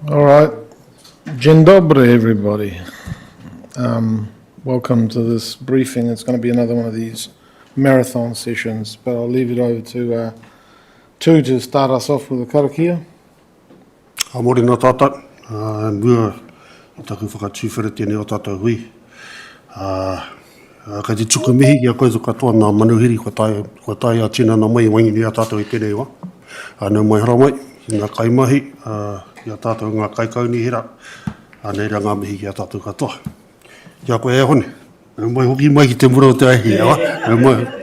All right. Dzień dobry, everybody. Welcome to this briefing. It's going to be another one of these marathon sessions, but I'll leave it over to Tu to start us off with a karakia. Morena tata, mua I taku whakatūwhara tēnei o tātou hui. Kei te tuku mihi ki a koe katoa nā manuhiri kua tai a tina nā mai wangi ni a tātou I tēnei wā. Nau mai hara mai, ngā kaimahi, I a tātou ngā kaikauni hira, nei rā ngā mihi ki a tātou katoa. Kia koe e hone, nau mai hoki mai ki te mura o te aihi,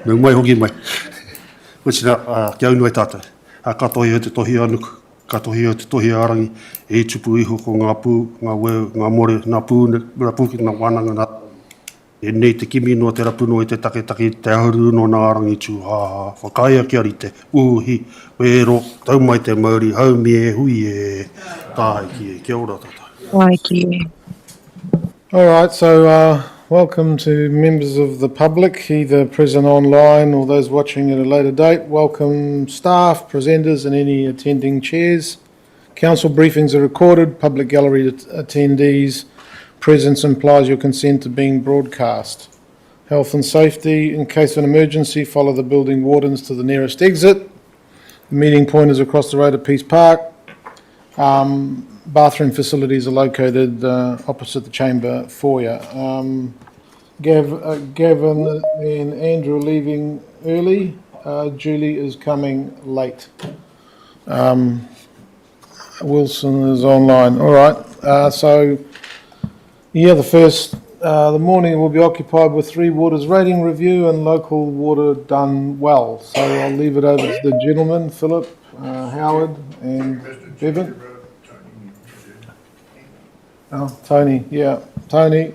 nau mai hoki mai. Wachina, kia unui tātou, katoa I o te tohi anuku. Katohi o te tohi arangi, e tupu iho ko ngā pū, ngā weu, ngā more, ngā pū ki ngā wānanga nā. E nei te kimi no te rapu no I te take, te ahuru no ngā arangi tū, whakaia ki ari te uhi, wero, tau mai te Māori, haumi e hui e, tāi ki e, kia ora tata. Tāi ki e. All right, so welcome to members of the public, either present online or those watching at a later date. Welcome staff, presenters and any attending chairs. Council briefings are recorded. Public gallery attendees' presence implies your consent to being broadcast. Health and safety. In case of an emergency, follow the building wardens to the nearest exit. The meeting point is across the road at Peace Park. Bathroom facilities are located opposite the chamber foyer. Gavin and Andrew are leaving early. Julie is coming late. Wilson is online. All right. So, yeah, the morning will be occupied with Three Waters rating review and local water done well. So I'll leave it over to the gentlemen, Philip, Howard, and Bevan. Oh, Tony, yeah. Tony.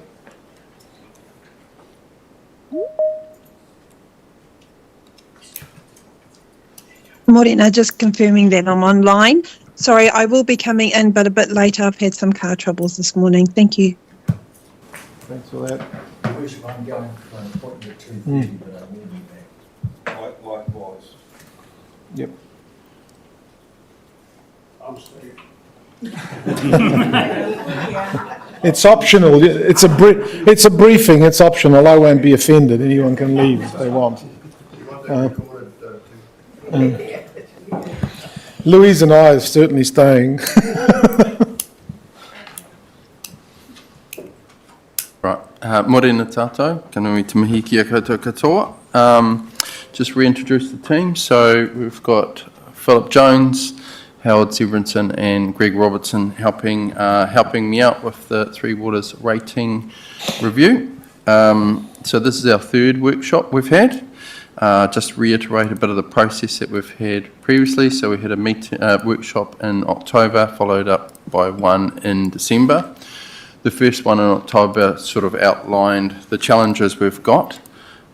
Morena, just confirming that I'm online. Sorry, I will be coming in, but a bit later. I've had some car troubles this morning. Thank you. Thanks for that. I'm going for an appointment at 2:30, but I will be back. Likewise. Yep. I'm sorry. It's optional. It's a briefing. It's optional. I won't be offended. Anyone can leave if they want. Louise and I are certainly staying. Right. Morena tātou, kanui te mihi kia koutou katoa. Just reintroduce the team. So we've got Philip Jones, Howard Severinson and Greg Robertson helping me out with the Three Waters rating review. So this is our third workshop we've had. Just reiterate a bit of the process that we've had previously. So we had a workshop in October, followed up by one in December. The first one in October sort of outlined the challenges we've got,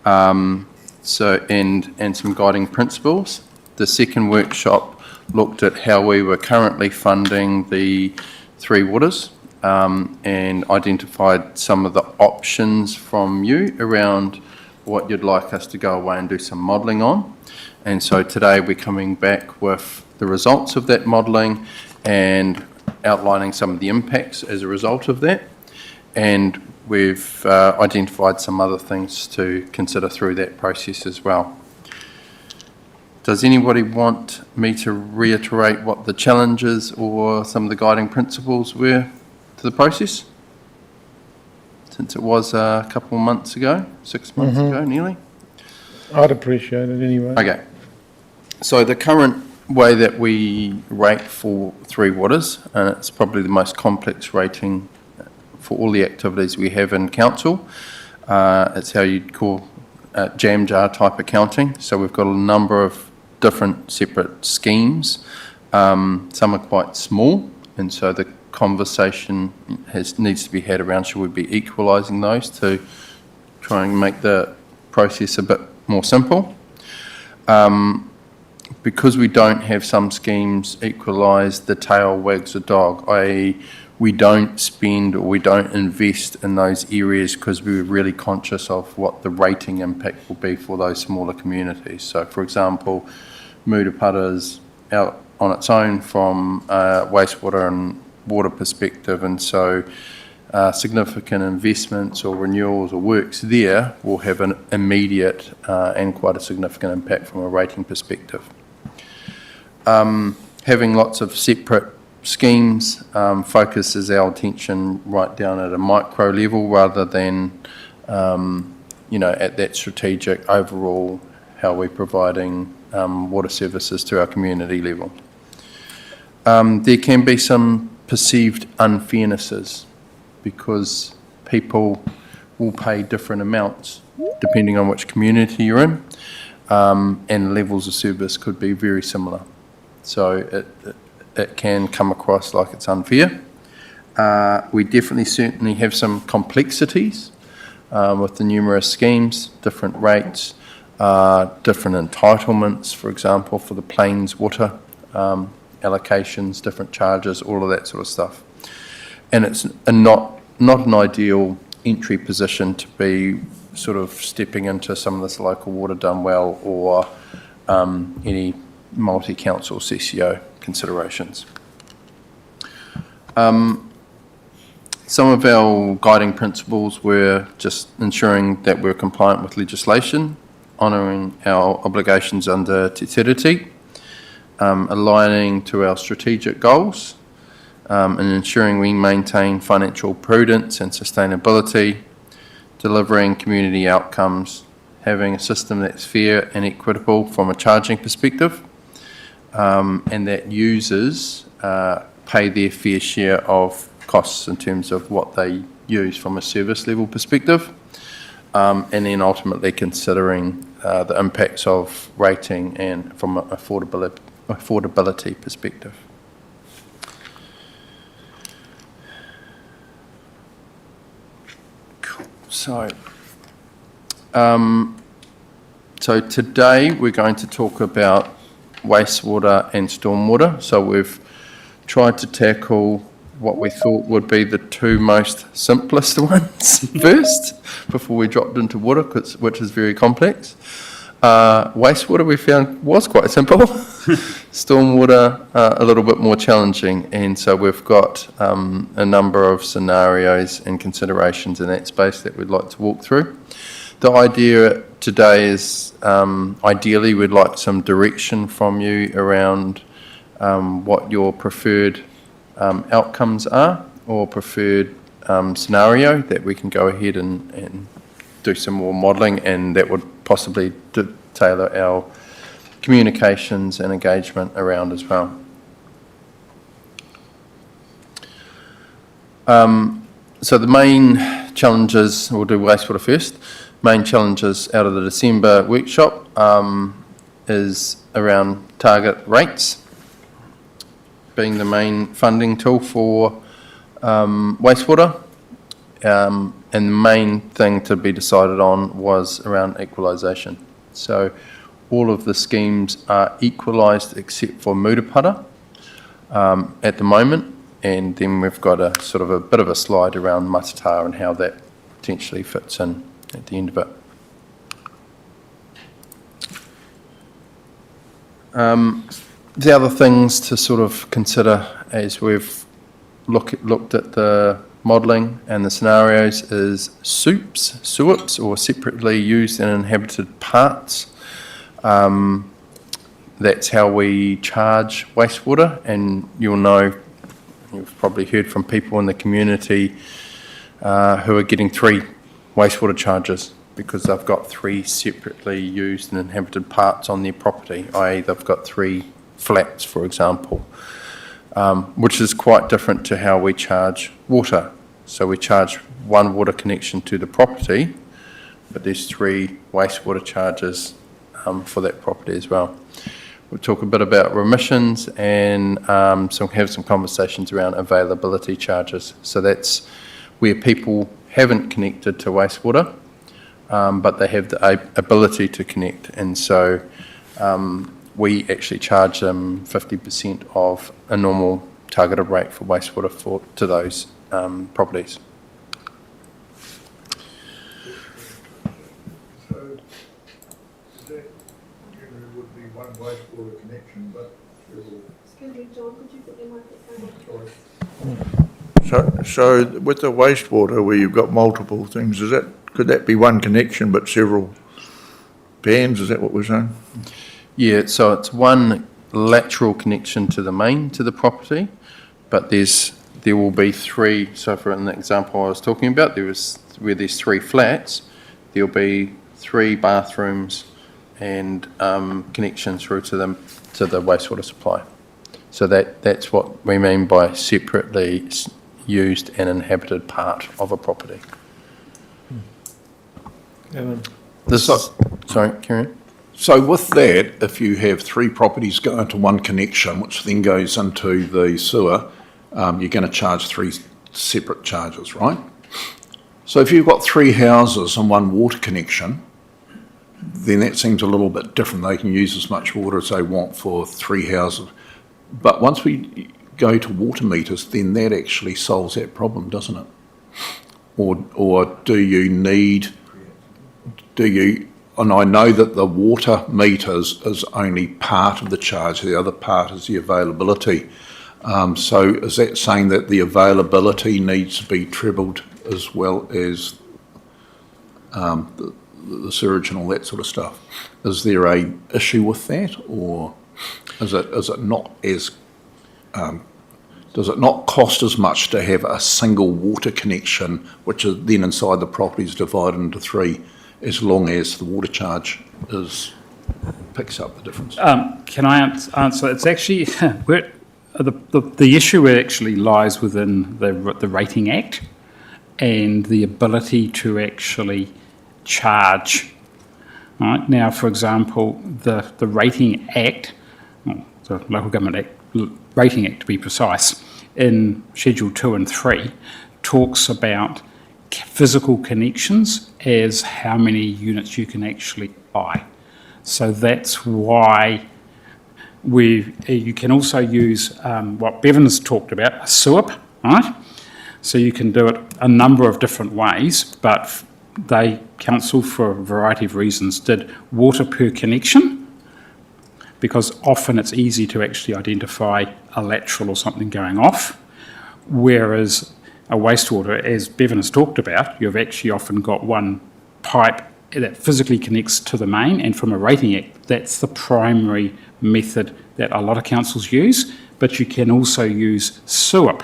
and some guiding principles. The second workshop looked at how we were currently funding the Three Waters, and identified some of the options from you around what you'd like us to go away and do some modelling on. And so today we're coming back with the results of that modelling and outlining some of the impacts as a result of that. And we've identified some other things to consider through that process as well. Does anybody want me to reiterate what the challenges or some of the guiding principles were to the process? Since it was a couple of months ago, 6 months ago nearly. I'd appreciate it anyway. Okay. So the current way that we rate for Three Waters, and it's probably the most complex rating for all the activities we have in council. It's how you'd call jam jar type accounting. So we've got a number of different separate schemes. Some are quite small, and so the conversation needs to be had around should we be equalising those to try and make the process a bit more simple. Because we don't have some schemes equalised, the tail wags the dog, i.e. we don't spend or we don't invest in those areas because we're really conscious of what the rating impact will be for those smaller communities. So for example, Murupara is out on its own from wastewater and water perspective, and so significant investments or renewals or works there will have an immediate and quite a significant impact from a rating perspective. Having lots of separate schemes focuses our attention right down at a micro level rather than at that strategic overall how we're providing water services to our community level. There can be some perceived unfairnesses because people will pay different amounts depending on which community you're in, and levels of service could be very similar. So it can come across like it's unfair. We certainly have some complexities with the numerous schemes, different rates, different entitlements, for example, for the plains water allocations, different charges, all of that sort of stuff. And it's not an ideal entry position to be sort of stepping into some of this local water done well or any multi-council CCO considerations. Some of our guiding principles were just ensuring that we're compliant with legislation, honouring our obligations under Te Tiriti, aligning to our strategic goals, and ensuring we maintain financial prudence and sustainability, delivering community outcomes, having a system that's fair and equitable from a charging perspective, and that users pay their fair share of costs in terms of what they use from a service level perspective, and then ultimately considering the impacts of rating and from an affordability perspective. So today we're going to talk about wastewater and stormwater. So we've tried to tackle what we thought would be the two most simplest ones first, before we dropped into water, which is very complex. Wastewater we found was quite simple. Stormwater a little bit more challenging, and so we've got a number of scenarios and considerations in that space that we'd like to walk through. The idea today is ideally we'd like some direction from you around what your preferred outcomes are or preferred scenario that we can go ahead and do some more modelling, and that would possibly tailor our communications and engagement around as well. So the main challenges, we'll do wastewater first, main challenges out of the December workshop is around target rates being the main funding tool for wastewater, and the main thing to be decided on was around equalisation. So all of the schemes are equalised except for Murupara at the moment, and then we've got a sort of a bit of a slide around Matata and how that potentially fits in at the end of it. The other things to sort of consider as we've looked at the modelling and the scenarios is SUPs, or separately used and inhabited parts. That's how we charge wastewater, and you'll know, you've probably heard from people in the community who are getting 3 wastewater charges because they've got 3 separately used and inhabited parts on their property, i.e. they've got 3 flats, for example, which is quite different to how we charge water. So we charge 1 water connection to the property, but there's 3 wastewater charges for that property as well. We'll talk a bit about remissions and have some conversations around availability charges. So that's where people haven't connected to wastewater, but they have the ability to connect, and so we actually charge them 50% of a normal targeted rate for wastewater to those properties. So that generally would be 1 wastewater connection, but several. Excuse me, John, could you put your microphone on? Sorry. So with the wastewater where you've got multiple things, could that be one connection but several pans? Is that what we're saying? Yeah, so it's one lateral connection to the main, to the property, but there will be three. So for an example I was talking about, where there's three flats, there'll be three bathrooms and connections through to the wastewater supply. So that's what we mean by separately used and inhabited part of a property. Sorry, carry on. So with that, if you have three properties go into one connection, which then goes into the sewer, you're going to charge three separate charges, right? So if you've got three houses and one water connection, then that seems a little bit different. They can use as much water as they want for three houses. But once we go to water meters, then that actually solves that problem, doesn't it? Or do you, and I know that the water meters is only part of the charge, the other part is the availability. So is that saying that the availability needs to be trebled as well as the sewage and all that sort of stuff? Is there a issue with that, or is it not as does it not cost as much to have a single water connection, which is then inside the property is divided into three, as long as the water charge picks up the difference? Can I answer? It's actually the issue actually lies within the Rating Act and the ability to actually charge. Right now, for example, the Rating Act, the Local Government Act, Rating Act to be precise, in Schedule 2 and 3 talks about physical connections as how many units you can actually buy. So that's why you can also use what Bevan has talked about, a SUIP, right? So you can do it a number of different ways, but council, for a variety of reasons, did water per connection, because often it's easy to actually identify a lateral or something going off, whereas a wastewater, as Bevan has talked about, you've actually often got one pipe that physically connects to the main, and from a Rating Act, that's the primary method that a lot of councils use, but you can also use SUIP,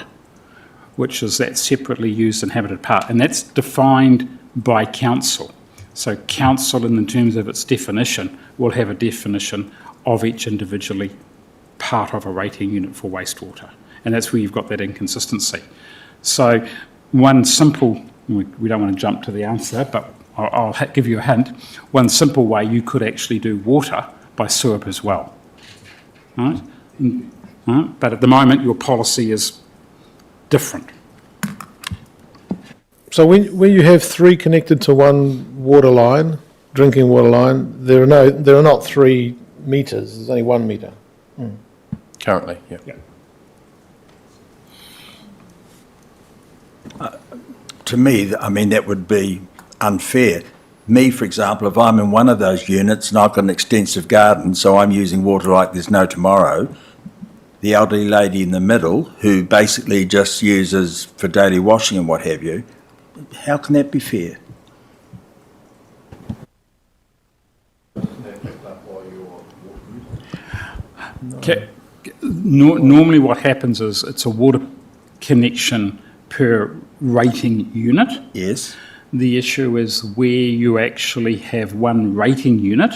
which is that separately used inhabited part, and that's defined by council. So council, in terms of its definition, will have a definition of each individually part of a rating unit for wastewater, and that's where you've got that inconsistency. So one simple, we don't want to jump to the answer, but I'll give you a hint. One simple way you could actually do water by SUIP as well. Right? But at the moment, your policy is different. So when you have three connected to one water line, drinking water line, there are not 3 meters. There's only 1 meter. Currently, yeah. To me, I mean, that would be unfair. Me, for example, if I'm in one of those units and I've got an extensive garden, so I'm using water like there's no tomorrow, the elderly lady in the middle, who basically just uses for daily washing and what have you, how can that be fair? Normally what happens is it's a water connection per rating unit. Yes. The issue is where you actually have one rating unit,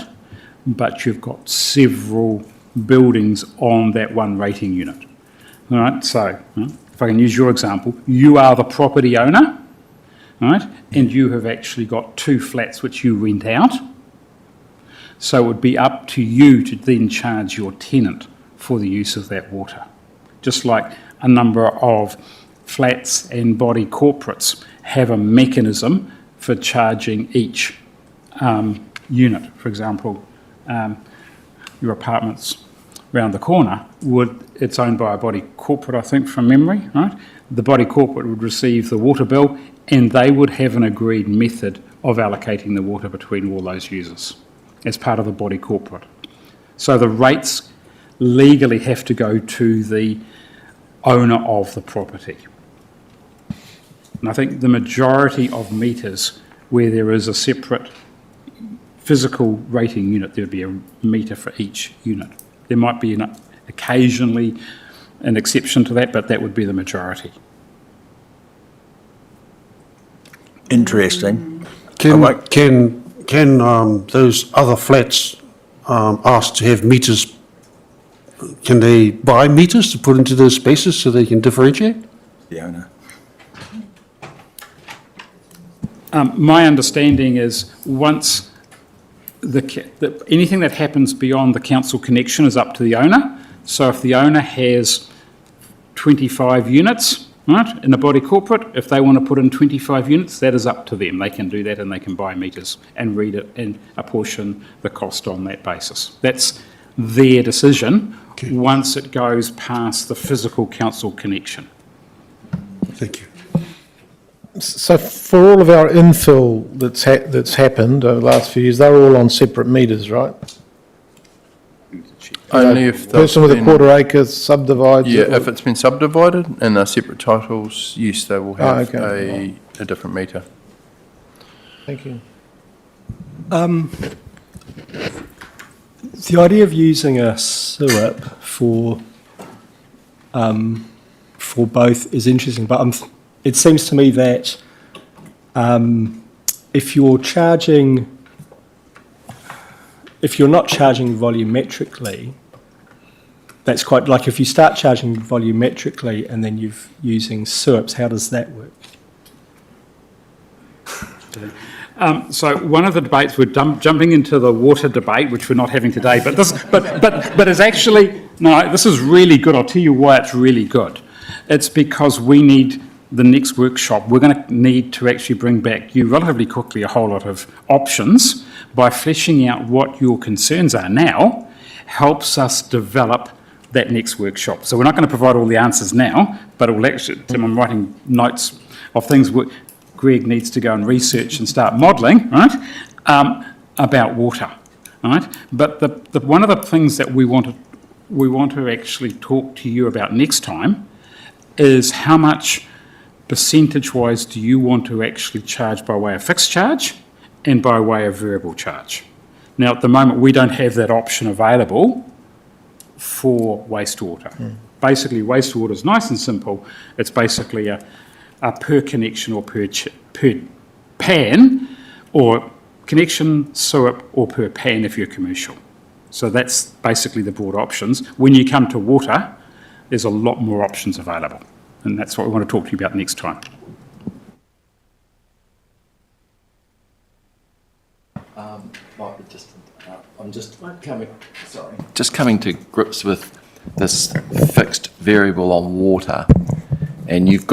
but you've got several buildings on that one rating unit. All right, so if I can use your example, you are the property owner, right, and you have actually got 2 flats which you rent out. So it would be up to you to then charge your tenant for the use of that water. Just like a number of flats and body corporates have a mechanism for charging each unit. For example, your apartments round the corner, it's owned by a body corporate, I think, from memory, right? The body corporate would receive the water bill and they would have an agreed method of allocating the water between all those users as part of the body corporate. So the rates legally have to go to the owner of the property. And I think the majority of meters where there is a separate physical rating unit, there would be a meter for each unit. There might be occasionally an exception to that, but that would be the majority. Interesting. Can those other flats ask to have meters? Can they buy meters to put into those spaces so they can differentiate? The owner. My understanding is once anything that happens beyond the council connection is up to the owner. So if the owner has 25 units, right, in a body corporate, if they want to put in 25 units, that is up to them. They can do that and they can buy meters and read it and apportion the cost on that basis. That's their decision once it goes past the physical council connection. Thank you. So for all of our infill that's happened over the last few years, they're all on separate meters, right? Only if they've Person with a been- quarter acre subdivides. Yeah, it, or- if it's been subdivided and they're separate titles, yes, they will have okay. a different meter. Thank you. The idea of using a SUIP for both is interesting, but it seems to me that if you're not charging volumetrically, that's quite like if you start charging volumetrically and then you're using SUIPs, how does that work? So one of the debates, we're jumping into the water debate, which we're not having today, but it's actually, no, this is really good. I'll tell you why it's really good. It's because we need the next workshop, we're going to need to actually bring back you relatively quickly a whole lot of options by fleshing out what your concerns are now, helps us develop that next workshop. So we're not going to provide all the answers now, but it will actually, I'm writing notes of things Greg needs to go and research and start modelling, right, about water, right? But one of the things that we want to actually talk to you about next time is how much percentage-wise do you want to actually charge by way of fixed charge and by way of variable charge? Now, at the moment, we don't have that option available for wastewater. Basically, wastewater is nice and simple. It's basically a per connection or per pan, or connection, SUIP, or per pan if you're commercial. So that's basically the broad options. When you come to water, there's a lot more options available. And that's what we want to talk to you about next time. I'm just coming to grips with this fixed variable on water, and you've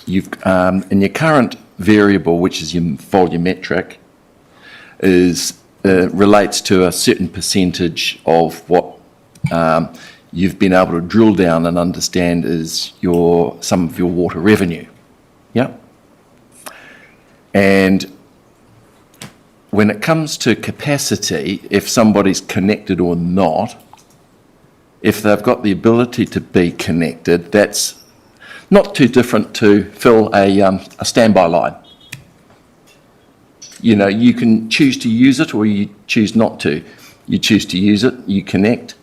in your current variable, which is your volumetric, relates to a certain percentage of what you've been able to drill down and understand is some of your water revenue. Yeah. And when it comes to capacity, if somebody's connected or not, if they've got the ability to be connected, that's not too different to fill a standby line. You know, you can choose to use it or you choose not to. You choose to use it, you connect,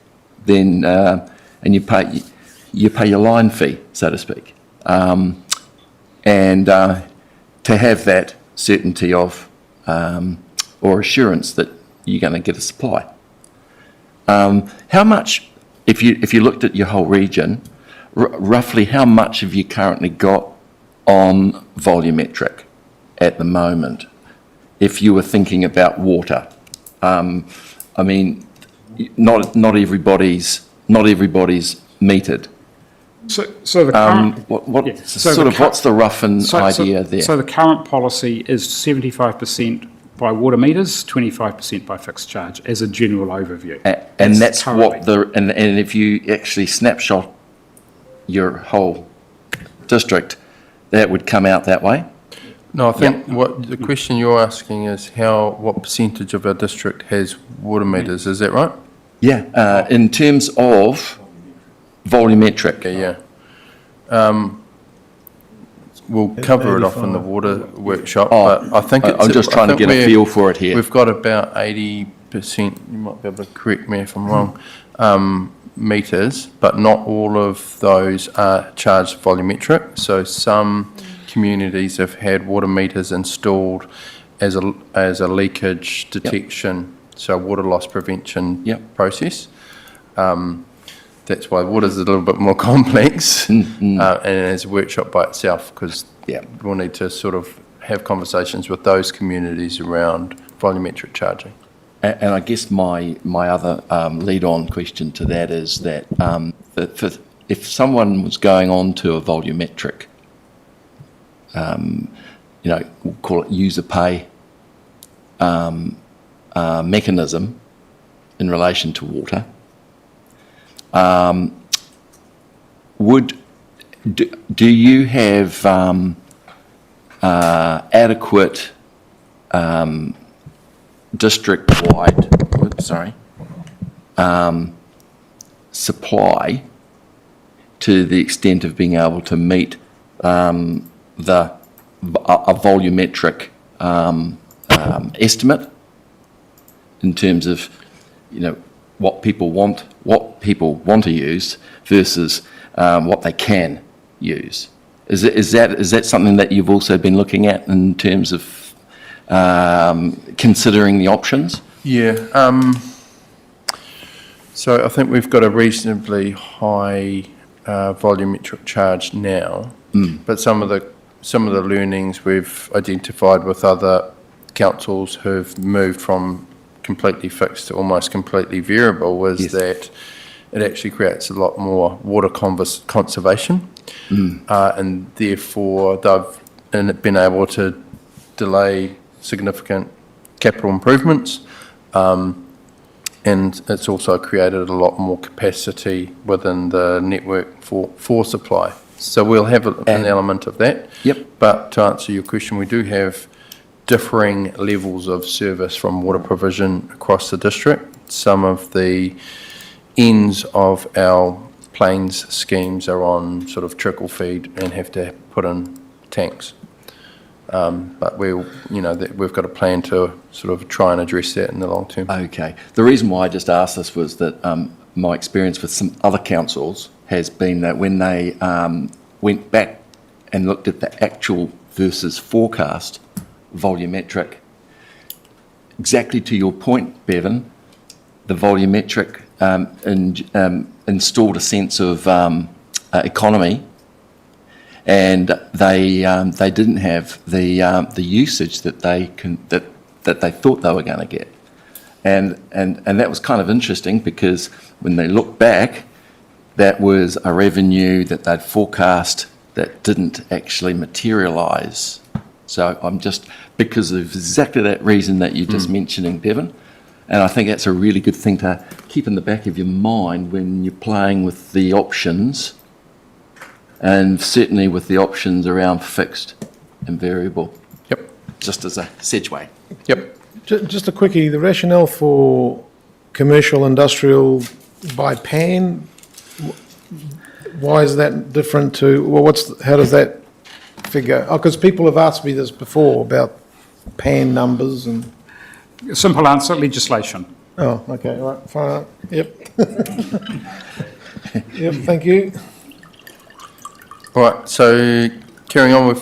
then and you pay your line fee, so to speak, and to have that certainty of or assurance that you're going to get a supply. How much, if you looked at your whole region, roughly how much have you currently got on volumetric at the moment? If you were thinking about water, I mean, not everybody's metered. So the current, What's the rough idea there? So the current policy is 75% by water meters, 25% by fixed charge, as a general overview. And that's what and if you actually snapshot your whole district, that would come out that way? No, I think what the question you're asking is what percentage of our district has water meters, is that right? Yeah, in terms of volumetric. Okay, yeah. we'll cover it off in the water workshop, Oh, but I think it's... I'm just trying to get a feel for it here. We've got about 80%, you might be able to correct me if I'm wrong, meters, but not all of those are charged volumetric. So some communities have had water meters installed as a leakage detection, so water loss prevention process. That's why water's a little bit more complex and as a workshop by itself, because we'll need to sort of have conversations with those communities around volumetric charging. And I guess my other lead-on question to that is that if someone was going on to a volumetric, we'll call it user pay mechanism in relation to water, do you have adequate district-wide, supply to the extent of being able to meet a volumetric estimate in terms of, what people want to use versus what they can use? Is that something that you've also been looking at in terms of considering the options? So I think we've got a reasonably high volumetric charge now, but some of the learnings we've identified with other councils who've moved from completely fixed to almost completely variable was that it actually creates a lot more water conservation, and therefore they've been able to delay significant capital improvements, and it's also created a lot more capacity within the network for supply. So we'll have an element of that. But to answer your question, we do have differing levels of service from water provision across the district. Some of the ends of our plains schemes are on sort of trickle feed and have to put in tanks. But we've got a plan to sort of try and address that in the long term. Okay. The reason why I just asked this was that my experience with some other councils has been that when they went back and looked at the actual versus forecast volumetric, exactly to your point, Bevan, the volumetric installed a sense of economy, and they didn't have the usage that they thought they were going to get, and that was kind of interesting because when they look back, that was a revenue that they'd forecast that didn't actually materialise. So I'm just, because of exactly that reason that you're just mentioning, Bevan, and I think that's a really good thing to keep in the back of your mind when you're playing with the options, and certainly with the options around fixed and variable. Just as a segue. Just a quickie, the rationale for commercial industrial by pan, why is that different to, well, how does that figure? Because people have asked me this before about pan numbers and... Simple answer, legislation. Oh, okay, right, fine, thank you. All right, so carrying on,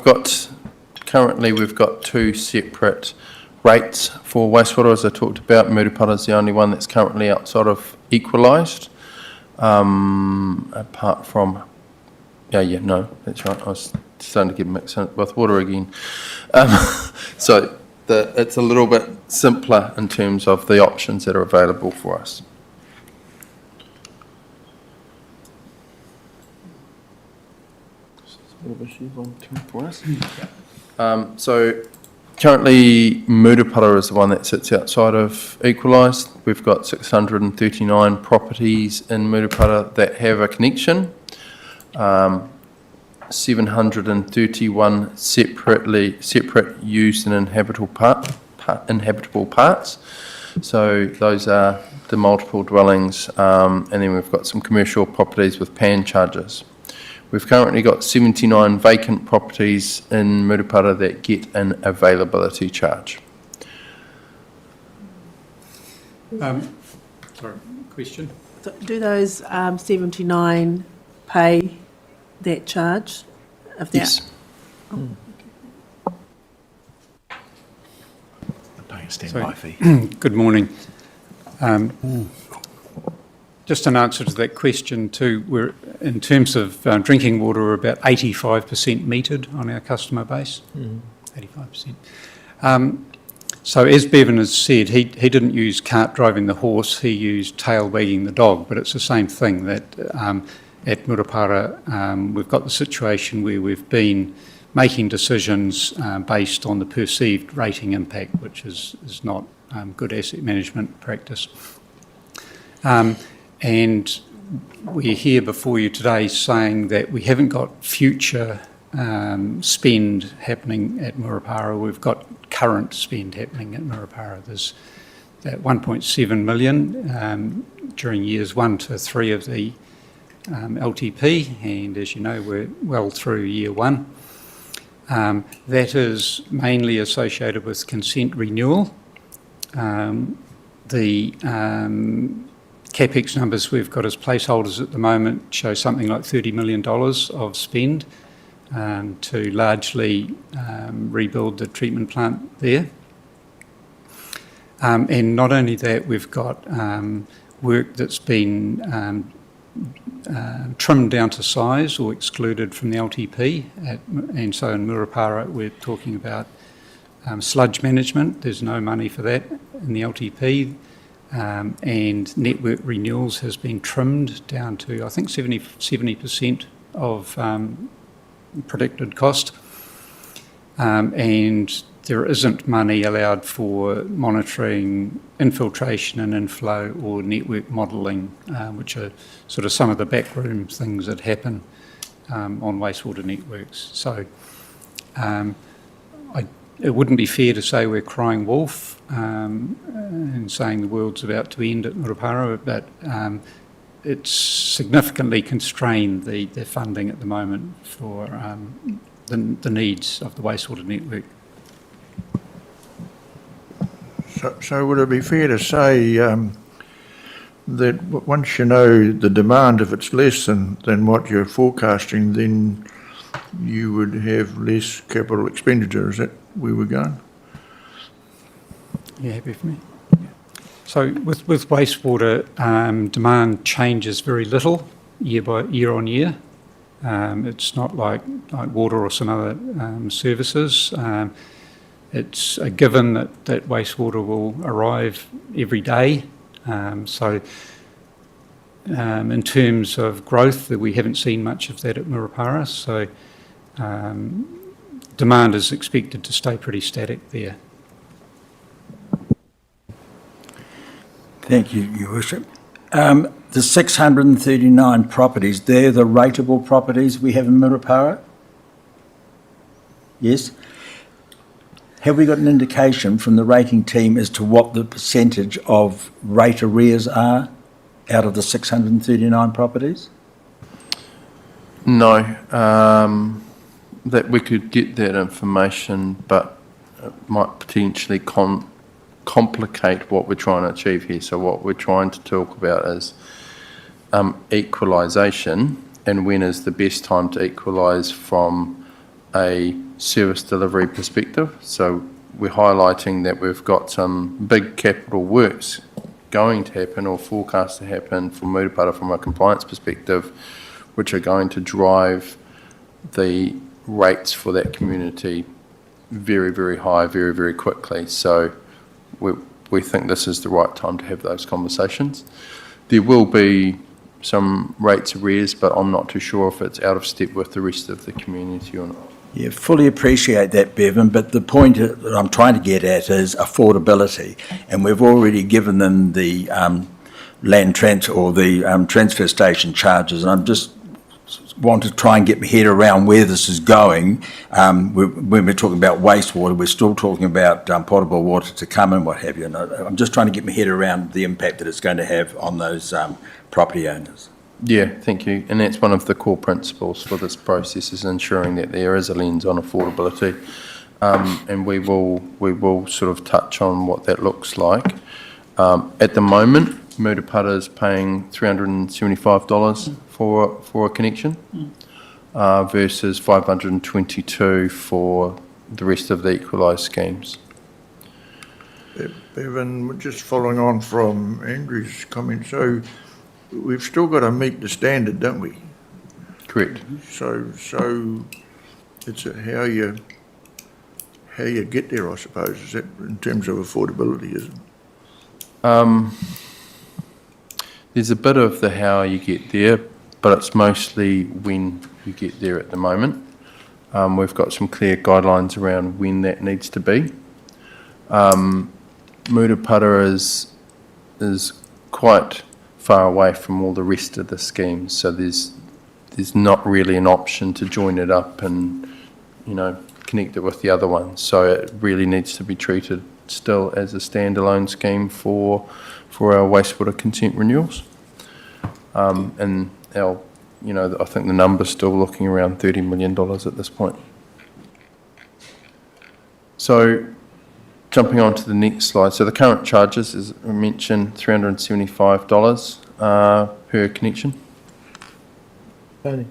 currently we've got two separate rates for wastewater, as I talked about. Murupara's the only one that's currently outside of equalised, apart from, no, that's right, I was starting to get mixed up with water again. So it's a little bit simpler in terms of the options that are available for us. So currently Murupara is the one that sits outside of equalised. We've got 639 properties in Murupara that have a connection, 731 separate used and inhabitable parts. So those are the multiple dwellings, and then we've got some commercial properties with pan charges. We've currently got 79 vacant properties in Murupara that get an availability charge. Sorry, question? So do those 79 pay that charge? Of that? Yes. Paying a standby fee. Good morning. Just an answer to that question too, we're, in terms of drinking water, we're about 85% metered on our customer base, 85%. So as Bevan has said, he didn't use cart driving the horse, he used tail wagging the dog, but it's the same thing that at Murupara we've got the situation where we've been making decisions based on the perceived rating impact, which is not good asset management practice. And we're here before you today saying that we haven't got future spend happening at Murupara, we've got current spend happening at Murupara. There's that 1.7 million during years 1 to 3 of the LTP, and as you know, we're well through year 1. That is mainly associated with consent renewal. The CapEx numbers we've got as placeholders at the moment show something like $30 million of spend to largely rebuild the treatment plant there. And not only that, we've got work that's been trimmed down to size or excluded from the LTP. And so in Murupara, we're talking about sludge management. There's no money for that in the LTP. And network renewals has been trimmed down to, I think, 70% of predicted cost. And there isn't money allowed for monitoring infiltration and inflow or network modelling, which are sort of some of the backroom things that happen on wastewater networks. So it wouldn't be fair to say we're crying wolf and saying the world's about to end at Murupara, but it's significantly constrained the funding at the moment for the needs of the wastewater network. So would it be fair to say that once you know the demand, if it's less than what you're forecasting, then you would have less capital expenditure? Is that where we're going? You happy for me? Yeah. So with wastewater, demand changes very little year on year. It's not like water or some other services. It's a given that wastewater will arrive every day. So in terms of growth, we haven't seen much of that at Murupara. So demand is expected to stay pretty static there. Thank you, Your Worship. The 639 properties, they're the rateable properties we have in Murupara? Yes? Have we got an indication from the rating team as to what the percentage of rate arrears are out of the 639 properties? No, that we could get that information, but it might potentially complicate what we're trying to achieve here. So what we're trying to talk about is equalisation, and when is the best time to equalise from a service delivery perspective. So we're highlighting that we've got some big capital works going to happen or forecast to happen for Murupara from a compliance perspective, which are going to drive the rates for that community very, very high, very, very quickly. So we think this is the right time to have those conversations. There will be some rates arrears, but I'm not too sure if it's out of step with the rest of the community or not. Yeah, fully appreciate that, Bevan, but the point that I'm trying to get at is affordability, and we've already given them the transfer station charges, and I'm just want to try and get my head around where this is going. When we're talking about wastewater, we're still talking about potable water to come and what have you. And I'm just trying to get my head around the impact that it's going to have on those property owners. Yeah, thank you. And that's one of the core principles for this process, is ensuring that there is a lens on affordability. And we will sort of touch on what that looks like. At the moment, Murupara is paying $375 for a connection, versus $522 for the rest of the equalised schemes. Bevan, just following on from Andrew's comment, so we've still got to meet the standard, don't we? Correct. So it's how you get there, I suppose, is that in terms of affordability, is it? There's a bit of the how you get there, but it's mostly when you get there at the moment. We've got some clear guidelines around when that needs to be. Murupara is quite far away from all the rest of the schemes, so there's not really an option to join it up and, connect it with the other ones. So it really needs to be treated still as a standalone scheme for our wastewater consent renewals. And our, I think the number's still looking around $30 million at this point. So jumping on to the next slide. So the current charges, as I mentioned, $375 per connection. Tony?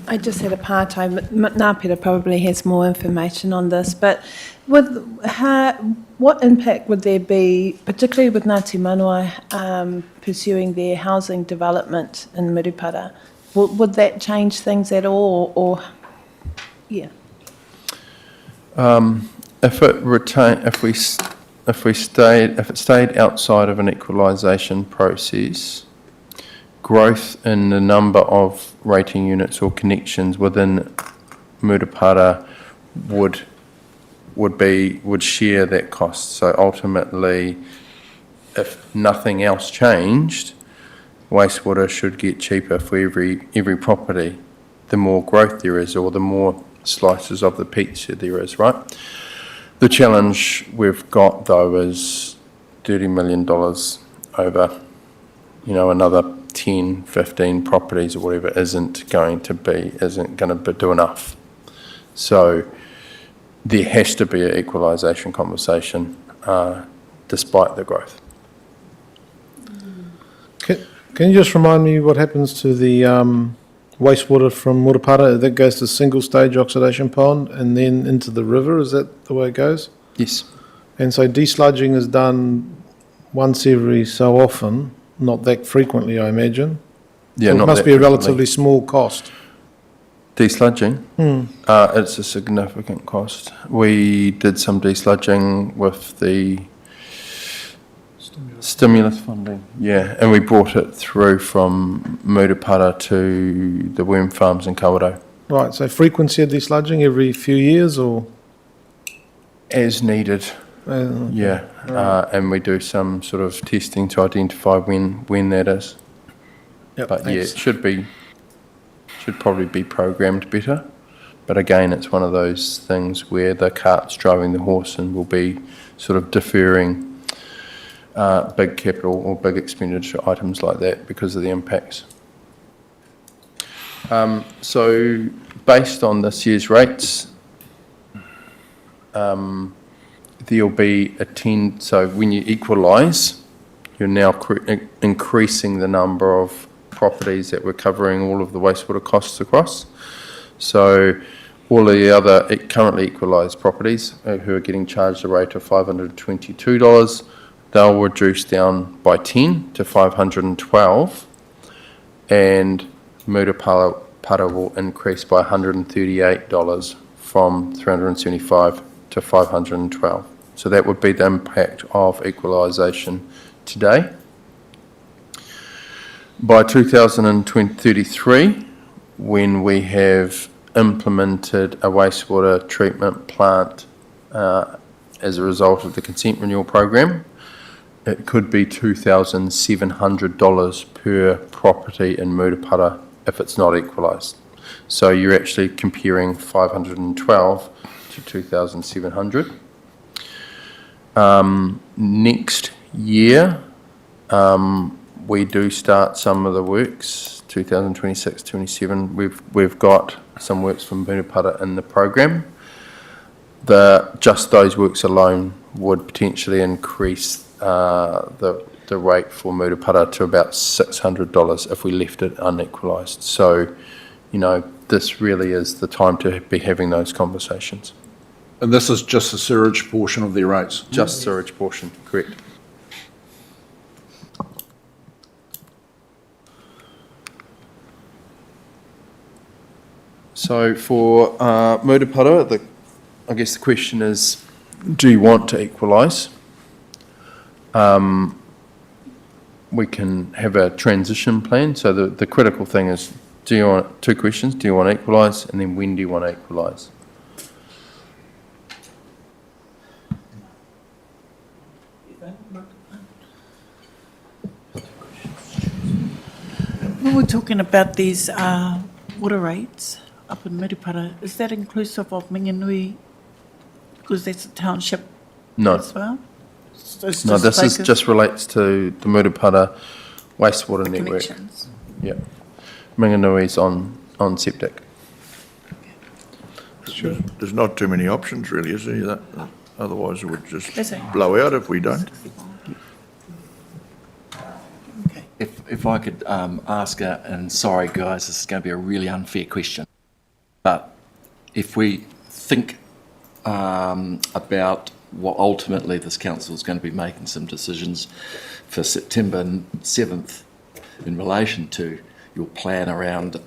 I just had a part-time, Ngāpera probably has more information on this, but what impact would there be, particularly with Ngāti Manawa pursuing their housing development in Murupara? Would that change things at all, or yeah? If it stayed outside of an equalisation process, growth in the number of rating units or connections within Murupara would share that cost. So ultimately, if nothing else changed, wastewater should get cheaper for every property. The more growth there is, or the more slices of the pizza there is, right? The challenge we've got though is $30 million over, another 10, 15 properties or whatever isn't going to do enough. So there has to be an equalisation conversation despite the growth. Can you just remind me what happens to the wastewater from Murupara? That goes to single stage oxidation pond and then into the river, is that the way it goes? Yes. And so desludging is done once every so often, not that frequently, I imagine. Yeah, so not it must that be a frequently. relatively small cost. Desludging? It's a significant cost. We did some desludging with the stimulus funding. Yeah, and we brought it through from Murupara to the worm farms in Kawerau. Right, so frequency of desludging every few years or? As needed. Yeah, and we do some sort of testing to identify when that is. Yep, but thanks. yeah, it should probably be programmed better. But again, it's one of those things where the cart's driving the horse, and will be sort of deferring big capital or big expenditure items like that because of the impacts. So based on this year's rates, there'll be so when you equalise, you're now increasing the number of properties that we're covering all of the wastewater costs across. So all the other currently equalised properties who are getting charged a rate of $522, they'll reduce down by 10 to 512, and Murupara will increase by $138 from 375 to 512. So that would be the impact of equalisation today. By 2033, when we have implemented a wastewater treatment plant as a result of the consent renewal program, it could be $2,700 per property in Murupara if it's not equalised. So you're actually comparing 512 to 2,700. Next year, we do start some of the works, 2026, 27. We've got some works from Murupara in the program. Just those works alone would potentially increase the rate for Murupara to about $600 if we left it unequalised. So, this really is the time to be having those conversations. And this is just the sewerage portion of their rates? Just sewerage portion, correct. So for Murupara, I guess the question is, do you want to equalise? We can have a transition plan. So the critical thing is, do you want, two questions, do you want to equalise, and then when do you want to equalise? When we're talking about these water rates up in Murupara, is that inclusive of Minganui? Because that's a township No. as well? So it's No, this is focused- just relates to the Murupara wastewater network. connections. Yeah. Minganui's on septic. There's not too many options really, is there? Otherwise it would just Is it? blow out if we don't. Okay. If I could ask, and sorry guys, this is going to be a really unfair question, but if we think about what ultimately this council is going to be making some decisions for September 7th in relation to your plan around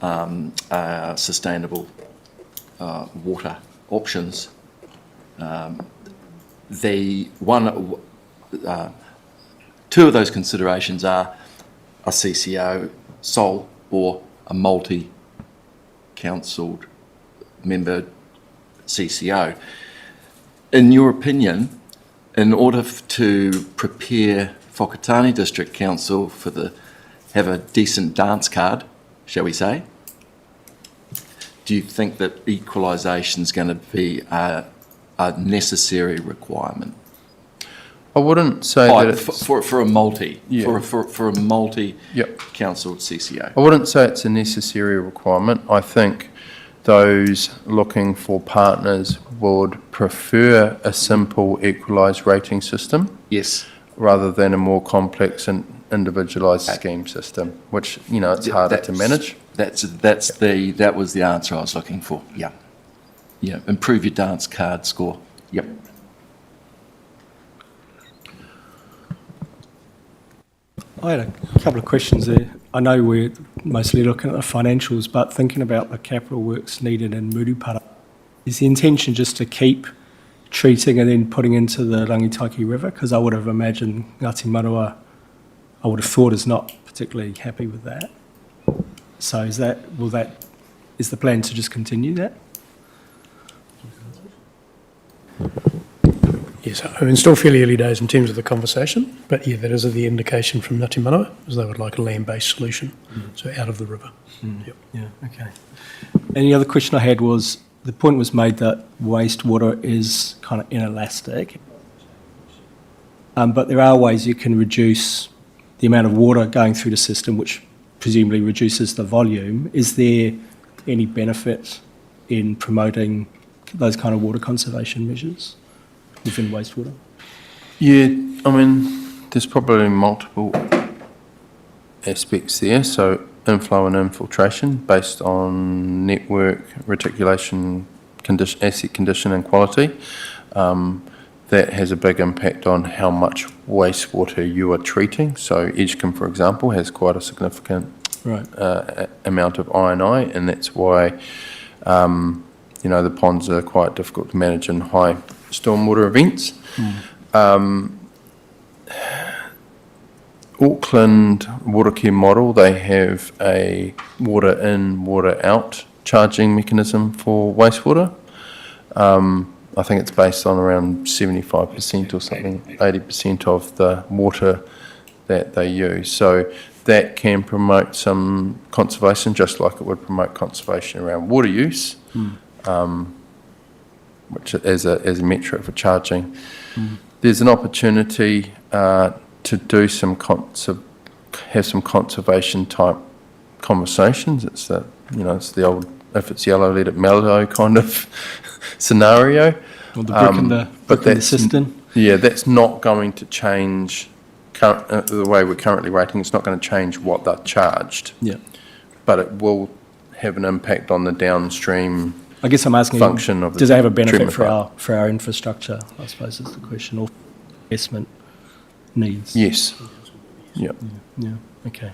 sustainable water options, two of those considerations are a CCO, sole, or a multi-councilled member CCO. In your opinion, in order to prepare Whakatane District Council have a decent dance card, shall we say, do you think that equalisation is going to be a necessary requirement? I wouldn't say that it's... For a multi, Yeah. for a multi Yep. councilled CCO. I wouldn't say it's a necessary requirement. I think those looking for partners would prefer a simple equalised rating system Yes. rather than a more complex and individualised scheme system, which, it's harder to manage. That was the answer I was looking for. Yeah. Yeah. Improve your dance card score. Yep. I had a couple of questions there. I know we're mostly looking at the financials, but thinking about the capital works needed in Murupara, is the intention just to keep treating and then putting into the Rangitaiki River? Because I would have imagined Ngāti Marua, I would have thought, is not particularly happy with that. So is the plan to just continue that? Yes, I mean, still fairly early days in terms of the conversation, but yeah, that is the indication from Ngāti Marua, is they would like a land-based solution, so out of the river. Yep. Yeah, okay. And the other question I had was, the point was made that wastewater is kind of inelastic, but there are ways you can reduce the amount of water going through the system, which presumably reduces the volume. Is there any benefit in promoting those kind of water conservation measures within wastewater? Yeah, I mean, there's probably multiple aspects there. So inflow and infiltration based on network, reticulation, asset condition and quality. That has a big impact on how much wastewater you are treating. So Edgecombe, for example, has quite a significant amount of I&I, and that's why the ponds are quite difficult to manage in high stormwater events. Auckland Water Care model, they have a water in, water out charging mechanism for wastewater. I think it's based on around 75% or something, 80% of the water that they use. So that can promote some conservation, just like it would promote conservation around water use, which as a metric for charging. There's an opportunity to do some have some conservation type conversations. It's that, it's the old, if it's yellow, let it mellow kind of scenario. Or the brick in the, but brick in the cistern. Yeah, that's not going to change the way we're currently rating. It's not going to change what they're charged. Yeah. But it will have an impact on the downstream I guess I'm asking, function of does it have a benefit treatment plant. for our infrastructure, I suppose is the question, or investment needs? Yes. Yeah. Yeah, okay.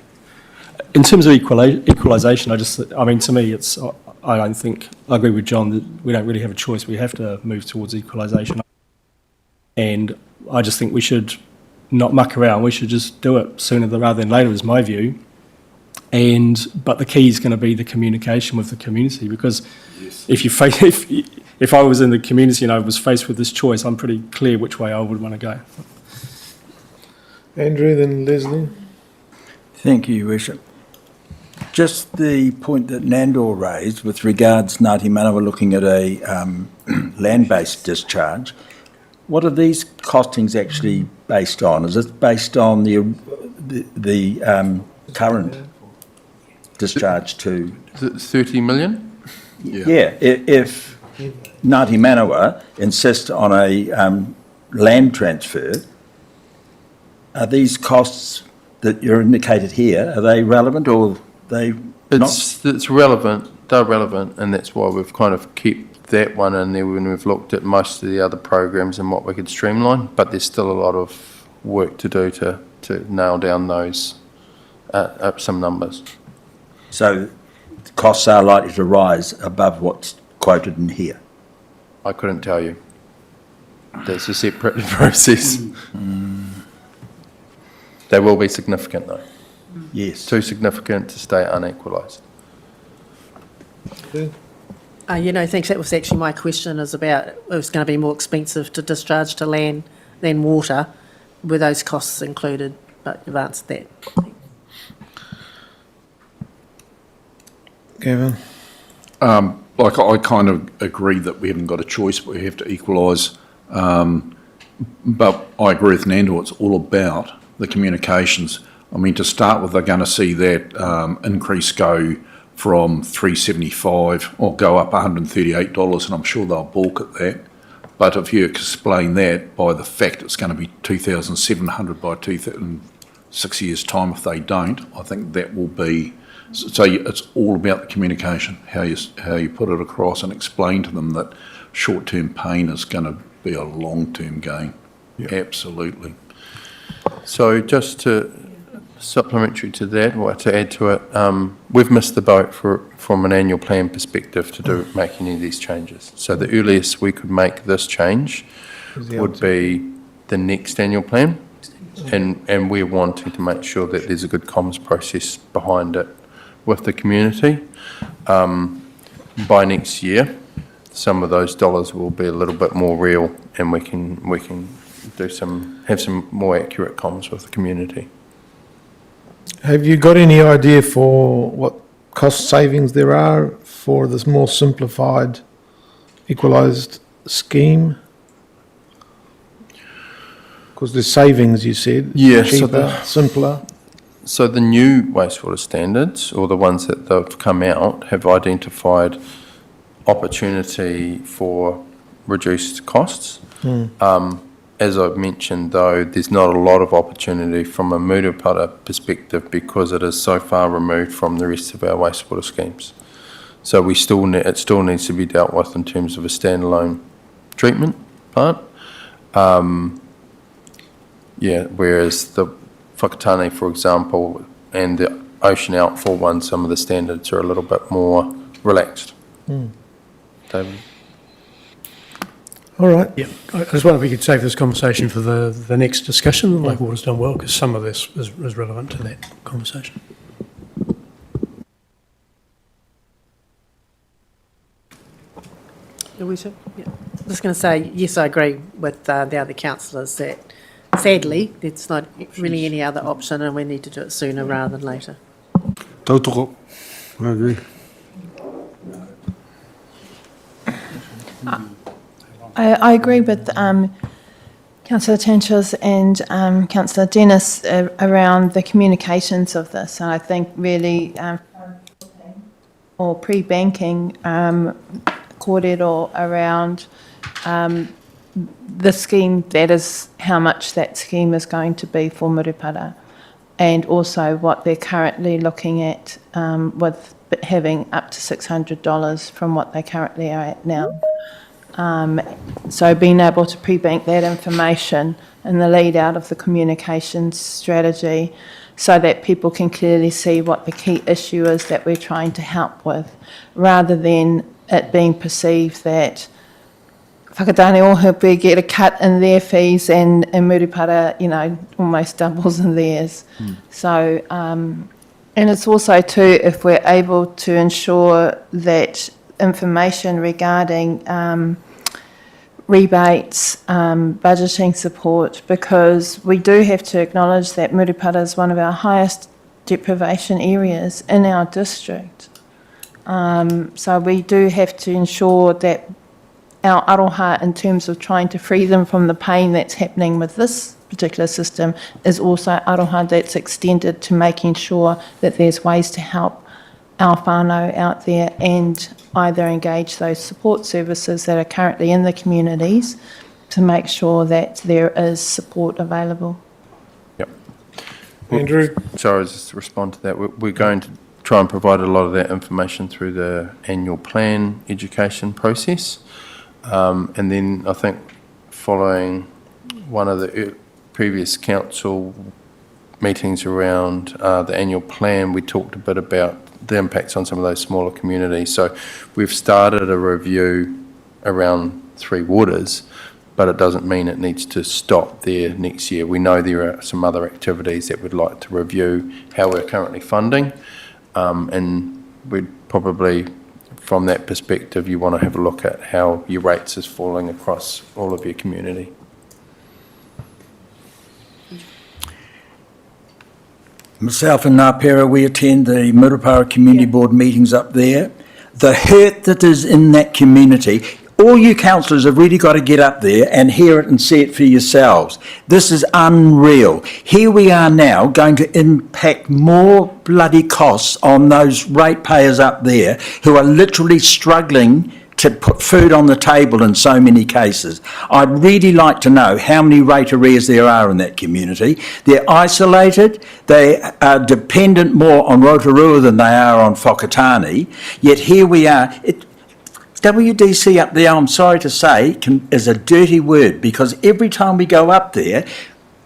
In terms of equalisation, to me, I don't think, I agree with John that we don't really have a choice. We have to move towards equalisation. And I just think we should not muck around. We should just do it sooner rather than later, is my view. But the key is going to be the communication with the community, because if I was in the community and I was faced with this choice, I'm pretty clear which way I would want to go. Andrew, then Leslie. Thank you, Your Worship. Just the point that Nandor raised with regards Ngāti Manawa looking at a land-based discharge, what are these costings actually based on? Is it based on the current discharge to... Is it 30 million? Yeah, if Ngāti Manawa insists on a land transfer, are these costs that you're indicated here, are they relevant or they not? It's relevant, they're relevant, and that's why we've kind of kept that one in there when we've looked at most of the other programs and what we could streamline, but there's still a lot of work to do to nail down those some numbers. So costs are likely to rise above what's quoted in here? I couldn't tell you. That's a separate process. They will be significant though. Yes. Too significant to stay unequalised. Thanks. That was actually my question, is about it was going to be more expensive to discharge to land than water. Were those costs included? But you've answered that. Kevin? I kind of agree that we haven't got a choice, but we have to equalise. But I agree with Nando, it's all about the communications. I mean, to start with, they're going to see that increase go from $375 or go up $138, and I'm sure they'll balk at that. But if you explain that by the fact it's going to be $2,700 by 6 years' time if they don't, I think that will be... So it's all about the communication, how you put it across and explain to them that short-term pain is going to be a long-term gain. Yeah. Absolutely. So just to supplementary to that, or to add to it, we've missed the boat from an annual plan perspective to make any of these changes. So the earliest we could make this change would be the next annual plan, and we're wanting to make sure that there's a good comms process behind it with the community. By next year, some of those dollars will be a little bit more real, and we can have some more accurate comms with the community. Have you got any idea for what cost savings there are for this more simplified, equalised scheme? Because there's savings, you said. Yeah, cheaper, simpler. So the new wastewater standards, or the ones that have come out, have identified opportunity for reduced costs. As I've mentioned, though, there's not a lot of opportunity from a Murupara perspective because it is so far removed from the rest of our wastewater schemes. So it still needs to be dealt with in terms of a standalone treatment plant. Whereas the Whakatane, for example, and the Ocean Outfall one, some of the standards are a little bit more relaxed. David? All right. Yeah, I just wonder if we could save this conversation for the next discussion. The local water's done well because some of this is relevant to that conversation. Your Worship? Yeah. I'm just going to say, yes, I agree with the other councillors that sadly, there's not really any other option and we need to do it sooner rather than later. Tautoko, I agree. I agree with Councillor Tanchos and Councillor Dennis around the communications of this, and I think really or pre-banking kōrero around the scheme, that is how much that scheme is going to be for Murupara, and also what they're currently looking at with having up to $600 from what they currently are at now. So being able to pre-bank that information in the lead out of the communications strategy so that people can clearly see what the key issue is that we're trying to help with, rather than it being perceived that whakatane ohipi get a cut in their fees and Murupara, you know, almost doubles in theirs. So, and it's also too, if we're able to ensure that information regarding rebates, budgeting support, because we do have to acknowledge that Murupara is one of our highest deprivation areas in our district. So we do have to ensure that our aroha, in terms of trying to free them from the pain that's happening with this particular system, is also aroha that's extended to making sure that there's ways to help our whānau out there and either engage those support services that are currently in the communities to make sure that there is support available. Yep. Andrew? Sorry, just to respond to that, we're going to try and provide a lot of that information through the annual plan education process. And then I think following one of the previous council meetings around the annual plan, we talked a bit about the impacts on some of those smaller communities. So we've started a review around Three Waters, but it doesn't mean it needs to stop there next year. We know there are some other activities that we'd like to review how we're currently funding, and we'd probably, from that perspective, you want to have a look at how your rates is falling across all of your community. Myself and Ngāpera, we attend the Murupara Community Board meetings up there. The hurt that is in that community, all you councillors have really got to get up there and hear it and see it for yourselves. This is unreal. Here we are now going to impact more bloody costs on those ratepayers up there who are literally struggling to put food on the table in so many cases. I'd really like to know how many rate arrears there are in that community. They're isolated, they are dependent more on Rotorua than they are on Whakatane, yet here we are. WDC up there, I'm sorry to say, is a dirty word, because every time we go up there,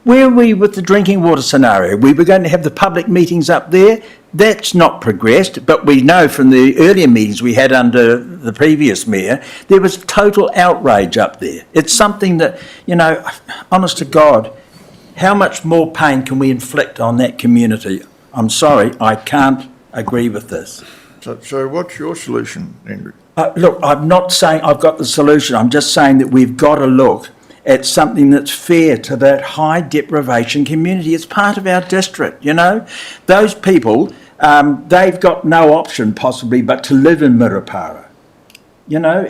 where are we with the drinking water scenario? We were going to have the public meetings up there. That's not progressed, but we know from the earlier meetings we had under the previous mayor, there was total outrage up there. It's something that, you know, honest to God, how much more pain can we inflict on that community? I'm sorry, I can't agree with this. So what's your solution, Andrew? Look, I'm not saying I've got the solution. I'm just saying that we've got to look at something that's fair to that high deprivation community. It's part of our district, you know. Those people, they've got no option possibly but to live in Murupara. You know,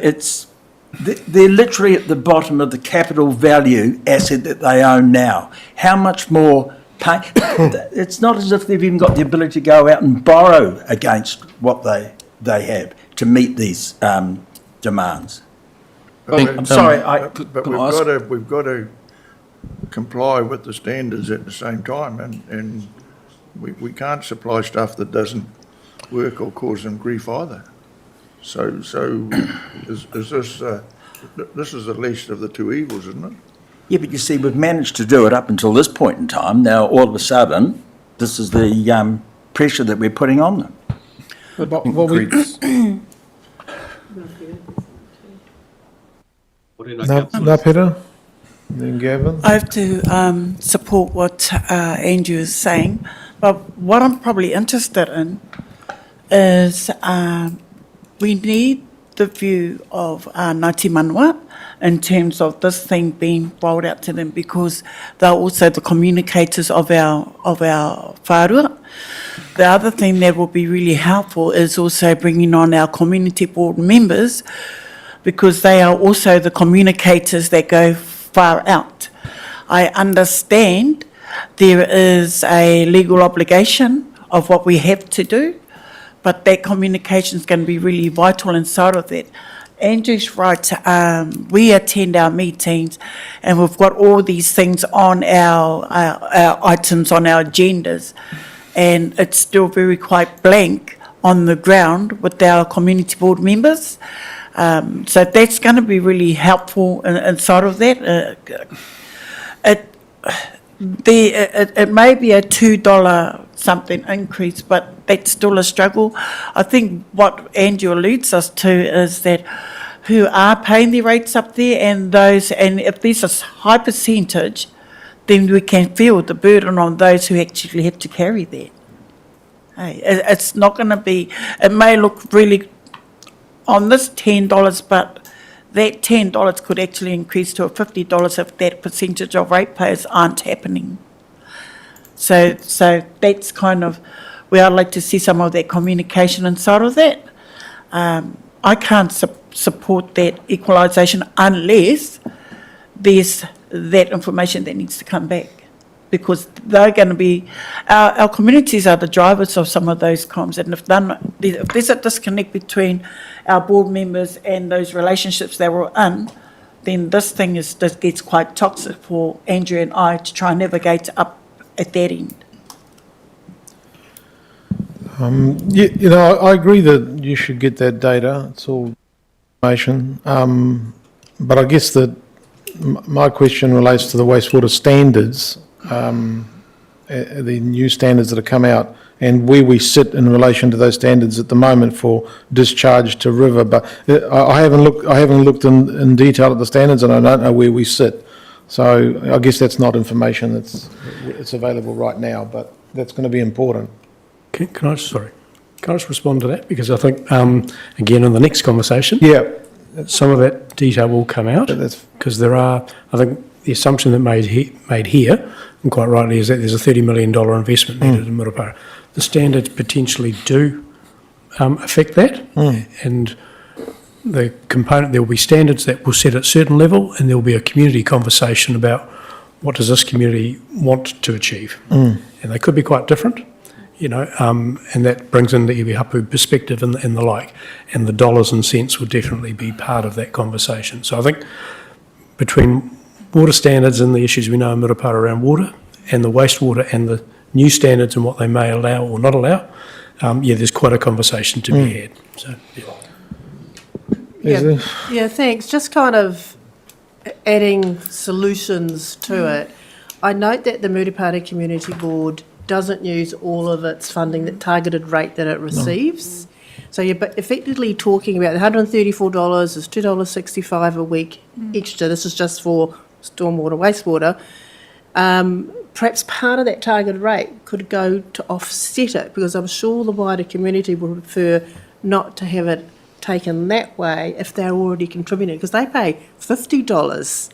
they're literally at the bottom of the capital value asset that they own now. How much more pain? It's not as if they've even got the ability to go out and borrow against what they have to meet these demands. I'm sorry, but we've got to comply with the standards at the same time, and we can't supply stuff that doesn't work or cause them grief either. So is this is the least of the two evils, isn't it? Yeah, but you see, we've managed to do it up until this point in time. Now, all of a sudden, this is the pressure that we're putting on them. No, Peter? Then Gavin? I have to support what Andrew is saying, but what I'm probably interested in is we need the view of Ngāti Manua in terms of this thing being rolled out to them, because they're also the communicators of our whārua. The other thing that will be really helpful is also bringing on our community board members, because they are also the communicators that go far out. I understand there is a legal obligation of what we have to do, but that communication is going to be really vital inside of that. Andrew's right. We attend our meetings and we've got all these things on our items on our agendas, and it's still very quite blank on the ground with our community board members. So that's going to be really helpful inside of that. It may be a $2 something increase, but that's still a struggle. I think what Andrew alludes us to is that who are paying the rates up there, and if there's a high percentage, then we can feel the burden on those who actually have to carry that. Hey, it's not going to be, it may look really on this $10, but that $10 could actually increase to a $50 if that percentage of ratepayers aren't happening. So that's kind of where I'd like to see some of that communication inside of that. I can't support that equalisation unless there's that information that needs to come back, because they're going to be, our communities are the drivers of some of those comms, and if there's a disconnect between our board members and those relationships that we're in, then this thing just gets quite toxic for Andrew and I to try and navigate up at that end. I agree that you should get that data. It's all information. But I guess that my question relates to the wastewater standards, the new standards that have come out, and where we sit in relation to those standards at the moment for discharge to river. But I haven't looked in detail at the standards, and I don't know where we sit. So I guess that's not information it's available right now, but that's going to be important. Can I just respond to that? Because I think, again, in the next conversation, some of that detail will come out, because I think the assumption that made here, and quite rightly, is that there's a $30 million investment needed in Murupara. The standards potentially do affect that, and the component, there will be standards that will set at a certain level, and there will be a community conversation about what does this community want to achieve. And they could be quite different, and that brings in the iwi hapu perspective and the like, and the dollars and cents will definitely be part of that conversation. So I think between water standards and the issues we know in Murupara around water, and the wastewater and the new standards and what they may allow or not allow, there's quite a conversation to be had. So, Yeah, thanks. Just kind of adding solutions to it. I note that the Murupara Community Board doesn't use all of its funding, that targeted rate that it receives. So you're effectively talking about the $134 is $2.65 a week extra. This is just for stormwater, wastewater. Perhaps part of that targeted rate could go to offset it, because I'm sure the wider community would prefer not to have it taken that way if they're already contributing, because they pay $50,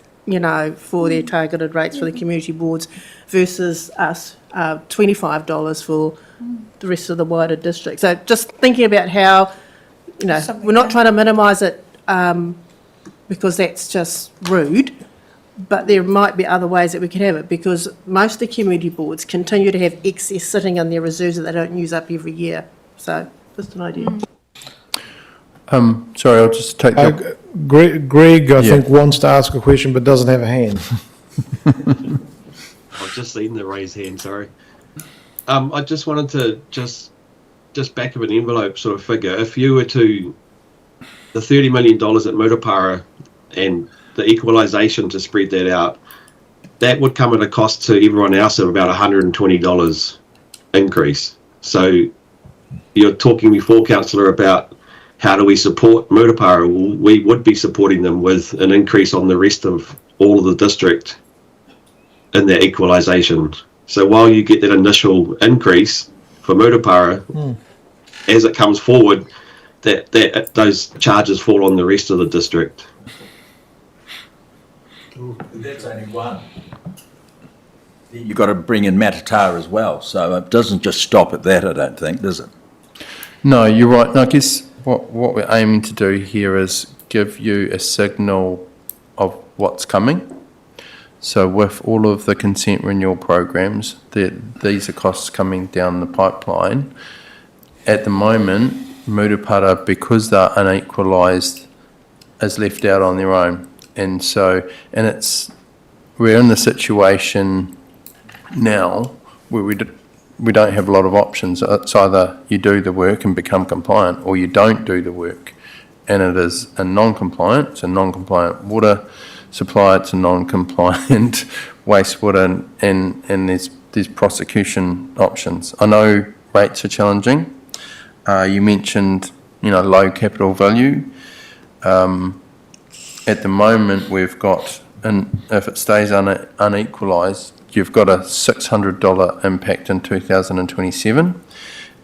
for their targeted rates for the community boards versus us, $25 for the rest of the wider district. So just thinking about how, we're not trying to minimise it because that's just rude, but there might be other ways that we can have it, because most of the community boards continue to have excess sitting in their reserves that they don't use up every year. So just an idea. Sorry, I'll just take that. Greg, I think, wants to ask a question but doesn't have a hand. I've just seen the raised hand, sorry. I just wanted to just back of an envelope sort of figure. If you were to, the $30 million at Murupara and the equalisation to spread that out, that would come at a cost to everyone else of about $120 increase. So you're talking before, Councillor, about how do we support Murupara? Well, we would be supporting them with an increase on the rest of all of the district in their equalisation. So while you get that initial increase for Murupara, as it comes forward, that those charges fall on the rest of the district. That's only one. You've got to bring in Matatara as well, so it doesn't just stop at that, I don't think, does it? No, you're right. No, I guess what we're aiming to do here is give you a signal of what's coming. So with all of the consent renewal programs, these are costs coming down the pipeline. At the moment, Murupara, because they're unequalised, is left out on their own. And so, we're in the situation now where we don't have a lot of options. It's either you do the work and become compliant, or you don't do the work. And it is a non-compliant, it's a non-compliant water supply, it's a non-compliant wastewater, and there's prosecution options. I know rates are challenging. You mentioned, low capital value. At the moment, we've got, and if it stays unequalised, you've got a $600 impact in 2027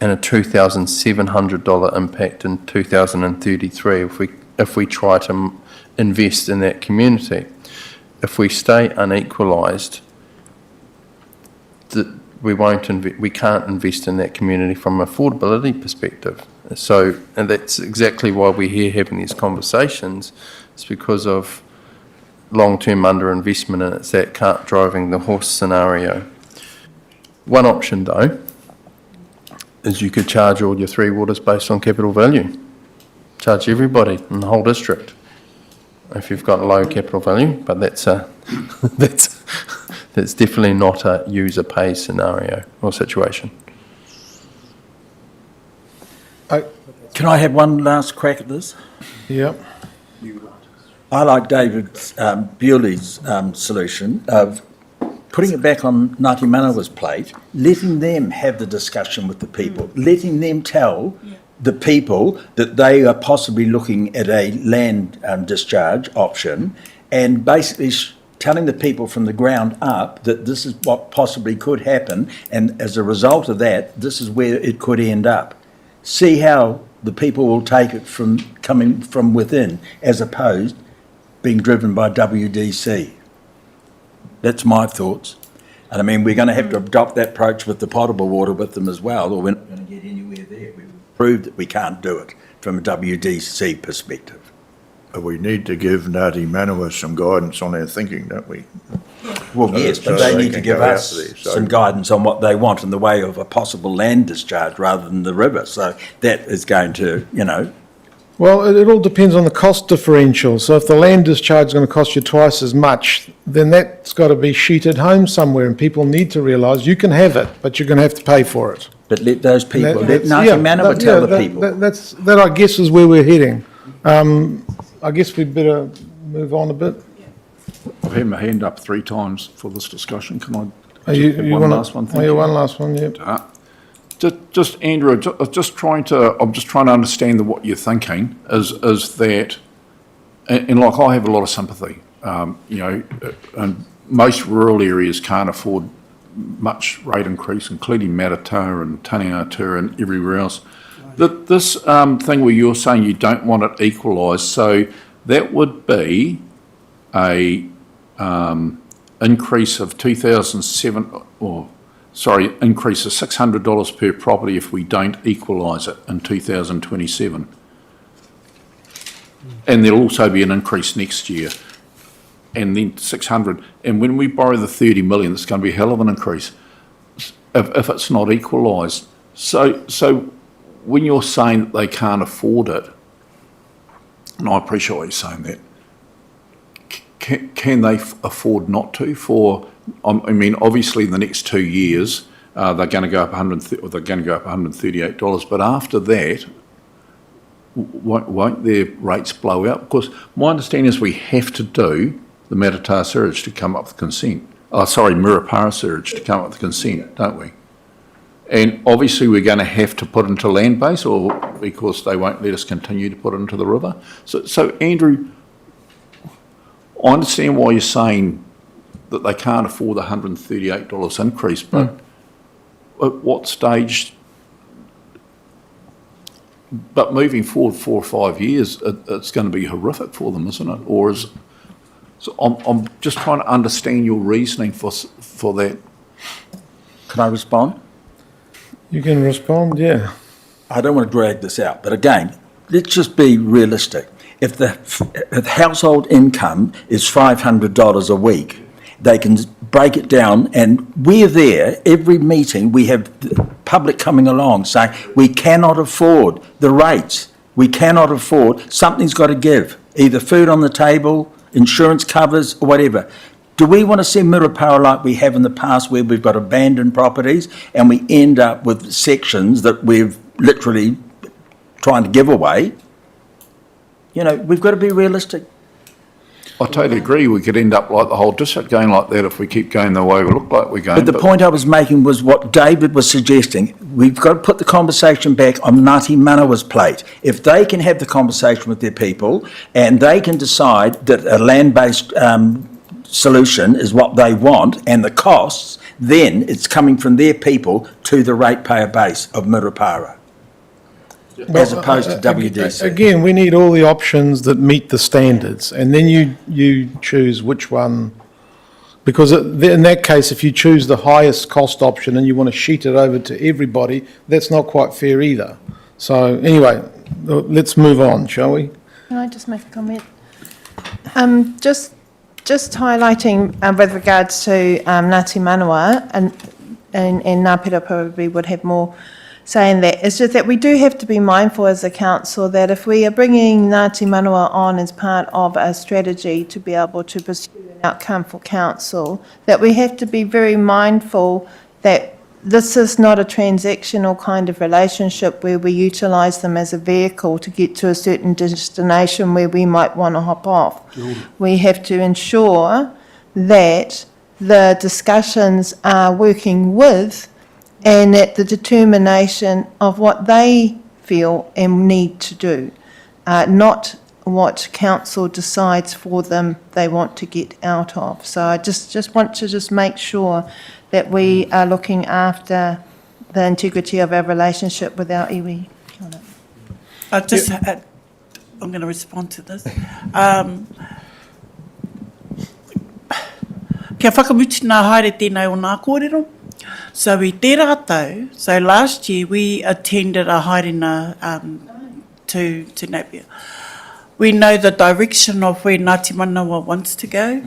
and a $2,700 impact in 2033 if we try to invest in that community. If we stay unequalised, we can't invest in that community from an affordability perspective. So, and that's exactly why we're here having these conversations. It's because of long-term underinvestment, and it's that cart driving the horse scenario. One option, though, is you could charge all your three waters based on capital value. Charge everybody in the whole district if you've got low capital value, but that's definitely not a user pay scenario or situation. Can I have one last crack at this? Yep. I like David Bewley's solution of putting it back on Ngāti Manawa's plate, letting them have the discussion with the people, letting them tell the people that they are possibly looking at a land discharge option, and basically telling the people from the ground up that this is what possibly could happen, and as a result of that, this is where it could end up. See how the people will take it from coming from within, as opposed being driven by WDC. That's my thoughts. And I mean, we're going to have to adopt that approach with the potable water with them as well, or we're not going to get anywhere there. We've proved that we can't do it from a WDC perspective. We need to give Ngāti Manawa some guidance on their thinking, don't we? Well, yes, but they need to give us some guidance on what they want in the way of a possible land discharge rather than the river. So that is going to, Well, it all depends on the cost differential. So if the land discharge is going to cost you twice as much, then that's got to be sheeted home somewhere, and people need to realise you can have it, but you're going to have to pay for it. But let those people, let Ngāti Manawa tell the people. That, I guess, is where we're heading. I guess we'd better move on a bit. I've had my hand up 3 times for this discussion. Can I you one last one? Thank you. One last one, yeah. Just Andrew, I'm just trying to understand what you're thinking is that, and like I have a lot of sympathy, and most rural areas can't afford much rate increase, including Matatā and Taneatua and everywhere else. This thing where you're saying you don't want it equalised, so that would be a increase of increase of $600 per property if we don't equalise it in 2027. And there'll also be an increase next year, and then 600. And when we borrow the 30 million, it's going to be a hell of an increase if it's not equalised. So when you're saying that they can't afford it, and I appreciate what you're saying that, can they afford not to? I mean, obviously, in the next 2 years, they're going to go up $138. But after that, won't their rates blow out? Because my understanding is we have to do the Matatā sewage to come up with consent. Murupara sewage to come up with consent, don't we? And obviously, we're going to have to put it into land base, or because they won't let us continue to put it into the river. So Andrew, I understand why you're saying that they can't afford the $138 increase, but at what stage? But moving forward 4 or 5 years, it's going to be horrific for them, isn't it? So I'm just trying to understand your reasoning for that. Can I respond? You can respond, yeah. I don't want to drag this out, but again, let's just be realistic. If the household income is $500 a week, They can break it down, and we're there every meeting. We have the public coming along saying we cannot afford the rates. We cannot afford. Something's got to give. Either food on the table, insurance covers, or whatever. Do we want to see Murupara like we have in the past, where we've got abandoned properties and we end up with sections that we've literally trying to give away? You know, we've got to be realistic. I totally agree. We could end up like the whole district going like that if we keep going the way we look like we're going. But the point I was making was what David was suggesting. We've got to put the conversation back on Ngāti Manawa's plate. If they can have the conversation with their people and they can decide that a land-based solution is what they want and the costs, then it's coming from their people to the ratepayer base of Murupara, as opposed to WDC. Again, we need all the options that meet the standards, and then you choose which one, because in that case, if you choose the highest cost option and you want to sheet it over to everybody, that's not quite fair either. So anyway, let's move on, shall we? Can I just make a comment? Just highlighting with regards to Ngāti Manawa, and Ngāpera probably would have more say in that. It's just that we do have to be mindful as a council that if we are bringing Ngāti Manawa on as part of a strategy to be able to pursue an outcome for council, that we have to be very mindful that this is not a transactional kind of relationship where we utilise them as a vehicle to get to a certain destination where we might want to hop off. We have to ensure that the discussions are working with and at the determination of what they feel and need to do, not what council decides for them they want to get out of. So I just want to make sure that we are looking after the integrity of our relationship with our iwi. I'm going to respond to this. Kia whakamuti nā haere tēnei o nā kōrero. So i tērā tau, so last year we attended a haerena to Napier. We know the direction of where Ngāti Manawa wants to go.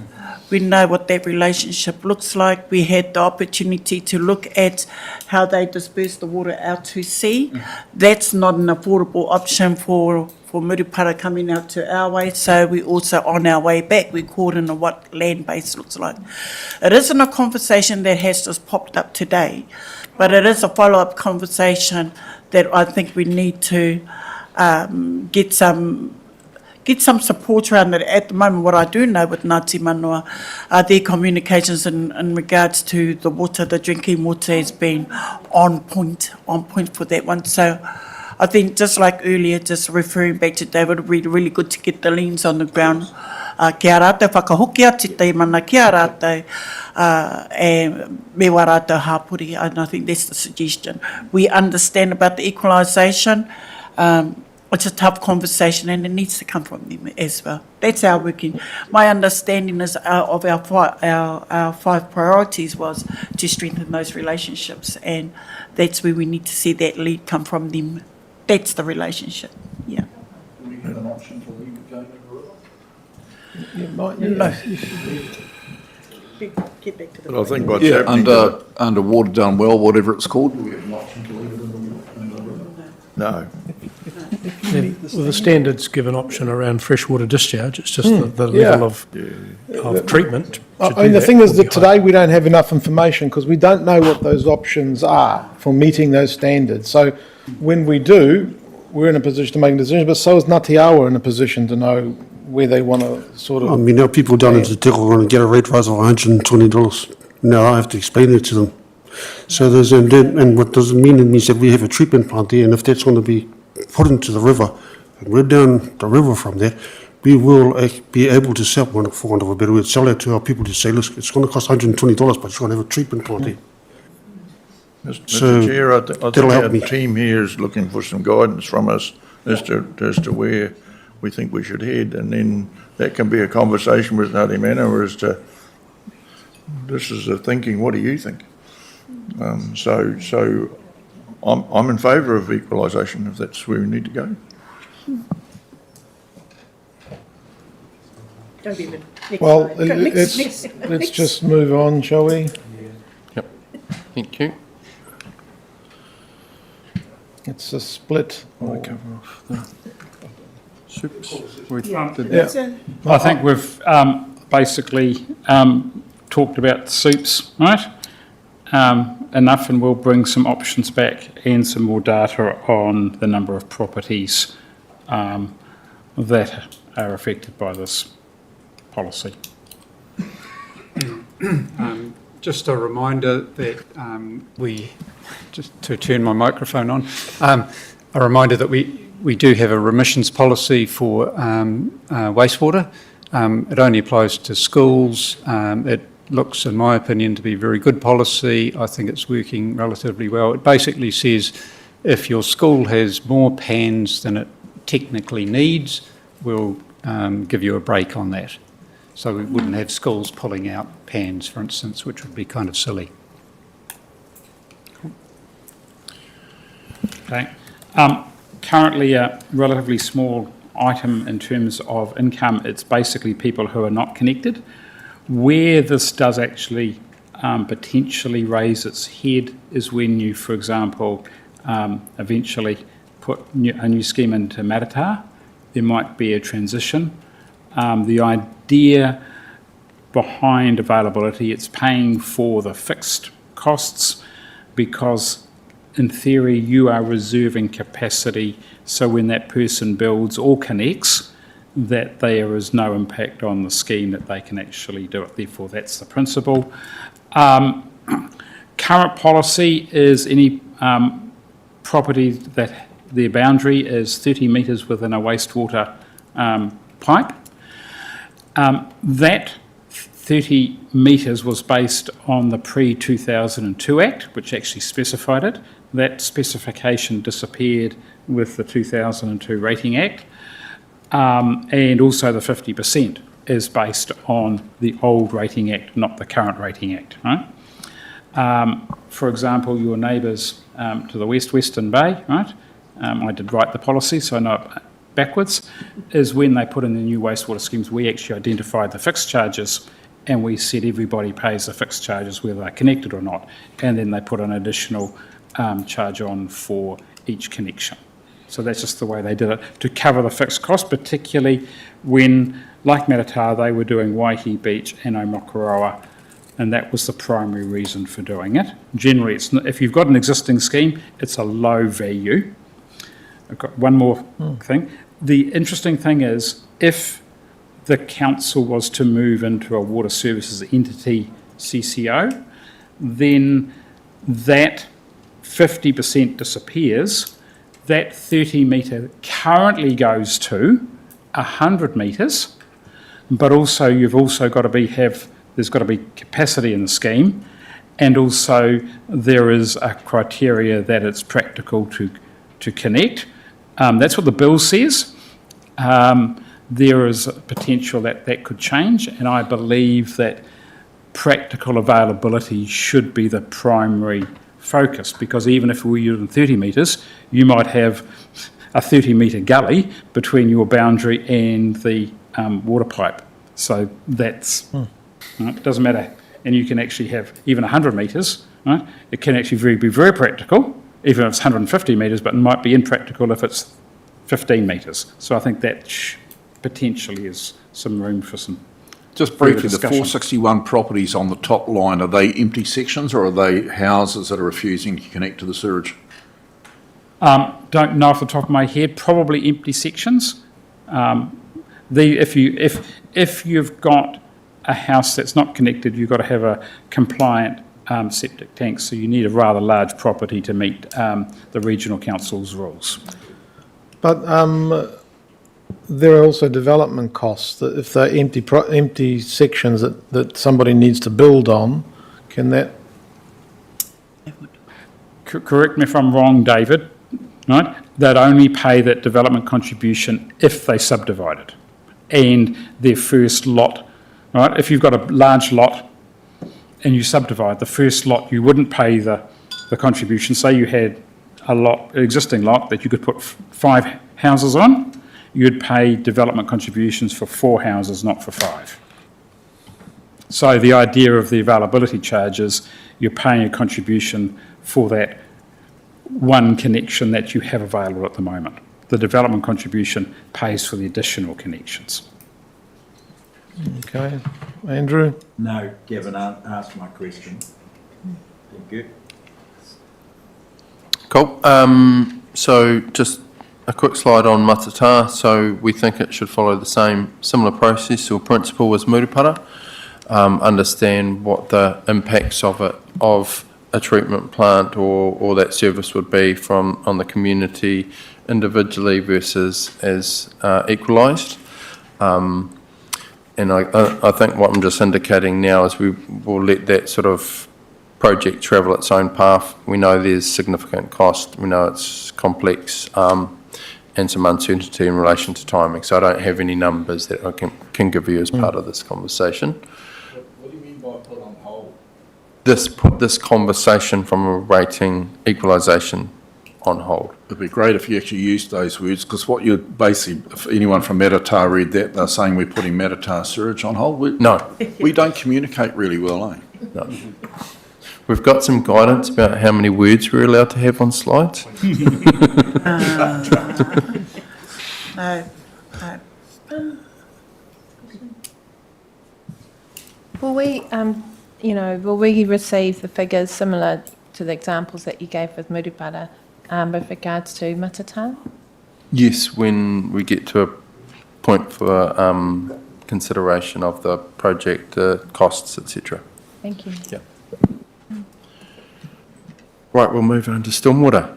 We know what that relationship looks like. We had the opportunity to look at how they disperse the water out to sea. That's not an affordable option for Murupara coming out to our way, so we also on our way back, we called in what land base looks like. It isn't a conversation that has just popped up today, but it is a follow-up conversation that I think we need to get some support around it. At the moment, what I do know with Ngāti Manawa, their communications in regards to the water, the drinking water, has been on point for that one. So I think just like earlier, just referring back to David, it would be really good to get the leans on the ground. Kia rātou whakahokia te teimana, kia rātou e me wa rātou hāpuri, and I think that's the suggestion. We understand about the equalisation. It's a tough conversation and it needs to come from them as well. That's our working. My understanding is of our 5 priorities was to strengthen those relationships, and that's where we need to see that lead come from them. That's the relationship, yeah. We have an option for leave going No. Get back to the... But I think what's happening... under watered down well, whatever it's called, do we have an option to leave it in the river? No. Well, the standards give an option around freshwater discharge. It's just the level of treatment. I mean, the thing is that today we don't have enough information because we don't know what those options are for meeting those standards. So when we do, we're in a position to make a decision, but so is Ngāti Awa in a position to know where they want to sort of... I mean, now people down in Te Teko are going to get a rate rise of $120. Now I have to explain it to them. So there's, and what does it mean? It means that we have a treatment plant there, and if that's going to be put into the river, and we're down the river from there, we will be able to sell, for want of a better word, sell it to our people to say, look, it's going to cost $120, but it's going to have a treatment plant there. Mr. Chair, I think our team here is looking for some guidance from us as to where we think we should head, and then that can be a conversation with Ngāti Manawa as to, this is the thinking, what do you think? So I'm in favour of equalisation if that's where we need to go. Don't even. Next Well, slide. Go, next, let's next. just move on, shall we? Thank you. It's a split. Cover off the soups. We did Yeah. That's a- I think we've basically talked about the soups, right? Enough, and we'll bring some options back and some more data on the number of properties that are affected by this policy. Just a reminder that just to turn my microphone on, a reminder that we do have a remissions policy for wastewater. It only applies to schools. It looks, in my opinion, to be a very good policy. I think it's working relatively well. It basically says if your school has more pans than it technically needs, we'll give you a break on that. So we wouldn't have schools pulling out pans, for instance, which would be kind of silly. Okay. Currently a relatively small item in terms of income. It's basically people who are not connected. Where this does actually potentially raise its head is when you, for example, eventually put a new scheme into Matata. There might be a transition. The idea behind availability, it's paying for the fixed costs because in theory you are reserving capacity so when that person builds or connects that there is no impact on the scheme, that they can actually do it. Therefore that's the principle. Current policy is any property that their boundary is 30 metres within a wastewater pipe. That 30 metres was based on the pre-2002 Act, which actually specified it. That specification disappeared with the 2002 Rating Act. And also the 50% is based on the old Rating Act, not the current Rating Act. Right? For example, your neighbours to the west, Western Bay, right? I did write the policy, so I know it backwards, is when they put in the new wastewater schemes, we actually identified the fixed charges and we said everybody pays the fixed charges whether they're connected or not. And then they put an additional charge on for each connection. So that's just the way they did it, to cover the fixed cost, particularly when, like Matata, they were doing Waihi Beach and Omokoroa, and that was the primary reason for doing it. Generally, it's not, if you've got an existing scheme, it's a low value. I've got one more thing. The interesting thing is, if the council was to move into a water services entity CCO, then that 50% disappears. That 30 metre currently goes to 100 metres, but also you've also got to there's got to be capacity in the scheme, and also there is a criteria that it's practical to connect. That's what the bill says. There is a potential that could change, and I believe that practical availability should be the primary focus, because even if we were using 30 metres, you might have a 30 metre gully between your boundary and the water pipe. So that's, right, it doesn't matter. And you can actually have even 100 metres, right? It can actually be very practical, even if it's 150 metres, but it might be impractical if it's 15 metres. So I think that potentially is some room for some Just briefly, the discussion. 461 properties on the top line, are they empty sections or are they houses that are refusing to connect to the sewage? Don't know off the top of my head. Probably empty sections. If you've got a house that's not connected, you've got to have a compliant septic tank. So you need a rather large property to meet the regional council's rules. But there are also development costs, that if they're empty sections that somebody needs to build on, can that... Correct me if I'm wrong, David, right? They'd only pay that development contribution if they subdivide it. And their first lot, right? If you've got a large lot and you subdivide the first lot, you wouldn't pay the contribution. Say you had an existing lot that you could put 5 houses on, you'd pay development contributions for 4 houses, not for 5. So the idea of the availability charge is you're paying a contribution for that one connection that you have available at the moment. The development contribution pays for the additional connections. Okay, Andrew? No, Gavin asked my question. Thank you. Cool. So just a quick slide on matata. So we think it should follow the similar process or principle as Murupara. Understand what the impacts of a treatment plant or that service would be on the community individually versus as equalised. And I think what I'm just indicating now is we will let that sort of project travel its own path. We know there's significant cost, we know it's complex, and some uncertainty in relation to timing. So I don't have any numbers that I can give you as part of this conversation. What do you mean by put on hold? Put this conversation from a rating equalisation on hold. It'd be great if you actually used those words, because what you're basically, if anyone from Matata read that, they're saying we're putting Matata sewage on hold. No. We don't communicate really well, eh? No. We've got some guidance about how many words we're allowed to have on slides. No. Will we receive the figures similar to the examples that you gave with Murupara with regards to matata? Yes, when we get to a point for consideration of the project, costs, etc. Thank you. Yeah. Right, we'll move on to stormwater.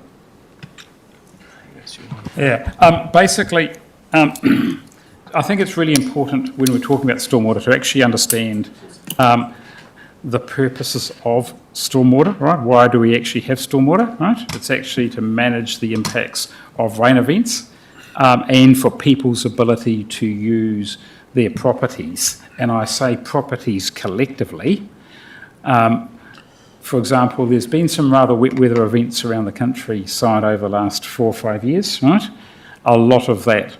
Yeah, basically, I think it's really important when we're talking about stormwater to actually understand the purposes of stormwater, right? Why do we actually have stormwater, right? It's actually to manage the impacts of rain events and for people's ability to use their properties. And I say properties collectively. For example, there's been some rather wet weather events around the countryside over the last 4 or 5 years, right? A lot of that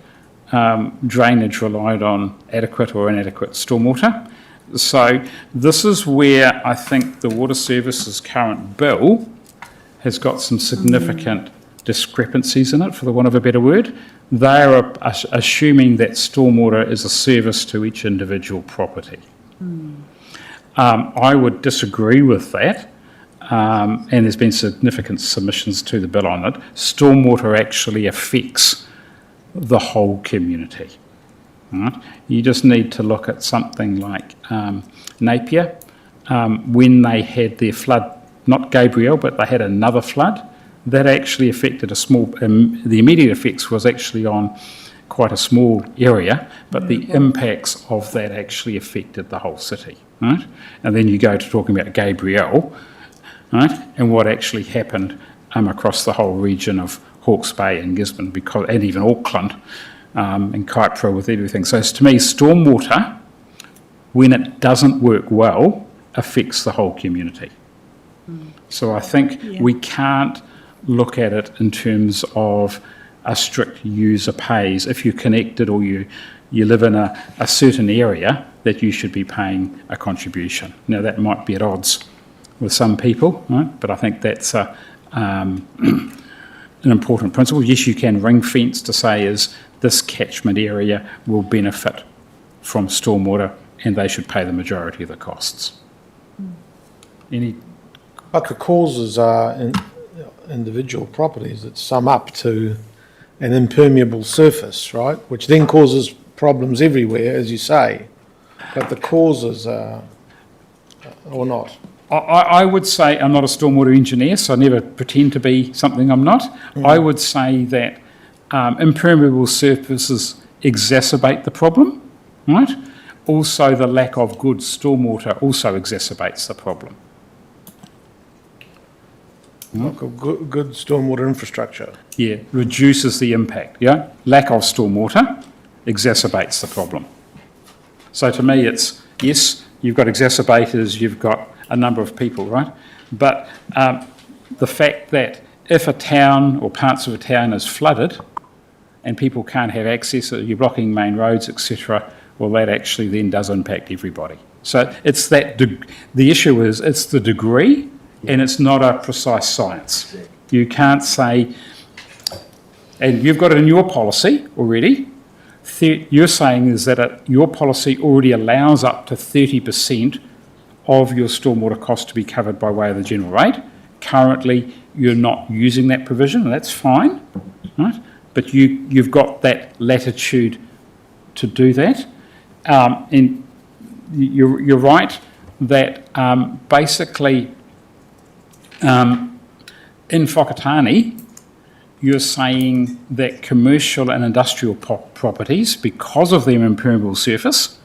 drainage relied on adequate or inadequate stormwater. So this is where I think the Water Services current bill has got some significant discrepancies in it, for the want of a better word. They are assuming that stormwater is a service to each individual property. I would disagree with that. And there's been significant submissions to the bill on it. Stormwater actually affects the whole community. Right? You just need to look at something like Napier, when they had their flood, not Gabrielle, but they had another flood, that actually affected a small, the immediate effects was actually on quite a small area, but the impacts of that actually affected the whole city. Right? And then you go to talking about Gabrielle, right? And what actually happened across the whole region of Hawke's Bay and Gisborne, and even Auckland and Kaipara with everything. So to me, stormwater, when it doesn't work well, affects the whole community. So I think we can't look at it in terms of a strict user pays. If you're connected or you live in a certain area, that you should be paying a contribution. Now that might be at odds with some people, right? But I think that's an important principle. Yes, you can ring fence to say is this catchment area will benefit from stormwater and they should pay the majority of the costs. But the causes are in individual properties that sum up to an impermeable surface, right? Which then causes problems everywhere, as you say. But the causes are, or not. I would say, I'm not a stormwater engineer, so I never pretend to be something I'm not. I would say that impermeable surfaces exacerbate the problem, right? Also, the lack of good stormwater also exacerbates the problem. Lack of good stormwater infrastructure. Yeah, reduces the impact, yeah? Lack of stormwater exacerbates the problem. So to me, it's, yes, you've got exacerbators, you've got a number of people, right? But the fact that if a town or parts of a town is flooded and people can't have access, or you're blocking main roads, etc., well, that actually then does impact everybody. So it's that, the issue is it's the degree, and it's not a precise science. You can't say, and you've got it in your policy already, you're saying is that your policy already allows up to 30% of your stormwater cost to be covered by way of the general rate. Currently, you're not using that provision, and that's fine, right? But you've got that latitude to do that. And you're right that basically in Whakatane, you're saying that commercial and industrial properties, because of their impermeable surface,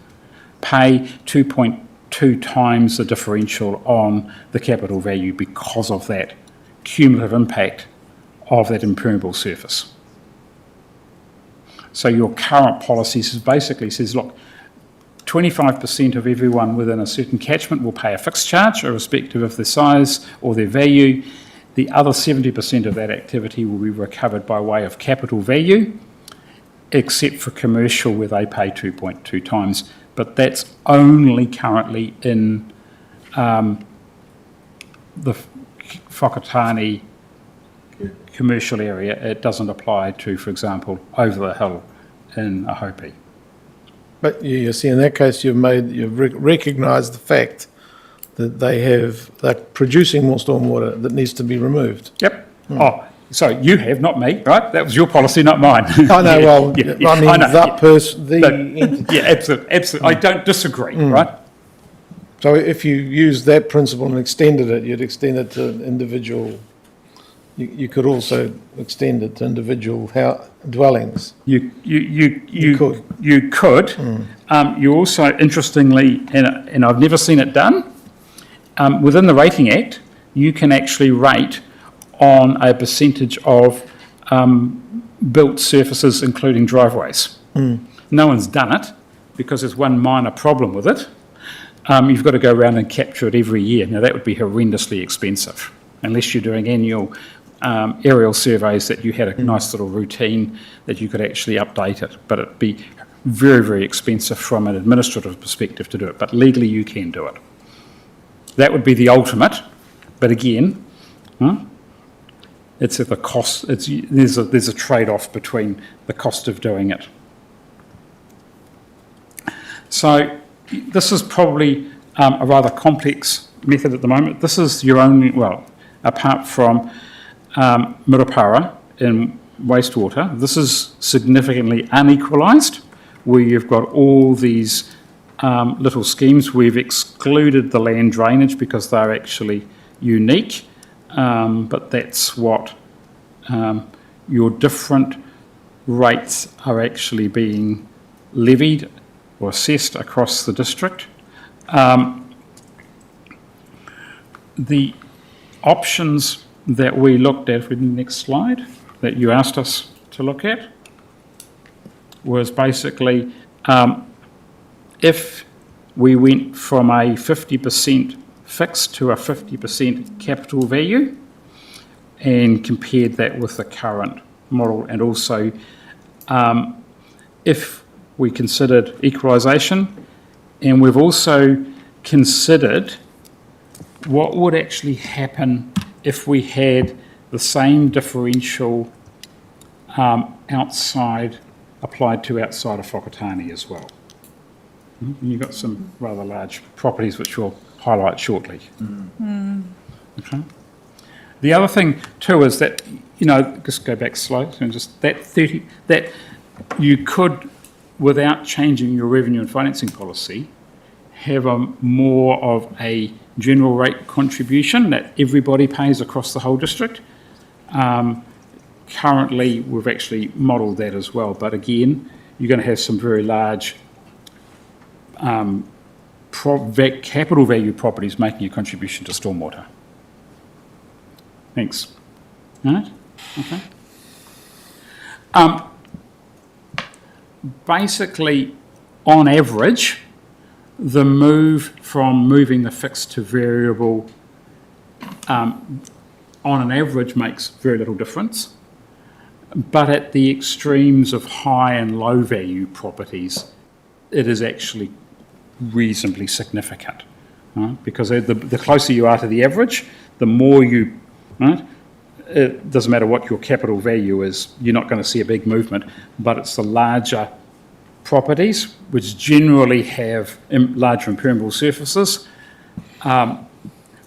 pay 2.2 times the differential on the capital value because of that cumulative impact of that impermeable surface. So your current policy basically says, look, 25% of everyone within a certain catchment will pay a fixed charge, irrespective of their size or their value. The other 70% of that activity will be recovered by way of capital value, except for commercial, where they pay 2.2 times. But that's only currently in the Whakatane commercial area. It doesn't apply to, for example, over the hill in Ahopi. But you see, in that case, you've recognised the fact that they're producing more stormwater that needs to be removed. Yep. Oh, so you have, not me, right? That was your policy, not mine. I know. Well, yeah, I mean, I know, that person, the entity. Yeah, absolutely. I don't disagree, right? So if you used that principle and extended it, you'd extend it to individual. You could also extend it to individual dwellings. You could. You could. You also, interestingly, and I've never seen it done, within the Rating Act, you can actually rate on a percentage of built surfaces, including driveways. No one's done it because there's one minor problem with it. You've got to go around and capture it every year. Now, that would be horrendously expensive, unless you're doing annual aerial surveys that you had a nice little routine that you could actually update it. But it'd be very, very expensive from an administrative perspective to do it. But legally, you can do it. That would be the ultimate. But again, it's at the cost. There's a trade-off between the cost of doing it. So this is probably a rather complex method at the moment. This is your only, well, apart from Murupara in wastewater, this is significantly unequalised, where you've got all these little schemes. We've excluded the land drainage because they're actually unique, but that's what your different rates are actually being levied or assessed across the district. The options that we looked at, for the next slide, that you asked us to look at, was basically if we went from a 50% fixed to a 50% capital value and compared that with the current model, and also if we considered equalisation, and we've also considered what would actually happen if we had the same differential outside applied to outside of Whakatane as well. And you've got some rather large properties which we'll highlight shortly. Okay. The other thing too is that, just go back slow, and just that you could, without changing your revenue and financing policy, have more of a general rate contribution that everybody pays across the whole district. Currently, we've actually modelled that as well, but again, you're going to have some very large capital value properties making a contribution to stormwater. Thanks. All right? Okay. Basically, on average, the move from moving the fixed to variable on an average makes very little difference. But at the extremes of high and low value properties, it is actually reasonably significant. Right? Because the closer you are to the average, the more you, right? It doesn't matter what your capital value is, you're not going to see a big movement, but it's the larger properties, which generally have larger impermeable surfaces,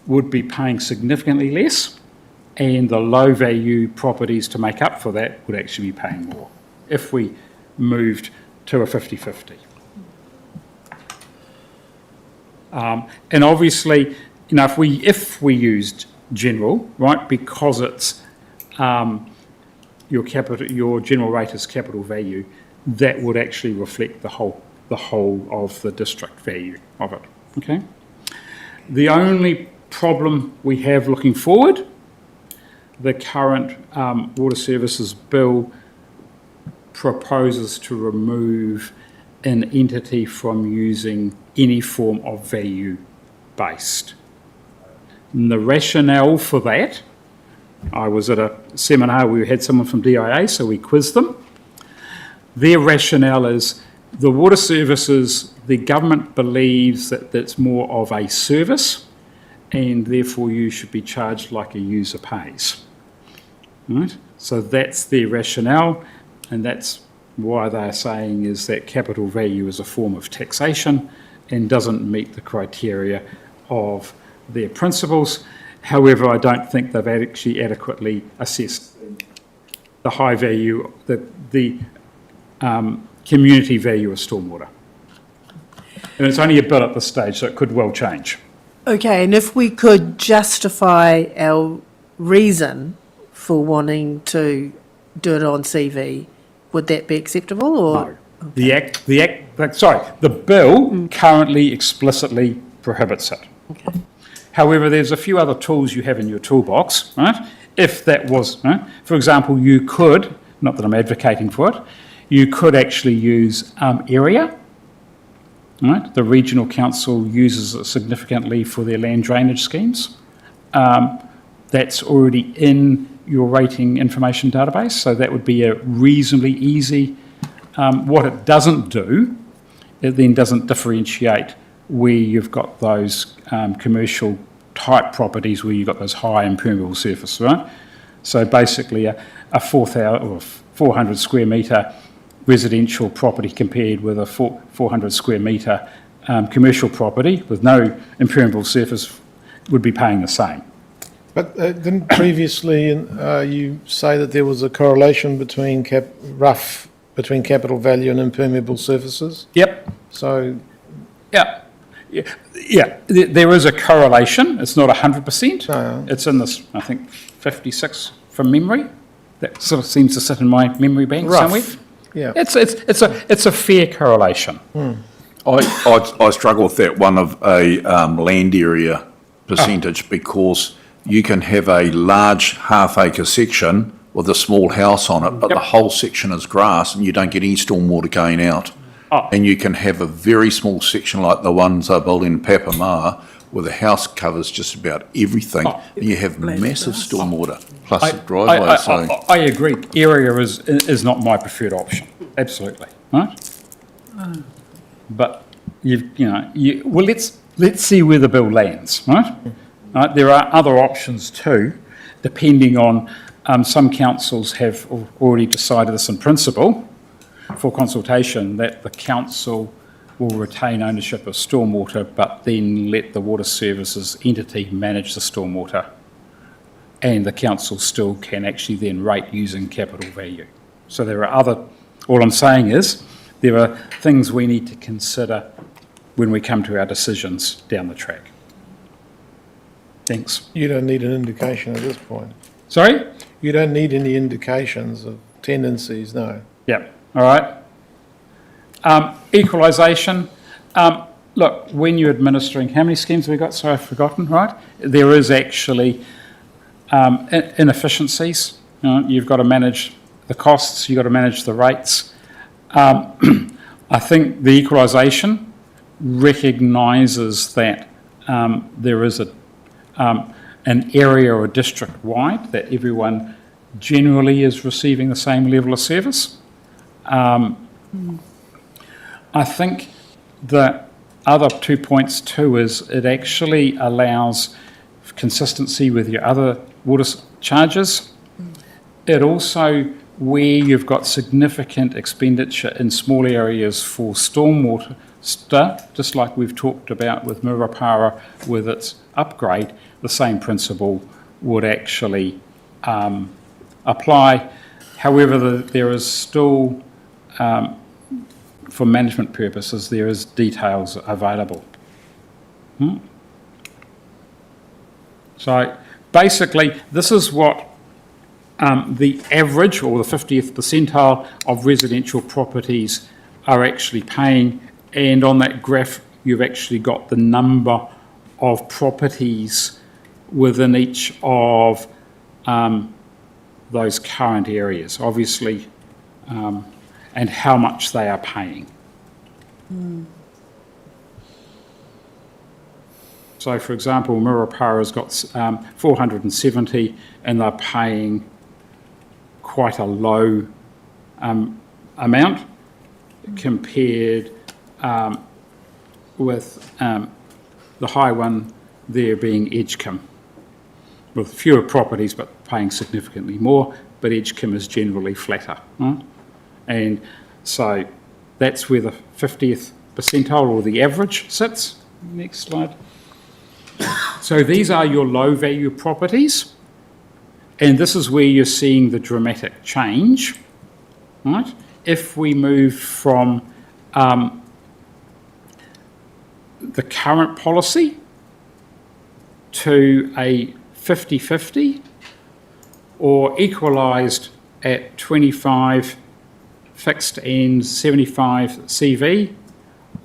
would be paying significantly less, and the low value properties to make up for that would actually be paying more if we moved to a 50-50. And obviously, you know, if we used general, right, because it's your general rate is capital value, that would actually reflect the whole of the district value of it. Okay. The only problem we have looking forward, the current water services bill proposes to remove an entity from using any form of value-based. And the rationale for that, I was at a seminar, we had someone from DIA, so we quizzed them. Their rationale is the water services, the government believes that that's more of a service and therefore you should be charged like a user pays. Right? So that's their rationale, and that's why they're saying is that capital value is a form of taxation and doesn't meet the criteria of their principles. However, I don't think they've actually adequately assessed the high value, the community value of stormwater. And it's only a bit at this stage, so it could well change. Okay, and if we could justify our reason for wanting to do it on CV, would that be acceptable, or? No. The bill currently explicitly prohibits it. Okay. However, there's a few other tools you have in your toolbox, right? If that was, right? For example, you could, not that I'm advocating for it, you could actually use area. Right? The regional council uses it significantly for their land drainage schemes. That's already in your rating information database, so that would be a reasonably easy. What it doesn't do, it then doesn't differentiate where you've got those commercial type properties where you've got those high impermeable surface, right? So basically a 400 square metre residential property compared with a 400 square metre commercial property with no impermeable surface would be paying the same. But didn't previously you say that there was a correlation between capital value and impermeable surfaces? Yep. So. Yeah. There is a correlation. It's not 100%. No. It's in this, I think, 56 from memory. That sort of seems to sit in my memory bank somewhere. Yeah. It's a fair correlation. I struggle with that one of a land area percentage because you can have a large half-acre section with a small house on it, but the whole section is grass and you don't get any stormwater going out. And you can have a very small section like the ones I built in Papamar where the house covers just about everything and you have massive stormwater plus the driveway. I agree. Area is not my preferred option. Absolutely. Right? But let's see where the bill lands, right? Right? There are other options too, depending on some councils have already decided this in principle for consultation that the council will retain ownership of stormwater but then let the water services entity manage the stormwater, and the council still can actually then rate using capital value. So there are all I'm saying is there are things we need to consider when we come to our decisions down the track. Thanks. You don't need an indication at this point. Sorry? You don't need any indications of tendencies, no. Yeah, all right. Equalisation. Look, when you're administering, how many schemes have we got? Sorry, I've forgotten, right? There is actually inefficiencies. You've got to manage the costs, you've got to manage the rates. I think the equalisation recognises that there is an area or district-wide that everyone generally is receiving the same level of service. I think the other 2 points too is it actually allows consistency with your other water charges. It also, where you've got significant expenditure in small areas for stormwater stuff, just like we've talked about with Murupara with its upgrade, the same principle would actually apply. However, there is still, for management purposes, there is details available. So basically, this is what the average or the 50th percentile of residential properties are actually paying. And on that graph, you've actually got the number of properties within each of those current areas, obviously, and how much they are paying. So, for example, Murupara's got 470 and they're paying quite a low amount compared with the high one there being Edgecombe, with fewer properties but paying significantly more, but Edgecombe is generally flatter. And so that's where the 50th percentile or the average sits. Next slide. So these are your low value properties, and this is where you're seeing the dramatic change, right? If we move from the current policy to a 50-50 or equalised at 25 fixed and 75 CV,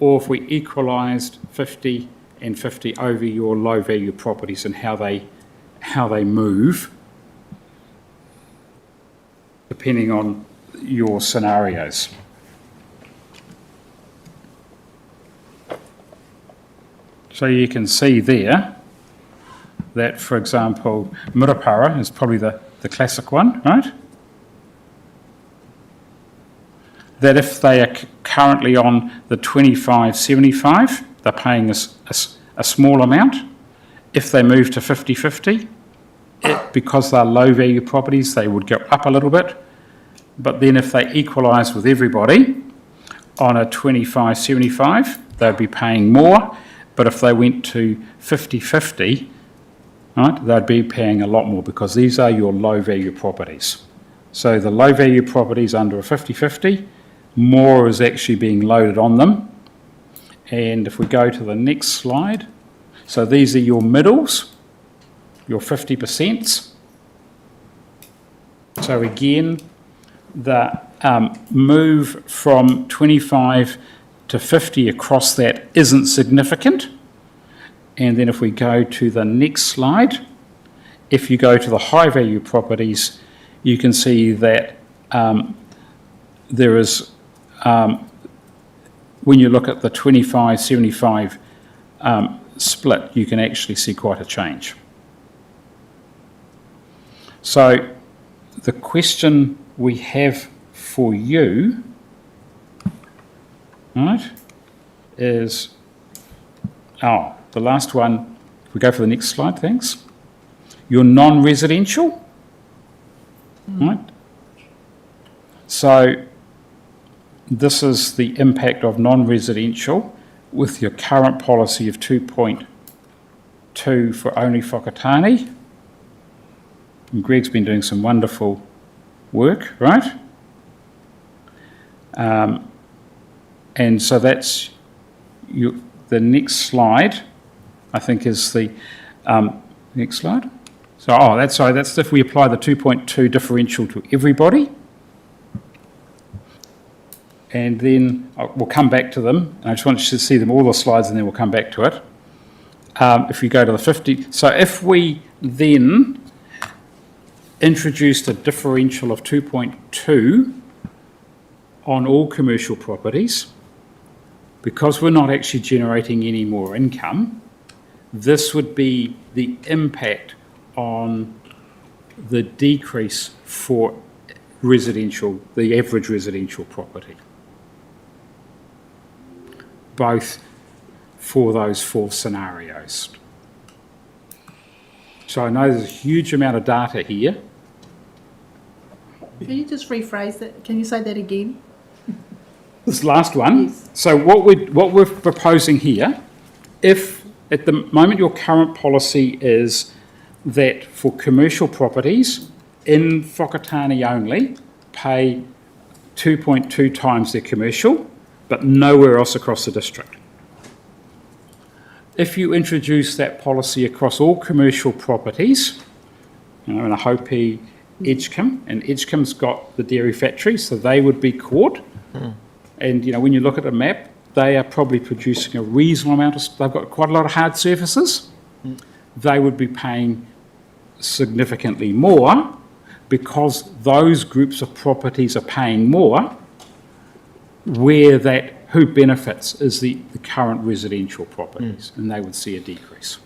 or if we equalised 50 and 50 over your low value properties and how they move depending on your scenarios. So you can see there that, for example, Murupara is probably the classic one, right? That if they are currently on the 25-75, they're paying a small amount. If they move to 50-50, because they're low value properties, they would go up a little bit. But then if they equalise with everybody on a 25-75, they'd be paying more. But if they went to 50-50, right, they'd be paying a lot more because these are your low value properties. So the low value properties under a 50-50, more is actually being loaded on them. And if we go to the next slide, so these are your middles, your 50%. So again, the move from 25 to 50 across that isn't significant. And then if we go to the next slide, if you go to the high value properties, you can see that there is, when you look at the 25-75 split, you can actually see quite a change. So the question we have for you, right, is, the last one, if we go for the next slide, thanks. Your non-residential, right? So this is the impact of non-residential with your current policy of 2.2 for only Whakatane. And Greg's been doing some wonderful work, right? And so that's the next slide, I think, is the next slide. So, that's if we apply the 2.2 differential to everybody. And then we'll come back to them. I just want you to see them, all the slides, and then we'll come back to it. If you go to the 50, so if we then introduced a differential of 2.2 on all commercial properties, because we're not actually generating any more income, this would be the impact on the decrease for residential, the average residential property, both for those 4 scenarios. So I know there's a huge amount of data here. Can you just rephrase that? Can you say that again? This last one. Yes. So what we're proposing here, if at the moment your current policy is that for commercial properties in Whakatane only, pay 2.2 times their commercial, but nowhere else across the district. If you introduce that policy across all commercial properties, in a Hopi, Edgecombe, and Edgecombe's got the dairy factory, so they would be caught. And, when you look at a map, they are probably producing a reasonable amount they've got quite a lot of hard surfaces. They would be paying significantly more because those groups of properties are paying more, who benefits is the current residential properties, and they would see a decrease.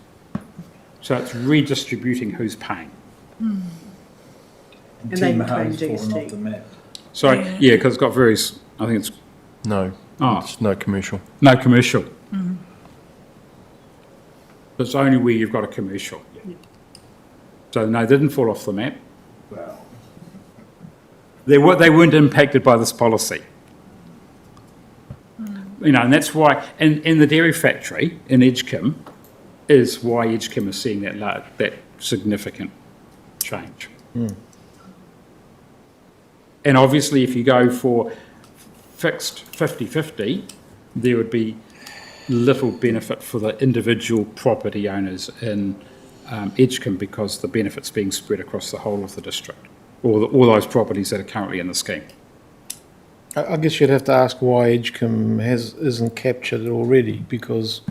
So it's redistributing who's paying. And they would claim GST. Sorry, yeah, because it's got various, I think it's... No, it's no commercial. No commercial. It's only where you've got a commercial. So no, they didn't fall off the map. They weren't impacted by this policy. And that's why, and the dairy factory in Edgecombe is why Edgecombe is seeing that significant change. And obviously, if you go for fixed 50-50, there would be little benefit for the individual property owners in Edgecombe because the benefit's being spread across the whole of the district, or all those properties that are currently in the scheme. I guess you'd have to ask why Edgecombe isn't captured already, because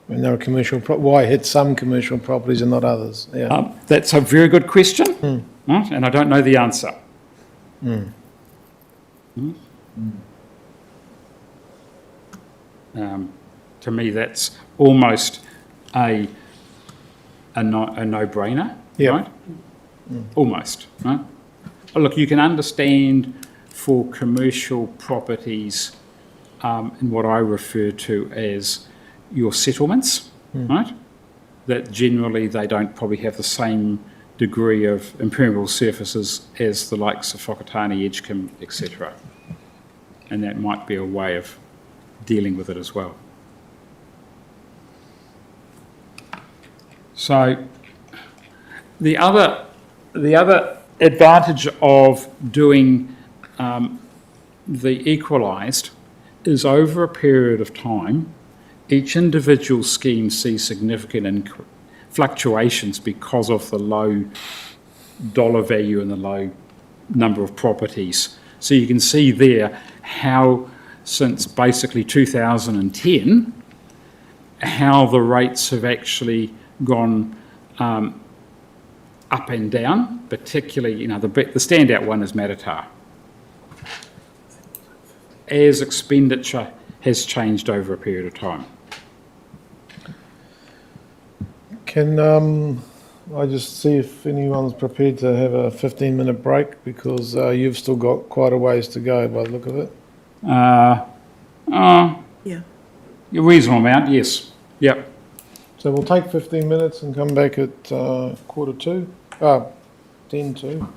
when they're a commercial, why hit some commercial properties and not others? Yeah. That's a very good question, right? And I don't know the answer. To me, that's almost a no-brainer, right? Almost, right? Look, you can understand for commercial properties in what I refer to as your settlements, right? That generally they don't probably have the same degree of impermeable surfaces as the likes of Whakatane, Edgecombe, etc. And that might be a way of dealing with it as well. So the other advantage of doing the equalised is over a period of time, each individual scheme sees significant fluctuations because of the low dollar value and the low number of properties. So you can see there how since basically 2010, how the rates have actually gone up and down, particularly, the standout one is Matatar. As expenditure has changed over a period of time. Can I just see if anyone's prepared to have a 15-minute break, because you've still got quite a ways to go by the look of it. Yeah. A reasonable amount, yes. Yep. So we'll take 15 minutes and come back at 10 to.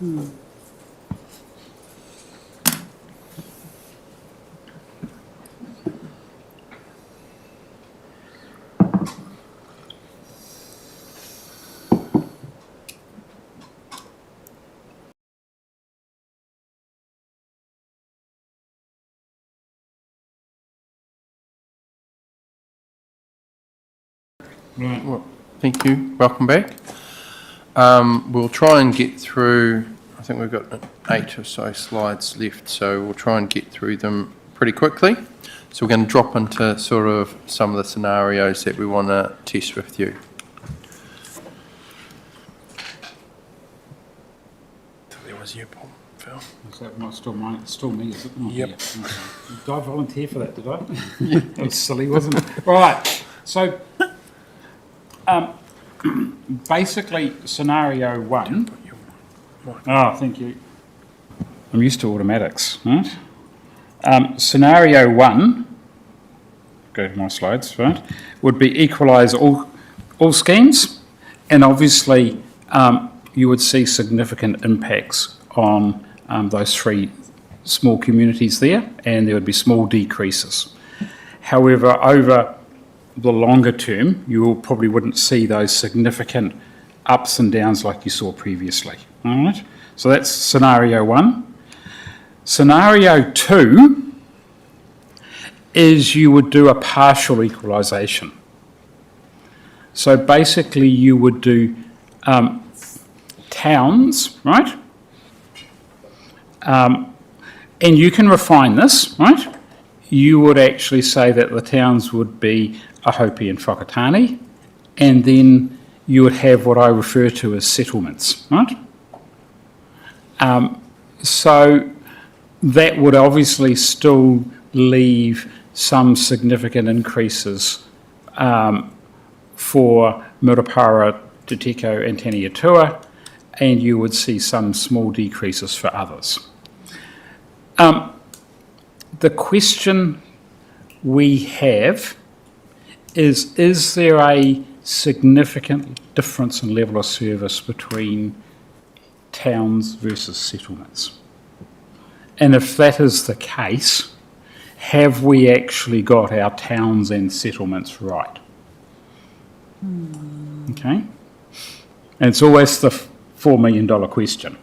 Right, well, thank you. Welcome back. We'll try and get through, I think we've got 8 or so slides left, so we'll try and get through them pretty quickly. So we're going to drop into sort of some of the scenarios that we want to test with you. So there was you, Paul. Phil. Is that not still mine? It's still me, is it? Not Yep. here. Okay. Did I volunteer for that, did I? Yeah. That was silly, wasn't it? Right, so basically scenario 1. Oh, thank you. I'm used to automatics, right? Scenario 1, go to my slides, right, would be equalise all schemes, and obviously you would see significant impacts on those 3 small communities there, and there would be small decreases. However, over the longer term, you probably wouldn't see those significant ups and downs like you saw previously. All right, so that's scenario 1. Scenario 2 is you would do a partial equalisation. So basically you would do towns, right? And you can refine this, right? You would actually say that the towns would be Ahopi and Whakatane, and then you would have what I refer to as settlements, right? So that would obviously still leave some significant increases for Murupara, Te Teko and Taniatua, and you would see some small decreases for others. The question we have is there a significant difference in level of service between towns versus settlements? And if that is the case, have we actually got our towns and settlements right? Okay? And it's always the $4 million question.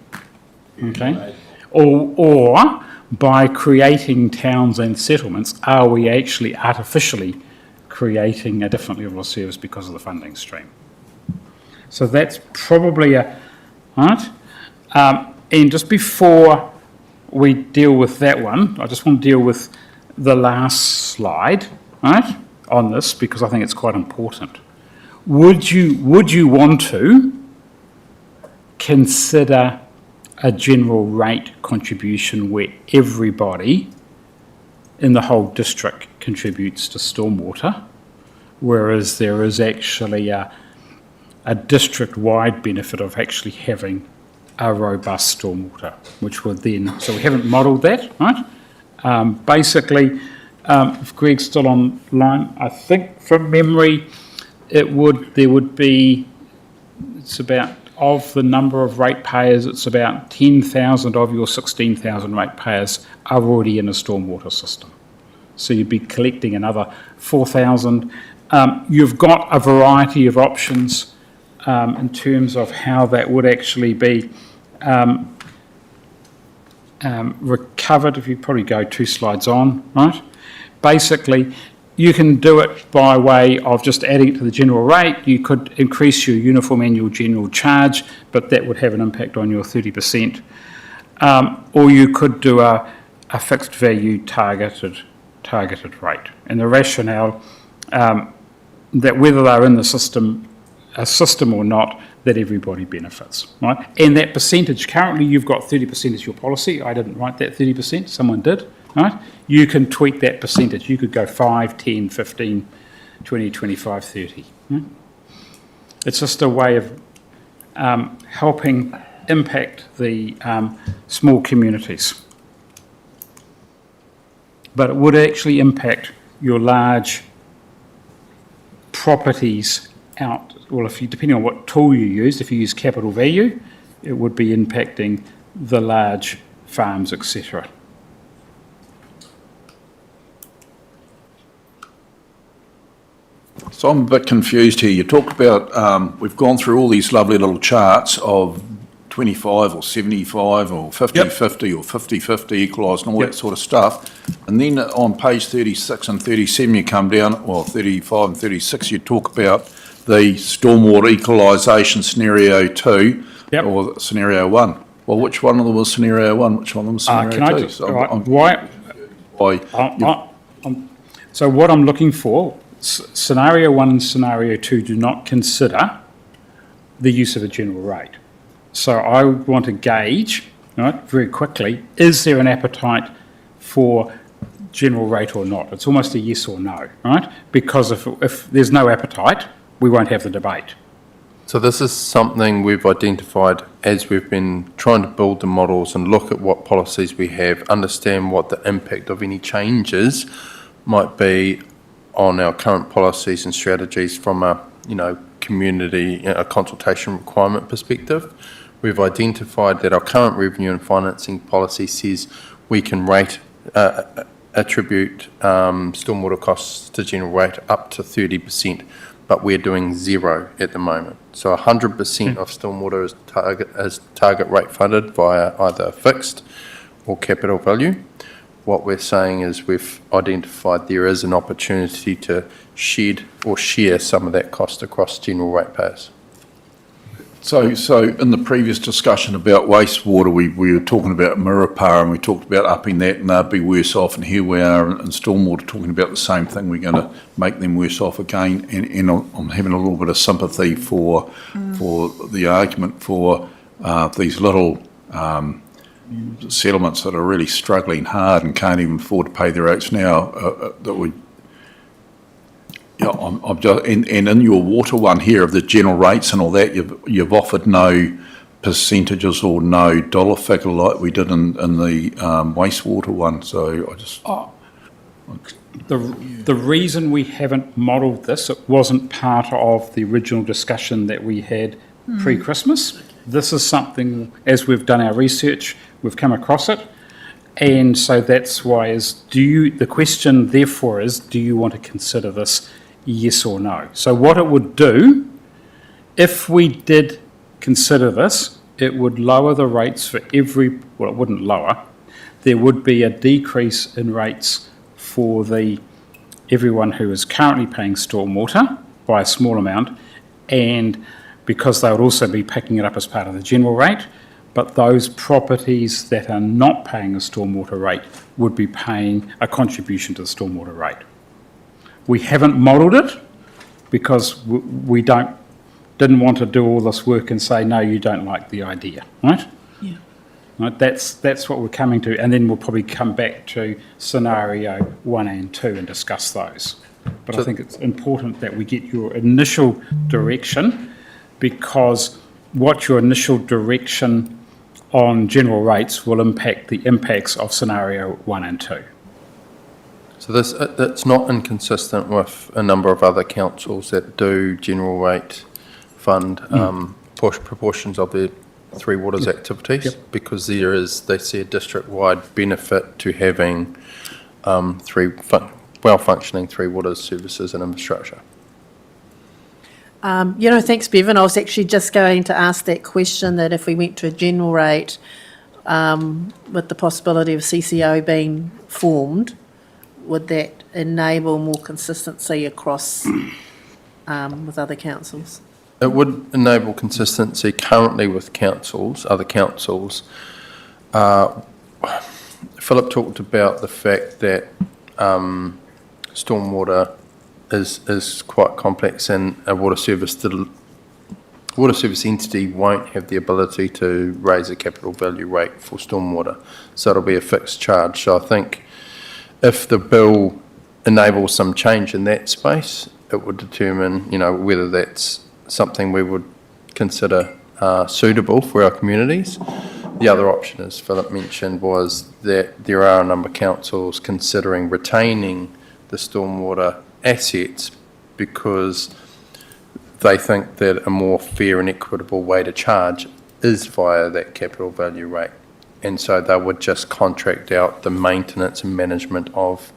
Okay? Or by creating towns and settlements, are we actually artificially creating a different level of service because of the funding stream? So that's probably right? And just before we deal with that one, I just want to deal with the last slide, right, on this, because I think it's quite important. Would you want to consider a general rate contribution where everybody in the whole district contributes to stormwater, whereas there is actually a district-wide benefit of actually having a robust stormwater, which would then, so we haven't modelled that, right? Basically, if Greg's still online, I think from memory, there would be, it's about, of the number of ratepayers, it's about 10,000 of your 16,000 ratepayers are already in a stormwater system. So you'd be collecting another 4,000. You've got a variety of options in terms of how that would actually be recovered. If you probably go 2 slides on, right? Basically, you can do it by way of just adding it to the general rate. You could increase your uniform annual general charge, but that would have an impact on your 30%. Or you could do a fixed value targeted rate. And the rationale that whether they're in the system, a system or not, that everybody benefits, right? And that percentage, currently you've got 30% as your policy. I didn't write that 30%, someone did, right? You can tweak that percentage. You could go 5, 10, 15, 20, 25, 30. It's just a way of helping impact the small communities. But it would actually impact your large properties out, well, if you, depending on what tool you use, if you use capital value, it would be impacting the large farms, etc. So I'm a bit confused here. You talked about, we've gone through all these lovely little charts of 25 or 75 or 50-50 or 50-50 equalised and all that sort of stuff. And then on page 36 and 37 you come down, or 35 and 36, you talk about the stormwater equalisation scenario 2 or scenario 1. Well, which one of them was scenario 1? Which one of them was scenario 2? Can I just, so what I'm looking for, scenario 1 and scenario 2 do not consider the use of a general rate. So I would want to gauge, right, very quickly, is there an appetite for general rate or not? It's almost a yes or no, right? Because if there's no appetite, we won't have the debate. So this is something we've identified as we've been trying to build the models and look at what policies we have, understand what the impact of any changes might be on our current policies and strategies from a, community, a consultation requirement perspective. We've identified that our current revenue and financing policy says we can attribute stormwater costs to general rate up to 30%, but we're doing 0 at the moment. So 100% of stormwater is target rate funded via either fixed or capital value. What we're saying is we've identified there is an opportunity to shed or share some of that cost across general ratepayers. So in the previous discussion about wastewater, we were talking about Murupara and we talked about upping that and they'd be worse off, and here we are in stormwater talking about the same thing. We're going to make them worse off again, and I'm having a little bit of sympathy for the argument for these little settlements that are really struggling hard and can't even afford to pay their rates now. I'm just, and in your water one here of the general rates and all that, you've offered no percentages or no dollar figure like we did in the wastewater one. So I just the reason we haven't modelled this, it wasn't part of the original discussion that we had pre-Christmas. This is something, as we've done our research, we've come across it. And so that's why the question therefore is, do you want to consider this yes or no? So what it would do, if we did consider this, it would lower the rates for it wouldn't lower, there would be a decrease in rates for everyone who is currently paying stormwater by a small amount, and because they would also be picking it up as part of the general rate, but those properties that are not paying a stormwater rate would be paying a contribution to the stormwater rate. We haven't modelled it because we didn't want to do all this work and say, no, you don't like the idea, right? Yeah. Right, that's what we're coming to, and then we'll probably come back to scenario 1 and 2 and discuss those. But I think it's important that we get your initial direction, because what your initial direction on general rates will impact the impacts of scenario 1 and 2. So that's not inconsistent with a number of other councils that do general rate fund push proportions of their Three Waters activities, because they see a district-wide benefit to having well-functioning Three Waters services and infrastructure. Thanks, Bevan. I was actually just going to ask that question, that if we went to a general rate with the possibility of CCO being formed, would that enable more consistency across with other councils? It would enable consistency currently with other councils. Philip talked about the fact that stormwater is quite complex, and a water service entity won't have the ability to raise a capital value rate for stormwater, so it'll be a fixed charge. So I think if the bill enables some change in that space, it would determine, whether that's something we would consider suitable for our communities. The other option, as Philip mentioned, was that there are a number of councils considering retaining the stormwater assets because they think that a more fair and equitable way to charge is via that capital value rate. And so they would just contract out the maintenance and management of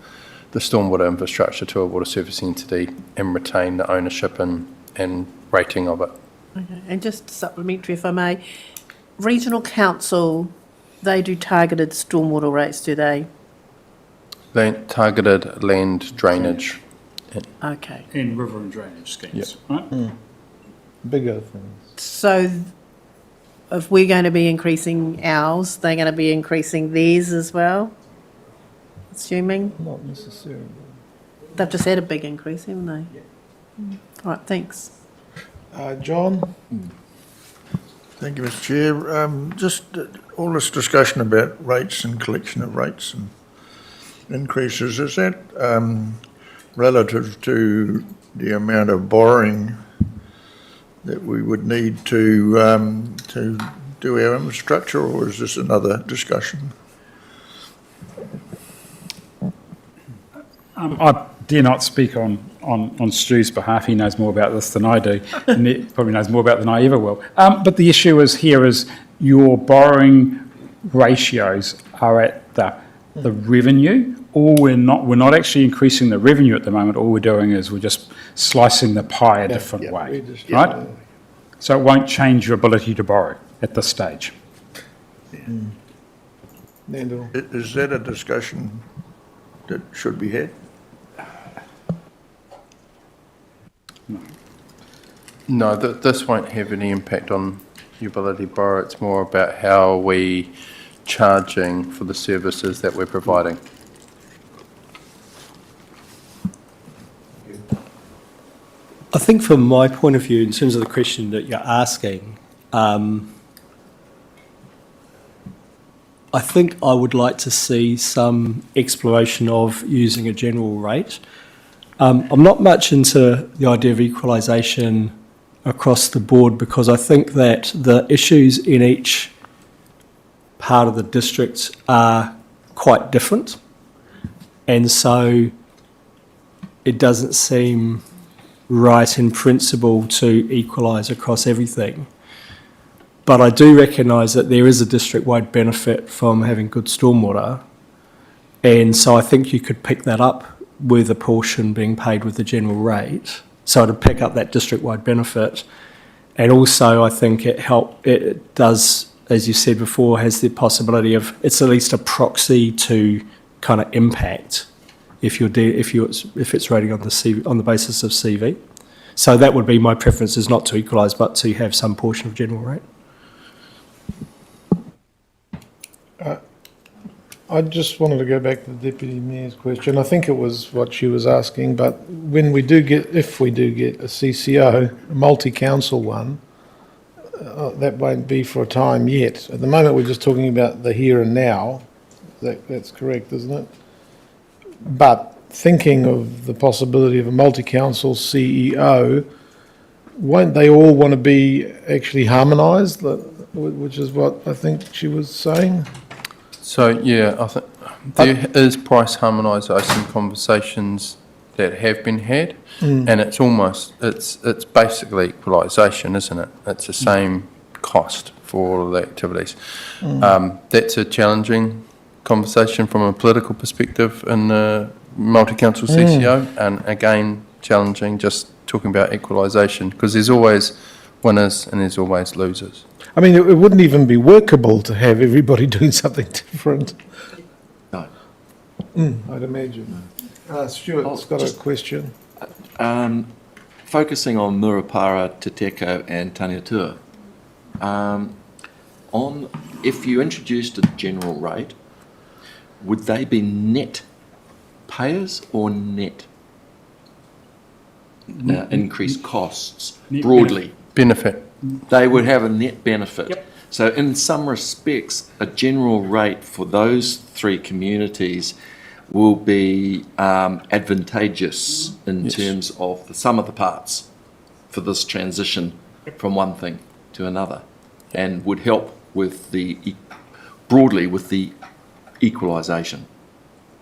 the stormwater infrastructure to a water servicing entity and retain the ownership and rating of it. Okay. And just supplementary, if I may, regional council, they do targeted stormwater rates, do they? Targeted land drainage. Okay. In river and drainage schemes, right? Bigger things. So if we're going to be increasing ours, they're going to be increasing theirs as well? Assuming? Not necessarily. They've just had a big increase, haven't they? Yeah. All right, thanks. John? Thank you, Mr Chair. Just all this discussion about rates and collection of rates and increases, is that relative to the amount of borrowing that we would need to do our infrastructure, or is this another discussion? I dare not speak on Stu's behalf. He knows more about this than I do, and he probably knows more about it than I ever will. But the issue is your borrowing ratios are at the revenue, or we're not actually increasing the revenue at the moment. All we're doing is we're just slicing the pie a different way, right? So it won't change your ability to borrow at this stage. Is that a discussion that should be had? No, this won't have any impact on your ability to borrow. It's more about how we charging for the services that we're providing. I think from my point of view, in terms of the question that you're asking, I think I would like to see some exploration of using a general rate. I'm not much into the idea of equalisation across the board, because I think that the issues in each part of the district are quite different. And so it doesn't seem right in principle to equalise across everything. But I do recognise that there is a district-wide benefit from having good stormwater, and so I think you could pick that up with a portion being paid with the general rate, so to pick up that district-wide benefit. And also I think it does, as you said before, has the possibility of, it's at least a proxy to kind of impact if it's rating on the basis of CV. So that would be my preference, is not to equalise but to have some portion of general rate. I just wanted to go back to the Deputy Mayor's question. I think it was what she was asking, but when we do get, if we do get a CCO, a multi-council one, that won't be for a time yet. At the moment, we're just talking about the here and now. That's correct, isn't it? But thinking of the possibility of a multi-council CEO, won't they all want to be actually harmonised, which is what I think she was saying? So, yeah, I think there is price harmonisation conversations that have been had, and it's almost, it's basically equalisation, isn't it? It's the same cost for all of the activities. That's a challenging conversation from a political perspective in the multi-council CCO, and again, challenging just talking about equalisation, because there's always winners and there's always losers. I mean, it wouldn't even be workable to have everybody doing something different. No. I'd imagine. Stuart's got a question. Focusing on Murupara, Te Teko and Taniatua, if you introduced a general rate, would they be net payers or net increased costs broadly? Benefit. They would have a net benefit. Yep. So in some respects, a general rate for those three communities will be advantageous in terms of the sum of the parts for this transition from one thing to another, and would help with broadly with the equalisation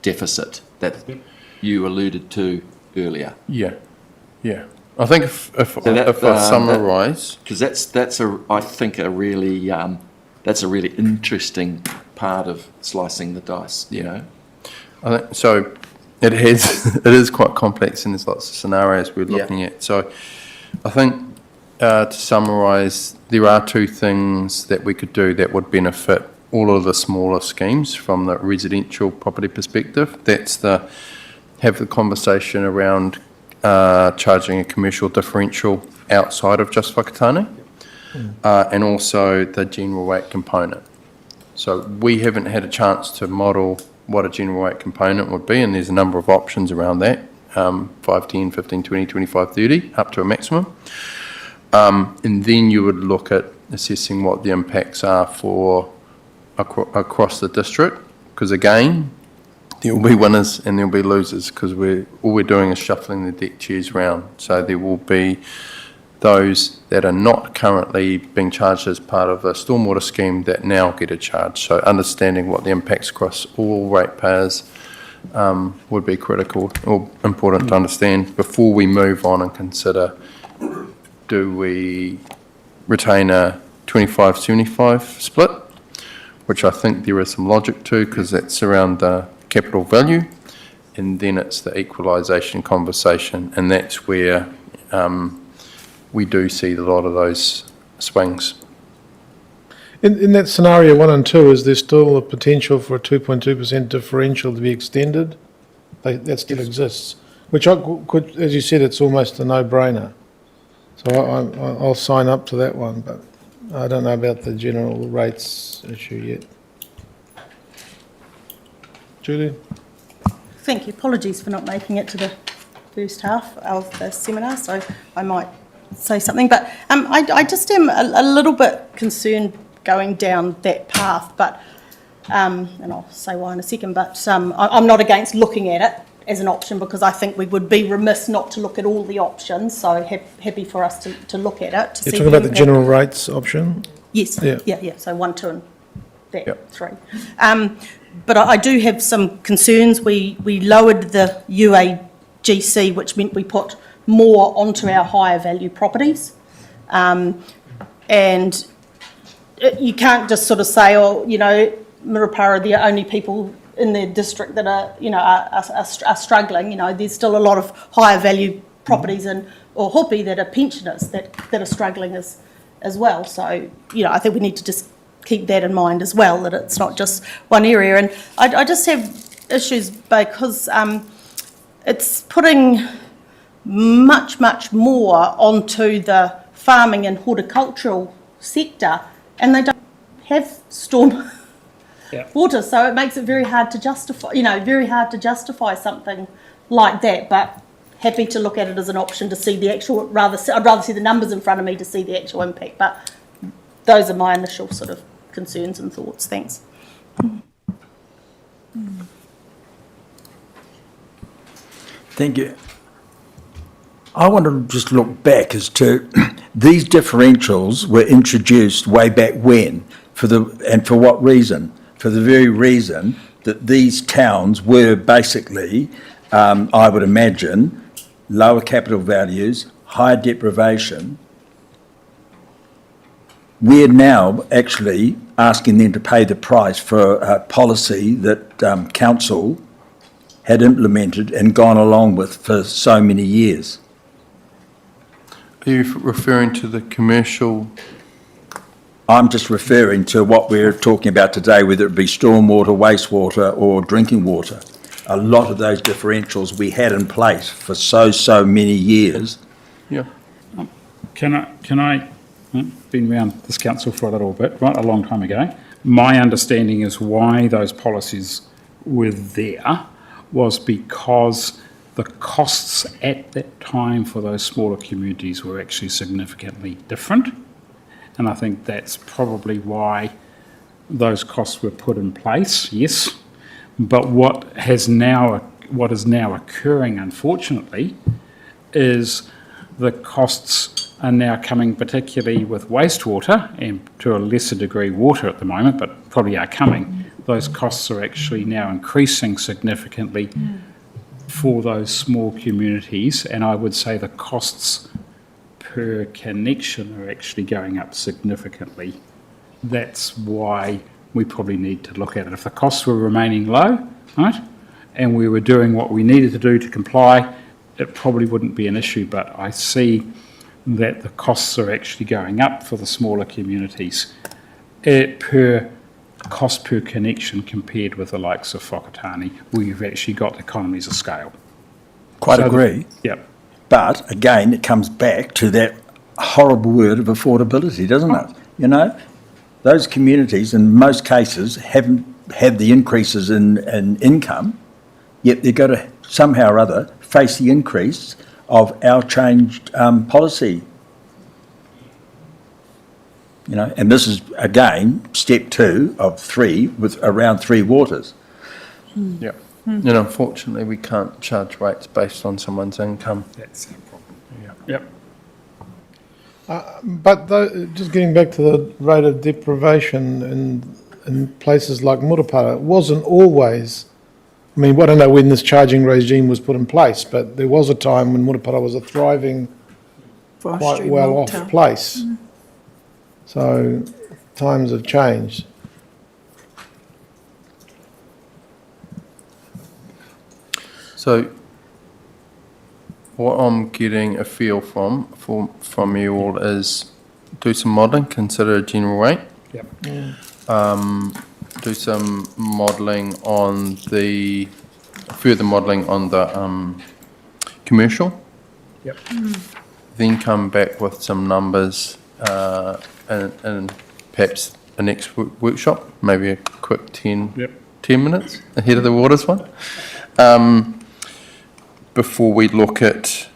deficit that you alluded to earlier. Yeah. I think if I summarise, because that's I think a really that's a really interesting part of slicing the dice. You know, I think so. It is quite complex, and there's lots of scenarios we're looking at. So, I think to summarise, there are two things that we could do that would benefit all of the smaller schemes from the residential property perspective. That's have the conversation around charging a commercial differential outside of just whakatane, and also the general rate component. So we haven't had a chance to model what a general rate component would be, and there's a number of options around that, 5, 10, 15, 20, 25, 30, up to a maximum. And then you would look at assessing what the impacts are for across the district, because again, there will be winners and there will be losers, because all we're doing is shuffling the deck chairs round. So there will be those that are not currently being charged as part of a stormwater scheme that now get a charge. So understanding what the impacts across all ratepayers would be critical or important to understand before we move on and consider, do we retain a 25-75 split, which I think there is some logic to, because that's around the capital value, and then it's the equalisation conversation, and that's where we do see a lot of those swings. In that scenario 1 and 2, is there still a potential for a 2.2% differential to be extended? That still exists, which could, as you said, it's almost a no-brainer. So I'll sign up to that one, but I don't know about the general rates issue yet. Julie? Thank you. Apologies for not making it to the first half of the seminar, so I might say something. But I just am a little bit concerned going down that path, but and I'll say why in a second, but I'm not against looking at it as an option, because I think we would be remiss not to look at all the options, so happy for us to look at it. You're talking about the general rates option? Yes, yeah, so 1, 2 and that 3. But I do have some concerns. We lowered the UAGC, which meant we put more onto our higher value properties. And you can't just sort of say, oh, you know, Murupara are the only people in the district that are, you know, are struggling. You know, there's still a lot of higher value properties or hopi that are pensioners that are struggling as well. So, you know, I think we need to just keep that in mind as well, that it's not just one area. And I just have issues because it's putting much more onto the farming and horticultural sector, and they don't have storm water, so it makes it very hard to justify, something like that. But happy to look at it as an option to see the actual, I'd rather see the numbers in front of me to see the actual impact. But those are my initial sort of concerns and thoughts. Thanks. Thank you. I want to just look back as to these differentials were introduced way back when, and for what reason? For the very reason that these towns were basically, I would imagine, lower capital values, higher deprivation. We're now actually asking them to pay the price for a policy that council had implemented and gone along with for so many years. Are you referring to the commercial? I'm just referring to what we're talking about today, whether it be stormwater, wastewater or drinking water. A lot of those differentials we had in place for so many years. Yeah. Can I been around this council for a little bit, right, a long time ago. My understanding is why those policies were there was because the costs at that time for those smaller communities were actually significantly different. And I think that's probably why those costs were put in place, yes. But what is now occurring, unfortunately, is the costs are now coming, particularly with wastewater and to a lesser degree water at the moment, but probably are coming. Those costs are actually now increasing significantly for those small communities, and I would say the costs per connection are actually going up significantly. That's why we probably need to look at it. If the costs were remaining low, right, and we were doing what we needed to do to comply, it probably wouldn't be an issue, but I see that the costs are actually going up for the smaller communities cost per connection compared with the likes of Whakatane, where you've actually got economies of scale. Quite agree. Yep. But again, it comes back to that horrible word of affordability, doesn't it? You know, those communities in most cases haven't had the increases in income, yet they've got to somehow or other face the increase of our changed policy. You know, and this is again step 2 of 3 with around 3 waters. Yeah. And unfortunately, we can't charge rates based on someone's income. That's the problem. Yep. But just getting back to the rate of deprivation in places like Murupara, it wasn't always. I mean, I don't know when this charging regime was put in place, but there was a time when Murupara was a thriving, quite well-off place. So times have changed. So what I'm getting a feel from you all is do some modelling, consider a general rate. Yep. Do some modelling on further modelling on the commercial. Yep. Then come back with some numbers and perhaps a next workshop, maybe a quick 10 minutes ahead of the waters one. Before we look at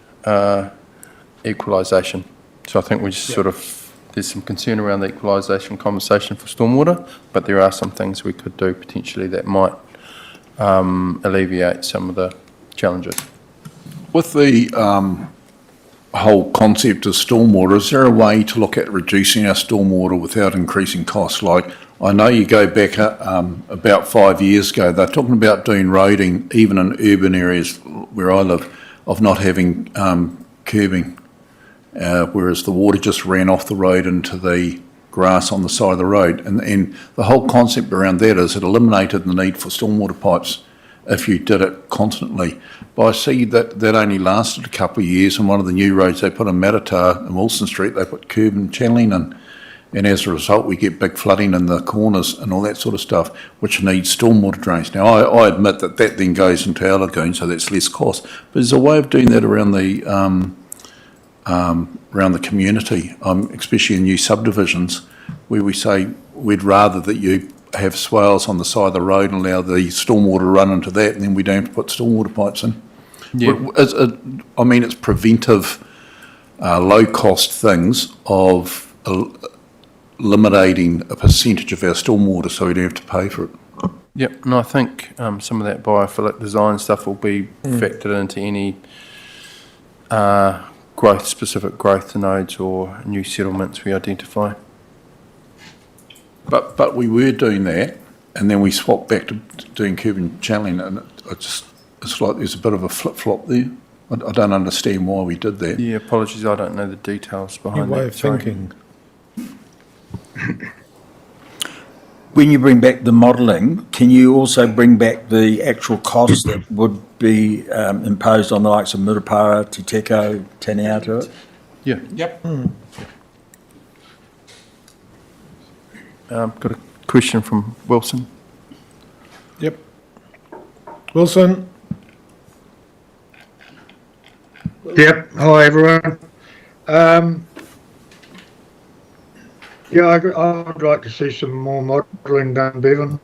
equalisation. So I think we just there's some concern around the equalisation conversation for stormwater, but there are some things we could do potentially that might alleviate some of the challenges. With the whole concept of stormwater, is there a way to look at reducing our stormwater without increasing costs? Like, I know you go back about 5 years ago, they're talking about doing roading, even in urban areas where I live, of not having curbing, whereas the water just ran off the road into the grass on the side of the road. And the whole concept around that is it eliminated the need for stormwater pipes if you did it constantly. But I see that only lasted a couple of years, and one of the new roads they put in Matata and Wilson Street, they put curb and channeling in. And as a result, we get big flooding in the corners and all that sort of stuff, which needs stormwater drains. Now, I admit that then goes into our lagoon, so that's less cost. But there's a way of doing that around the community, especially in new subdivisions, where we say we'd rather that you have swales on the side of the road and allow the stormwater to run into that, and then we don't have to put stormwater pipes in. Yeah. I mean, it's preventive, low-cost things of eliminating a percentage of our stormwater so we don't have to pay for it. Yep, and I think some of that biophilic design stuff will be factored into any specific growth nodes or new settlements we identify. But we were doing that, and then we swapped back to doing curb and channeling, and it's like there's a bit of a flip-flop there. I don't understand why we did that. Yeah, apologies, I don't know the details behind Your way that. of thinking. When you bring back the modelling, can you also bring back the actual costs that would be imposed on the likes of Murupara, Te Teko, Te Atua? Yeah. Yep. Got a question from Wilson. Yep. Wilson. Yep. Hi, everyone. Yeah, I'd like to see some more modelling done, Bevan.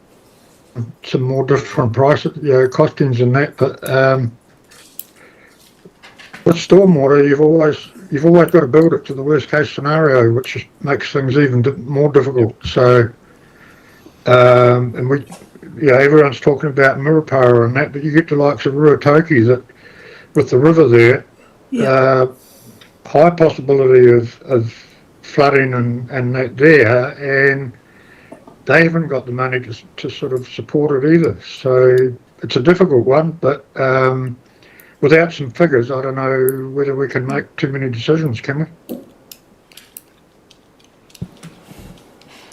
Some more different prices, costings and that. But with stormwater, you've always got to build it to the worst case scenario, which makes things even more difficult. So, and everyone's talking about Murupara and that, but you get the likes of Ruatoki that, with the river there, high possibility of flooding and that there, and they haven't got the money to sort of support it either. So it's a difficult one, but without some figures, I don't know whether we can make too many decisions, can we?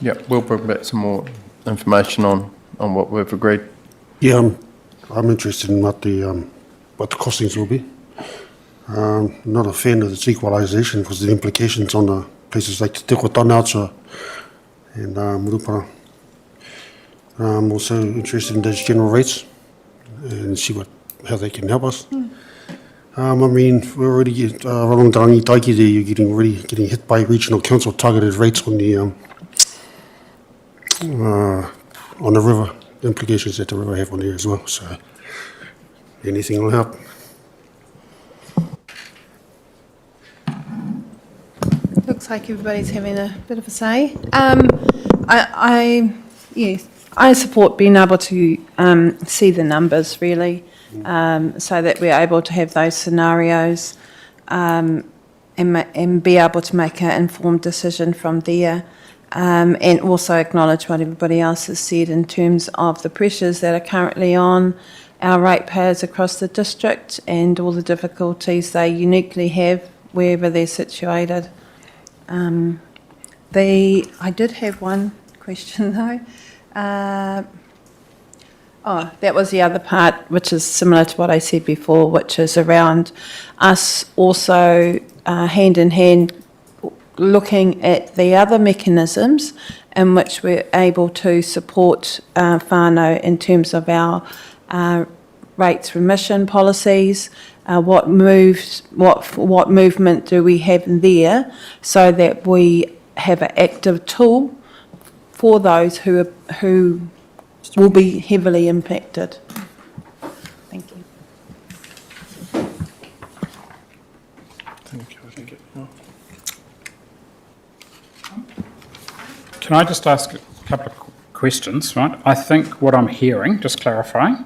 Yeah, we'll bring back some more information on what we've agreed. Yeah, I'm interested in what the costings will be. Not a fan of this equalisation because the implications on the places like Te Teko Tanauta and Murupara. I'm also interested in those general rates and see how they can help us. I mean, we're already Rongondarangi Taiki there. You're getting hit by regional council targeted rates on the river. The implications that the river have on there as well. So anything will help. Looks like everybody's having a bit of a say. I support being able to see the numbers really, so that we're able to have those scenarios and be able to make an informed decision from there, and also acknowledge what everybody else has said in terms of the pressures that are currently on our ratepayers across the district and all the difficulties they uniquely have wherever they're situated. I did have one question though. That was the other part, which is similar to what I said before, which is around us also hand in hand looking at the other mechanisms in which we're able to support whānau in terms of our rates remission policies. What movement do we have in there so that we have an active tool for those who will be heavily impacted. Thank you. Can I just ask a couple of questions, right? I think what I'm hearing, just clarifying,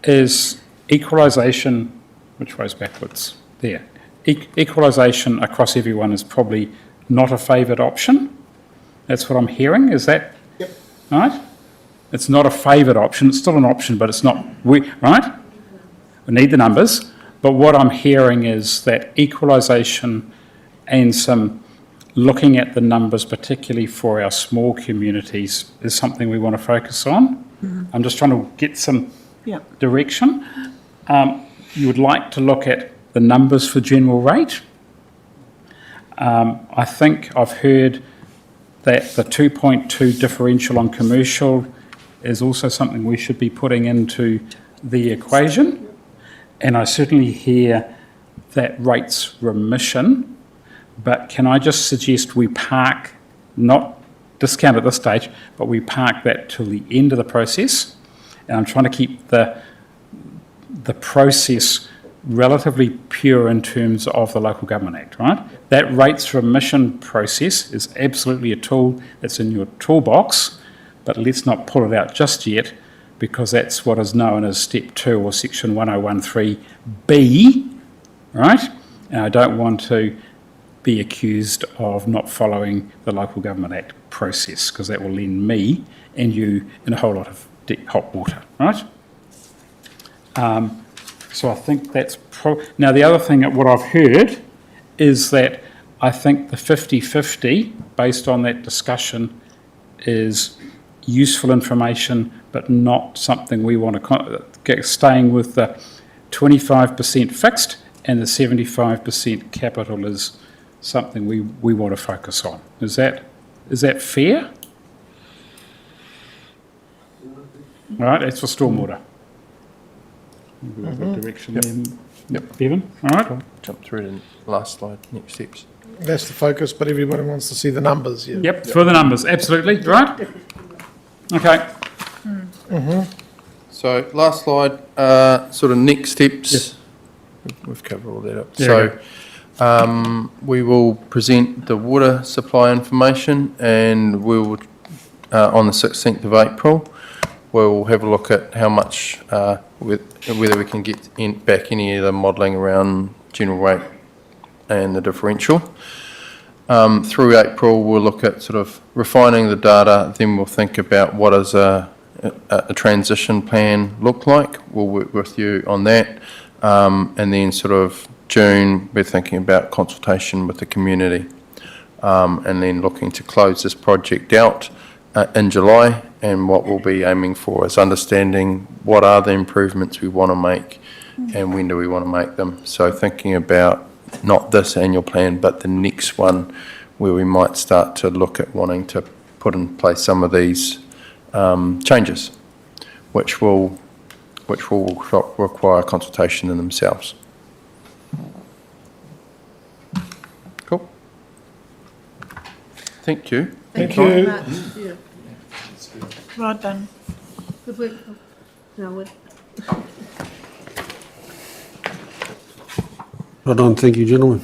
is equalisation, which way's backwards? There. Equalisation across everyone is probably not a favoured option. That's what I'm hearing, is that right? It's not a favoured option, it's still an option, but it's not, right? We need the numbers, but what I'm hearing is that equalisation and some looking at the numbers, particularly for our small communities, is something we want to focus on. Mm-hmm. I'm just trying to get some direction. You would like to look at the numbers for general rate. I think I've heard that the 2.2 differential on commercial is also something we should be putting into the equation. And I certainly hear that rates remission, but can I just suggest we park, not discount at this stage, but we park that till the end of the process. And I'm trying to keep the process relatively pure in terms of the Local Government Act, right? That rates remission process is absolutely a tool that's in your toolbox, but let's not pull it out just yet because that's what is known as Step 2 or Section 1013B, right? And I don't want to be accused of not following the Local Government Act process because that will land me and you in a whole lot of hot water, right? So I think that's now the other thing that what I've heard is that I think the 50-50 based on that discussion is useful information but not something we want to get, staying with the 25% fixed and the 75% capital is something we want to focus on. Is that fair? All right, that's for stormwater. Direction there. Yep. Bevan, all right. Jump through to the last slide, next steps. That's the focus, but everybody wants to see the numbers. Yeah. Yep, for the numbers, absolutely, right? Okay. Mm-hmm. So last slide, sort of next steps. Yes. We've covered all that up. Yeah, so we will present the water supply information and we will, on the 16th of April, we'll have a look at how much, whether we can get back any of the modelling around general rate and the differential. Through April, we'll look at sort of refining the data, then we'll think about what does a transition plan look like. We'll work with you on that. And then sort of June, we're thinking about consultation with the community. And then looking to close this project out in July. And what we'll be aiming for is understanding what are the improvements we want to make and when do we want to make them. So thinking about not this annual plan, but the next one, where we might start to look at wanting to put in place some of these changes, which will require consultation in themselves. Cool. Thank you. Thank very you. much. Yeah. Well done. Good work. No, we're- Well done, thank you, gentlemen.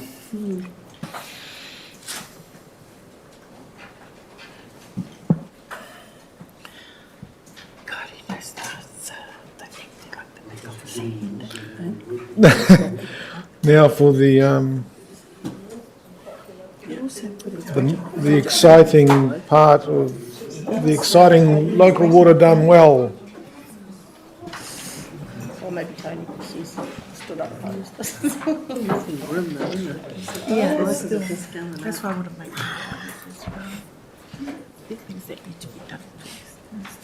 God, he knows Now for the exciting part of the exciting local water done well. Or maybe Tony, because he's stood up opposed. Yeah, that's why I would have made the things that need to be done first.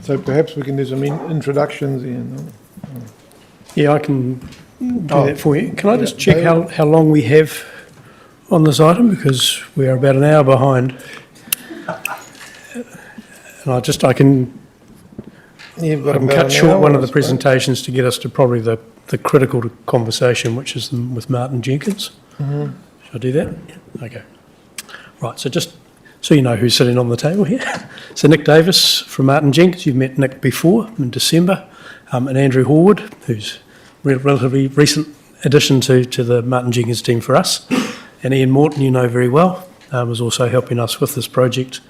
So perhaps we can do some introductions in. Yeah, I can do that for you. Can I just check how long we have on this item, because we are about an hour behind. And I can cut short one of the presentations to get us to probably the critical conversation, which is with Martin Jenkins. Mm-hmm. Should I do that? Yeah. Okay. Right, so just so you know who's sitting on the table here. So Nick Davis from Martin Jenkins, you've met Nick before in December, and Andrew Horwood, who's a relatively recent addition to the Martin Jenkins team for us. And Ian Morton, you know very well, was also helping us with this project.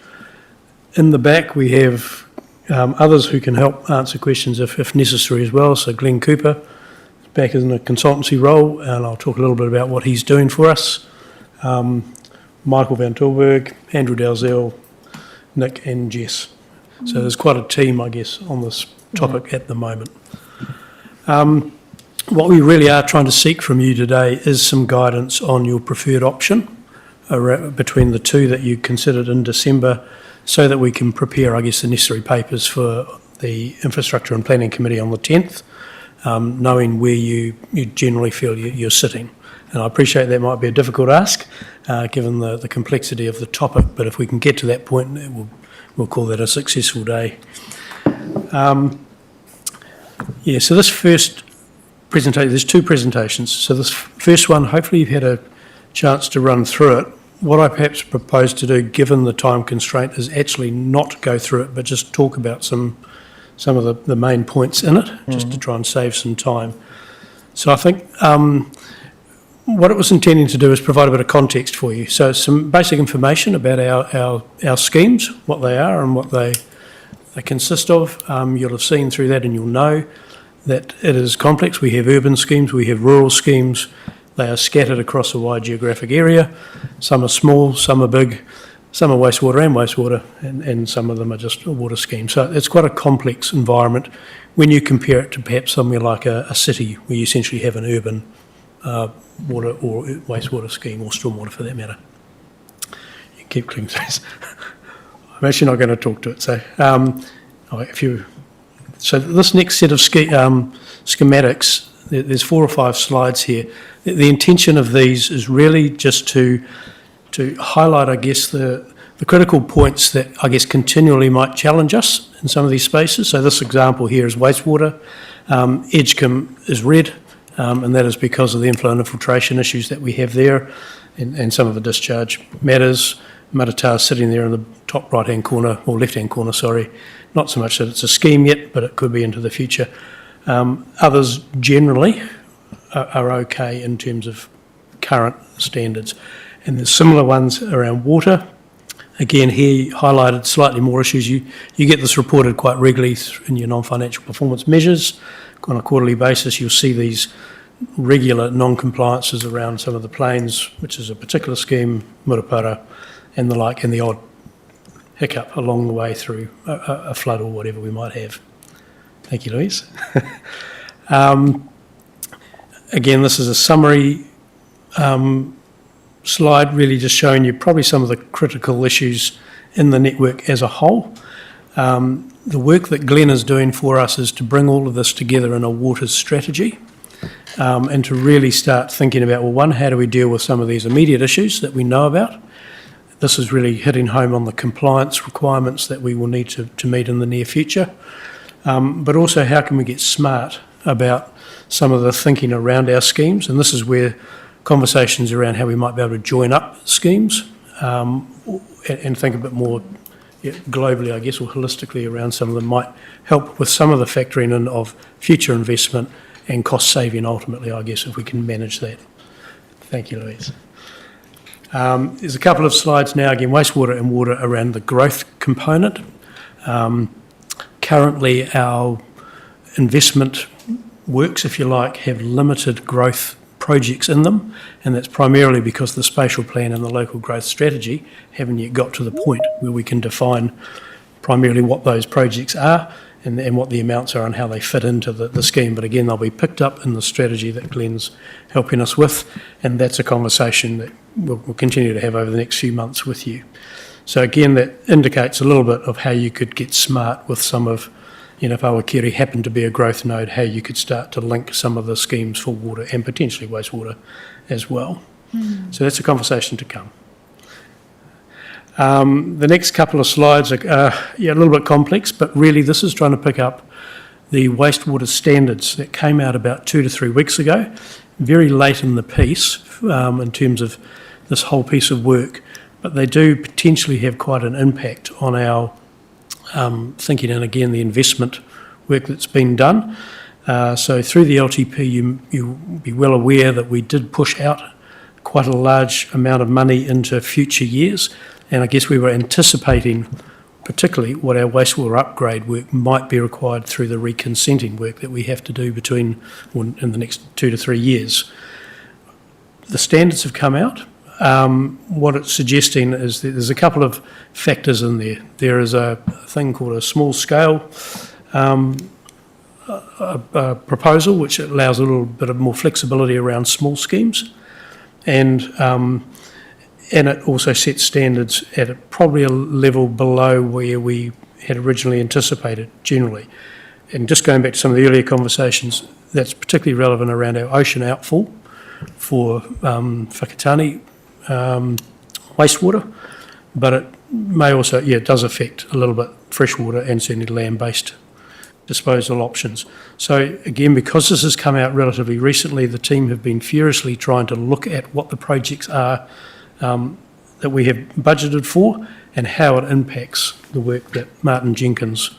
In the back, we have others who can help answer questions if necessary as well. So Glenn Cooper is back in a consultancy role, and I'll talk a little bit about what he's doing for us. Michael Van Tilburg, Andrew Dalzell, Nick and Jess. So there's quite a team, I guess, on this topic at the moment. What we really are trying to seek from you today is some guidance on your preferred option between the two that you considered in December, so that we can prepare, I guess, the necessary papers for the Infrastructure and Planning Committee on the 10th, knowing where you generally feel you're sitting. And I appreciate that might be a difficult ask, given the complexity of the topic, but if we can get to that point, we'll call that a successful day. So this first presentation, there's two presentations. So this first one, hopefully you've had a chance to run through it. What I perhaps propose to do, given the time constraint, is actually not go through it, but just talk about some of the main points in it, just to try and save some time. So I think what it was intending to do is provide a bit of context for you. So some basic information about our schemes, what they are and what they consist of. You'll have seen through that, and you'll know that it is complex. We have urban schemes, we have rural schemes. They are scattered across a wide geographic area. Some are small, some are big, some are wastewater and wastewater, and some of them are just a water scheme. So it's quite a complex environment when you compare it to perhaps somewhere like a city, where you essentially have an urban water or wastewater scheme, or stormwater for that matter. You keep clicking through this. I'm actually not going to talk to it. So this next set of schematics, there's 4 or 5 slides here. The intention of these is really just to highlight, I guess, the critical points that, I guess, continually might challenge us in some of these spaces. So this example here is wastewater. Edgecombe is red, and that is because of the inflow and infiltration issues that we have there, and some of the discharge matters. Maratā is sitting there in the top right-hand corner, or left-hand corner, sorry. Not so much that it's a scheme yet, but it could be into the future. Others generally are okay in terms of current standards. And there's similar ones around water. Again, here highlighted slightly more issues. You get this reported quite regularly in your non-financial performance measures. On a quarterly basis, you'll see these regular non-compliances around some of the plains, which is a particular scheme, Murupara, and the like, and the odd hiccup along the way through a flood or whatever we might have. Thank you, Louise. Again, this is a summary slide, really just showing you probably some of the critical issues in the network as a whole. The work that Glenn is doing for us is to bring all of this together in a water strategy, and to really start thinking about, well, one, how do we deal with some of these immediate issues that we know about? This is really hitting home on the compliance requirements that we will need to meet in the near future. But also, how can we get smart about some of the thinking around our schemes? And this is where conversations around how we might be able to join up schemes and think a bit more globally, I guess, or holistically around some of them might help with some of the factoring in of future investment and cost saving ultimately, I guess, if we can manage that. Thank you, Louise. There's a couple of slides now, again, wastewater and water around the growth component. Currently, our investment works, if you like, have limited growth projects in them, and that's primarily because the spatial plan and the local growth strategy haven't yet got to the point where we can define primarily what those projects are and what the amounts are and how they fit into the scheme. But again, they'll be picked up in the strategy that Glenn's helping us with, and that's a conversation that we'll continue to have over the next few months with you. So again, that indicates a little bit of how you could get smart with some of, if Awakere happened to be a growth node, how you could start to link some of the schemes for water and potentially wastewater as well. So that's a conversation to come. The next couple of slides are a little bit complex, but really this is trying to pick up the wastewater standards that came out about 2 to 3 weeks ago, very late in the piece in terms of this whole piece of work, but they do potentially have quite an impact on our thinking and again the investment work that's been done. So through the LTP you'll be well aware that we did push out quite a large amount of money into future years, and I guess we were anticipating particularly what our wastewater upgrade work might be required through the reconsenting work that we have to do in the next 2 to 3 years. The standards have come out. What it's suggesting is that there's a couple of factors in there. There is a thing called a small scale proposal, which allows a little bit of more flexibility around small schemes, and it also sets standards at probably a level below where we had originally anticipated generally. And just going back to some of the earlier conversations, that's particularly relevant around our ocean outfall for Whakatane wastewater, but it may also, it does affect a little bit freshwater and certainly land-based disposal options. So again, because this has come out relatively recently, the team have been furiously trying to look at what the projects are that we have budgeted for and how it impacts the work that Martin Jenkins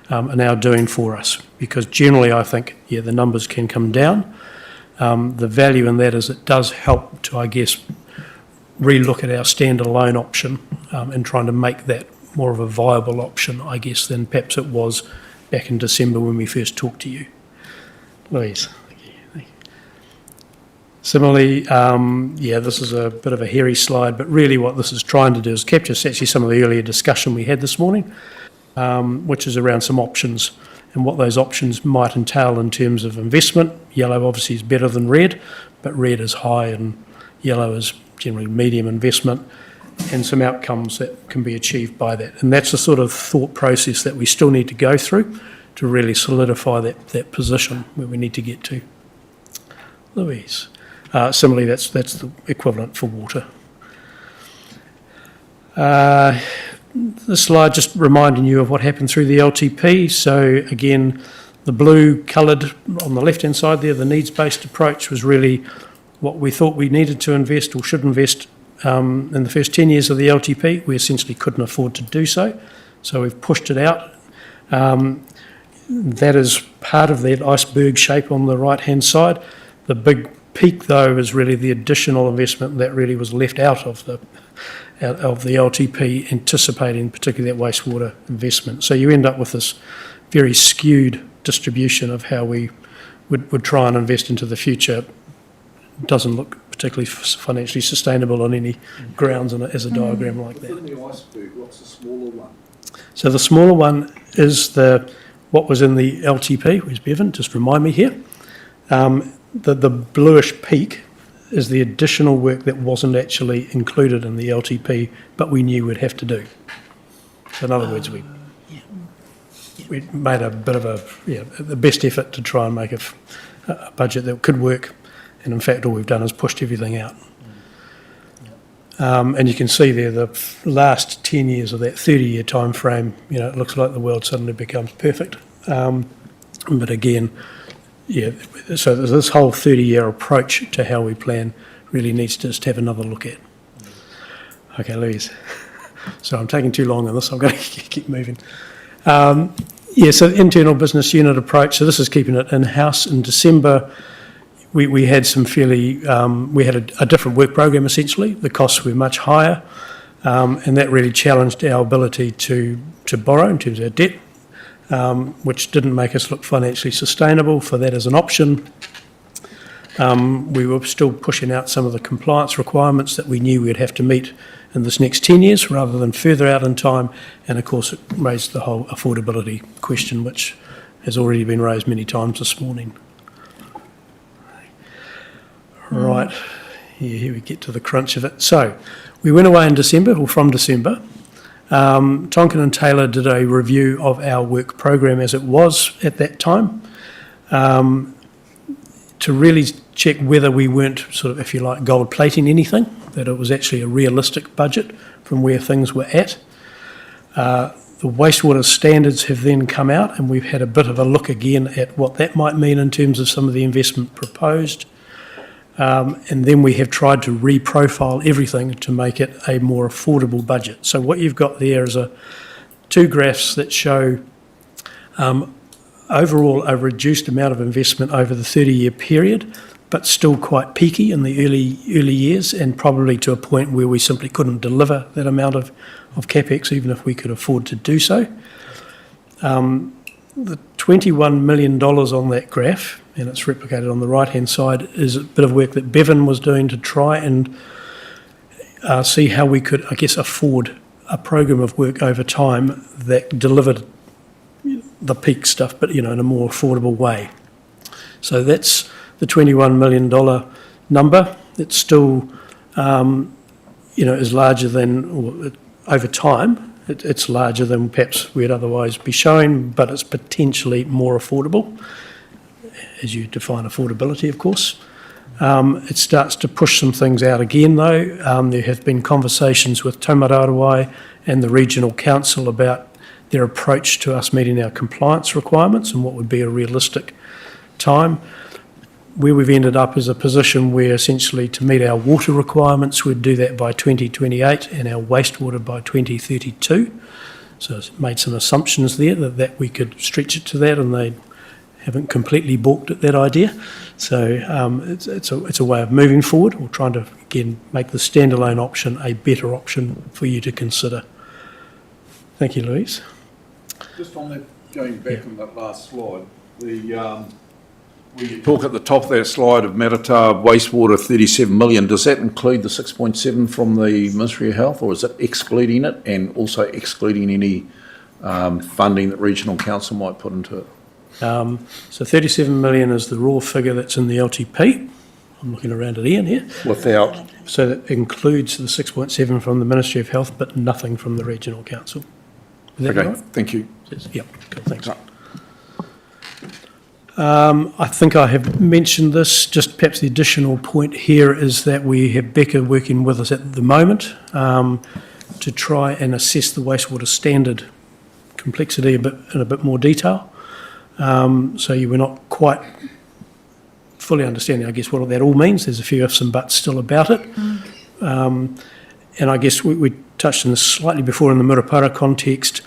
are now doing for us. Because generally I think, the numbers can come down. The value in that is it does help to, I guess, relook at our standalone option and trying to make that more of a viable option, I guess, than perhaps it was back in December when we first talked to you. Louise. Thank you. Similarly, this is a bit of a hairy slide, but really what this is trying to do is capture actually some of the earlier discussion we had this morning, which is around some options and what those options might entail in terms of investment. Yellow obviously is better than red, but red is high and yellow is generally medium investment, and some outcomes that can be achieved by that. And that's the sort of thought process that we still need to go through to really solidify that position where we need to get to. Louise. Similarly, that's the equivalent for water. This slide just reminding you of what happened through the LTP. So again, the blue coloured on the left-hand side there, the needs-based approach was really what we thought we needed to invest or should invest in the first 10 years of the LTP. We essentially couldn't afford to do so, so we've pushed it out. That is part of that iceberg shape on the right-hand side. The big peak, though, is really the additional investment that really was left out of the LTP, anticipating particularly that wastewater investment. So you end up with this very skewed distribution of how we would try and invest into the future. Doesn't look particularly particularly financially sustainable on any grounds as a diagram like that. Within the iceberg, what's the smaller one? So the smaller one is what was in the LTP. Where's Bevan? Just remind me here. The bluish peak is the additional work that wasn't actually included in the LTP, but we knew we'd have to do. So in other words, we made a bit of the best effort to try and make a budget that could work, and in fact all we've done is pushed everything out. And you can see there the last 10 years of that 30-year time frame, it looks like the world suddenly becomes perfect. But again, so this whole 30-year approach to how we plan really needs to just have another look at. Okay, Louise. So I'm taking too long on this, I'm going to keep moving. So internal business unit approach, so this is keeping it in-house. In December, we had some we had a different work program essentially. The costs were much higher, and that really challenged our ability to borrow in terms of our debt, which didn't make us look financially sustainable for that as an option. We were still pushing out some of the compliance requirements that we knew we'd have to meet in this next 10 years rather than further out in time. And of course, it raised the whole affordability question, which has already been raised many times this morning. Right, here we get to the crunch of it. So we went away in December, or from December. Tonkin and Taylor did a review of our work program as it was at that time, to really check whether we weren't sort of, if you like, gold plating anything, that it was actually a realistic budget from where things were at. The wastewater standards have then come out, and we've had a bit of a look again at what that might mean in terms of some of the investment proposed. And then we have tried to re-profile everything to make it a more affordable budget. So what you've got there is two graphs that show overall a reduced amount of investment over the 30-year period, but still quite peaky in the early years, and probably to a point where we simply couldn't deliver that amount of capex, even if we could afford to do so. The $21 million on that graph, and it's replicated on the right-hand side, is a bit of work that Bevan was doing to try and see how we could, I guess, afford a program of work over time that delivered the peak stuff, but, in a more affordable way. So that's the $21 million number. It's still, is larger than, or over time, it's larger than perhaps we'd otherwise be showing, but it's potentially more affordable, as you define affordability, of course. It starts to push some things out again, though. There have been conversations with Taumararawai and the Regional Council about their approach to us meeting our compliance requirements and what would be a realistic time. Where we've ended up is a position where essentially to meet our water requirements, we'd do that by 2028 and our wastewater by 2032. So it's made some assumptions there that we could stretch it to that, and they haven't completely balked at that idea. So it's a way of moving forward, or trying to, again, make the standalone option a better option for you to consider. Thank you, Louise. Just on that, going back on that last slide, when you talk at the top of that slide of Matatā wastewater 37 million, does that include the 6.7 from the Ministry of Health, or is it excluding it, and also excluding any funding that Regional Council might put into it? So 37 million is the raw figure that's in the LTP. I'm looking around at Ian here. Without? So that includes the 6.7 from the Ministry of Health, but nothing from the Regional Council. Is that Okay, right? thank you. Yep, cool, thanks. I think I have mentioned this, just perhaps the additional point here is that we have Becca working with us at the moment to try and assess the wastewater standard complexity in a bit more detail. So you were not quite fully understanding, I guess, what that all means. There's a few ifs and buts still about it. And I guess we touched on this slightly before in the Murupara context.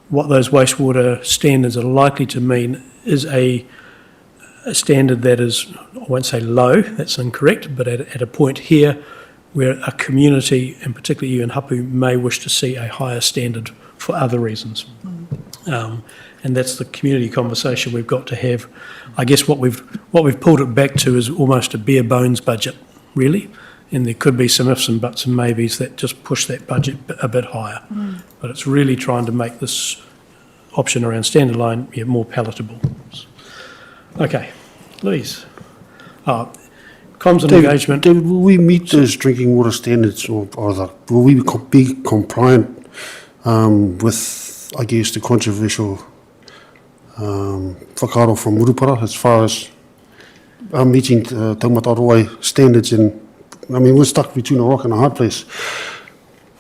What those wastewater standards are likely to mean is a standard that is, I won't say low, that's incorrect, but at a point here where a community, and particularly you in Hapu, may wish to see a higher standard for other reasons. And that's the community conversation we've got to have. I guess what we've pulled it back to is almost a bare bones budget, really. And there could be some ifs and buts and maybes that just push that budget a bit higher. But it's really trying to make this option around standalone more palatable. Okay, Louise. Comms and engagement. David, will we meet those drinking water standards, or will we be compliant with, I guess, the controversial whakaaro from Murupara as far as meeting Taumata standards? And I mean, we're stuck between a rock and a hard place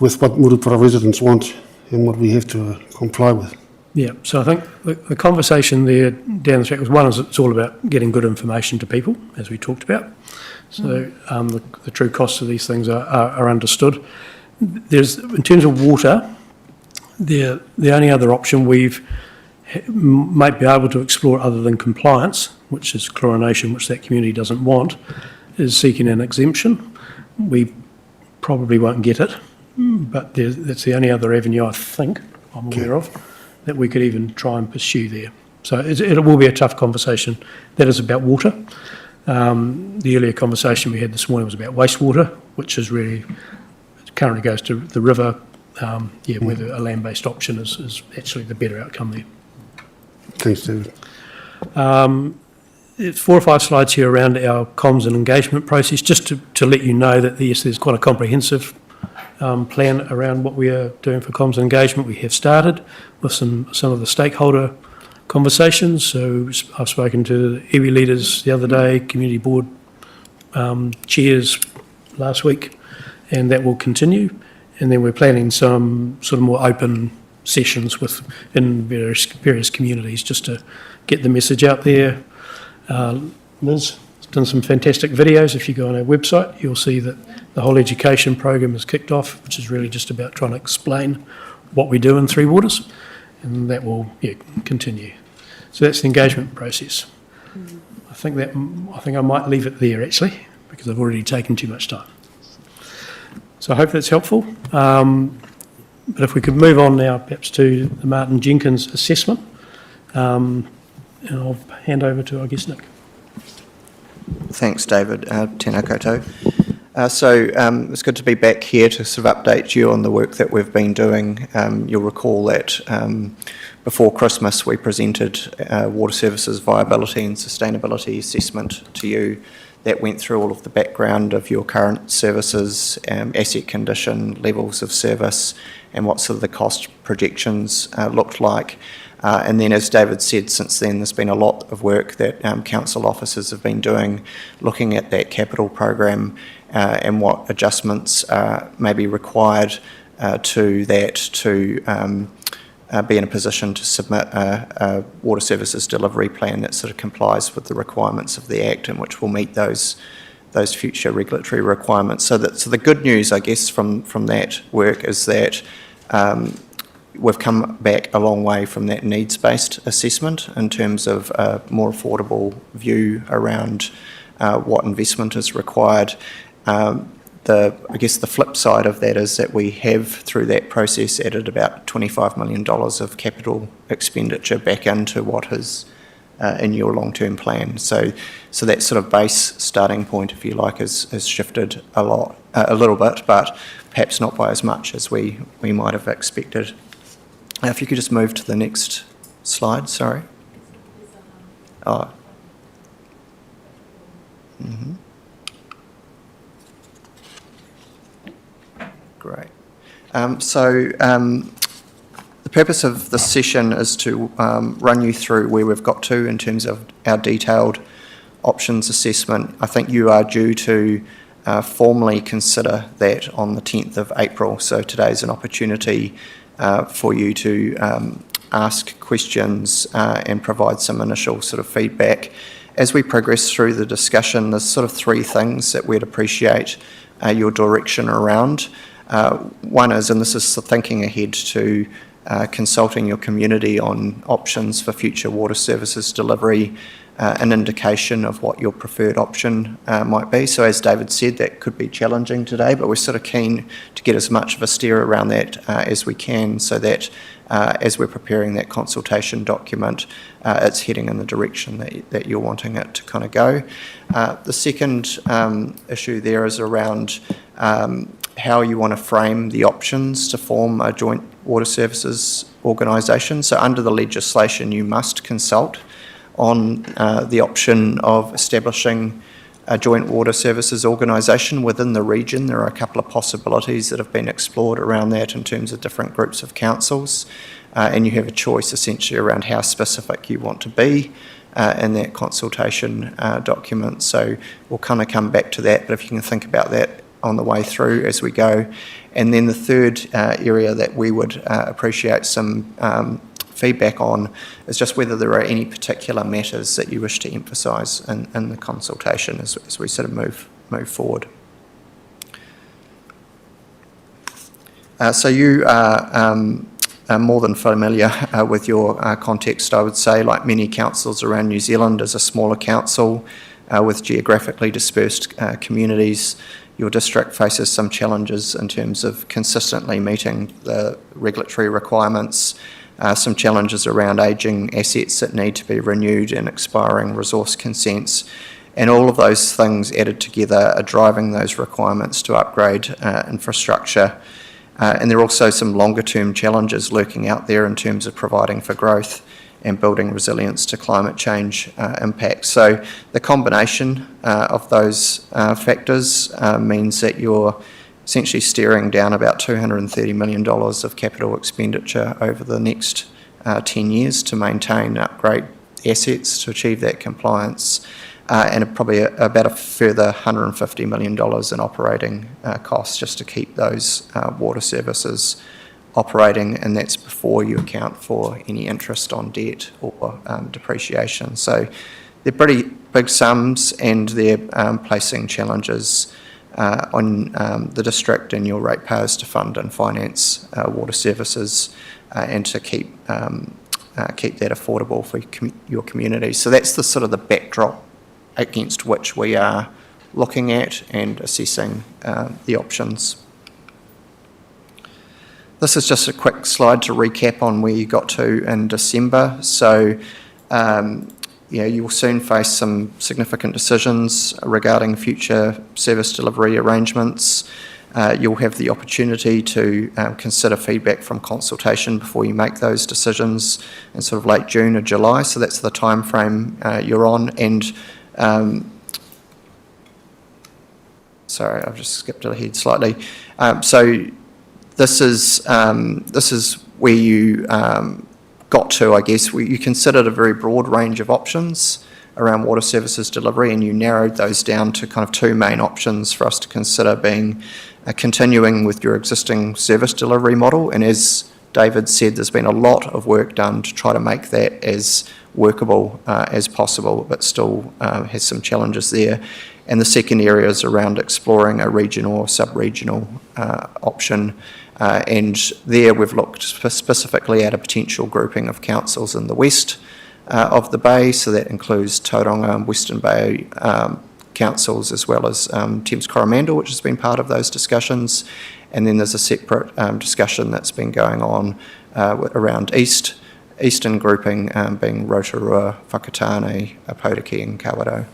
with what Murupara residents want and what we have to comply with. Yeah, so I think the conversation there down the track was, one is it's all about getting good information to people, as we talked about. So the true costs of these things are understood. There's, in terms of water, the only other option might be able to explore other than compliance, which is chlorination, which that community doesn't want, is seeking an exemption. We probably won't get it, but that's the only other avenue I think I'm aware of that we could even try and pursue there. So it will be a tough conversation. That is about water. The earlier conversation we had this morning was about wastewater, which is really, it currently goes to the river, whether a land-based option is actually the better outcome there. Thanks, David. There's 4 or 5 slides here around our comms and engagement process, just to let you know that there's quite a comprehensive plan around what we are doing for comms and engagement. We have started with some of the stakeholder conversations. So I've spoken to iwi leaders the other day, community board chairs last week, and that will continue. And then we're planning some sort of more open sessions in various communities just to get the message out there. Liz has done some fantastic videos. If you go on our website, you'll see that the whole education program has kicked off, which is really just about trying to explain what we do in Three Waters, and that will continue. So that's the engagement process. I think I might leave it there actually, because I've already taken too much time. So I hope that's helpful. But if we could move on now perhaps to the Martin Jenkins assessment, and I'll hand over to, I guess, Nick. Thanks, David. Tēnā koutou. So it's good to be back here to sort of update you on the work that we've been doing. You'll recall that before Christmas we presented Water Services Viability and Sustainability Assessment to you. That went through all of the background of your current services, asset condition, levels of service, and what sort of the cost projections looked like. And then, as David said, since then there's been a lot of work that council officers have been doing, looking at that capital program and what adjustments may be required to that to be in a position to submit a water services delivery plan that sort of complies with the requirements of the Act and which will meet those future regulatory requirements. So the good news, I guess, from that work is that we've come back a long way from that needs-based assessment in terms of a more affordable view around what investment is required. I guess the flip side of that is that we have, through that process, added about $25 million of capital expenditure back into what is in your long-term plan. So that sort of base starting point, if you like, has shifted a little bit, but perhaps not by as much as we might have expected. If you could just move to the next slide, sorry. Oh. Mm-hmm. Great. The purpose of this session is to run you through where we've got to in terms of our detailed options assessment. I think you are due to formally consider that on the 10th of April, so today's an opportunity for you to ask questions and provide some initial sort of feedback. As we progress through the discussion, there's sort of 3 things that we'd appreciate your direction around. One is, and this is thinking ahead to consulting your community on options for future water services delivery. an indication of what your preferred option might be. So as David said, that could be challenging today, but we're sort of keen to get as much of a steer around that as we can, so that as we're preparing that consultation document, it's heading in the direction that you're wanting it to kind of go. The second issue there is around how you want to frame the options to form a joint water services organisation. So under the legislation, you must consult on the option of establishing a joint water services organisation within the region. There are a couple of possibilities that have been explored around that in terms of different groups of councils, and you have a choice essentially around how specific you want to be in that consultation document. So we'll kind of come back to that, but if you can think about that on the way through as we go. And then the third area that we would appreciate some feedback on is just whether there are any particular matters that you wish to emphasise in the consultation as we sort of move forward. So you are more than familiar with your context, I would say. Like many councils around New Zealand, as a smaller council with geographically dispersed communities, your district faces some challenges in terms of consistently meeting the regulatory requirements, some challenges around ageing assets that need to be renewed and expiring resource consents. And all of those things added together are driving those requirements to upgrade infrastructure. And there are also some longer term challenges lurking out there in terms of providing for growth and building resilience to climate change impacts. So the combination of those factors means that you're essentially steering down about $230 million of capital expenditure over the next 10 years to maintain and upgrade assets to achieve that compliance, and probably about a further $150 million in operating costs just to keep those water services operating, and that's before you account for any interest on debt or depreciation. So they're pretty big sums, and they're placing challenges on the district and your ratepayers to fund and finance water services and to keep that affordable for your community. So that's the sort of the backdrop against which we are looking at and assessing the options. This is just a quick slide to recap on where you got to in December. So, you will soon face some significant decisions regarding future service delivery arrangements. You'll have the opportunity to consider feedback from consultation before you make those decisions in sort of late June or July. So that's the time frame you're on. And sorry, I've just skipped ahead slightly. So this is where you got to, I guess. You considered a very broad range of options around water services delivery, and you narrowed those down to kind of two main options for us to consider, being continuing with your existing service delivery model. And as David said, there's been a lot of work done to try to make that as workable as possible, but still has some challenges there. And the second area is around exploring a regional or sub-regional option. And there we've looked specifically at a potential grouping of councils in the west of the Bay, so that includes Tauranga and Western Bay councils, as well as Thames Coromandel, which has been part of those discussions. And then there's a separate discussion that's been going on around eastern grouping, being Rotorua, Whakatane, Apotiki and Kawerau.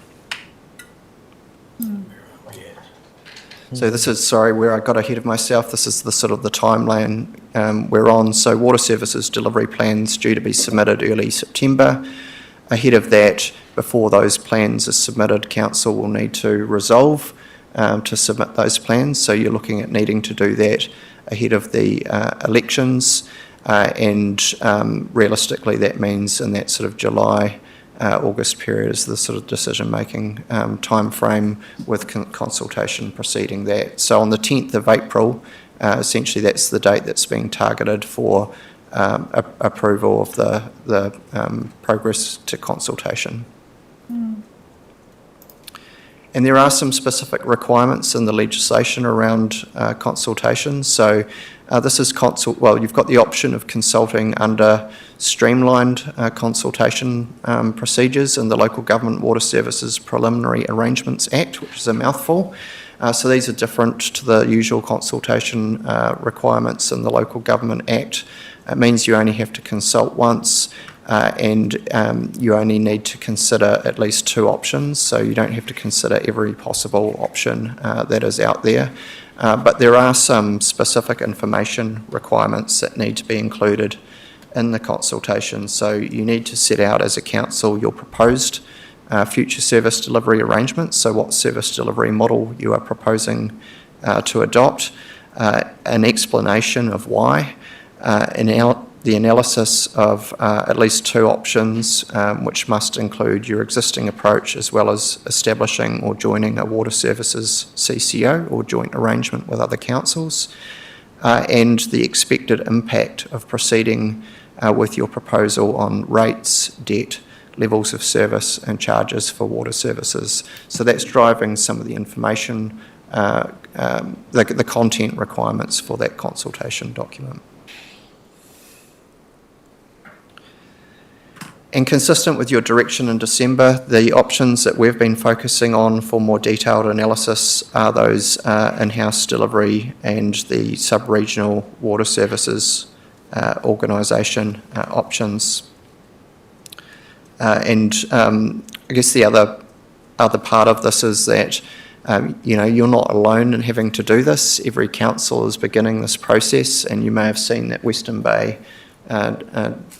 So this is, sorry, where I got ahead of myself. This is the sort of the timeline we're on. So water services delivery plans due to be submitted early September. Ahead of that, before those plans are submitted, council will need to resolve to submit those plans. So you're looking at needing to do that ahead of the elections, and realistically that means in that sort of July August period is the sort of decision-making time frame, with consultation preceding that. So on the 10th of April, essentially that's the date that's being targeted for approval of the progress to consultation. And there are some specific requirements in the legislation around consultation. So This is you've got the option of consulting under streamlined consultation procedures in the Local Government Water Services Preliminary Arrangements Act, which is a mouthful. So these are different to the usual consultation requirements in the Local Government Act. It means you only have to consult once, and you only need to consider at least 2 options, so you don't have to consider every possible option that is out there. But there are some specific information requirements that need to be included in the consultation. So you need to set out as a council your proposed future service delivery arrangements, so what service delivery model you are proposing to adopt, an explanation of why, the analysis of at least 2 options, which must include your existing approach as well as establishing or joining a water services CCO or joint arrangement with other councils, and the expected impact of proceeding with your proposal on rates, debt, levels of service and charges for water services. So that's driving some of the information, the content requirements for that consultation document. And consistent with your direction in December, the options that we've been focusing on for more detailed analysis are those in-house delivery and the sub-regional water services organisation options. I guess the other part of this is that you're not alone in having to do this. Every council is beginning this process, and you may have seen that Western Bay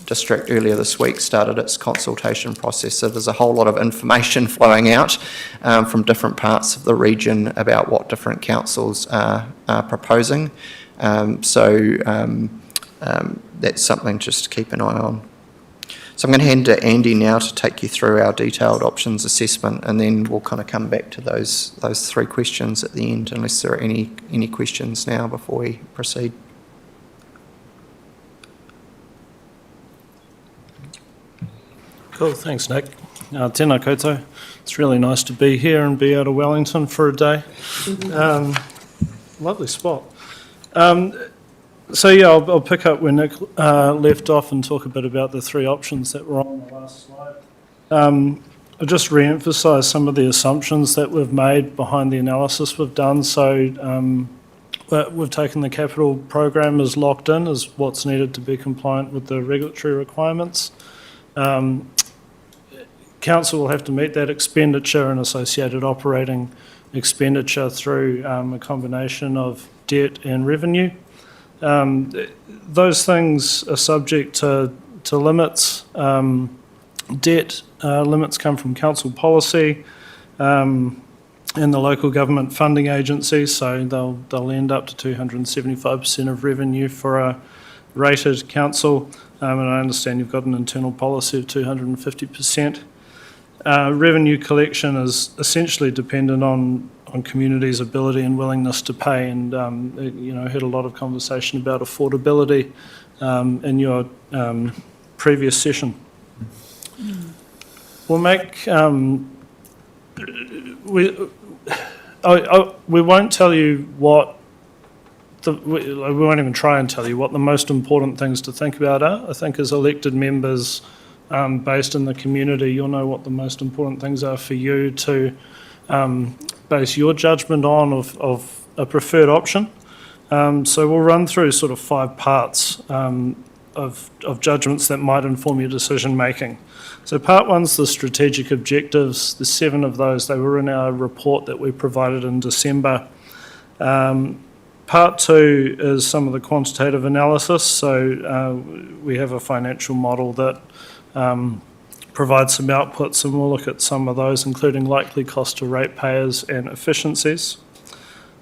District earlier this week started its consultation process. So there's a whole lot of information flowing out from different parts of the region about what different councils are proposing. That's something just to keep an eye on. So I'm going to hand to Andy now to take you through our detailed options assessment, and then we'll kind of come back to those 3 questions at the end, unless there are any questions now before we proceed. Cool, thanks Nick. Tēnā koutou. It's really nice to be here and be out of Wellington for a day. Lovely spot. I'll pick up where Nick left off and talk a bit about the 3 options that were on the last slide. I'll just re-emphasise some of the assumptions that we've made behind the analysis we've done. So we've taken the capital program as locked in as what's needed to be compliant with the regulatory requirements. Council will have to meet that expenditure and associated operating expenditure through a combination of debt and revenue. Those things are subject to limits. Debt limits come from council policy and the local government funding agency, so they'll end up to 275% of revenue for a rated council, and I understand you've got an internal policy of 250%. Revenue collection is essentially dependent on communities' ability and willingness to pay, and had a lot of conversation about affordability in your previous session. We'll make we won't tell you what we won't even try and tell you what the most important things to think about are. I think as elected members based in the community, you'll know what the most important things are for you to base your judgment on of a preferred option. So we'll run through sort of 5 parts of judgments that might inform your decision making. So part 1's the strategic objectives. The 7 of those, they were in our report that we provided in December. Part 2 is some of the quantitative analysis. So we have a financial model that provides some outputs, and we'll look at some of those, including likely cost to ratepayers and efficiencies.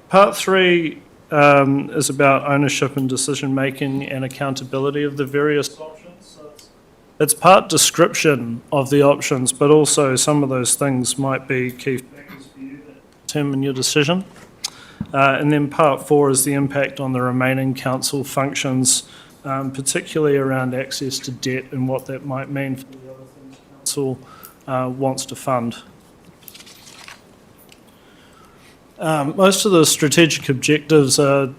Part 3 is about ownership and decision making and accountability of the various options. So it's part description of the options, but also some of those things might be key factors for you that determine your decision. And then part 4 is the impact on the remaining council functions, particularly around access to debt and what that might mean for the other things council wants to fund. Most of the strategic objectives are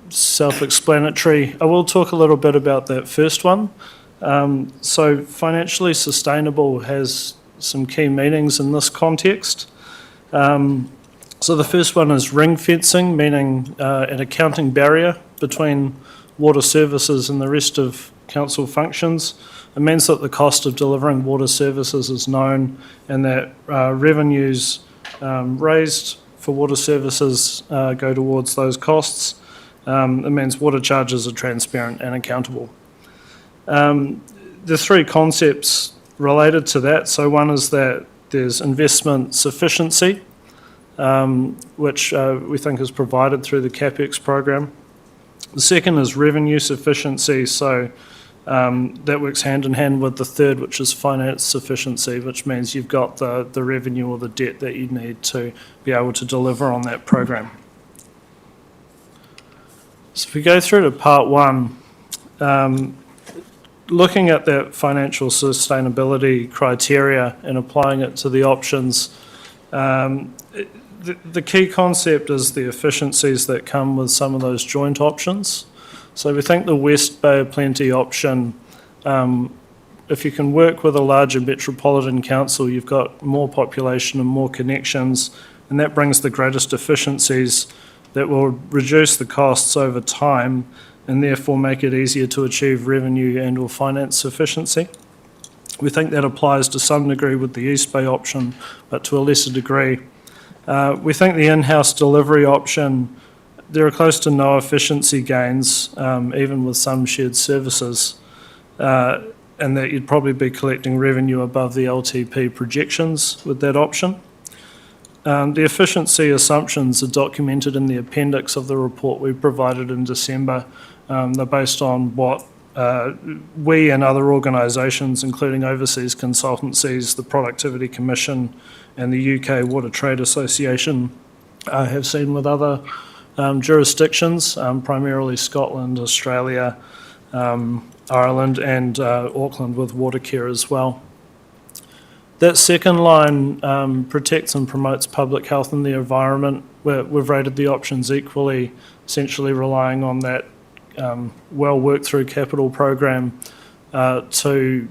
self-explanatory. I will talk a little bit about that first one. So financially sustainable has some key meanings in this context. So the first one is ring fencing, meaning an accounting barrier between water services and the rest of council functions. It means that the cost of delivering water services is known and that revenues raised for water services go towards those costs. It means water charges are transparent and accountable. There's three concepts related to that. So one is that there's investment sufficiency, which we think is provided through the CapEx program. The second is revenue sufficiency, so that works hand in hand with the third, which is finance sufficiency, which means you've got the revenue or the debt that you need to be able to deliver on that program. So if we go through to part one, looking at that financial sustainability criteria and applying it to the options, the key concept is the efficiencies that come with some of those joint options. So we think the West Bay of Plenty option, if you can work with a larger metropolitan council, you've got more population and more connections, and that brings the greatest efficiencies that will reduce the costs over time and therefore make it easier to achieve revenue and or finance sufficiency. We think that applies to some degree with the East Bay option, but to a lesser degree. We think the in-house delivery option, there are close to no efficiency gains, even with some shared services, and that you'd probably be collecting revenue above the LTP projections with that option. The efficiency assumptions are documented in the appendix of the report we provided in December. They're based on what we and other organisations, including overseas consultancies, the Productivity Commission and the UK Water Trade Association, have seen with other jurisdictions, primarily Scotland, Australia, Ireland and Auckland with Watercare as well. That second line protects and promotes public health and the environment. We've rated the options equally, essentially relying on that well worked through capital program to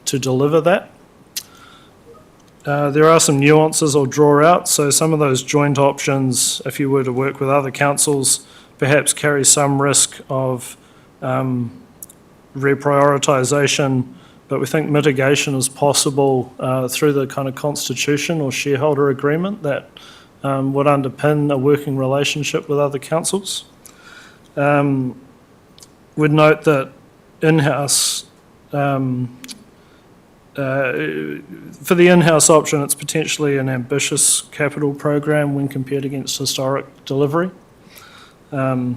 deliver that. There are some nuances I'll draw out. So some of those joint options, if you were to work with other councils, perhaps carry some risk of reprioritisation, but we think mitigation is possible through the kind of constitution or shareholder agreement that would underpin a working relationship with other councils. We'd note that in-house, for the in-house option, it's potentially an ambitious capital program when compared against historic delivery. But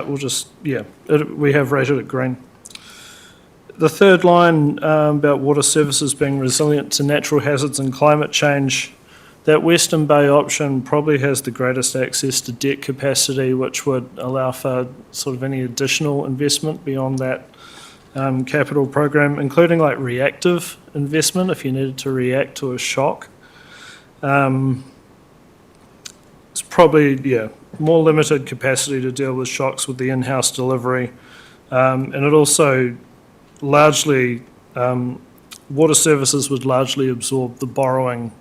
we'll just, we have rated it green. The third line about water services being resilient to natural hazards and climate change, that Western Bay option probably has the greatest access to debt capacity, which would allow for sort of any additional investment beyond that capital program, including like reactive investment if you needed to react to a shock. It's probably, more limited capacity to deal with shocks with the in-house delivery. And it also largely, water services would largely absorb the borrowing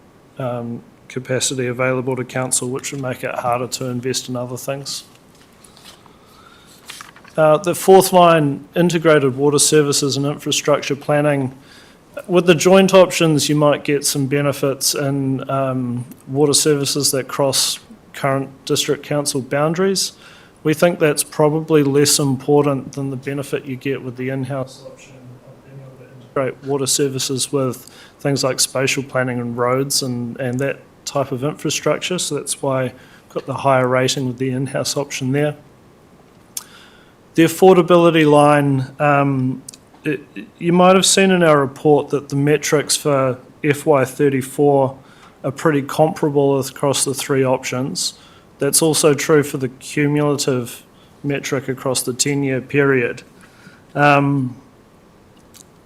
capacity available to council, which would make it harder to invest in other things. The fourth line, integrated water services and infrastructure planning. With the joint options, you might get some benefits in water services that cross current district council boundaries. We think that's probably less important than the benefit you get with the in-house option of being able to integrate water services with things like spatial planning and roads and that type of infrastructure. So that's why I've got the higher rating with the in-house option there. The affordability line, you might have seen in our report that the metrics for FY34 are pretty comparable across the three options. That's also true for the cumulative metric across the 10-year period.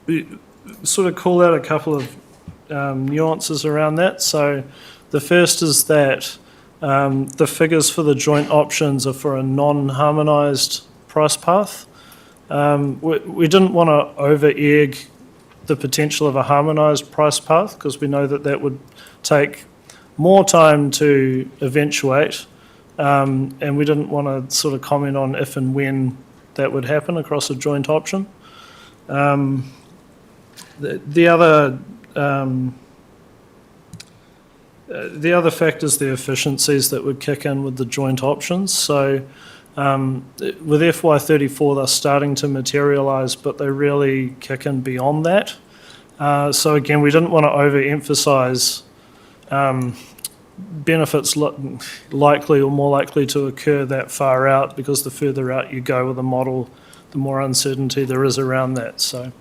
We sort of call out a couple of nuances around that. So the first is that The figures for the joint options are for a non-harmonised price path. We didn't want to over-egg the potential of a harmonised price path because we know that that would take more time to eventuate, and we didn't want to sort of comment on if and when that would happen across a joint option. The other factor is the efficiencies that would kick in with the joint options. So with FY34, they're starting to materialise, but they really kick in beyond that. So again, we didn't want to overemphasise benefits likely or more likely to occur that far out, because the further out you go with a model, the more uncertainty there is around that. So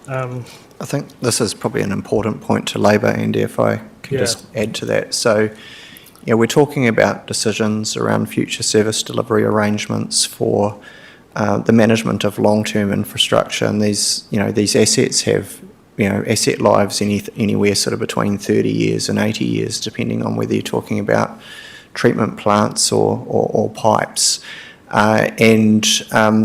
I think this is probably an important point to labour, Andy, if I can just add to that. So, we're talking about decisions around future service delivery arrangements for the management of long-term infrastructure, and these assets have asset lives anywhere sort of between 30 years and 80 years, depending on whether you're talking about treatment plants or pipes. And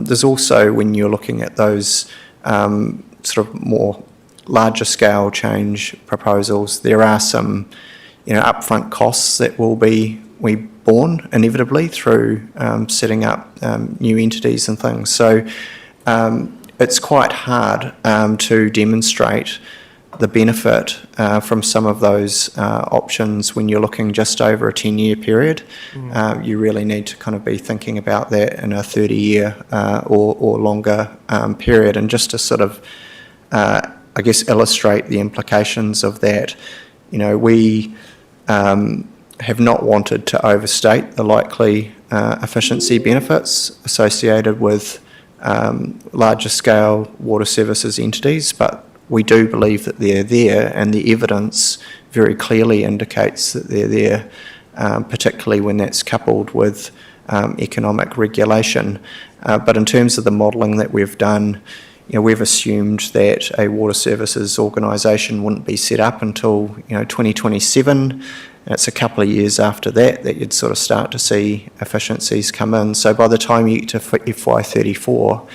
there's also, when you're looking at those sort of more larger scale change proposals, there are some upfront costs that will be borne inevitably through setting up new entities and things. So it's quite hard to demonstrate the benefit from some of those options when you're looking just over a 10-year period. You really need to kind of be thinking about that in a 30-year or longer period. And just to sort of, I guess, illustrate the implications of that, we have not wanted to overstate the likely efficiency benefits associated with larger scale water services entities, but we do believe that they're there, and the evidence very clearly indicates that they're there, particularly when that's coupled with economic regulation. But in terms of the modelling that we've done, we've assumed that a water services organisation wouldn't be set up until 2027. It's a couple of years after that you'd sort of start to see efficiencies come in. So by the time you get to FY34,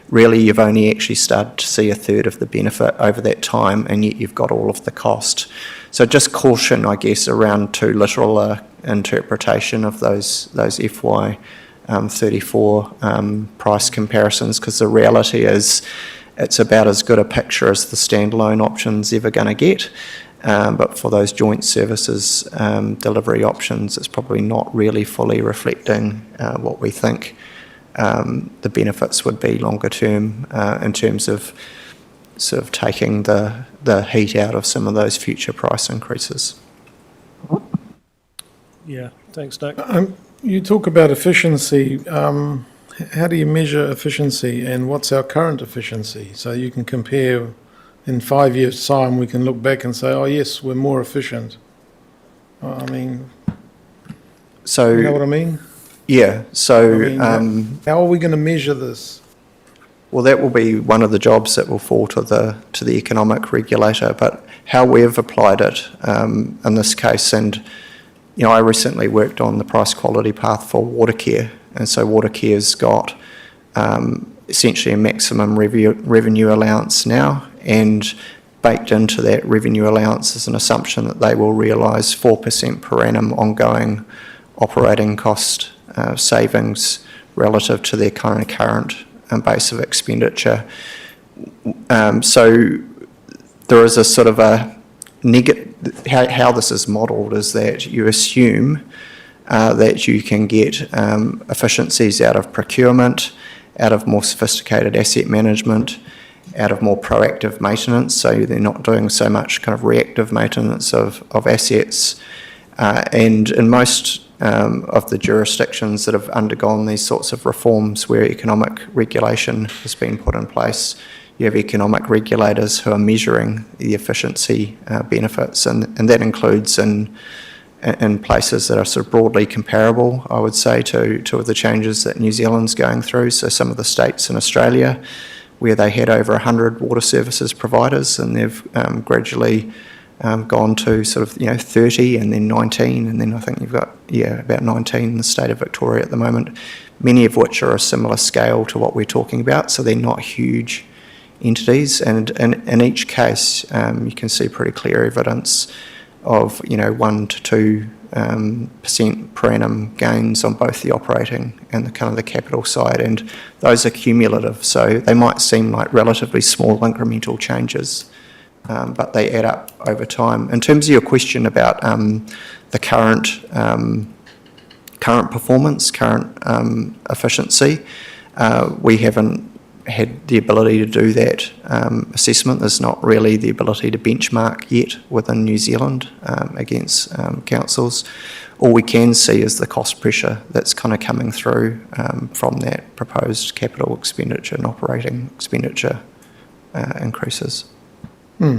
really you've only actually started to see a third of the benefit over that time, and yet you've got all of the cost. So just caution, I guess, around too literal interpretation of those FY34 price comparisons, because the reality is it's about as good a picture as the standalone option's ever going to get. But for those joint services delivery options, it's probably not really fully reflecting what we think the benefits would be longer term in terms of sort of taking the heat out of some of those future price increases. Yeah, thanks, Nick. You talk about efficiency. How do you measure efficiency, and what's our current efficiency? So you can compare. In 5 years' time, we can look back and say, oh, yes, we're more efficient. I mean, so, you know what I mean? Yeah. So how are we going to measure this? Well, that will be one of the jobs that will fall to the economic regulator. But how we've applied it in this case, and I recently worked on the price quality path for water care, and so water care's got essentially a maximum revenue allowance now, and baked into that revenue allowance is an assumption that they will realise 4% per annum ongoing operating cost savings relative to their current base of expenditure. So there is a sort of a negative, how this is modelled is that you assume that you can get efficiencies out of procurement, out of more sophisticated asset management, out of more proactive maintenance, so they're not doing so much kind of reactive maintenance of assets. And in most of the jurisdictions that have undergone these sorts of reforms where economic regulation has been put in place, you have economic regulators who are measuring the efficiency benefits, and that includes in places that are sort of broadly comparable, I would say, to the changes that New Zealand's going through. So some of the states in Australia, where they had over 100 water services providers, and they've gradually gone to sort of, 30 and then 19, and then I think you've got, about 19 in the state of Victoria at the moment, many of which are a similar scale to what we're talking about, so they're not huge entities. And in each case, you can see pretty clear evidence of, 1 to 2% per annum gains on both the operating and the kind of the capital side, and those are cumulative, so they might seem like relatively small incremental changes, but they add up over time. In terms of your question about the current performance, current efficiency, we haven't had the ability to do that assessment. There's not really the ability to benchmark yet within New Zealand against councils. All we can see is the cost pressure that's kind of coming through from that proposed capital expenditure and operating expenditure increases.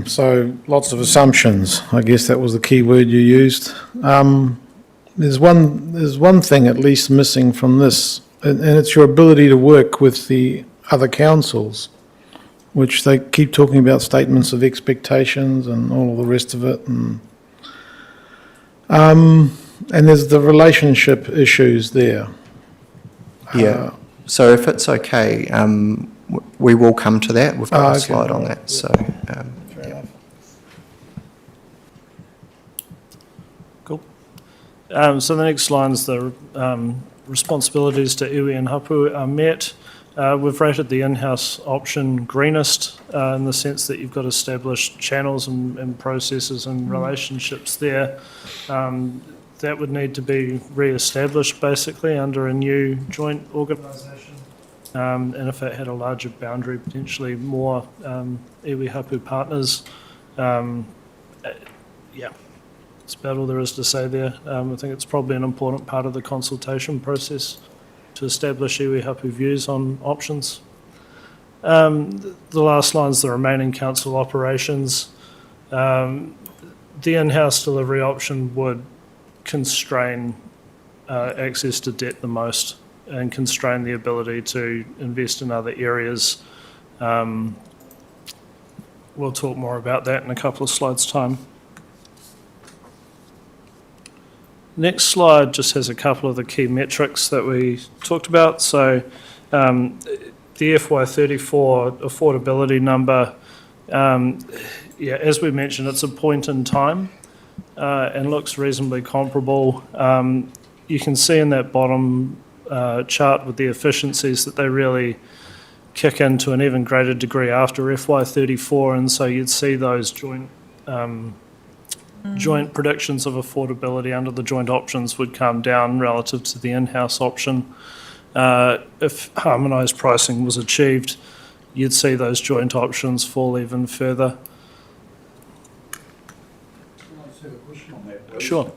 So lots of assumptions. I guess that was the key word you used. There's one thing at least missing from this, and it's your ability to work with the other councils, which they keep talking about statements of expectations and all of the rest of it, and there's the relationship issues there. Yeah. So if it's okay, we will come to that. We've got a slide on that. So. Cool. So the next line's the responsibilities to iwi and hapu are met. We've rated the in-house option greenest in the sense that you've got established channels and processes and relationships there. That would need to be re-established basically under a new joint organisation. And if it had a larger boundary, potentially more iwi hapu partners. That's about all there is to say there. I think it's probably an important part of the consultation process to establish iwi hapu views on options. The last line's the remaining council operations. The in-house delivery option would constrain access to debt the most and constrain the ability to invest in other areas. We'll talk more about that in a couple of slides' time. Next slide just has a couple of the key metrics that we talked about. So the FY34 affordability number, as we mentioned, it's a point in time and looks reasonably comparable. You can see in that bottom chart with the efficiencies that they really kick into an even greater degree after FY34, and so you'd see those joint predictions of affordability under the joint options would come down relative to the in-house option. If harmonised pricing was achieved, you'd see those joint options fall even further. Can I ask a question on that, please? Sure.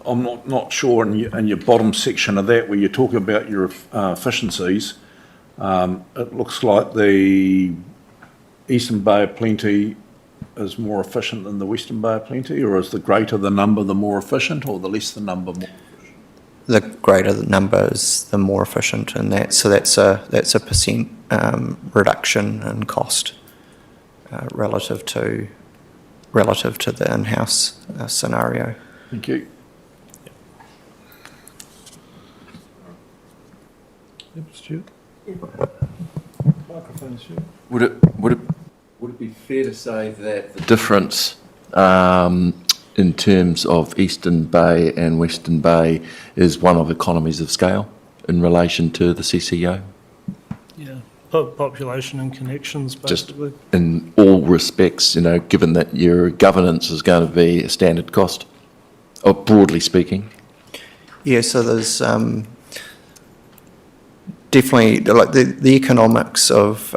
I'm not sure in your bottom section of that where you talk about your efficiencies, it looks like the Eastern Bay of Plenty is more efficient than the Western Bay of Plenty, or is the greater the number the more efficient, or the less the number more efficient? The greater the number is the more efficient in that, so that's a percent reduction in cost relative to the in-house scenario. Thank you. Yep, Stuart. Microphone, Stuart. Would it be fair to say that the difference in terms of Eastern Bay and Western Bay is one of economies of scale in relation to the CCO? Yeah, population and connections, basically. Just in all respects, given that your governance is going to be a standard cost, or broadly speaking? Yeah, so there's definitely like the economics of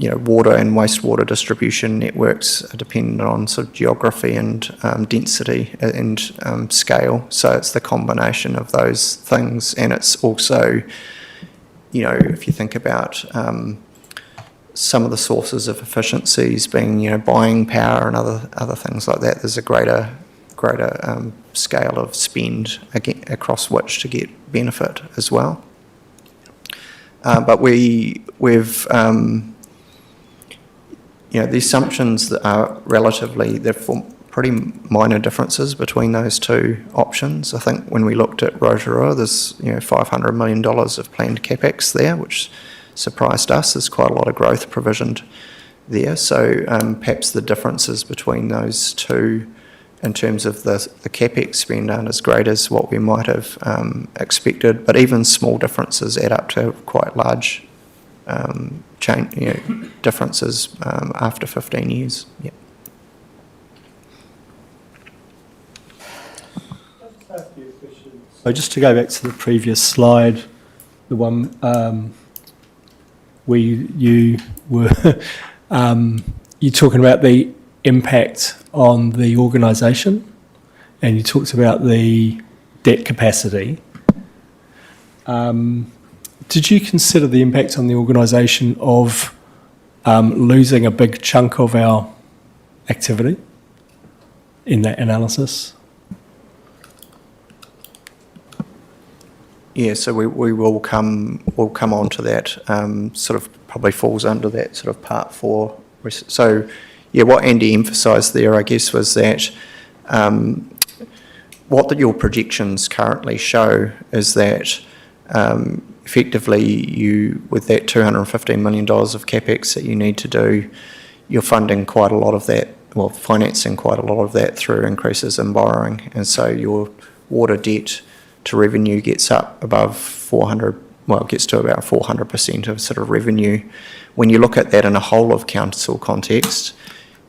water and wastewater distribution networks are dependent on sort of geography and density and scale. So it's the combination of those things, and it's also, if you think about some of the sources of efficiencies being, buying power and other things like that, there's a greater scale of spend across which to get benefit as well. But we've the assumptions that are relatively, they're pretty minor differences between those two options. I think when we looked at Rotorua, there's $500 million of planned capex there, which surprised us. There's quite a lot of growth provisioned there. So perhaps the differences between those two in terms of the capex spend aren't as great as what we might have expected, but even small differences add up to quite large differences after 15 years. Yeah. So just to go back to the previous slide, the one where you were you're talking about the impact on the organisation, and you talked about the debt capacity. Did you consider the impact on the organisation of losing a big chunk of our activity in that analysis? Yeah, so we will come on to that. Sort of probably falls under that sort of part 4. So, yeah, what Andy emphasised there, I guess, was that what your projections currently show is that effectively you, with that $215 million of capex that you need to do, you're funding quite a lot of that, well, financing quite a lot of that through increases in borrowing, and so your water debt to revenue gets up above 400, well, it gets to about 400% of sort of revenue. When you look at that in a whole of council context,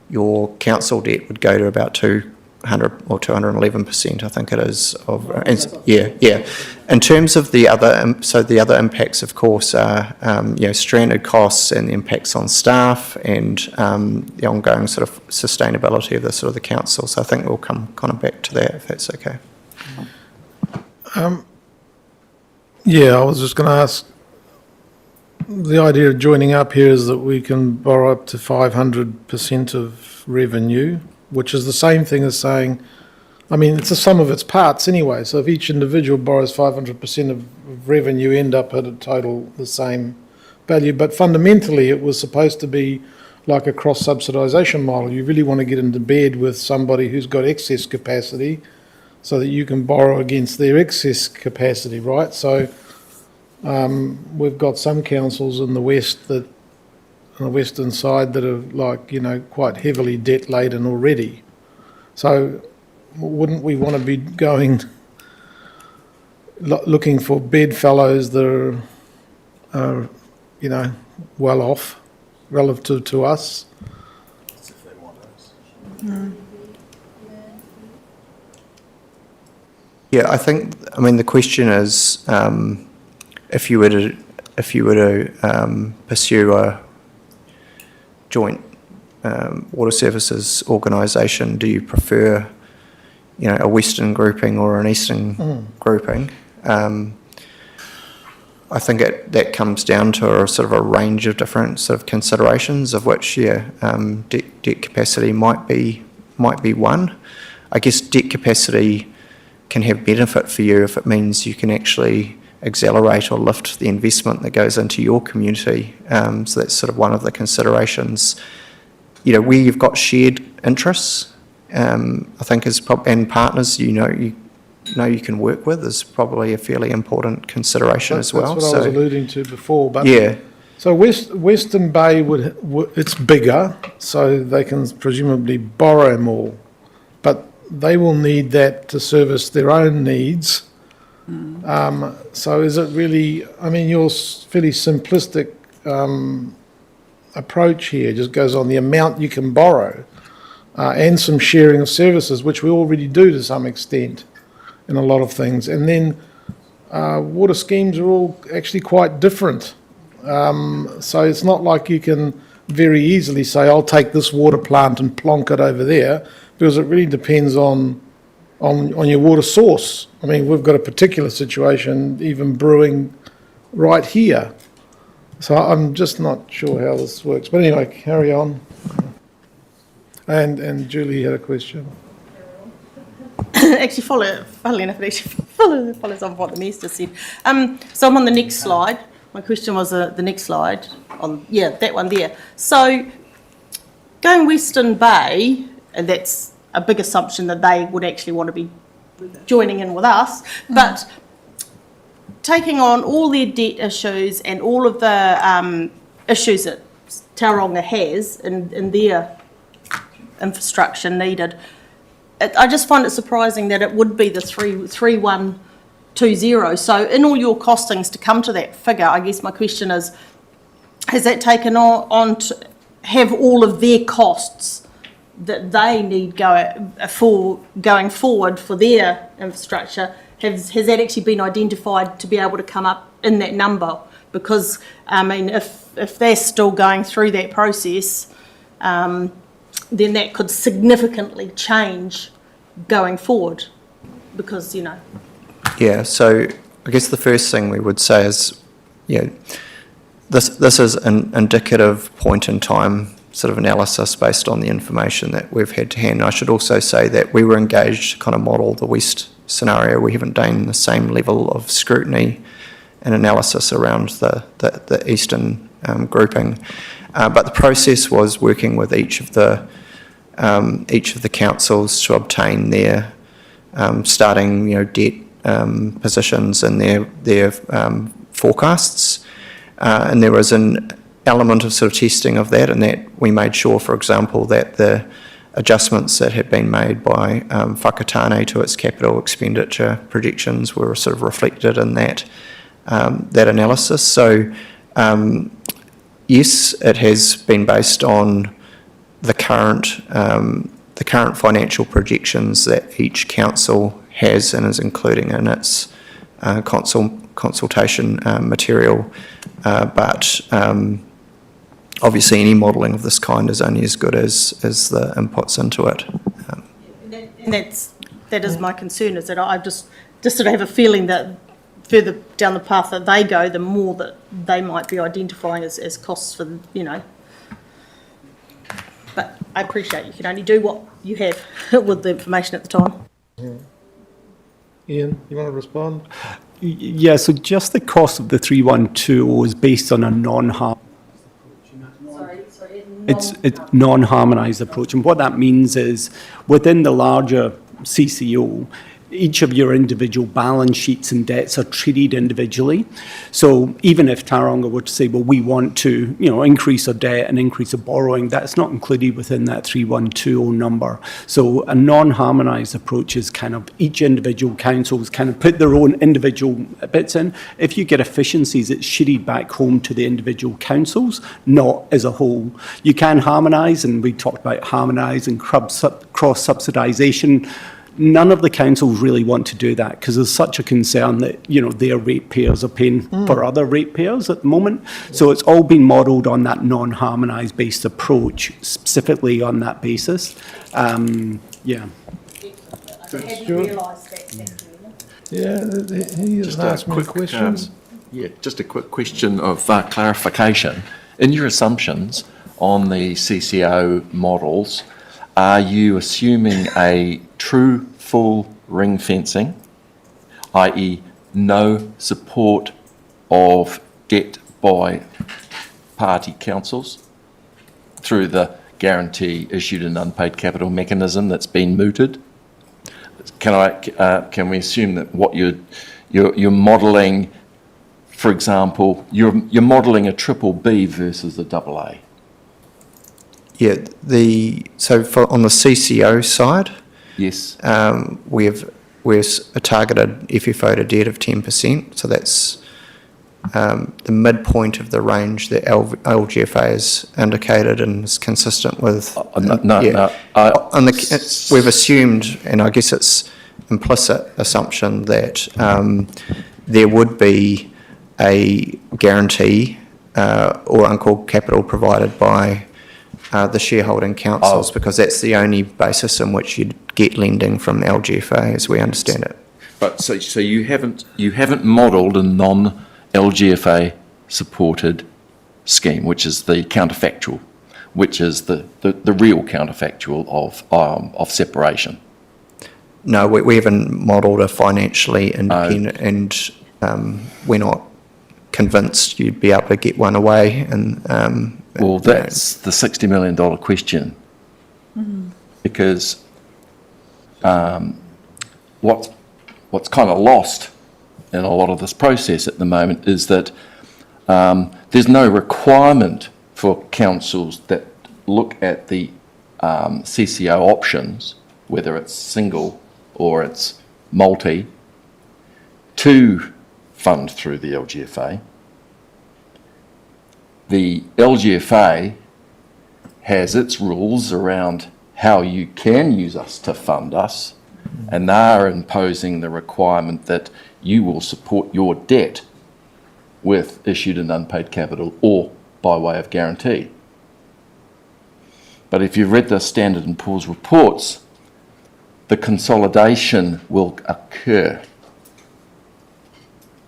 your council debt would go to about 200 or 211%, I think it is. Yeah. In terms of the other, so the other impacts, of course, are stranded costs and the impacts on staff and the ongoing sort of sustainability of the sort of the council. So I think we'll come kind of back to that if that's okay. Yeah, I was just going to ask, the idea of joining up here is that we can borrow up to 500% of revenue, which is the same thing as saying, I mean, it's the sum of its parts anyway, so if each individual borrows 500% of revenue, end up at a total the same value, but fundamentally it was supposed to be like a cross-subsidisation model. You really want to get into bed with somebody who's got excess capacity so that you can borrow against their excess capacity, right? So we've got some councils in the west that, on the western side, that are like, quite heavily debt laden already. So wouldn't we want to be going, looking for bedfellows that are well off relative to us? Yeah, I mean, the question is, if you were to pursue a joint water services organisation, do you prefer, a Western grouping or an Eastern grouping? I think that comes down to a sort of a range of different sort of considerations, of which, debt capacity might be one. I guess debt capacity can have benefit for you if it means you can actually accelerate or lift the investment that goes into your community. So that's sort of one of the considerations. Where you've got shared interests, I think and partners you can work with is probably a fairly important consideration as well. That's what I was alluding to before. But yeah. So Western Bay it's bigger, so they can presumably borrow more, but they will need that to service their own needs. So is it really, I mean, your fairly simplistic approach here just goes on the amount you can borrow and some sharing of services, which we already do to some extent in a lot of things. And then water schemes are all actually quite different. So it's not like you can very easily say, I'll take this water plant and plonk it over there, because it really depends on your water source. I mean, we've got a particular situation even brewing right here. So I'm just not sure how this works. But anyway, carry on. And Julie had a question. Actually, funnily enough, it actually follows on what the Minister said. So I'm on the next slide. My question was the next slide, that one there. So going Western Bay, and that's a big assumption that they would actually want to be joining in with us, but taking on all their debt issues and all of the issues that Tauranga has in their infrastructure needed, I just find it surprising that it would be the 3120. So in all your costings to come to that figure, I guess my question is, has that taken on to have all of their costs that they need going forward for their infrastructure, has that actually been identified to be able to come up in that number? Because, I mean, if they're still going through that process, then that could significantly change going forward, because, you know. Yeah, so I guess the first thing we would say is, this is an indicative point in time sort of analysis based on the information that we've had to hand. I should also say that we were engaged to kind of model the West scenario. We haven't done the same level of scrutiny and analysis around the Eastern grouping. But the process was working with each of the councils to obtain their starting debt positions and their forecasts, and there was an element of sort of testing of that, and that we made sure, for example, that the adjustments that had been made by Whakatane to its capital expenditure projections were sort of reflected in that analysis. So yes, it has been based on the current financial projections that each council has and is including in its consultation material, but obviously any modelling of this kind is only as good as the inputs into it. And that is my concern, is that I just sort of have a feeling that further down the path that they go, the more that they might be identifying as costs for, But I appreciate you can only do what you have with the information at the time. Yeah. Ian, you want to respond? Yeah, so just the cost of the 312 is based on a it's non-harmonised approach, and what that means is within the larger CCO, each of your individual balance sheets and debts are treated individually. So even if Tauranga were to say, well, we want to, increase our debt and increase our borrowing, that's not included within that 3120 number. So a non-harmonised approach is kind of each individual council's kind of put their own individual bits in. If you get efficiencies, it's shitted back home to the individual councils, not as a whole. You can harmonise, and we talked about harmonise and cross-subsidisation. None of the councils really want to do that because there's such a concern that, their ratepayers are paying for other ratepayers at the moment. So it's all been modelled on that non-harmonised based approach, specifically on that basis. Yeah. He just asked me questions. Just a quick question of clarification. In your assumptions on the CCO models, are you assuming a true full ring fencing, i.e. no support of debt by party councils through the guarantee issued and unpaid capital mechanism that's been mooted? Can we assume that what you're modelling, for example, you're modelling a triple B versus a double A? Yeah, on the CCO side, yes, we're a targeted FFO to debt of 10%. So that's the midpoint of the range that LGFA has indicated and is consistent with. We've assumed, and I guess it's implicit assumption that there would be a guarantee or uncalled capital provided by the shareholding councils, because that's the only basis in which you'd get lending from LGFA, as we understand it. But so you haven't modelled a non-LGFA supported scheme, which is the counterfactual, which is the real counterfactual of separation. No, we haven't modelled a financially independent, and we're not convinced you'd be able to get one away, and Well, that's the $60 million question. Because what's kind of lost in a lot of this process at the moment is that there's no requirement for councils that look at the CCO options, whether it's single or it's multi, to fund through the LGFA. The LGFA has its rules around how you can use us to fund us, and they are imposing the requirement that you will support your debt with issued and unpaid capital or by way of guarantee. But if you've read the Standard & Poor's reports, the consolidation will occur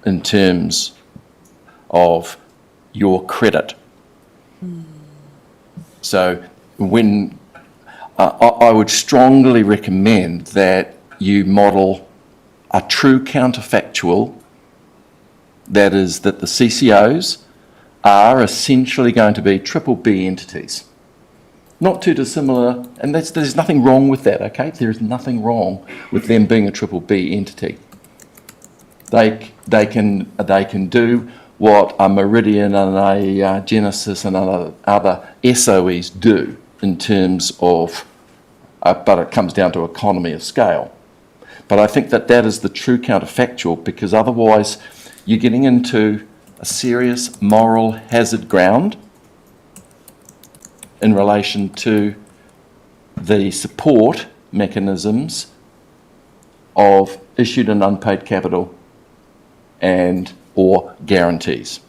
in terms of your credit. So when I would strongly recommend that you model a true counterfactual, that is that the CCOs are essentially going to be triple B entities. Not too dissimilar, and there's nothing wrong with that, okay? There is nothing wrong with them being a triple B entity. They can do what a Meridian and a Genesis and other SOEs do in terms of, but it comes down to economy of scale. But I think that is the true counterfactual, because otherwise you're getting into a serious moral hazard ground in relation to the support mechanisms of issued and unpaid capital and or guarantees.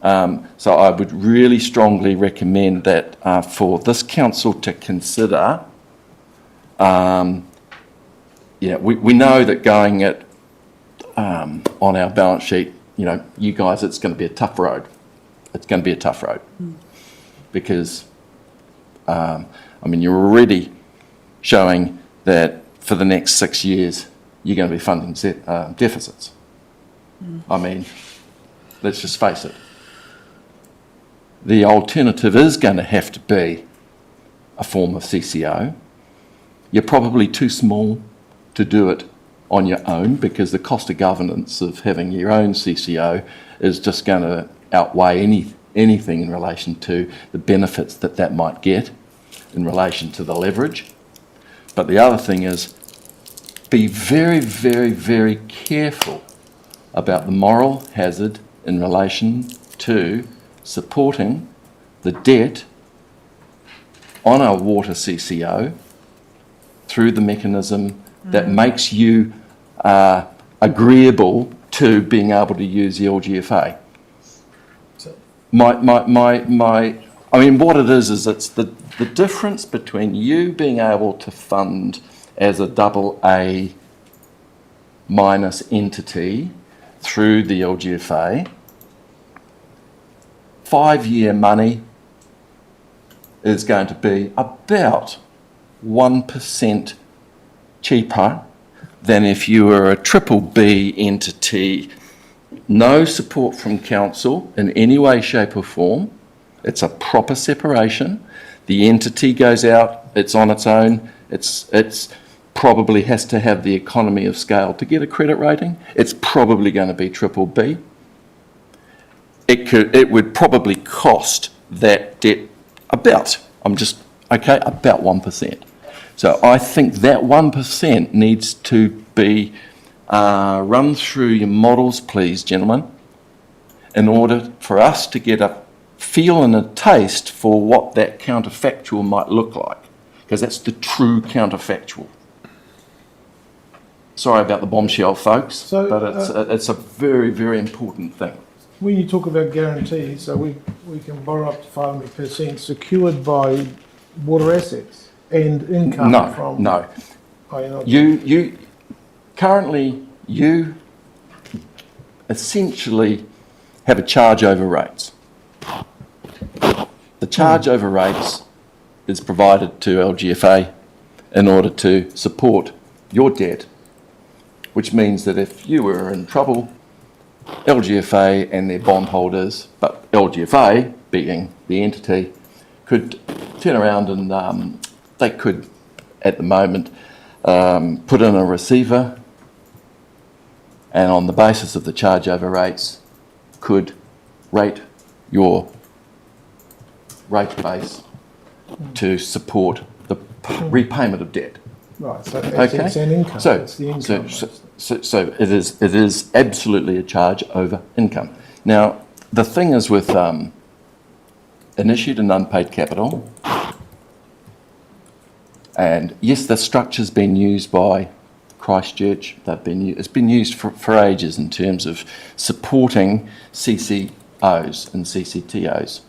So I would really strongly recommend that for this council to consider, we know that going at on our balance sheet, you guys, it's going to be a tough road. It's going to be a tough road. Because, you're already showing that for the next 6 years, you're going to be funding deficits. Let's just face it. The alternative is going to have to be a form of CCO. You're probably too small to do it on your own, because the cost of governance of having your own CCO is just going to outweigh anything in relation to the benefits that might get in relation to the leverage. But the other thing is, be very, very, very careful about the moral hazard in relation to supporting the debt on our water CCO through the mechanism that makes you agreeable to being able to use the LGFA. What it is it's the difference between you being able to fund as a AA- entity through the LGFA. 5-year money is going to be about 1% cheaper than if you were a BBB entity, no support from council in any way, shape or form. It's a proper separation. The entity goes out, it's on its own, it's probably has to have the economy of scale to get a credit rating. It's probably going to be BBB. It would probably cost that debt about 1%. So I think that 1% needs to be run through your models, please, gentlemen, in order for us to get a feel and a taste for what that counterfactual might look like, because that's the true counterfactual. Sorry about the bombshell, folks, but it's a very, very important thing. When you talk about guarantees, so we can borrow up to 500% secured by water assets and income from... No. Currently, you essentially have a charge over rates. The charge over rates is provided to LGFA in order to support your debt, which means that if you were in trouble LGFA and their bondholders, but LGFA, being the entity, could turn around and they could, at the moment, put in a receiver, and on the basis of the chargeover rates, could rate your rate base to support the repayment of debt. Right, so it's an income. It's the income. So it is absolutely a charge over income. Now, the thing is with initiated and unpaid capital, and yes, the structure's been used by Christchurch. It's been used for ages in terms of supporting CCOs and CCTOs.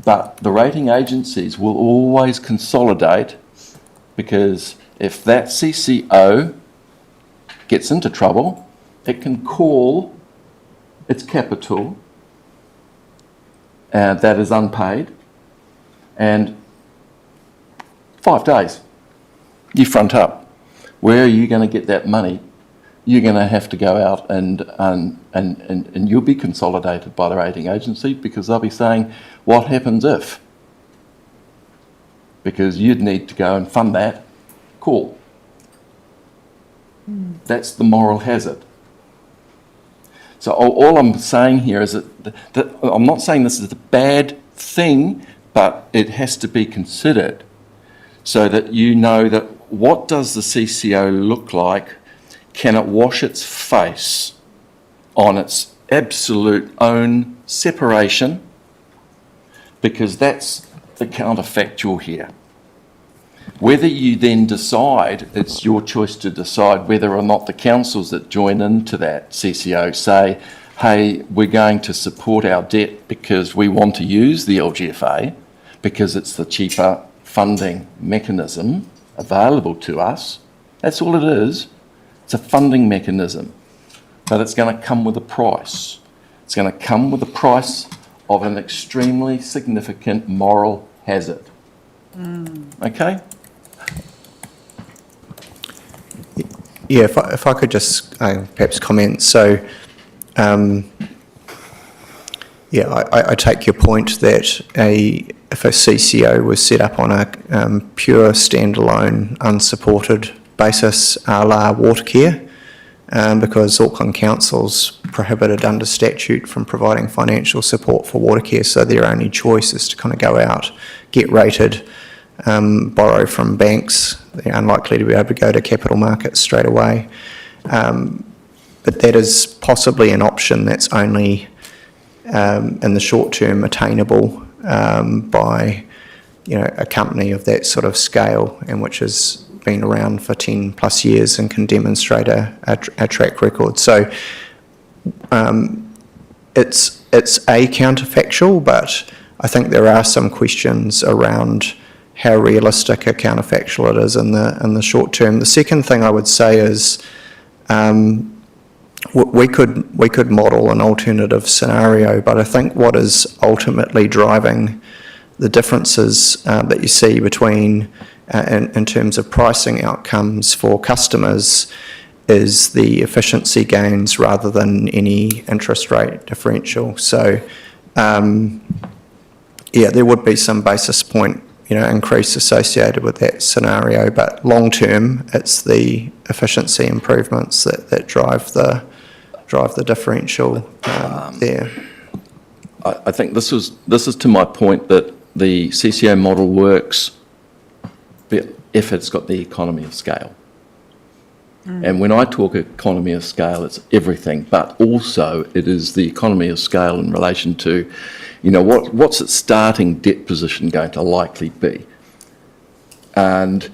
But the rating agencies will always consolidate, because if that CCO gets into trouble, it can call its capital that is unpaid, and 5 days, you front up. Where are you going to get that money? You're going to have to go out and you'll be consolidated by the rating agency, because they'll be saying, what happens if? Because you'd need to go and fund that call. That's the moral hazard. So all I'm saying here is that I'm not saying this is a bad thing, but it has to be considered so that you know that what does the CCO look like? Can it wash its face on its absolute own separation? Because that's the counterfactual here. Whether you then decide, it's your choice to decide whether or not the councils that join into that CCO say, hey, we're going to support our debt because we want to use the LGFA because it's the cheaper funding mechanism available to us. That's all it is. It's a funding mechanism, but it's going to come with a price. It's going to come with a price of an extremely significant moral hazard. Okay? Yeah, if I could just perhaps comment. So, I take your point that if a CCO was set up on a pure standalone, unsupported basis, a la Watercare, because Auckland Council's prohibited under statute from providing financial support for Watercare, so their only choice is to kind of go out, get rated, borrow from banks. They're unlikely to be able to go to capital markets straight away. But that is possibly an option that's only in the short term attainable by a company of that sort of scale, and which has been around for 10 plus years and can demonstrate a track record. So it's a counterfactual, but I think there are some questions around how realistic a counterfactual it is in the short term. The second thing I would say is we could model an alternative scenario, but I think what is ultimately driving the differences that you see between in terms of pricing outcomes for customers is the efficiency gains rather than any interest rate differential. So there would be some basis point increase associated with that scenario, but long term it's the efficiency improvements that drive the differential there. I think this is to my point that the CCO model works if it's got the economy of scale. And when I talk economy of scale, it's everything, but also it is the economy of scale in relation to, what's its starting debt position going to likely be? And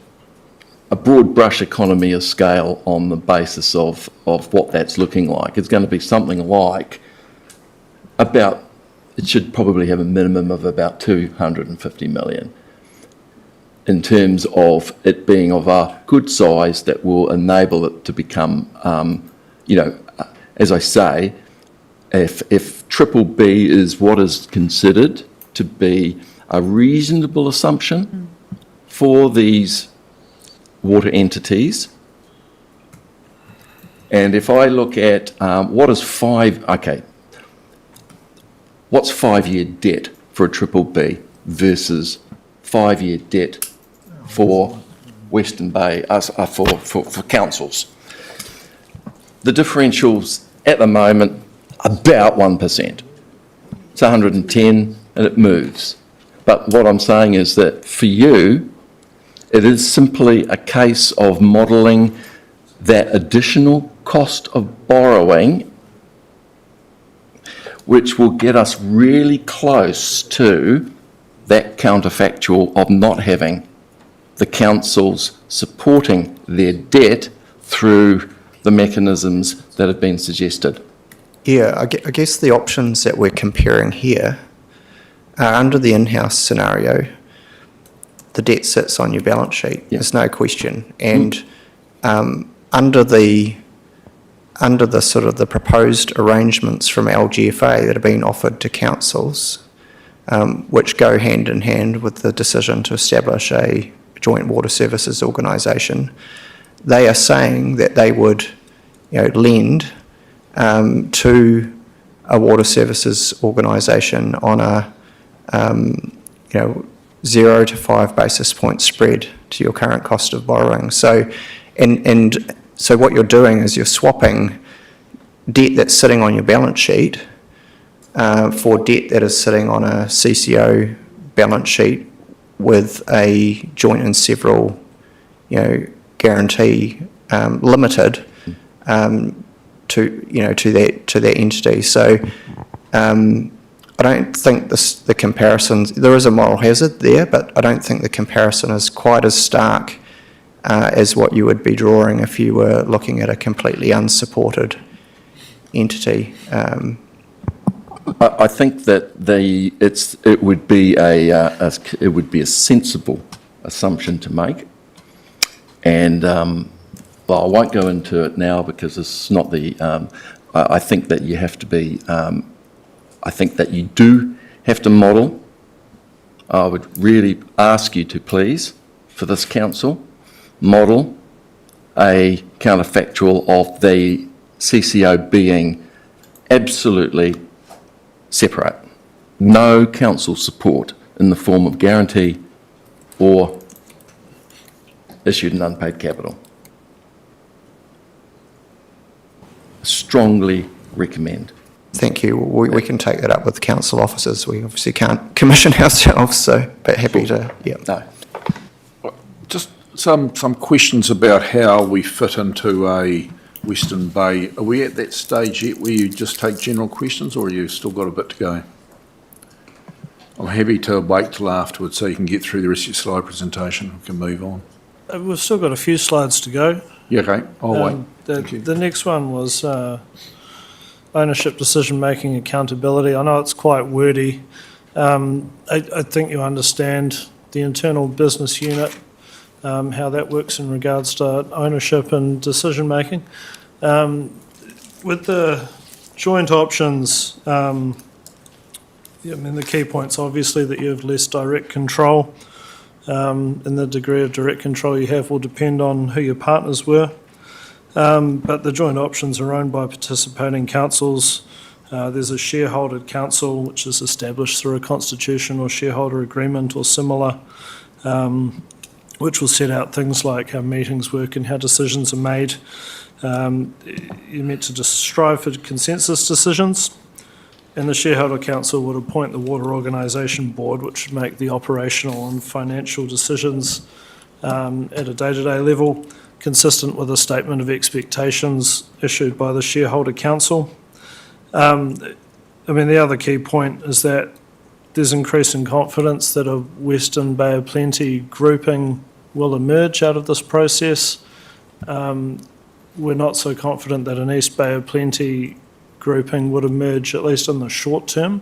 a broad brush economy of scale on the basis of what that's looking like. It's going to be something like it should probably have a minimum of about 250 million. In terms of it being of a good size that will enable it to become, as I say, if triple B is what is considered to be a reasonable assumption for these water entities, And if I look at what's 5-year debt for a triple B versus 5-year debt for Western Bay, for councils. The differential's at the moment about 1%. It's 110 and it moves. But what I'm saying is that for you, it is simply a case of modelling that additional cost of borrowing, which will get us really close to that counterfactual of not having the councils supporting their debt through the mechanisms that have been suggested. Yeah, I guess the options that we're comparing here are under the in-house scenario, the debt sits on your balance sheet, there's no question. And under the sort of the proposed arrangements from LGFA that have been offered to councils, which go hand in hand with the decision to establish a joint water services organisation, they are saying that they would, lend to a water services organisation on a 0 to 5 basis point spread to your current cost of borrowing. So, and so what you're doing is you're swapping debt that's sitting on your balance sheet for debt that is sitting on a CCO balance sheet with a joint and several, guarantee limited to that entity. So I don't think the comparisons, there is a moral hazard there, but I don't think the comparison is quite as stark as what you would be drawing if you were looking at a completely unsupported entity. I think that it would be a sensible assumption to make, and I won't go into it now because it's not the. I think that you have to be. I think that you do have to model. I would really ask you to please, for this council, model a counterfactual of the CCO being absolutely separate. No council support in the form of guarantee or issued and unpaid capital. Strongly recommend. Thank you. We can take that up with council officers. We obviously can't commission ourselves, so but happy to. Yeah. No. Just some questions about how we fit into a Western Bay. Are we at that stage yet where you just take general questions, or have you still got a bit to go? I'm happy to wait till afterwards so you can get through the rest of your slide presentation. We can move on. We've still got a few slides to go. Yeah, okay. I'll wait. Thank you. The next one was ownership, decision-making, accountability. I know it's quite wordy. I think you understand the internal business unit, how that works in regards to ownership and decision-making. With the joint options, the key points obviously that you have less direct control, and the degree of direct control you have will depend on who your partners were. But the joint options are owned by participating councils. There's a shareholder council which is established through a constitution or shareholder agreement or similar, which will set out things like how meetings work and how decisions are made. You're meant to just strive for consensus decisions, and the shareholder council would appoint the water organisation board, which would make the operational and financial decisions at a day-to-day level, consistent with a statement of expectations issued by the shareholder council. The other key point is that there's increasing confidence that a Western Bay of Plenty grouping will emerge out of this process. We're not so confident that an East Bay of Plenty grouping would emerge, at least in the short term.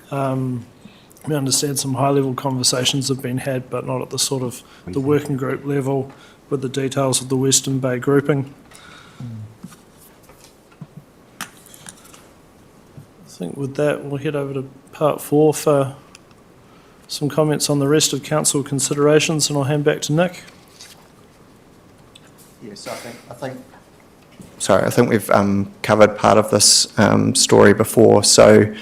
We understand some high-level conversations have been had, but not at the sort of the working group level with the details of the Western Bay grouping. I think with that, we'll head over to part 4 for some comments on the rest of council considerations, and I'll hand back to Nick. Yes, I think sorry, I think we've covered part of this story before. So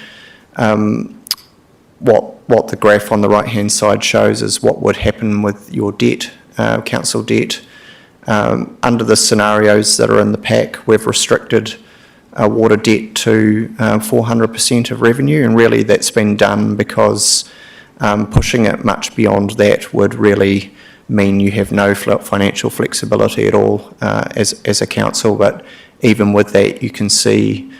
what the graph on the right-hand side shows is what would happen with your debt, council debt. Under the scenarios that are in the pack, we've restricted water debt to 400% of revenue, and really that's been done because pushing it much beyond that would really mean you have no financial flexibility at all as a council. But even with that, you can see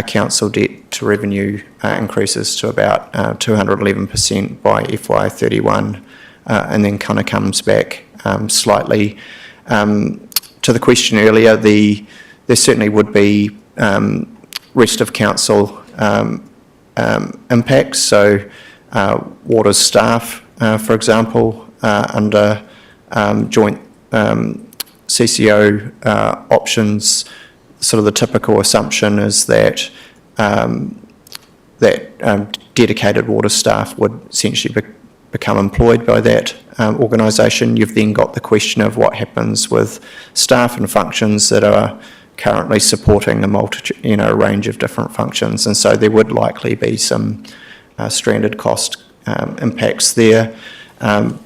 council debt to revenue increases to about 211% by FY31, and then kind of comes back slightly. To the question earlier, there certainly would be rest of council impacts. So water staff, for example, under joint CCO options, sort of the typical assumption is that dedicated water staff would essentially become employed by that organisation. You've then got the question of what happens with staff and functions that are currently supporting a multitude, a range of different functions, and so there would likely be some stranded cost impacts there.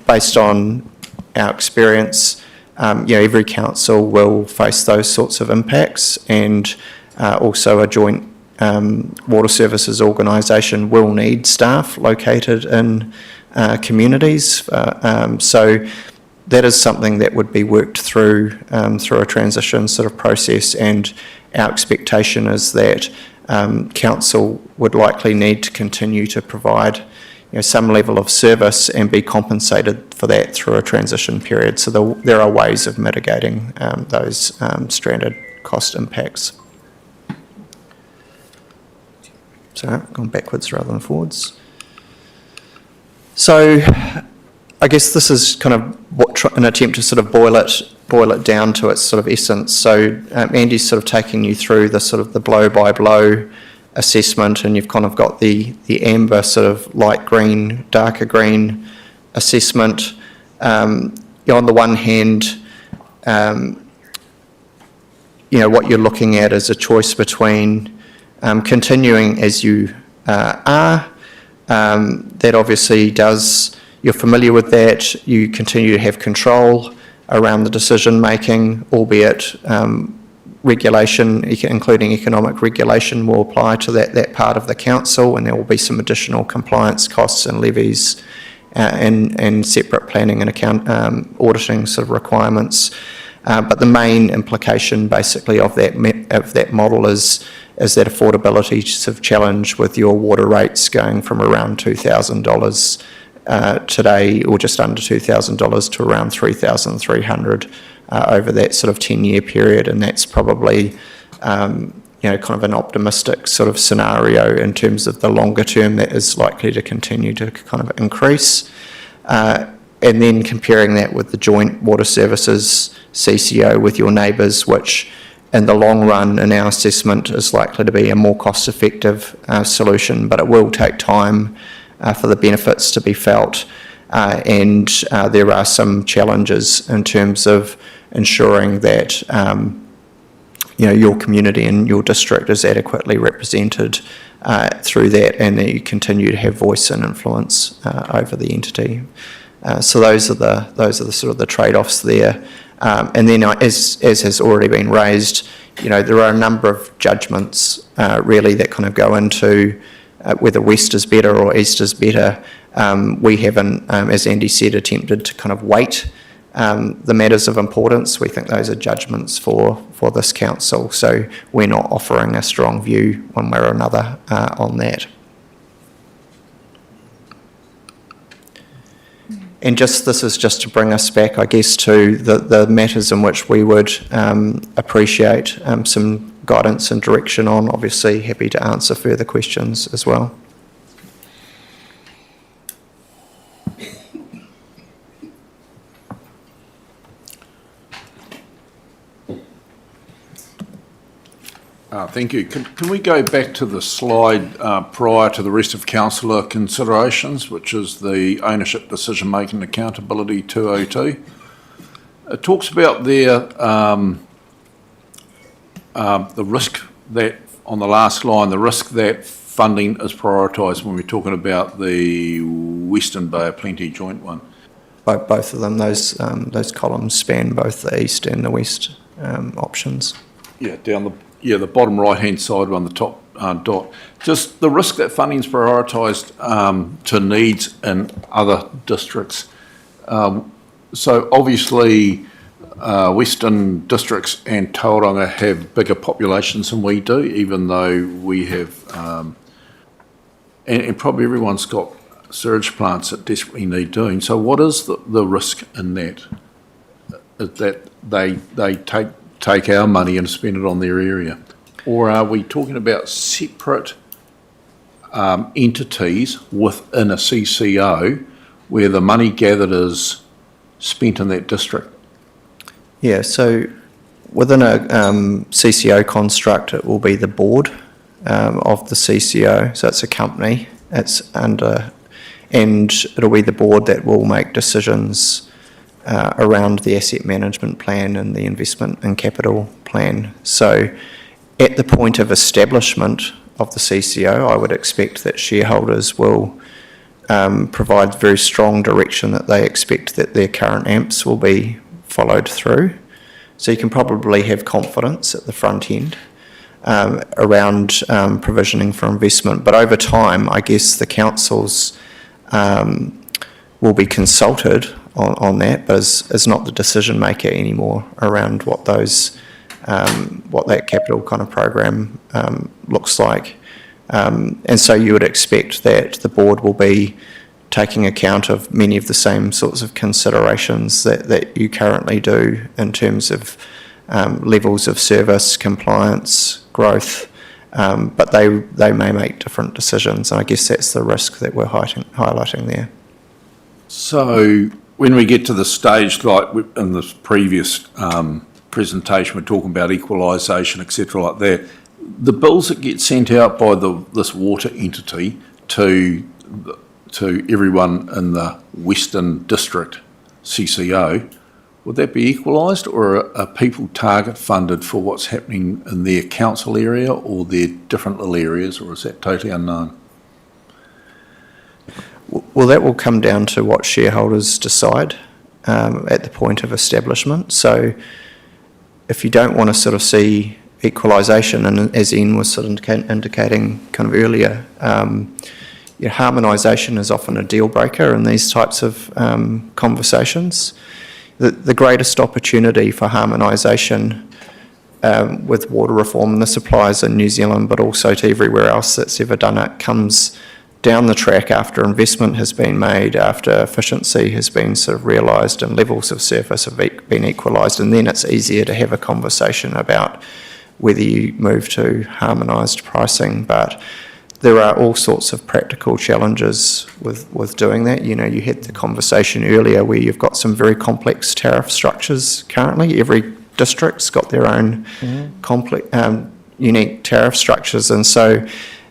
Based on our experience, every council will face those sorts of impacts, and also a joint water services organisation will need staff located in communities. So that is something that would be worked through a transition sort of process, and our expectation is that council would likely need to continue to provide some level of service and be compensated for that through a transition period. So there are ways of mitigating those stranded cost impacts. So I've gone backwards rather than forwards. So I guess this is kind of an attempt to sort of boil it down to its sort of essence. So Andy's sort of taking you through the sort of the blow by blow assessment, and you've kind of got the amber sort of light green, darker green assessment. On the one hand, what you're looking at is a choice between continuing as you are. That obviously you're familiar with that. You continue to have control around the decision making, albeit regulation, including economic regulation, will apply to that part of the council, and there will be some additional compliance costs and levies and separate planning and auditing sort of requirements. But the main implication basically of that model is that affordability sort of challenge with your water rates going from around $2,000 today, or just under $2,000, to around $3,300 over that sort of 10-year period. And that's probably kind of an optimistic sort of scenario in terms of the longer term that is likely to continue to kind of increase. And then comparing that with the joint water services CCO with your neighbours, which in the long run, in our assessment, is likely to be a more cost-effective solution, but it will take time for the benefits to be felt. And there are some challenges in terms of ensuring that your community and your district is adequately represented through that, and that you continue to have voice and influence over the entity. So those are the sort of the trade-offs there. And then, as has already been raised, there are a number of judgments really that kind of go into whether west is better or east is better. We haven't, as Andy said, attempted to kind of weight the matters of importance. We think those are judgments for this council, so we're not offering a strong view one way or another on that. And this is just to bring us back, I guess, to the matters in which we would appreciate some guidance and direction on. Obviously, happy to answer further questions as well. Thank you. Can we go back to the slide prior to the rest of councillor considerations, which is the ownership, decision making, accountability 202? It talks about there the risk that, on the last line, the risk that funding is prioritised when we're talking about the Western Bay of Plenty joint one? Both of them, those columns span both the east and the west options. Yeah, the bottom right-hand side on the top dot. Just the risk that funding's prioritised to needs in other districts. So obviously, Western districts and Tauranga have bigger populations than we do, even though we have, and probably everyone's got sewage plants that desperately need doing. So what is the risk in that? That they take our money and spend it on their area? Or are we talking about separate entities within a CCO where the money gathered is spent in that district? Yeah, so within a CCO construct, it will be the board of the CCO. So it's a company. And it'll be the board that will make decisions around the asset management plan and the investment and capital plan. So at the point of establishment of the CCO, I would expect that shareholders will provide very strong direction that they expect that their current AMPs will be followed through. So you can probably have confidence at the front end around provisioning for investment. But over time, I guess the councils will be consulted on that, but is not the decision maker anymore around what that capital kind of program looks like. And so you would expect that the board will be taking account of many of the same sorts of considerations that you currently do in terms of levels of service, compliance, growth, but they may make different decisions. And I guess that's the risk that we're highlighting there. So when we get to the stage, like in the previous presentation, we're talking about equalisation, etc., like that, the bills that get sent out by this water entity to everyone in the Western District CCO, would that be equalised, or are people target funded for what's happening in their council area or their different little areas, or is that totally unknown? Well, that will come down to what shareholders decide at the point of establishment. So if you don't want to sort of see equalisation, and as Ian was sort of indicating kind of earlier, harmonisation is often a deal breaker in these types of conversations. The greatest opportunity for harmonisation with water reform, and this applies in New Zealand but also to everywhere else that's ever done it, comes down the track after investment has been made, after efficiency has been sort of realised and levels of service have been equalised, and then it's easier to have a conversation about whether you move to harmonised pricing. But there are all sorts of practical challenges with doing that. You know, you had the conversation earlier where you've got some very complex tariff structures currently. Every district's got their own complex, unique tariff structures, and so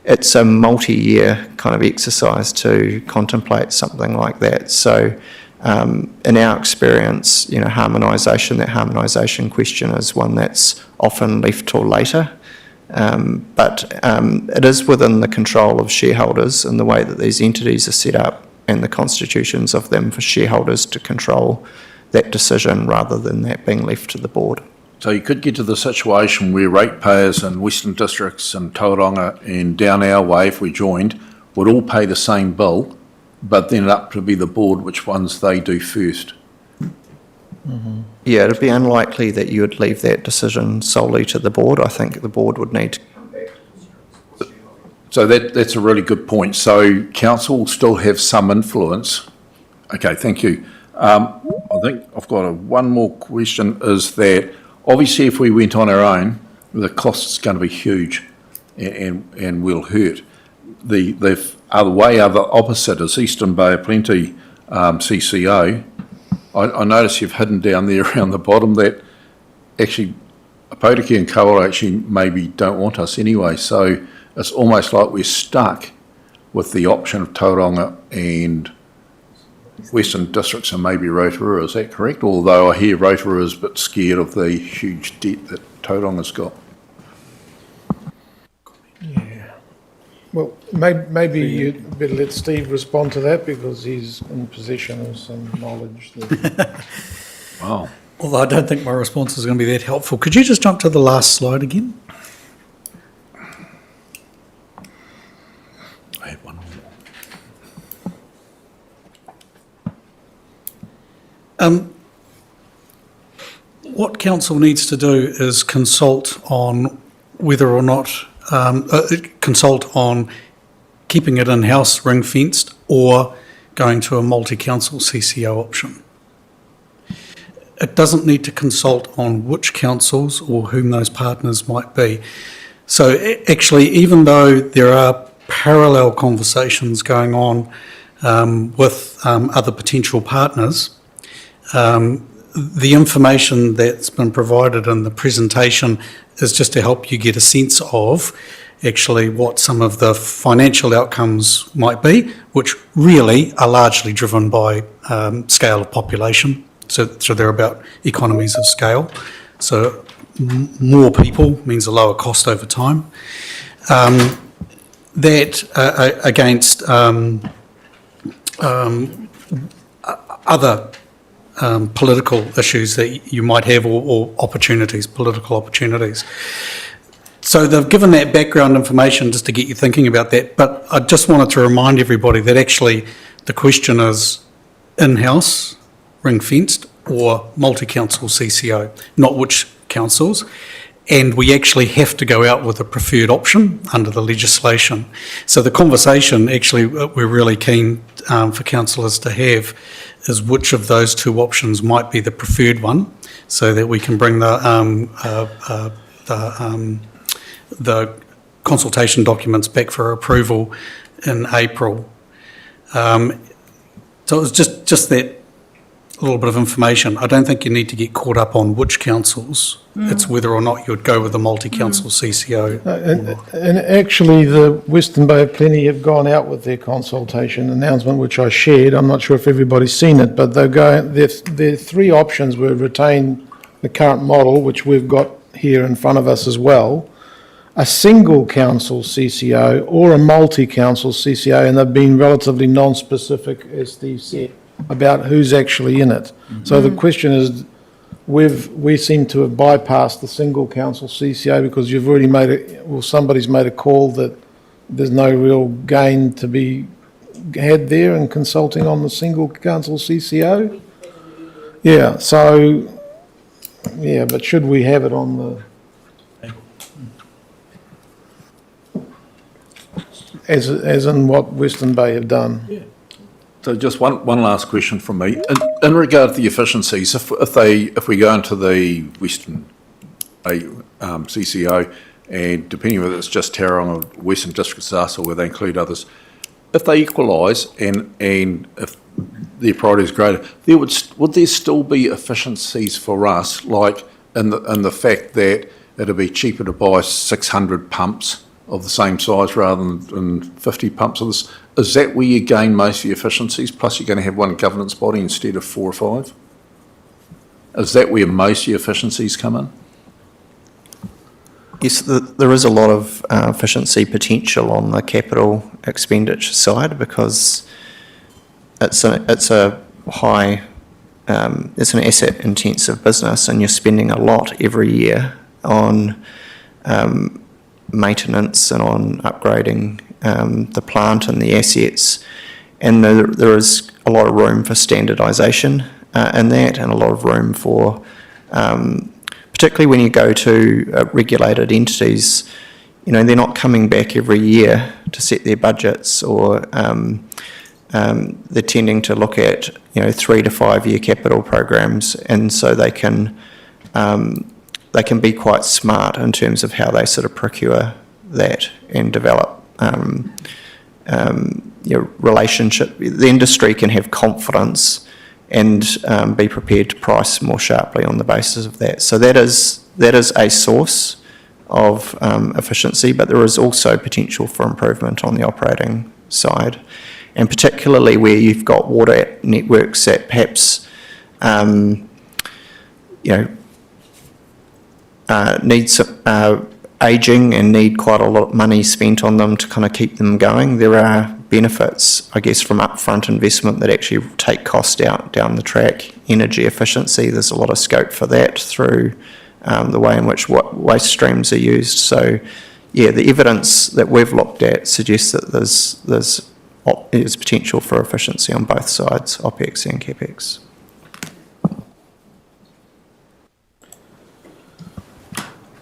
it's a multi-year kind of exercise to contemplate something like that. So in our experience, that harmonisation question is one that's often left till later. But it is within the control of shareholders in the way that these entities are set up and the constitutions of them for shareholders to control that decision rather than that being left to the board. So you could get to the situation where ratepayers in Western Districts and Tauranga and down our way, if we joined, would all pay the same bill, but then up to be the board which ones they do first. Mm-hmm. Yeah, it'd be unlikely that you would leave that decision solely to the board. I think the board would need to come back to the So that's a really good point. So council will still have some influence. Okay, thank you. I think I've got one more question, is that obviously if we went on our own, the cost is going to be huge and will hurt. The other opposite is Eastern Bay of Plenty CCO. I notice you've hidden down there around the bottom that actually Apotiki and Kaora actually maybe don't want us anyway. So it's almost like we're stuck with the option of Tauranga and Western Districts and maybe Rotorua. Is that correct? Although I hear Rotorua is a bit scared of the huge debt that Tauranga's got. Well, maybe you'd better let Steve respond to that because he's in possession of some knowledge. Wow. Although I don't think my response is going to be that helpful. Could you just jump to the last slide again? I had one more. What council needs to do is consult on whether or not, consult on keeping it in-house ring-fenced or going to a multi-council CCO option. It doesn't need to consult on which councils or whom those partners might be. So actually, even though there are parallel conversations going on with other potential partners, the information that's been provided in the presentation is just to help you get a sense of actually what some of the financial outcomes might be, which really are largely driven by scale of population. So they're about economies of scale. So more people means a lower cost over time. That against other political issues that you might have or opportunities, political opportunities. So they've given that background information just to get you thinking about that. But I just wanted to remind everybody that actually the question is in-house, ring-fenced, or multi-council CCO, not which councils. And we actually have to go out with a preferred option under the legislation. So the conversation actually we're really keen for councillors to have is which of those two options might be the preferred one, so that we can bring the consultation documents back for approval in April. So it was just that little bit of information. I don't think you need to get caught up on which councils. It's whether or not you'd go with a multi-council CCO. And actually, the Western Bay of Plenty have gone out with their consultation announcement, which I shared. I'm not sure if everybody's seen it, but their three options were retain the current model, which we've got here in front of us as well, a single council CCO or a multi-council CCO, and they've been relatively non-specific, as Steve said, about who's actually in it. So the question is, we seem to have bypassed the single council CCO because you've already somebody's made a call that there's no real gain to be had there in consulting on the single council CCO. Yeah, so, yeah, but should we have it on the... As in what Western Bay have done? Yeah. So just one last question from me. In regard to the efficiencies, if we go into the Western Bay CCO, and depending whether it's just Tauranga or Western District SAS or whether they include others, if they equalise and if their priority is greater, would there still be efficiencies for us, like in the fact that it'd be cheaper to buy 600 pumps of the same size rather than 50 pumps of this? Is that where you gain most of the efficiencies, plus you're going to have one governance body instead of 4 or 5? Is that where most of the efficiencies come in? Yes, there is a lot of efficiency potential on the capital expenditure side because it's an asset intensive business and you're spending a lot every year on maintenance and on upgrading the plant and the assets, and there is a lot of room for standardisation in that, and a lot of room for, particularly when you go to regulated entities, they're not coming back every year to set their budgets, or they're tending to look at 3 to 5 year capital programs, and so they can be quite smart in terms of how they sort of procure that and develop relationship. The industry can have confidence and be prepared to price more sharply on the basis of that. So that is a source of efficiency, but there is also potential for improvement on the operating side, and particularly where you've got water networks that perhaps need some, ageing and need quite a lot of money spent on them to kind of keep them going. There are benefits, I guess, from upfront investment that actually take cost out down the track. Energy efficiency, there's a lot of scope for that through the way in which waste streams are used. So, yeah, the evidence that we've looked at suggests that there's potential for efficiency on both sides, OPEX and CAPEX.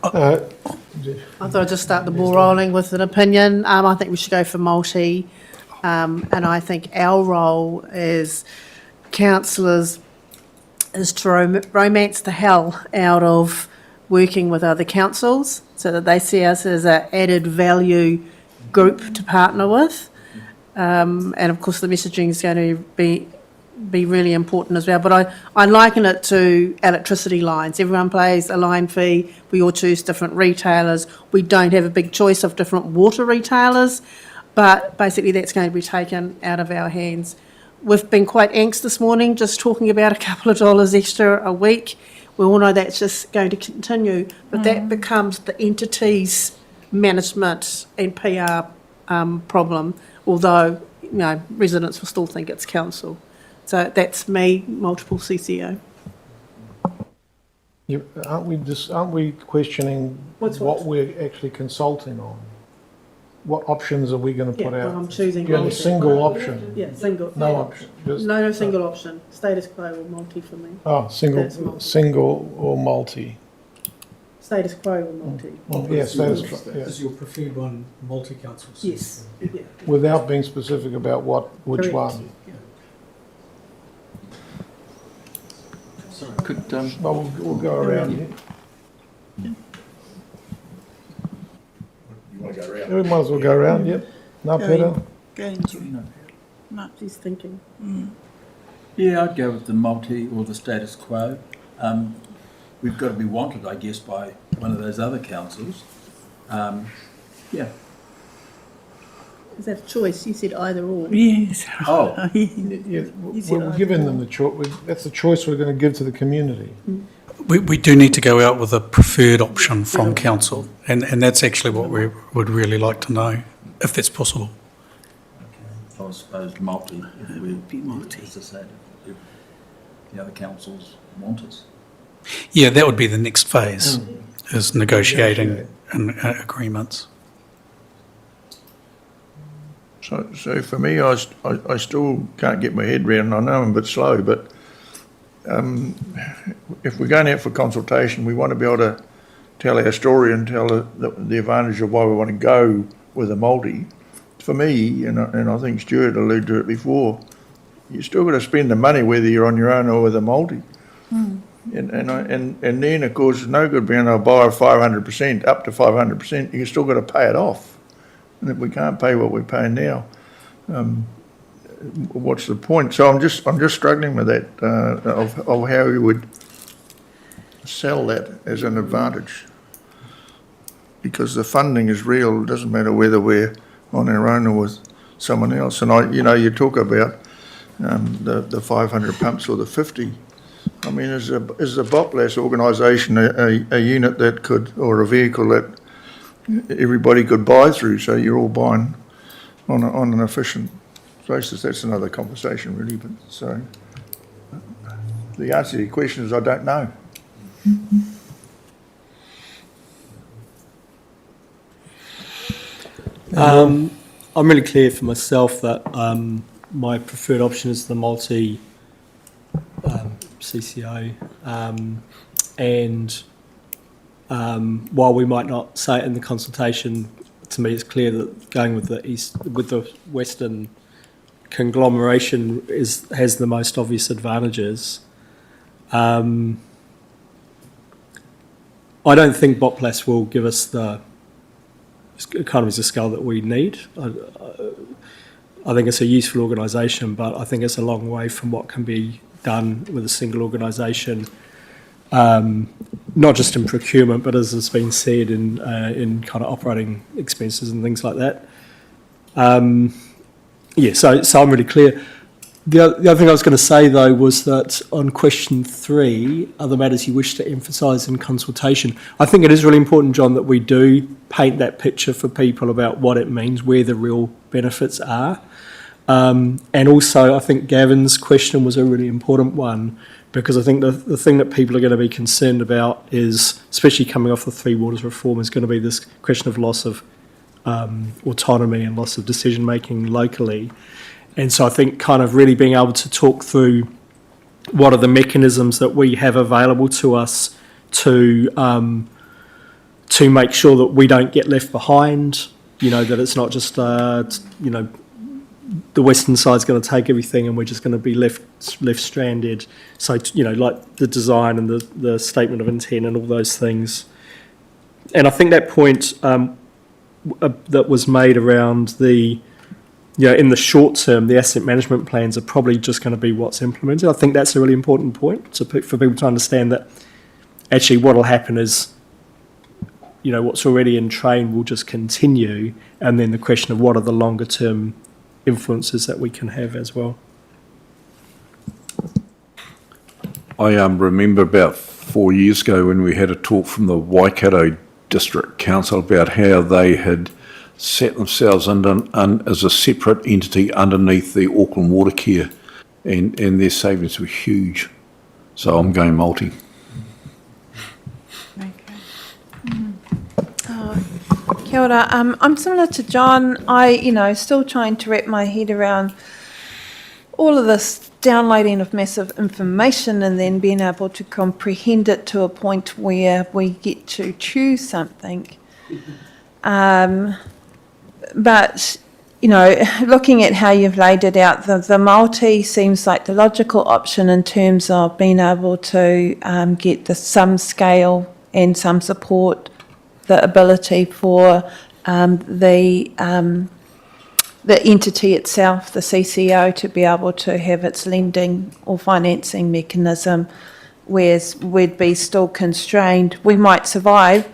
I thought I'd just start the ball rolling with an opinion. I think we should go for multi, and I think our role as councillors is to romance the hell out of working with other councils so that they see us as an added value group to partner with. And of course the messaging is going to be really important as well. But I liken it to electricity lines. Everyone pays a line fee. We all choose different retailers. We don't have a big choice of different water retailers, but basically that's going to be taken out of our hands. We've been quite angst this morning, just talking about a couple of dollars extra a week. We all know that's just going to continue, but that becomes the entity's management and PR problem, although, you know, residents will still think it's council. So that's me, multiple CCO. Aren't we questioning what we're actually consulting on? What options are we going to put out? Well, I'm choosing Do you have a multi. single option? Yeah, single. No option. Just, no single option. Status quo or multi for me. Oh, That's multi. single or multi. Status quo or multi. Yeah, status quo. Yeah. Is your preferred one multi-council? Yes. Yeah. Without being specific about which Correct. one. Could, Well, we'll go around here. We might as well go around, yep. No, Peter? Go into No, she's thinking. Yeah, I'd go with the multi or the status quo. We've got to be wanted, I guess, by one of those other councils. Yeah. Is that a choice? You said either or. Yes. Oh. Yeah, we're giving them the choice. That's the choice we're going to give to the community. We do need to go out with a preferred option from council, and that's actually what we would really like to know, if that's possible. Okay. I suppose multi, if we be multi, as I said, if the other councils want us. Yeah, that would be the next phase, is negotiating agreements. So for me, I still can't get my head around, I know I'm a bit slow, but if we're going out for consultation, we want to be able to tell our story and tell the advantage of why we want to go with a multi. For me, and I think Stuart alluded to it before, you still got to spend the money whether you're on your own or with a multi. And then, of course, it's no good being able to buy 500%, up to 500%, you still got to pay it off. And if we can't pay what we're paying now, what's the point? So I'm just struggling with that, of how you would sell that as an advantage. Because the funding is real, it doesn't matter whether we're on our own or with someone else. And you talk about the 500 pumps or the 50. I mean, is the Boplas organisation a unit that could, or a vehicle that everybody could buy through, so you're all buying on an efficient basis? That's another conversation, really. But so the answer to your question is I don't know. I'm really clear for myself that my preferred option is the multi CCO, and while we might not say it in the consultation, to me it's clear that going with the Western conglomeration has the most obvious advantages. I don't think Boplas will give us the economies of scale that we need. I think it's a useful organisation, but I think it's a long way from what can be done with a single organisation, not just in procurement, but as has been said, in kind of operating expenses and things like that. So I'm really clear. The other thing I was going to say, though, was that on question 3, other matters you wish to emphasise in consultation, I think it is really important, John, that we do paint that picture for people about what it means, where the real benefits are. And also, I think Gavin's question was a really important one, because I think the thing that people are going to be concerned about is, especially coming off the Three Waters reform, is going to be this question of loss of autonomy and loss of decision-making locally. And so I think kind of really being able to talk through what are the mechanisms that we have available to us to make sure that we don't get left behind, that it's not just, the western side's going to take everything and we're just going to be left stranded. So, like the design and the statement of intent and all those things. And I think that point that was made around in the short term, the asset management plans are probably just going to be what's implemented. I think that's a really important point for people to understand that actually what will happen is, what's already in train will just continue, and then the question of what are the longer term influences that we can have as well. I remember about 4 years ago when we had a talk from the Waikato District Council about how they had set themselves as a separate entity underneath the Auckland Water Care, and their savings were huge. So I'm going multi. Kia ora. I'm similar to John. I, still trying to wrap my head around all of this downloading of massive information and then being able to comprehend it to a point where we get to choose something. But, looking at how you've laid it out, the multi seems like the logical option in terms of being able to get some scale and some support, the ability for the entity itself, the CCO, to be able to have its lending or financing mechanism, whereas we'd be still constrained. We might survive.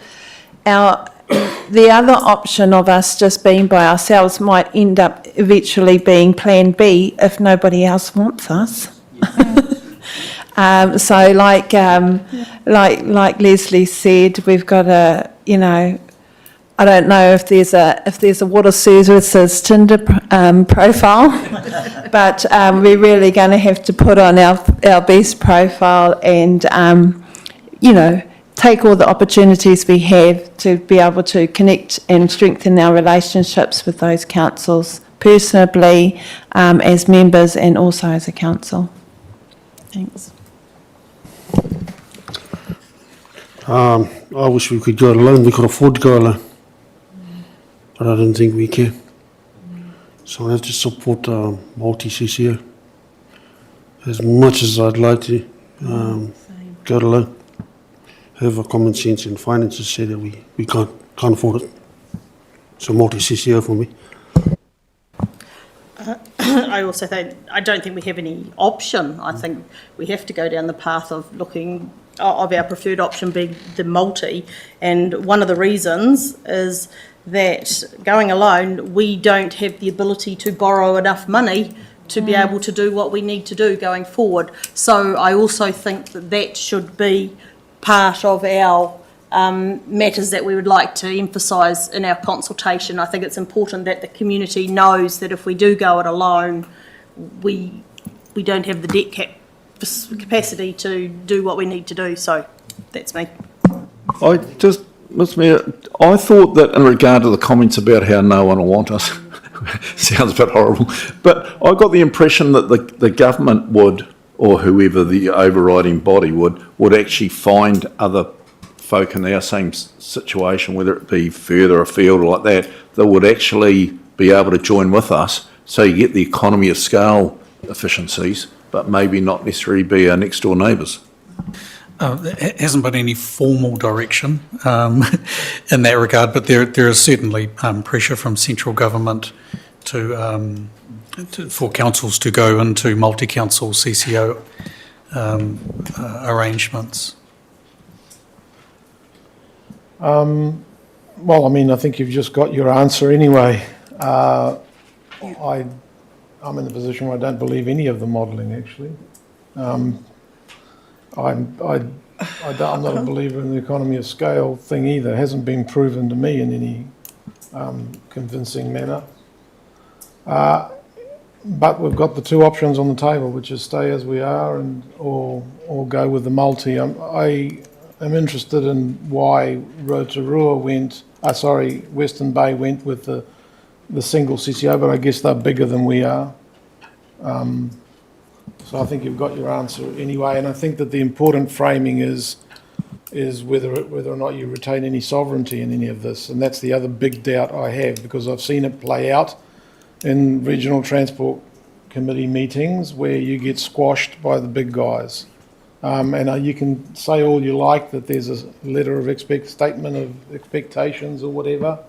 The other option of us just being by ourselves might end up eventually being Plan B if nobody else wants us. So, like Leslie said, we've got a, I don't know if there's a water services Tinder profile, but we're really going to have to put on our best profile and, take all the opportunities we have to be able to connect and strengthen our relationships with those councils personally, as members and also as a council. Thanks. I wish we could go it alone. We could afford to go alone, but I don't think we can. So I have to support multi-CCO as much as I'd like to go it alone. However, common sense and finances say that we can't afford it. So multi-CCO for me. I also I don't think we have any option. I think we have to go down the path of looking of our preferred option being the multi, and one of the reasons is that going alone we don't have the ability to borrow enough money to be able to do what we need to do going forward. So I also think that should be part of our matters that we would like to emphasise in our consultation. I think it's important that the community knows that if we do go it alone, we don't have the debt capacity to do what we need to do. So that's me. I thought that in regard to the comments about how no one will want us, sounds a bit horrible, but I got the impression that the government would, or whoever the overriding body would actually find other folk in our same situation, whether it be further afield or like that would actually be able to join with us, so you get the economy of scale efficiencies, but maybe not necessarily be our next door neighbours. There hasn't been any formal direction in that regard, but there is certainly pressure from central government for councils to go into multi-council CCO arrangements. Well, I mean, I think you've just got your answer anyway. I'm in the position where I don't believe any of the modelling, actually. I'm not a believer in the economy of scale thing either. It hasn't been proven to me in any convincing manner. But we've got the two options on the table, which is stay as we are or go with the multi. I am interested in why Rotorua Western Bay went with the single CCO, but I guess they're bigger than we are. So I think you've got your answer anyway, and I think that the important framing is whether or not you retain any sovereignty in any of this, and that's the other big doubt I have, because I've seen it play out in regional transport committee meetings where you get squashed by the big guys. And you can say all you like that there's a letter of statement of expectations or whatever,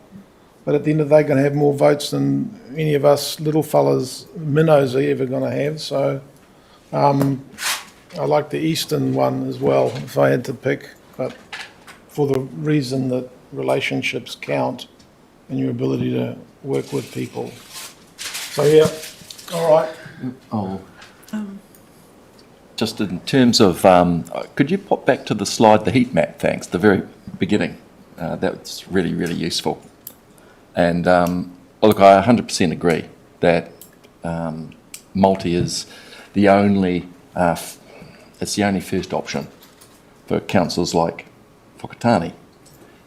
but at the end of the day, going to have more votes than any of us little fellas, minnows, are ever going to have. So I like the Eastern one as well, if I had to pick, but for the reason that relationships count and your ability to work with people. So yeah, all right. Oh. Just in terms of, could you pop back to the slide, the heat map, thanks, the very beginning. That's really, really useful. And look, I 100% agree that multi is the only, it's the only first option for councils like Whakatane.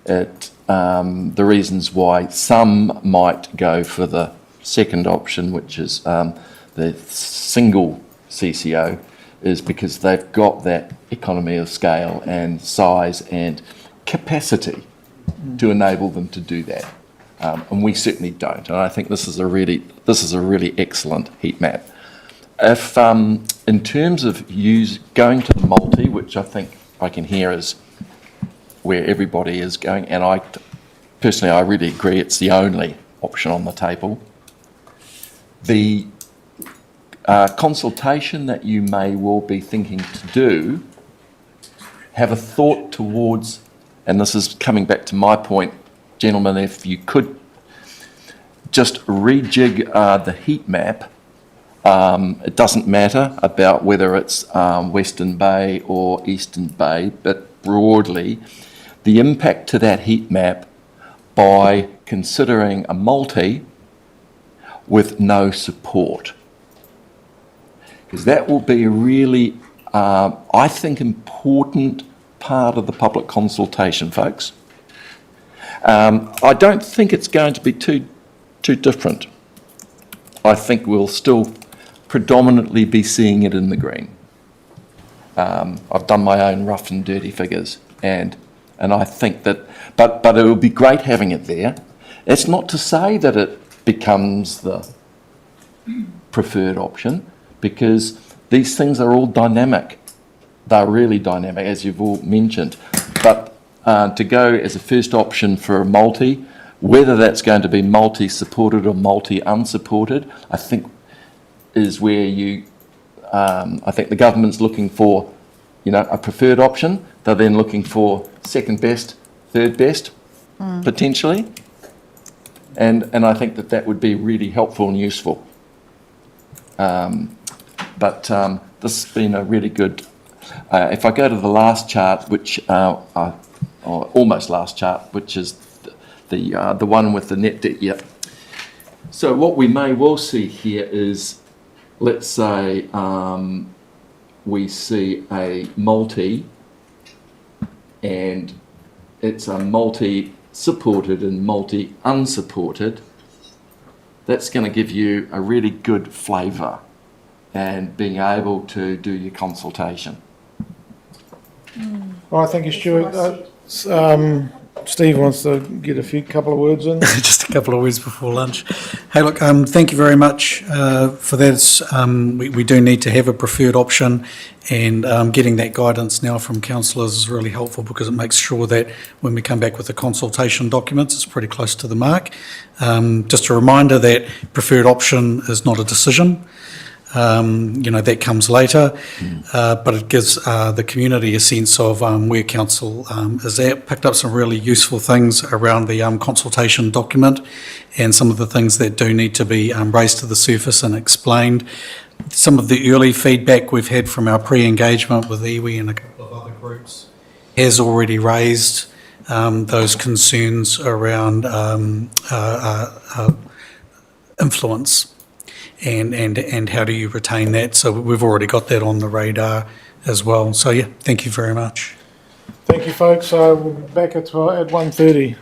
The reasons why some might go for the second option, which is the single CCO, is because they've got that economy of scale and size and capacity to enable them to do that. And we certainly don't. And I think this is a really excellent heat map. If in terms of going to the multi, which I think I can hear is where everybody is going, and I personally really agree it's the only option on the table. The consultation that you may well be thinking to do, have a thought towards, and this is coming back to my point, gentlemen, if you could just rejig the heat map, it doesn't matter about whether it's Western Bay or Eastern Bay, but broadly, the impact to that heat map by considering a multi with no support. Because that will be a really, I think, important part of the public consultation, folks. I don't think it's going to be too different. I think we'll still predominantly be seeing it in the green. I've done my own rough and dirty figures, and I think that, but it would be great having it there. It's not to say that it becomes the preferred option, because these things are all dynamic. They're really dynamic, as you've all mentioned. But to go as a first option for a multi, whether that's going to be multi-supported or multi-unsupported, I think is where I think the government's looking for, a preferred option. They're then looking for second best, third best, potentially. And I think that would be really helpful and useful. But this has been a really good, if I go to the last chart, which, or almost last chart, which is the one with the net debt, yeah. So what we may well see here is, let's say we see a multi, and it's a multi-supported and multi-unsupported. That's going to give you a really good flavour and being able to do your consultation. All right, thank you, Stuart. Steve wants to get a couple of words in. Just a couple of words before lunch. Hey, look, thank you very much for that. We do need to have a preferred option, and getting that guidance now from councillors is really helpful, because it makes sure that when we come back with the consultation documents, it's pretty close to the mark. Just a reminder that preferred option is not a decision. that comes later, but it gives the community a sense of where council is at. Picked up some really useful things around the consultation document and some of the things that do need to be raised to the surface and explained. Some of the early feedback we've had from our pre-engagement with iwi and a couple of other groups has already raised those concerns around influence and how do you retain that. So we've already got that on the radar as well. So yeah, thank you very much. Thank you, folks. We'll be back at 1:30.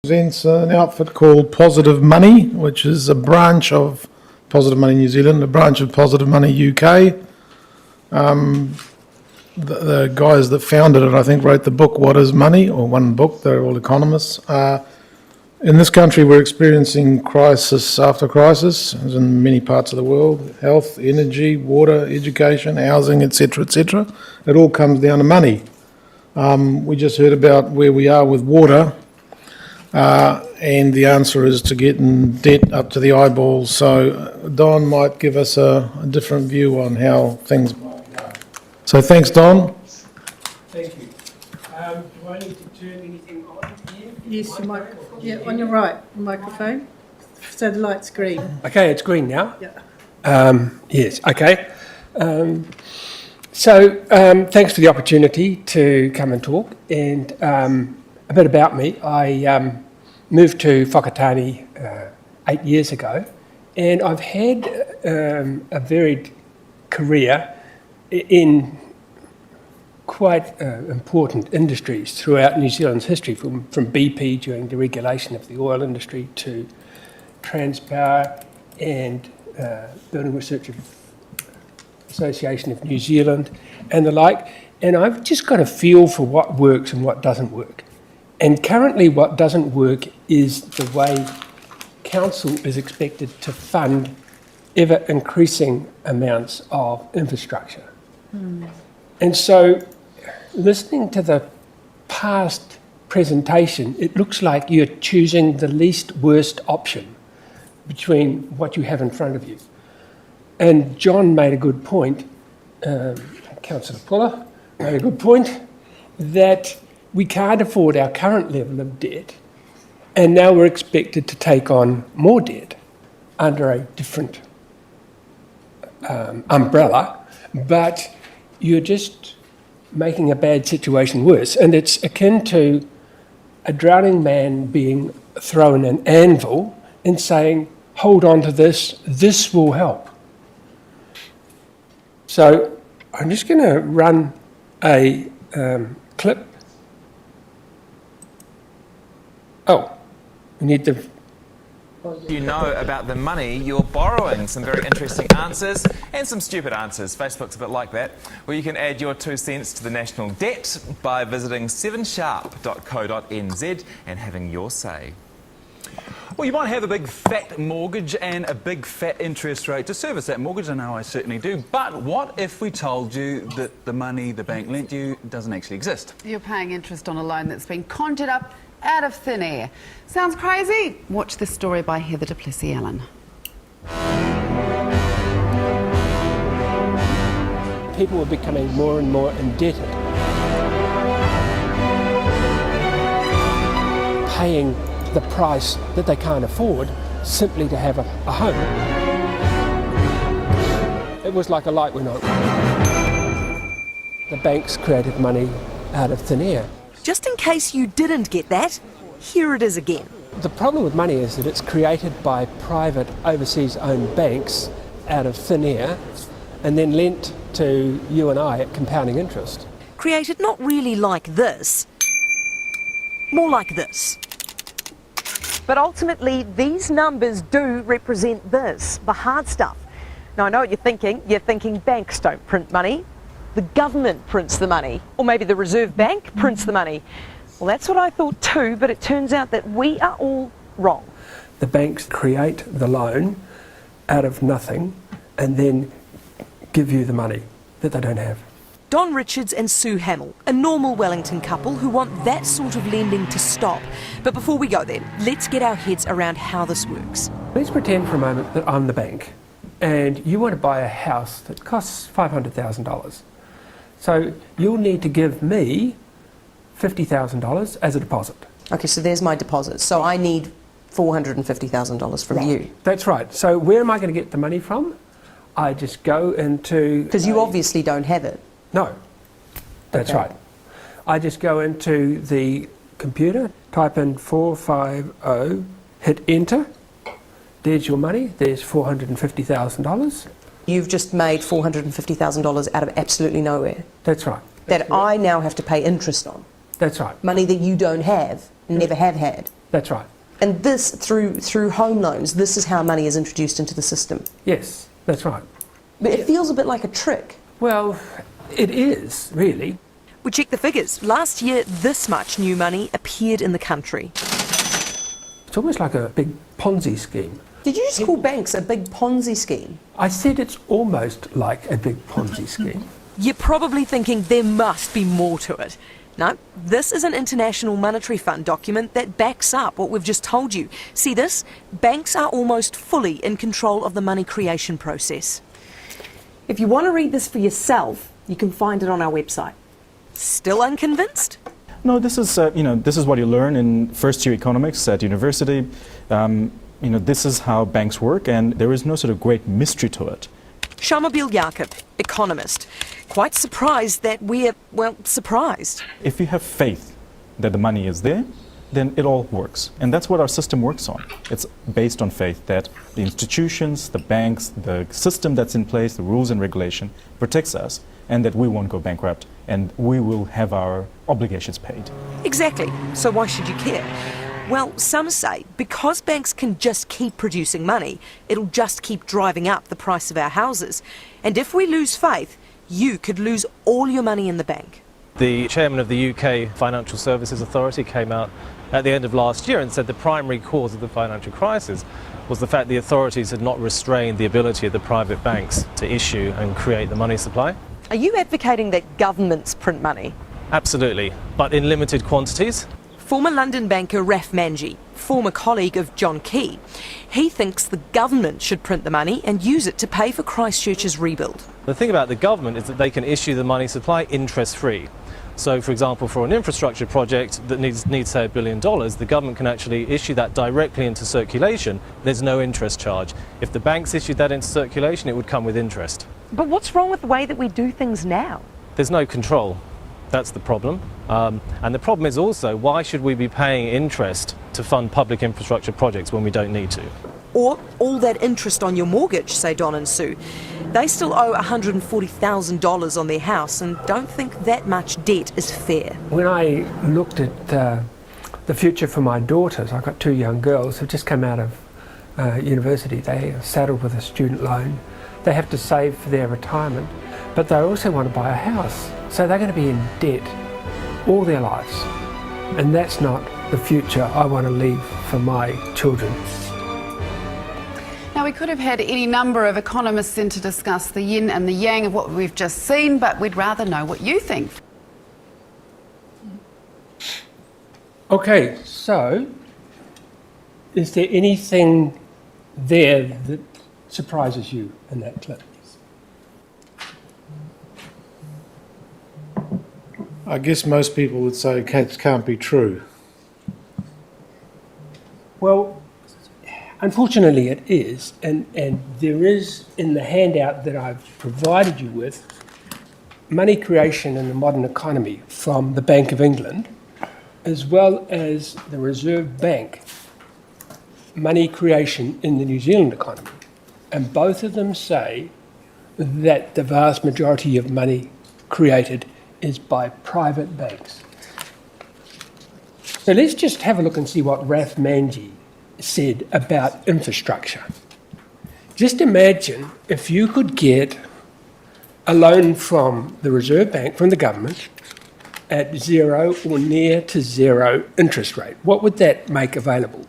Presents an outfit called Positive Money, which is a branch of Positive Money New Zealand, a branch of Positive Money UK. The guys that founded it, I think, wrote the book What is Money, or one book. They're all economists. In this country, we're experiencing crisis after crisis, as in many parts of the world: health, energy, water, education, housing, etc., etc. It all comes down to money. We just heard about where we are with water. And the answer is to get in debt up to the eyeballs. So Don might give us a different view on how things might go. So thanks, Don. Thank you. Do I need to turn anything on here? Yes, your on your right, microphone. So the light's green. Okay, it's green now? Yeah. Yes, okay. Thanks for the opportunity to come and talk. And a bit about me. I moved to Whakatane 8 years ago, and I've had a varied career in quite important industries throughout New Zealand's history, from BP during deregulation of the oil industry to Transpower and Building Research Association of New Zealand and the like. And I've just got a feel for what works and what doesn't work. And currently what doesn't work is the way council is expected to fund ever increasing amounts of infrastructure. And so listening to the past presentation, it looks like you're choosing the least worst option between what you have in front of you. And John made a good point, Councillor Puller made a good point, that we can't afford our current level of debt, and now we're expected to take on more debt under a different umbrella, but you're just making a bad situation worse. And it's akin to a drowning man being thrown an anvil and saying, hold on to this, this will help. So I'm just going to run a clip. Oh, we need the... You know about the money you're borrowing. Some very interesting answers and some stupid answers. Facebook's a bit like that, where you can add your 2 cents to the national debt by visiting 7sharp.co.nz and having your say. Well, you might have a big fat mortgage and a big fat interest rate to service that mortgage. I know I certainly do. But what if we told you that the money the bank lent you doesn't actually exist? You're paying interest on a loan that's been conjured up out of thin air. Sounds crazy? Watch this story by Heather Duplessis-Allen. People are becoming more and more indebted, paying the price that they can't afford simply to have a home. It was like a light went on. The banks created money out of thin air. Just in case you didn't get that, here it is again. The problem with money is that it's created by private overseas owned banks out of thin air and then lent to you and I at compounding interest. Created not really like this, more like this. But ultimately, these numbers do represent this, the hard stuff. Now, I know what you're thinking. You're thinking banks don't print money. The government prints the money. Or maybe the Reserve Bank prints the money. Well, that's what I thought too, but it turns out that we are all wrong. The banks create the loan out of nothing and then give you the money that they don't have. Don Richards and Sue Hamill, a normal Wellington couple who want that sort of lending to stop. But before we go there, let's get our heads around how this works. Let's pretend for a moment that I'm the bank and you want to buy a house that costs $500,000. So you'll need to give me $50,000 as a deposit. Okay, so there's my deposit. So I need $450,000 from you. That's right. So where am I going to get the money from? I just go into... Because you obviously don't have it. No, that's Okay. right. I just go into the computer, type in 450, hit enter. There's your money. There's $450,000. You've just made $450,000 out of absolutely nowhere. That's right. That I now have to pay interest on. That's right. Money that you don't have, never have had. That's right. And this, through home loans, this is how money is introduced into the system. Yes, that's right. But it feels a bit like a trick. Well, it is, really. We checked the figures. Last year, this much new money appeared in the country. It's almost like a big Ponzi scheme. Did you just call banks a big Ponzi scheme? I said it's almost like a big Ponzi scheme. You're probably thinking there must be more to it. No, this is an International Monetary Fund document that backs up what we've just told you. See this? Banks are almost fully in control of the money creation process. If you want to read this for yourself, you can find it on our website. Still unconvinced? No, this is this is what you learn in first-year economics at university. This is how banks work, and there is no sort of great mystery to it. Shamabil Jakob, economist, quite surprised that we're, well, surprised. If you have faith that the money is there, then it all works. And that's what our system works on. It's based on faith that the institutions, the banks, the system that's in place, the rules and regulation protects us, and that we won't go bankrupt, and we will have our obligations paid. Exactly. So why should you care? Well, some say because banks can just keep producing money, it'll just keep driving up the price of our houses. And if we lose faith, you could lose all your money in the bank. The chairman of the UK Financial Services Authority came out at the end of last year and said the primary cause of the financial crisis was the fact the authorities had not restrained the ability of the private banks to issue and create the money supply. Are you advocating that governments print money? Absolutely, but in limited quantities. Former London banker Raf Manji, former colleague of John Key. He thinks the government should print the money and use it to pay for Christchurch's rebuild. The thing about the government is that they can issue the money supply interest-free. So, for example, for an infrastructure project that needs say $1 billion, the government can actually issue that directly into circulation. There's no interest charge. If the banks issued that into circulation, it would come with interest. But what's wrong with the way that we do things now? There's no control. That's the problem. And the problem is also, why should we be paying interest to fund public infrastructure projects when we don't need to? Or all that interest on your mortgage, say Don and Sue. They still owe $140,000 on their house and don't think that much debt is fair. When I looked at the future for my daughters, I've got two young girls who've just come out of university. They are saddled with a student loan. They have to save for their retirement, but they also want to buy a house. So they're going to be in debt all their lives. And that's not the future I want to leave for my children. Now, we could have had any number of economists in to discuss the yin and the yang of what we've just seen, but we'd rather know what you think. Okay, so is there anything there that surprises you in that clip? I guess most people would say it can't be true. Well, unfortunately it is, and there is in the handout that I've provided you with, money creation in the modern economy from the Bank of England, as well as the Reserve Bank, money creation in the New Zealand economy. And both of them say that the vast majority of money created is by private banks. So let's just have a look and see what Raf Manji said about infrastructure. Just imagine if you could get a loan from the Reserve Bank, from the government, at zero or near to zero interest rate. What would that make available?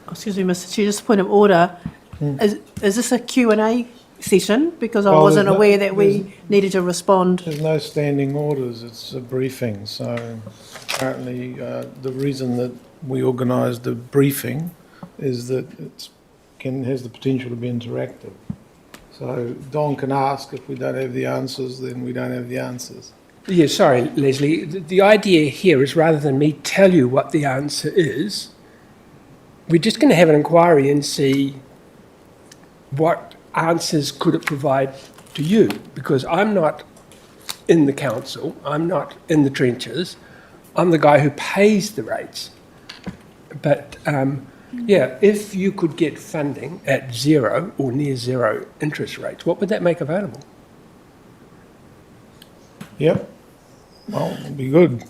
Excuse me, Mr. Chair, just a point of order. Is this a Q&A session? Because I Well, wasn't there's no- aware that we needed to respond. There's no standing orders, it's a briefing. So apparently the reason that we organised the briefing is that it has the potential to be interactive. So Don can ask, if we don't have the answers, then we don't have the answers. Yeah, sorry, Leslie. The idea here is rather than me tell you what the answer is, we're just going to have an inquiry and see what answers could it provide to you, because I'm not in the council, I'm not in the trenches, I'm the guy who pays the rates. But Yeah, if you could get funding at zero or near zero interest rates, what would that make available? Yep. Well, it'd be good.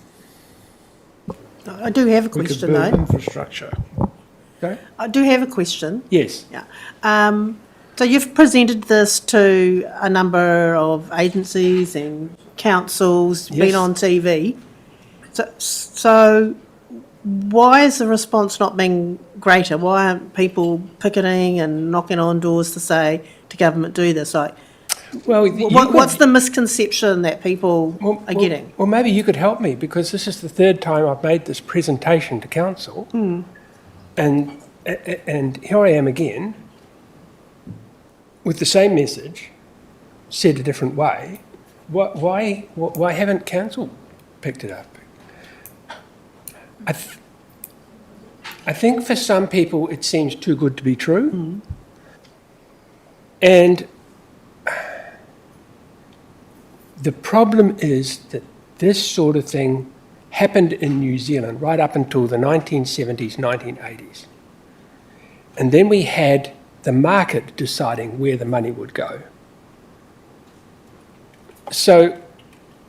I do have a We could question build though. infrastructure. Okay. I do have a question. Yes. Yeah. So you've presented this to a number of agencies and councils, Yes. been on TV. So why is the response not being greater? Why aren't people picketing and knocking on doors to say to government do this? Like, Well, what's the misconception that people are getting? Well, maybe you could help me, because this is the third time I've made this presentation to council, and here I am again with the same message, said a different way. Why haven't council picked it up? I think for some people it seems too good to be true, and the problem is that this sort of thing happened in New Zealand right up until the 1970s, 1980s. And then we had the market deciding where the money would go. So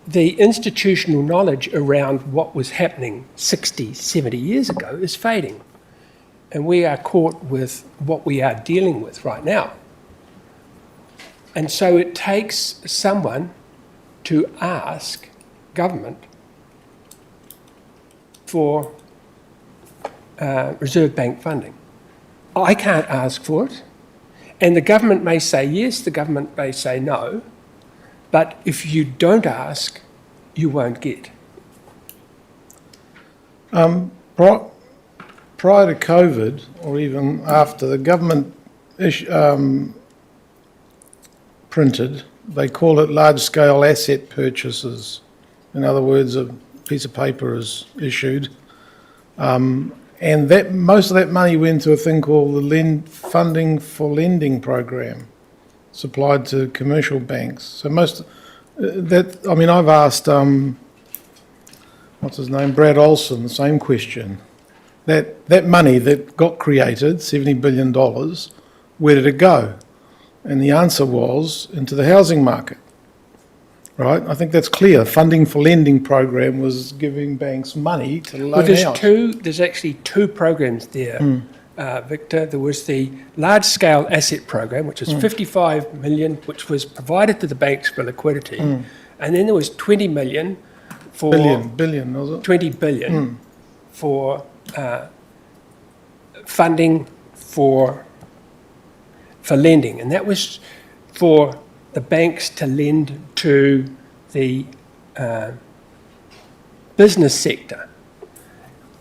the institutional knowledge around what was happening 60, 70 years ago is fading. And we are caught with what we are dealing with right now. And so it takes someone to ask government for Reserve Bank funding. I can't ask for it, and the government may say yes, the government may say no, but if you don't ask, you won't get. Prior to COVID, or even after, the government printed, they call it large-scale asset purchases. In other words, a piece of paper is issued, and that most of that money went to a thing called the Funding for Lending program, supplied to commercial banks. So I've asked, what's his name, Brad Olson, the same question. That money that got created, $70 billion, where did it go? And the answer was into the housing market, right? I think that's clear. Funding for Lending program was giving banks money to loan out. There's actually two programs there, Victor. There was the large-scale asset program, which was 55 million, which was provided to the banks for liquidity. And then there was 20 million for... Billion, was it? 20 billion for funding for lending, and that was for the banks to lend to the business sector.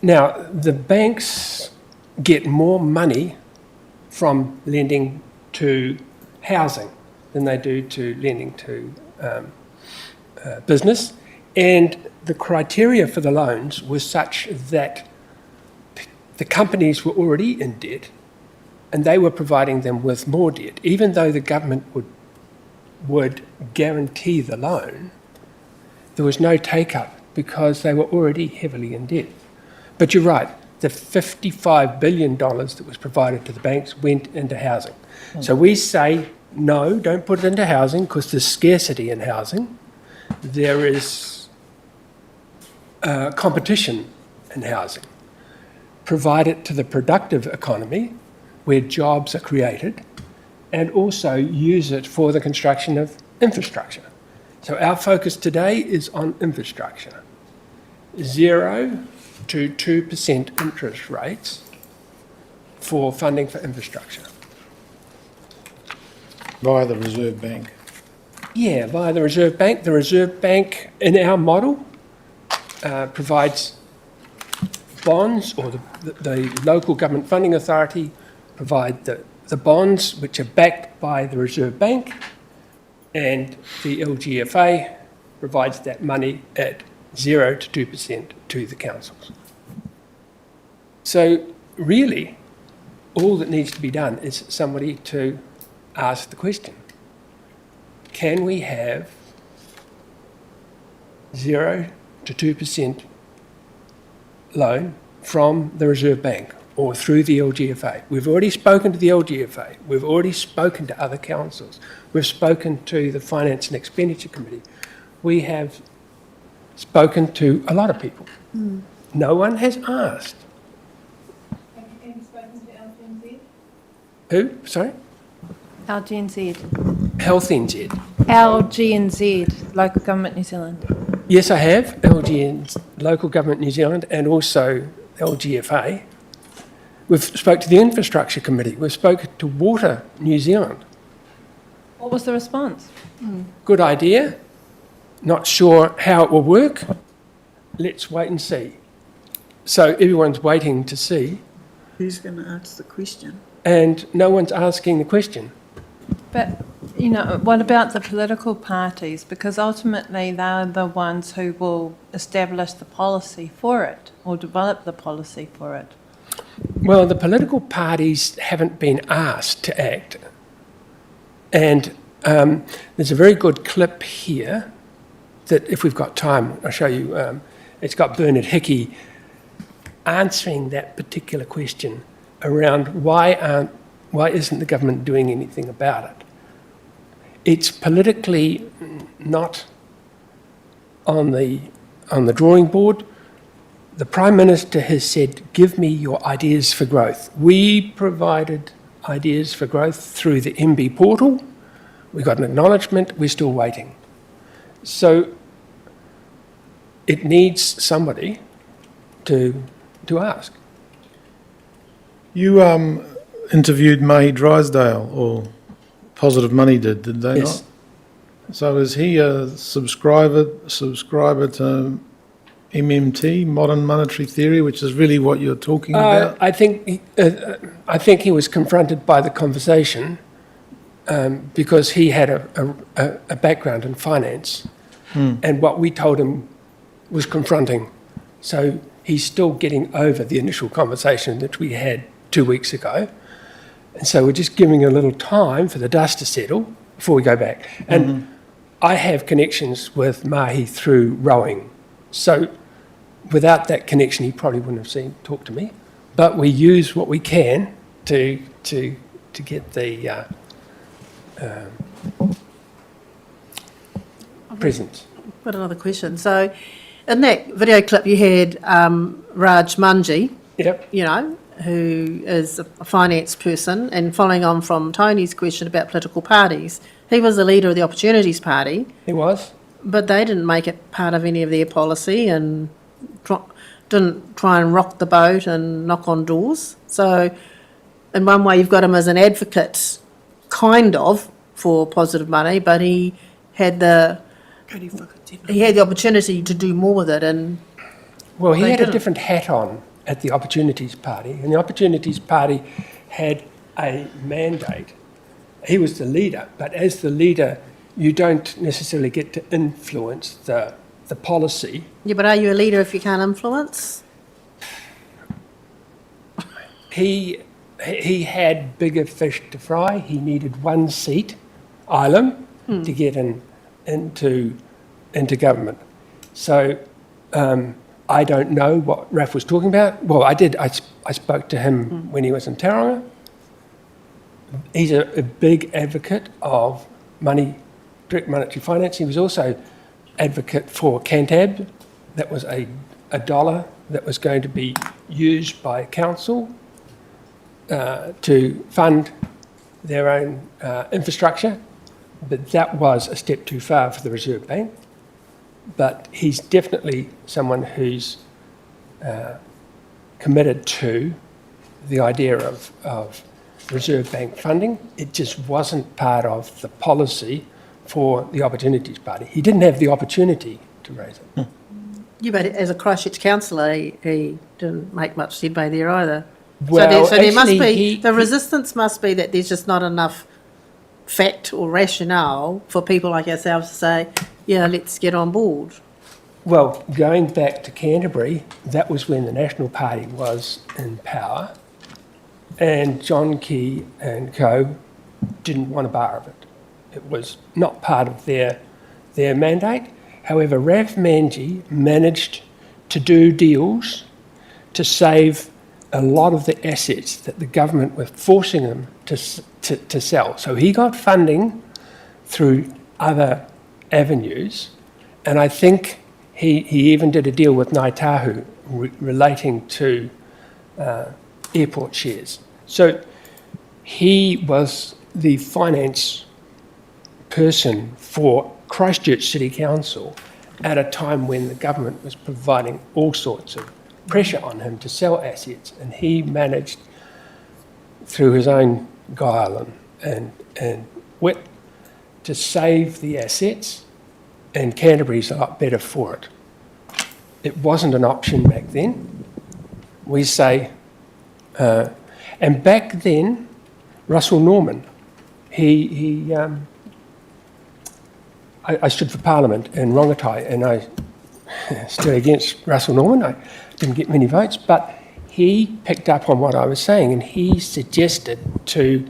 Now, the banks get more money from lending to housing than they do to lending to business, and the criteria for the loans was such that the companies were already in debt, and they were providing them with more debt. Even though the government would guarantee the loan, there was no take-up because they were already heavily in debt. But you're right, the $55 billion that was provided to the banks went into housing. So we say, no, don't put it into housing because there's scarcity in housing. There is competition in housing. Provide it to the productive economy where jobs are created, and also use it for the construction of infrastructure. So our focus today is on infrastructure. 0 to 2% interest rates for funding for infrastructure. Via the Reserve Bank. Yeah, via the Reserve Bank. The Reserve Bank, in our model, provides bonds, or the local government funding authority provide the bonds which are backed by the Reserve Bank, and the LGFA provides that money at 0 to 2% to the councils. So really, all that needs to be done is somebody to ask the question, can we have 0 to 2% loan from the Reserve Bank or through the LGFA. We've already spoken to the LGFA. We've already spoken to other councils. We've spoken to the Finance and Expenditure Committee. We have spoken to a lot of people. No one has asked. Have you spoken to LGNZ? Who? Sorry? LGNZ. Health NZ. LGNZ, Local Government New Zealand. Yes, I have. LGN, Local Government New Zealand, and also LGFA. We've spoke to the Infrastructure Committee. We've spoken to Water New Zealand. What was the response? Good idea. Not sure how it will work. Let's wait and see. So everyone's waiting to see, Who's going to ask the question? and no one's asking the question. But, you know, what about the political parties? Because ultimately they're the ones who will establish the policy for it or develop the policy for it. Well, the political parties haven't been asked to act. And there's a very good clip here that, if we've got time, I'll show you. It's got Bernard Hickey answering that particular question around why isn't the government doing anything about it? It's politically not on the drawing board. The Prime Minister has said, give me your ideas for growth. We provided ideas for growth through the MB portal. We got an acknowledgement, we're still waiting. So it needs somebody to ask. You interviewed Mahi Drysdale, or Positive Money did they Yes. not? So is he a subscriber to MMT, Modern Monetary Theory, which is really what you're talking about? I think he was confronted by the conversation because he had a background in finance, and what we told him was confronting. So he's still getting over the initial conversation that we had 2 weeks ago. And so we're just giving a little time for the dust to settle before we go back. And I have connections with Mahi through rowing. So without that connection, he probably wouldn't have talked to me. But we use what we can to get the presence. I've got another question. So in that video clip you had Raj Munji, Yep. you know, who is a finance person, and following on from Tony's question about political parties, he was the leader of the Opportunities Party, He was. but they didn't make it part of any of their policy and didn't try and rock the boat and knock on doors. So in one way you've got him as an advocate, kind of, for positive money, but he had the opportunity to do more with it, and Well, he they had a didn't. different hat on at the Opportunities Party, and the Opportunities Party had a mandate. He was the leader, but as the leader, you don't necessarily get to influence the policy. Yeah, but are you a leader if you can't influence? He had bigger fish to fry. He needed one seat, Ilam, to get into government. So I don't know what Raf was talking about. Well, I did. I spoke to him when he was in Tauranga. He's a big advocate of direct monetary finance. He was also advocate for Cantab. That was a dollar that was going to be used by council to fund their own infrastructure. But that was a step too far for the Reserve Bank. But he's definitely someone who's committed to the idea of Reserve Bank funding. It just wasn't part of the policy for the Opportunities Party. He didn't have the opportunity to raise it. Yeah, but as a Christchurch councillor, he didn't make much headway there either. Well, so there must actually, be, the resistance must be that there's just not enough fact or rationale for people like ourselves to say, yeah, let's get on board. Well, going back to Canterbury, that was when the National Party was in power, and John Key and co didn't want a bar of it. It was not part of their mandate. However, Rav Manji managed to do deals to save a lot of the assets that the government were forcing him to sell. So he got funding through other avenues, and I think he even did a deal with Ngāi Tahu relating to airport shares. So he was the finance person for Christchurch City Council at a time when the government was providing all sorts of pressure on him to sell assets, and he managed, through his own guile and wit, to save the assets, and Canterbury's a lot better for it. It wasn't an option back then. We say, and back then, Russell Norman, I stood for Parliament in Rongotai, and I stood against Russell Norman. I didn't get many votes, but he picked up on what I was saying, and he suggested to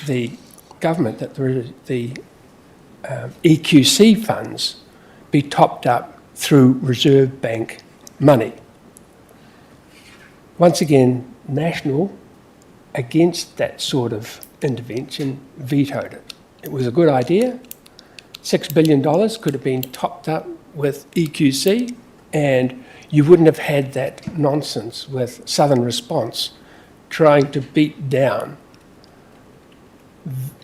the government that the EQC funds be topped up through Reserve Bank money. Once again, National, against that sort of intervention, vetoed it. It was a good idea. $6 billion could have been topped up with EQC, and you wouldn't have had that nonsense with Southern Response trying to beat down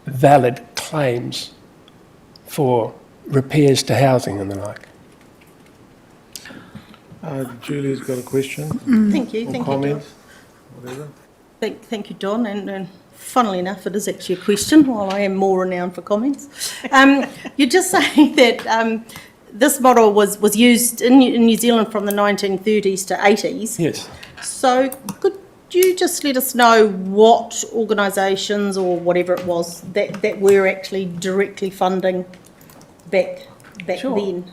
valid claims for repairs to housing and the like. Julie's got a question. Thank you. Or Thank comment, you, whatever. Don. Thank you, Don. And funnily enough, it is actually a question, while I am more renowned for comments. You're just saying that this model was used in New Zealand from the 1930s to 80s. Yes. So could you just let us know what organisations or whatever it was that were actually directly funding back then?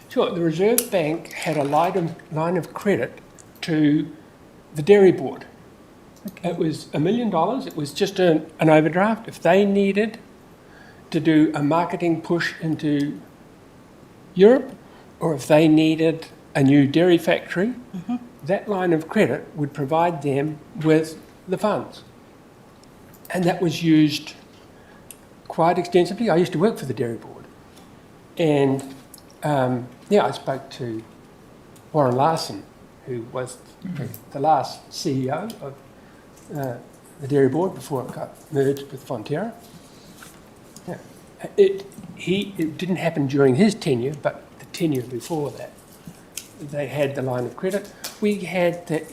Sure. The Reserve Bank had a line of credit to the Dairy Board. Okay. It was $1 million. It was just an overdraft. If they needed to do a marketing push into Europe, or if they needed a new dairy factory, that line of credit would provide them with the funds. And that was used quite extensively. I used to work for the Dairy Board. And I spoke to Warren Larson, who was the last CEO of the Dairy Board before it got merged with Fonterra. Yeah. It didn't happen during his tenure, but the tenure before that. They had the line of credit. We had the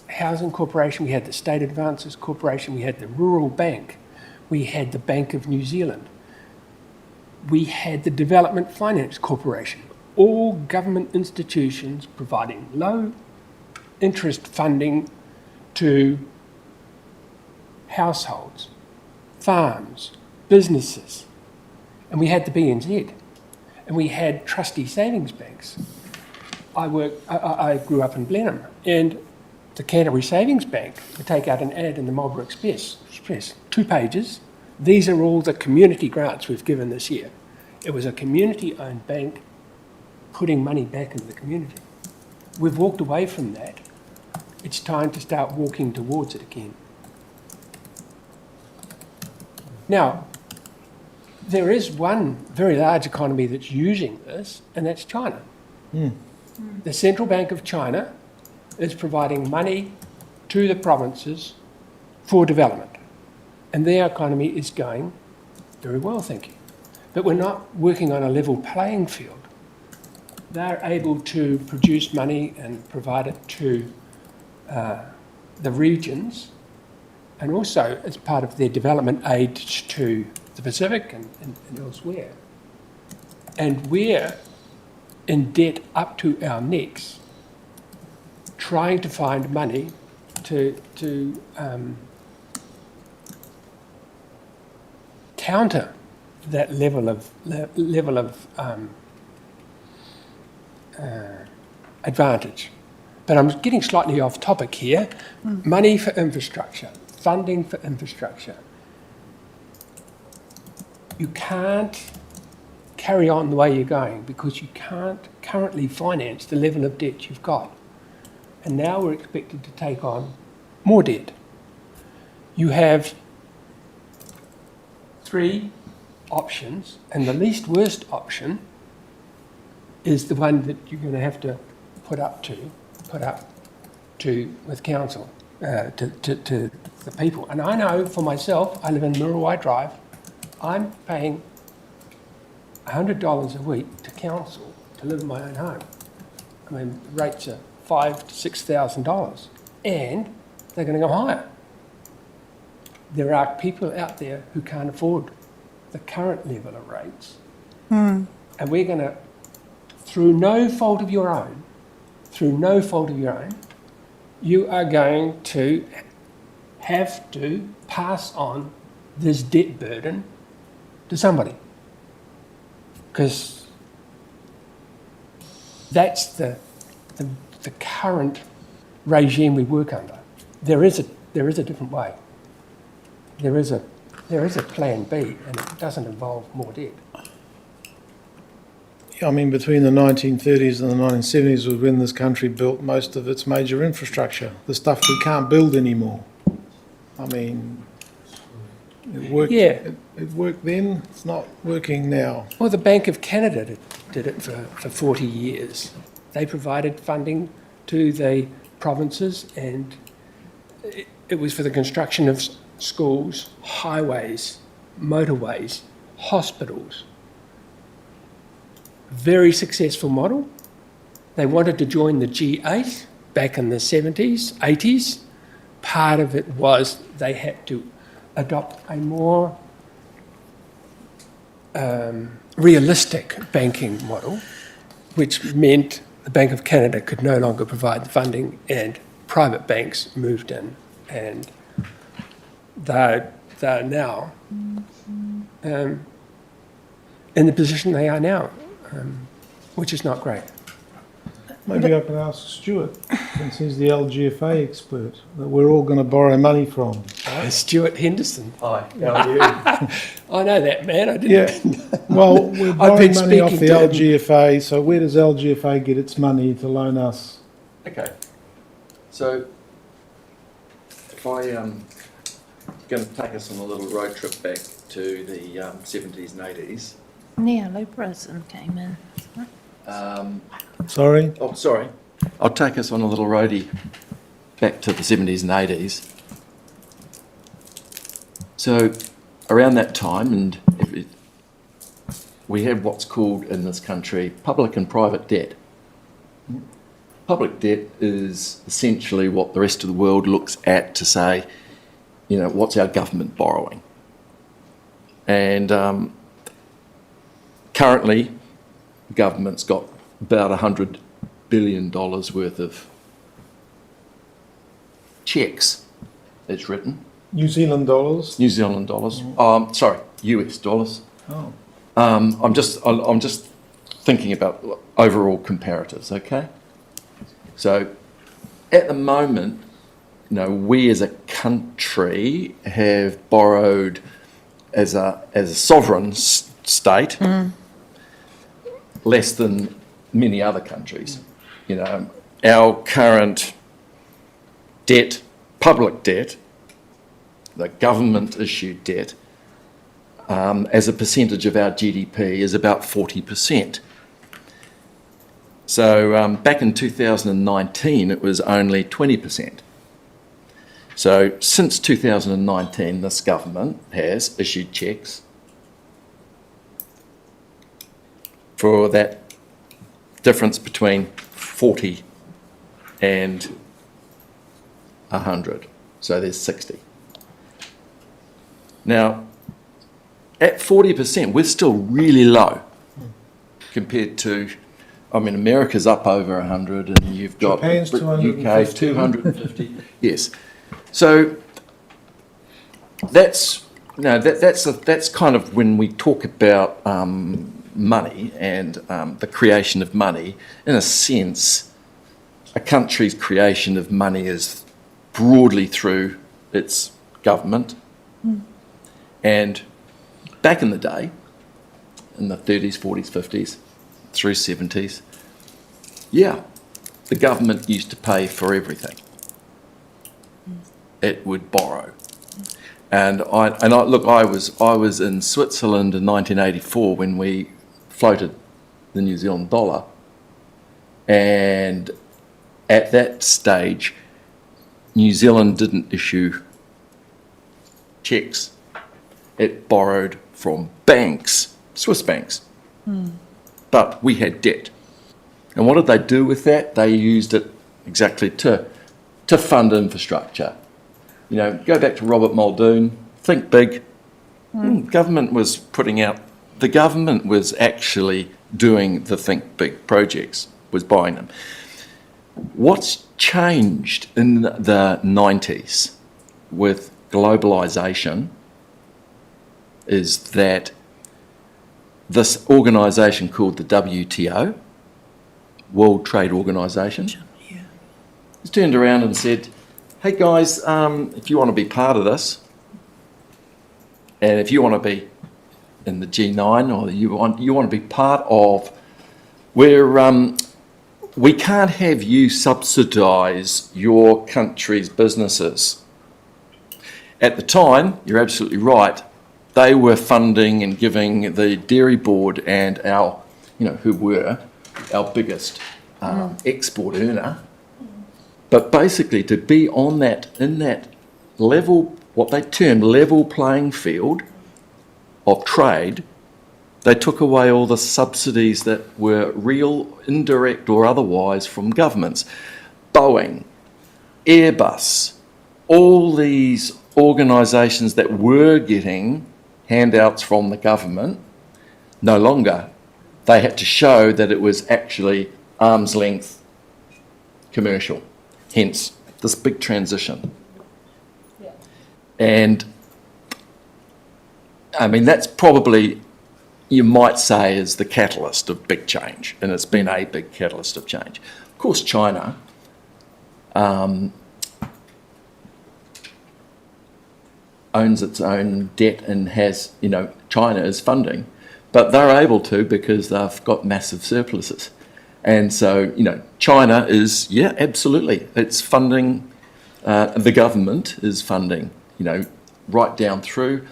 Housing Corporation, we had the State Advances Corporation, we had the Rural Bank, we had the Bank of New Zealand, we had the Development Finance Corporation, all government institutions providing low interest funding to households, farms, businesses. And we had the BNZ, and we had trustee savings banks. I grew up in Blenheim, and the Canterbury Savings Bank would take out an ad in the Marlborough Express, 2 pages. These are all the community grants we've given this year. It was a community-owned bank putting money back into the community. We've walked away from that. It's time to start walking towards it again. Now, there is one very large economy that's using this, and that's China. The Central Bank of China is providing money to the provinces for development, and their economy is going very well, thank you. But we're not working on a level playing field. They're able to produce money and provide it to the regions, and also as part of their development aid to the Pacific and elsewhere. And we're in debt up to our necks, trying to find money to counter that level of advantage. But I'm getting slightly off topic here. Money for infrastructure, funding for infrastructure. You can't carry on the way you're going because you can't currently finance the level of debt you've got. And now we're expected to take on more debt. You have three options, and the least worst option is the one that you're going to have to put up to with council, to the people. And I know for myself, I live in Muriwai Drive, I'm paying $100 a week to council to live in my own home. I mean, rates are $5,000 to $6,000, and they're going to go higher. There are people out there who can't afford the current level of rates, and we're going to, through no fault of your own, you are going to have to pass on this debt burden to somebody, because that's the current regime we work under. There is a different way. There is a plan B, and it doesn't involve more debt. I mean, between the 1930s and the 1970s was when this country built most of its major infrastructure, the stuff we can't build anymore. I mean, it worked, it worked then, it's not working now. Well, the Bank of Canada did it for 40 years. They provided funding to the provinces, and it was for the construction of schools, highways, motorways, hospitals. Very successful model. They wanted to join the G8 back in the 70s, 80s. Part of it was they had to adopt a more realistic banking model, which meant the Bank of Canada could no longer provide the funding, and private banks moved in, and they're now in the position they are now, which is not great. Maybe I can ask Stuart, since he's the LGFA expert, that we're all going to borrow money from. Stuart Henderson. Hi, how are you? I know that, man. I didn't. Yeah. Well, we're borrowing money off the LGFA, so where does LGFA get its money to loan us? Okay. So, if I going to take us on a little road trip back to the 70s and 80s. Neoliberalism came in. Sorry? Oh, sorry. I'll take us on a little roadie back to the 70s and 80s. So, around that time, and we had what's called in this country public and private debt. Public debt is essentially what the rest of the world looks at to say, you know, what's our government borrowing? And currently, the government's got about $100 billion worth of cheques, it's written. New Zealand dollars? New Zealand dollars. Sorry, US dollars. Oh. I'm just thinking about overall comparatives, okay? So, at the moment, you know, we as a country have borrowed as a sovereign state less than many other countries. You know, our current debt, public debt, the government issued debt, as a percentage of our GDP is about 40%. So back in 2019, it was only 20%. So since 2019, this government has issued cheques for that difference between 40 and 100. So there's 60. Now, at 40%, we're still really low compared to, I mean, America's up over 100, and you've got Japan's 250. UK 250. Yes. So that's kind of when we talk about money and the creation of money. In a sense, a country's creation of money is broadly through its government. And back in the day, in the 30s, 40s, 50s, through 70s, yeah, the government used to pay for everything. it would borrow. And I was in Switzerland in 1984 when we floated the New Zealand dollar, and at that stage, New Zealand didn't issue cheques. It borrowed from banks, Swiss banks, but we had debt. And what did they do with that? They used it exactly to fund infrastructure. You know, go back to Robert Muldoon, think big. Government was the government was actually doing the think big projects, was buying them. What's changed in the 90s with globalisation is that this organisation called the WTO, World Trade Organisation, has turned around and said, hey guys, if you want to be part of this, and if you want to be in the G9 or you want to be part of, we can't have you subsidise your country's businesses. At the time, you're absolutely right, they were funding and giving the Dairy Board and our, who were our biggest export earner. But basically, to be in that level, what they term level playing field of trade, they took away all the subsidies that were real, indirect or otherwise from governments. Boeing, Airbus, all these organisations that were getting handouts from the government, no longer. They had to show that it was actually arm's length commercial. Hence, this big transition. Yeah. And, I mean, that's probably, you might say, is the catalyst of big change, and it's been a big catalyst of change. Of course, China owns its own debt and has, China is funding, but they're able to because they've got massive surpluses. And so, China is, absolutely, it's funding, the government is funding, right down through,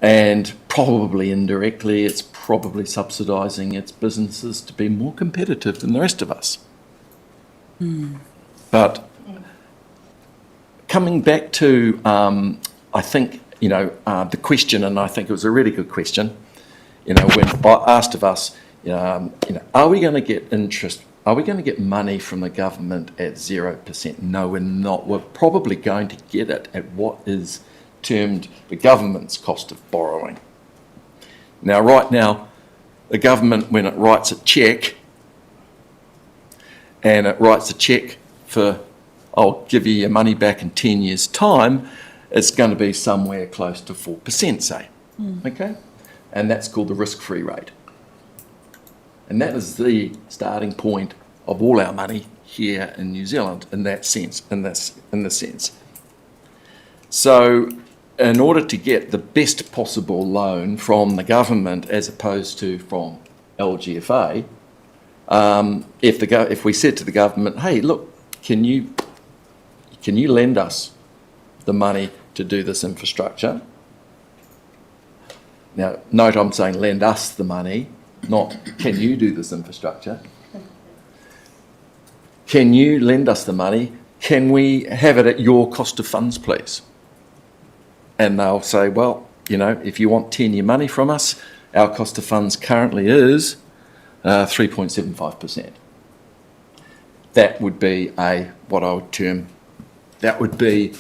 and probably indirectly, it's probably subsidising its businesses to be more competitive than the rest of us. But coming back to, I think, the question, and I think it was a really good question, when asked of us, are we going to get interest? Are we going to get money from the government at 0%? No, we're not. We're probably going to get it at what is termed the government's cost of borrowing. Now, right now, the government, when it writes a cheque, and it writes a cheque for, I'll give you your money back in 10 years' time, it's going to be somewhere close to 4%, say. Okay? And that's called the risk-free rate. And that is the starting point of all our money here in New Zealand in that sense, in this sense. So in order to get the best possible loan from the government as opposed to from LGFA, if we said to the government, hey, look, can you lend us the money to do this infrastructure? Now, note I'm saying lend us the money, not can you do this infrastructure? Can you lend us the money? Can we have it at your cost of funds, please? And they'll say, well, if you want 10-year money from us, our cost of funds currently is 3.75%. That would be what I would term, that would be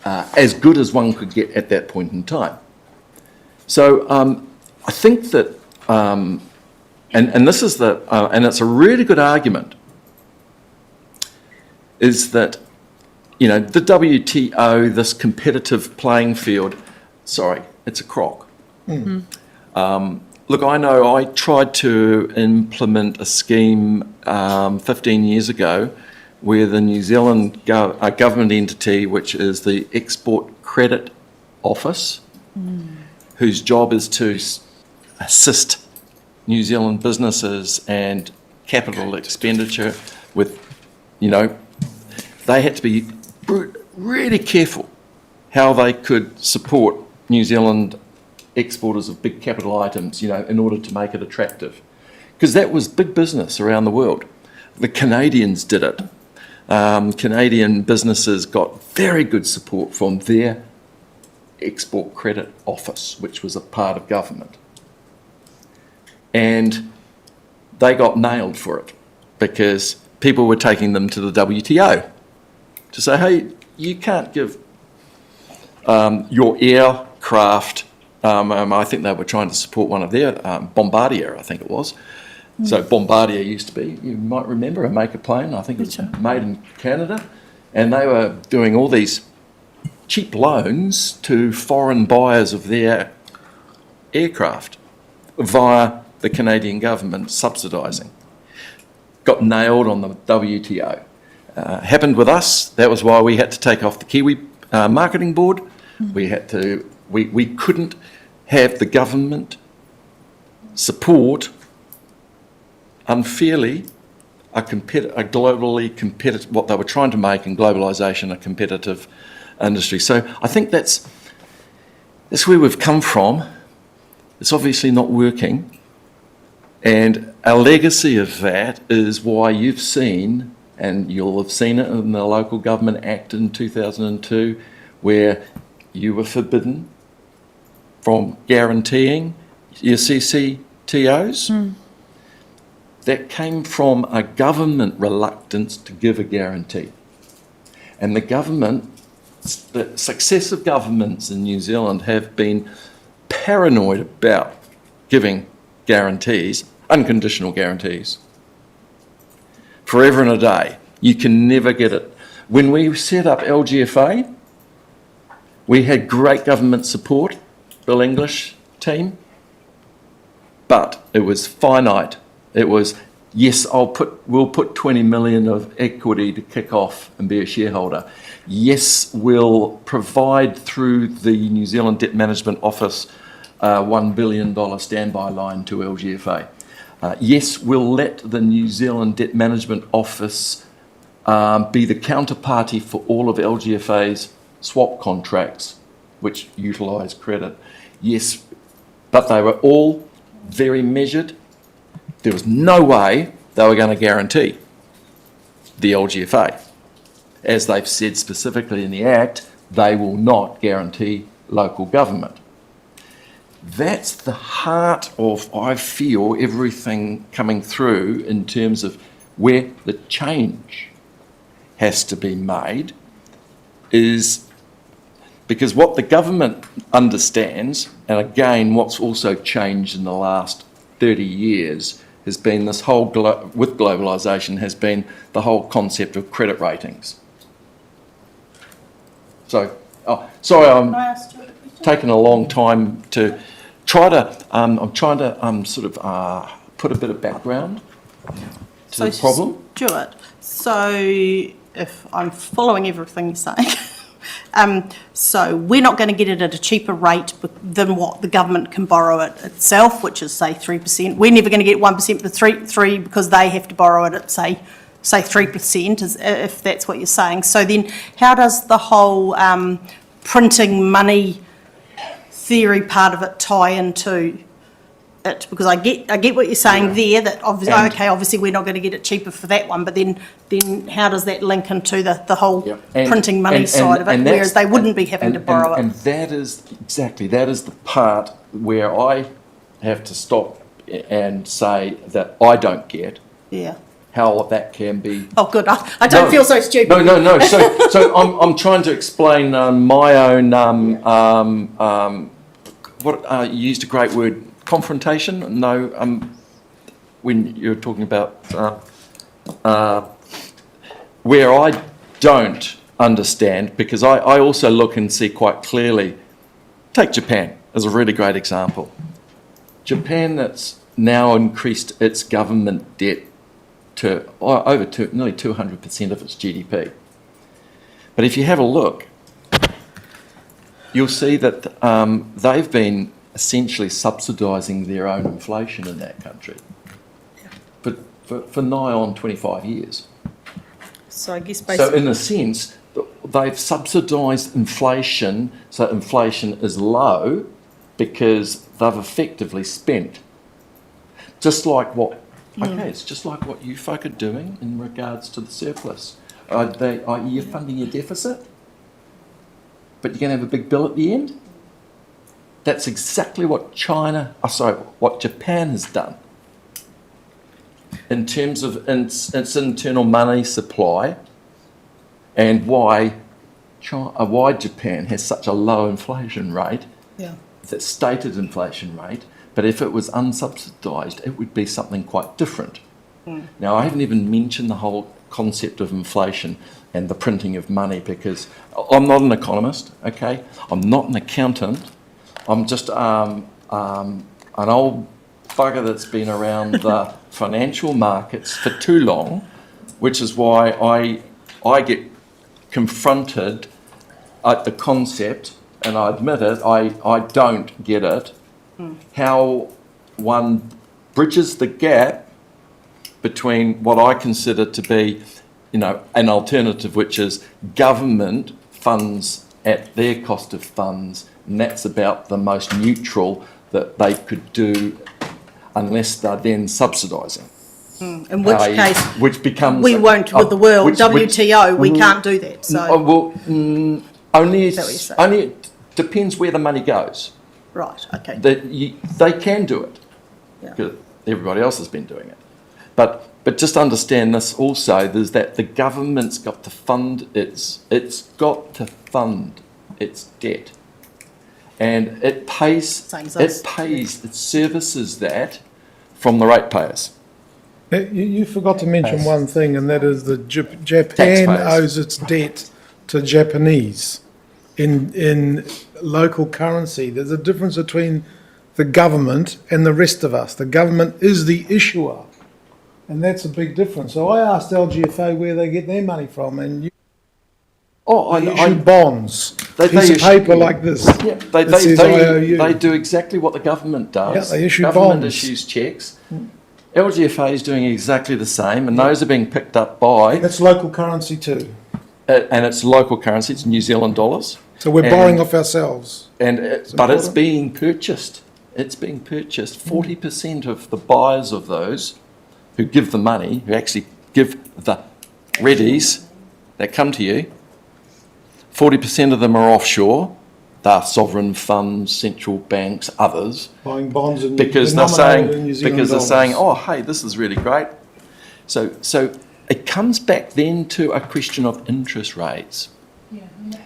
as good as one could get at that point in time. So I think that, and this is and it's a really good argument, is that, the WTO, this competitive playing field, it's a crock. Look, I know I tried to implement a scheme 15 years ago where the New Zealand government entity, which is the Export Credit Office, whose job is to assist New Zealand businesses and capital expenditure with, they had to be really careful how they could support New Zealand exporters of big capital items, in order to make it attractive. Because that was big business around the world. The Canadians did it. Canadian businesses got very good support from their Export Credit Office, which was a part of government. And they got nailed for it because people were taking them to the WTO to say, hey, you can't give your aircraft, I think they were trying to support one of their, Bombardier, I think it was. So Bombardier used to be, you might remember, a maker plane, I think it was made in Canada, and they were doing all these cheap loans to foreign buyers of their aircraft via the Canadian government subsidising. Got nailed on the WTO. Happened with us. That was why we had to take off the Kiwi Marketing Board. We had to. We couldn't have the government support unfairly a globally competitive, what they were trying to make in globalisation, a competitive industry. So I think that's where we've come from. It's obviously not working. And our legacy of that is why you've seen, and you'll have seen it in the Local Government Act in 2002, where you were forbidden from guaranteeing your CCTOs. That came from a government reluctance to give a guarantee. And the successive governments in New Zealand have been paranoid about giving guarantees, unconditional guarantees, forever and a day. You can never get it. When we set up LGFA, we had great government support, Bill English team, but it was finite. It was, yes, we'll put 20 million of equity to kick off and be a shareholder. Yes, we'll provide through the New Zealand Debt Management Office $1 billion standby line to LGFA. Yes, we'll let the New Zealand Debt Management Office be the counterparty for all of LGFA's swap contracts, which utilise credit. Yes, but they were all very measured. There was no way they were going to guarantee the LGFA. As they've said specifically in the Act, they will not guarantee local government. That's the heart of, I feel, everything coming through in terms of where the change has to be made, is because what the government understands, and again what's also changed in the last 30 years, has been this whole, with globalisation, has been the whole concept of credit ratings. So, sorry, I'm taking a long time to try to, I'm trying to sort of put a bit of background to the problem. Stuart, so if I'm following everything you're saying, so we're not going to get it at a cheaper rate than what the government can borrow it itself, which is say 3%. We're never going to get 1%, but 3 because they have to borrow it at say 3%, if that's what you're saying. So then, how does the whole printing money theory part of it tie into it? Because I get what you're saying there, that obviously we're not going to get it cheaper for that one, but then how does that link into the whole printing money side of it, whereas they wouldn't be having to borrow it? And that is the part where I have to stop and say that I don't get how that can be. Oh, good. I don't feel so stupid. No. So I'm trying to explain my own. You used a great word. Confrontation? No, when you're talking about where I don't understand, because I also look and see quite clearly, take Japan as a really great example. Japan that's now increased its government debt to nearly 200% of its GDP. But if you have a look, you'll see that they've been essentially subsidising their own inflation in that country for nigh on 25 years. So I guess basically... So in a sense, they've subsidised inflation, so inflation is low because they've effectively spent. Just like what, okay, it's just like what you folk are doing in regards to the surplus. You're funding your deficit, but you're going to have a big bill at the end. That's exactly what what Japan has done in terms of its internal money supply, and why Japan has such a low inflation rate, the stated inflation rate, but if it was unsubsidised, it would be something quite different. Now, I haven't even mentioned the whole concept of inflation and the printing of money, because I'm not an economist, okay? I'm not an accountant. I'm just an old bugger that's been around the financial markets for too long, which is why I get confronted at the concept, and I admit it, I don't get it, how one bridges the gap between what I consider to be, an alternative, which is government funds at their cost of funds, and that's about the most neutral that they could do unless they're then subsidising. In which case, which becomes we won't with the world WTO. We can't do that. So only it depends where the money goes. Right. Okay. They can do it because everybody else has been doing it, but just understand this also: is that the government's got to fund its debt, and it services that from the ratepayers. You forgot to mention one thing, and that is that Japan Taxpayers. owes its debt to Japanese in local currency. There's a difference between the government and the rest of us. The government is the issuer, and that's a big difference. So I asked LGFA where they get their money from, and they issue bonds, piece of paper like this. Yeah, that says IOU. they do exactly what the government does. Yeah, they issue government bonds. issues cheques. LGFA is doing exactly the same, and those are being picked up by... That's local currency too. And it's local currency, it's New Zealand dollars. So we're borrowing off ourselves. But it's being purchased. It's being purchased. 40% of the buyers of those who give the money, who actually give the readies that come to you, 40% of them are offshore. They're sovereign funds, central banks, others. Buying bonds in because they're saying, oh, hey, this is really great. So it comes back then to a question of interest rates.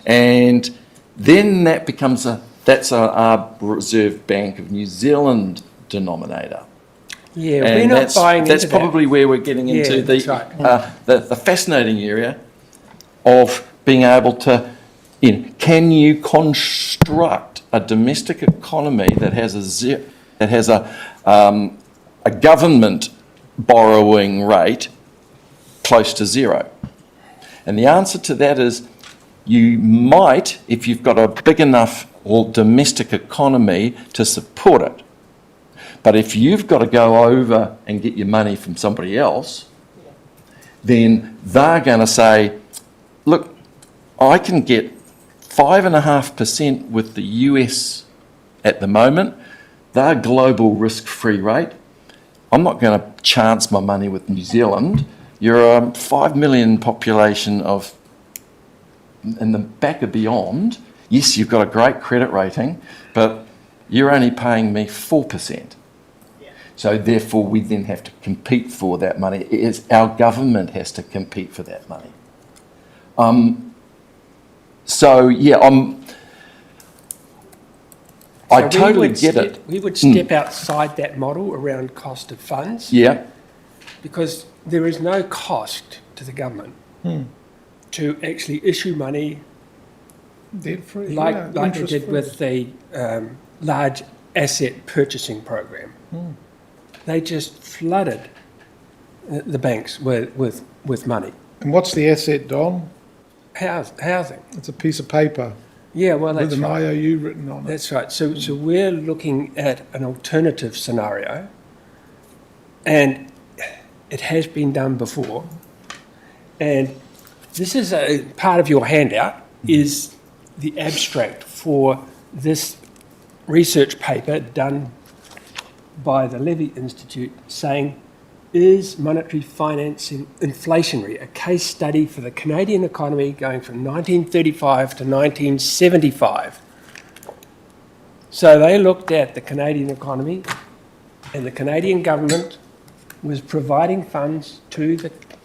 And then that becomes that's our Reserve Bank of New Zealand denominator. Yeah, And we're not buying into that's probably where we're getting into the fascinating area of being able to, can you construct a domestic economy that has a government borrowing rate close to zero? And the answer to that is you might, if you've got a big enough domestic economy to support it. But if you've got to go over and get your money from somebody else, then they're going to say, look, I can get 5.5% with the US at the moment. They're global risk-free rate. I'm not going to chance my money with New Zealand. You're a 5 million population in the back of beyond. Yes, you've got a great credit rating, but you're only paying me 4%. So therefore, we then have to compete for that money. Our government has to compete for that money. I totally get it. We would step outside that model around cost of funds. Yeah. Because there is no cost to the government to actually issue money debt-free, like they did with the large asset purchasing program. They just flooded the banks with money. And what's the asset, Don? Housing. It's a piece of paper. Yeah, well, that's with an right. IOU written on it. That's right. So we're looking at an alternative scenario, and it has been done before. And This is a part of your handout, is the abstract for this research paper done by the Levy Institute saying, is monetary financing inflationary? A case study for the Canadian economy going from 1935 to 1975. So they looked at the Canadian economy, and the Canadian government was providing funds to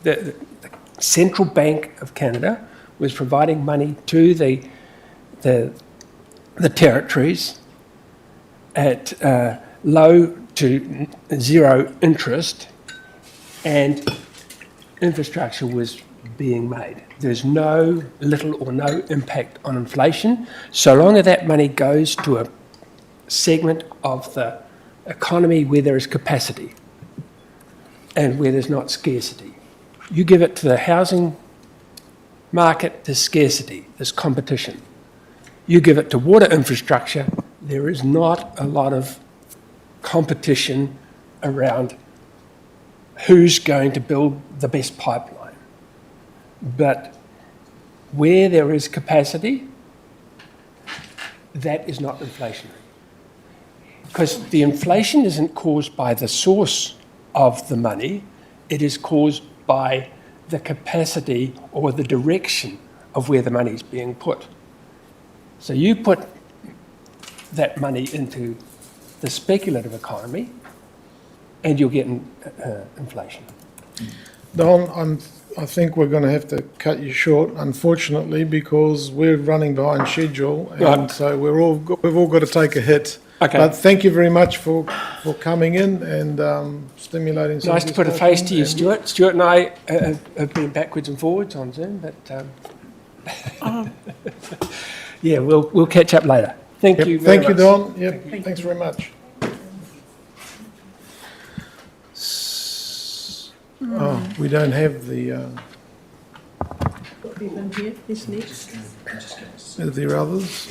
the Central Bank of Canada, was providing money to the territories at low to zero interest, and infrastructure was being made. There's no little or no impact on inflation, so long as that money goes to a segment of the economy where there is capacity and where there's not scarcity. You give it to the housing market, there's scarcity, there's competition. You give it to water infrastructure, there is not a lot of competition around who's going to build the best pipeline. But where there is capacity, that is not inflationary. Because the inflation isn't caused by the source of the money, it is caused by the capacity or the direction of where the money is being put. So you put that money into the speculative economy and you'll get inflation. Don, I think we're going to have to cut you short, unfortunately, because we're running behind schedule, and Right. so we've all got to take a hit. Okay. But thank you very much for coming in and stimulating some Nice to put a discussion. face to you, And- Stuart. Stuart and I have been backwards and forwards on Zoom, but yeah, we'll catch up later. Thank Yep, you very thank you, much. Don. Yep, thanks very much. Oh, we don't have the, are there others?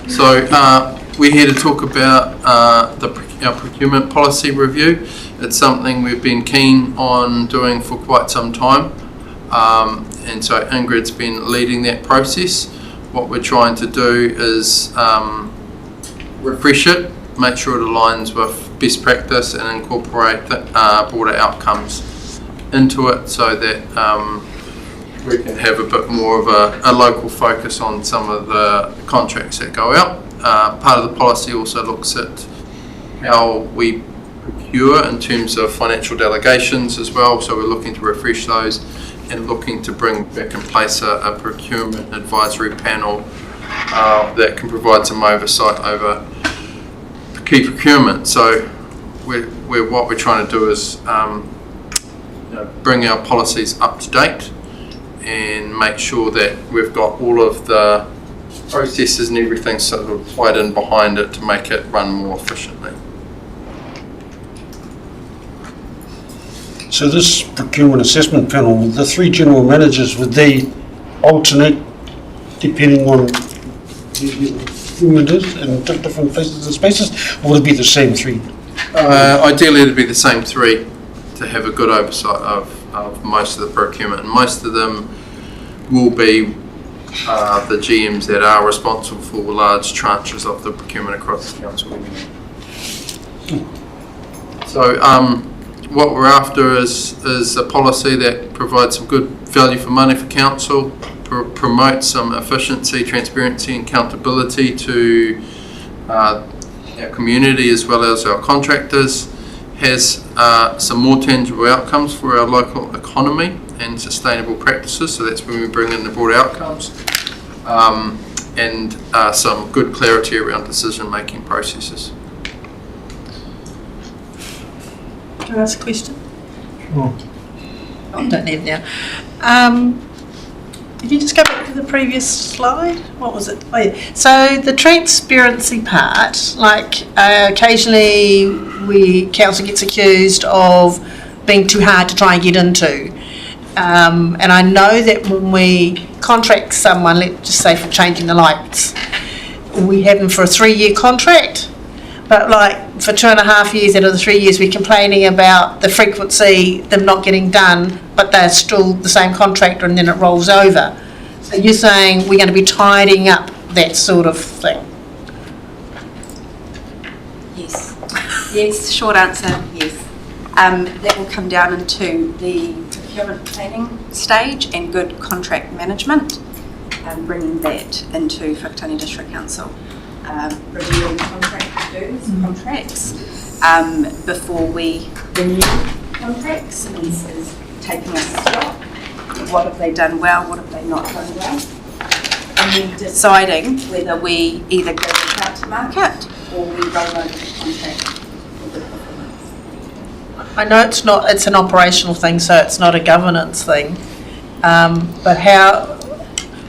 So we're here to talk about our procurement policy review. It's something we've been keen on doing for quite some time, and so Ingrid's been leading that process. What we're trying to do is refresh it, make sure it aligns with best practice and incorporate the broader outcomes into it, so that we can have a bit more of a local focus on some of the contracts that go out. Part of the policy also looks at how we procure in terms of financial delegations as well, so we're looking to refresh those and looking to bring back in place a procurement advisory panel that can provide some oversight over key procurement. So what we're trying to do is bring our policies up to date and make sure that we've got all of the processes and everything sort of tied in behind it to make it run more efficiently. So this procurement assessment panel, the 3 general managers, would they alternate depending on the procurement is in different places and spaces, or would it be the same 3? Ideally it'd be the same 3 to have a good oversight of most of the procurement, and most of them will be the GMs that are responsible for large tranches of the procurement across the council. So what we're after is a policy that provides some good value for money for council, promotes some efficiency, transparency and accountability to our community as well as our contractors, has some more tangible outcomes for our local economy and sustainable practices, so that's when we bring in the broad outcomes, and some good clarity around decision-making processes. Can I ask a question? Sure. I don't need it now. If you just go back to the previous slide, what was it? Oh, yeah. So the transparency part, like occasionally council gets accused of being too hard to try and get into. And I know that when we contract someone, let's just say for changing the lights, we have them for a 3-year contract. But like for 2.5 years out of the 3 years, we're complaining about the frequency, them not getting done, but they're still the same contractor and then it rolls over. So you're saying we're going to be tidying up that sort of thing? Yes. Yes, short answer, yes. That will come down into the procurement planning stage and good contract management, bringing that into Whakatane District Council. Reviewing contracts before we renew contracts is taking a stop. What have they done well, what have they not done well? And then deciding whether we either go out to market or we roll over the contract with the performance. I know it's an operational thing, so it's not a governance thing. But how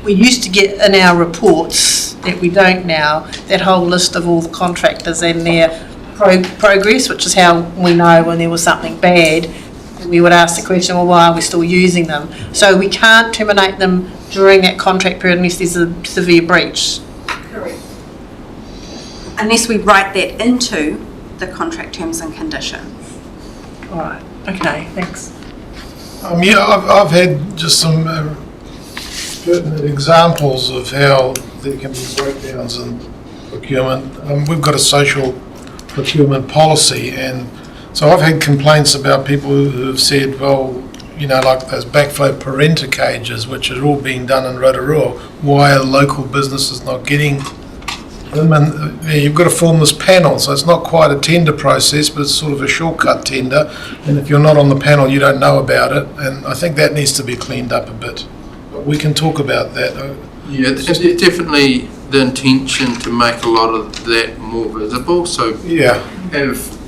we used to get in our reports, that we don't now, that whole list of all the contractors and their progress, which is how we know when there was something bad. We would ask the question, well, why are we still using them? So we can't terminate them during that contract period unless there's a severe breach. Correct. Unless we write that into the contract terms and conditions. All right. Okay. Thanks. Yeah, I've had just some pertinent examples of how there can be breakdowns in procurement. We've got a social procurement policy, and so I've had complaints about people who have said, well, you know, like those backflow parenta cages, which are all being done in Rotorua, why are local businesses not getting them? And you've got to form this panel, so it's not quite a tender process, but it's sort of a shortcut tender, and if you're not on the panel, you don't know about it, and I think that needs to be cleaned up a bit. But we can talk about that. Yeah, it's definitely the intention to make a lot of that more visible, so yeah, have,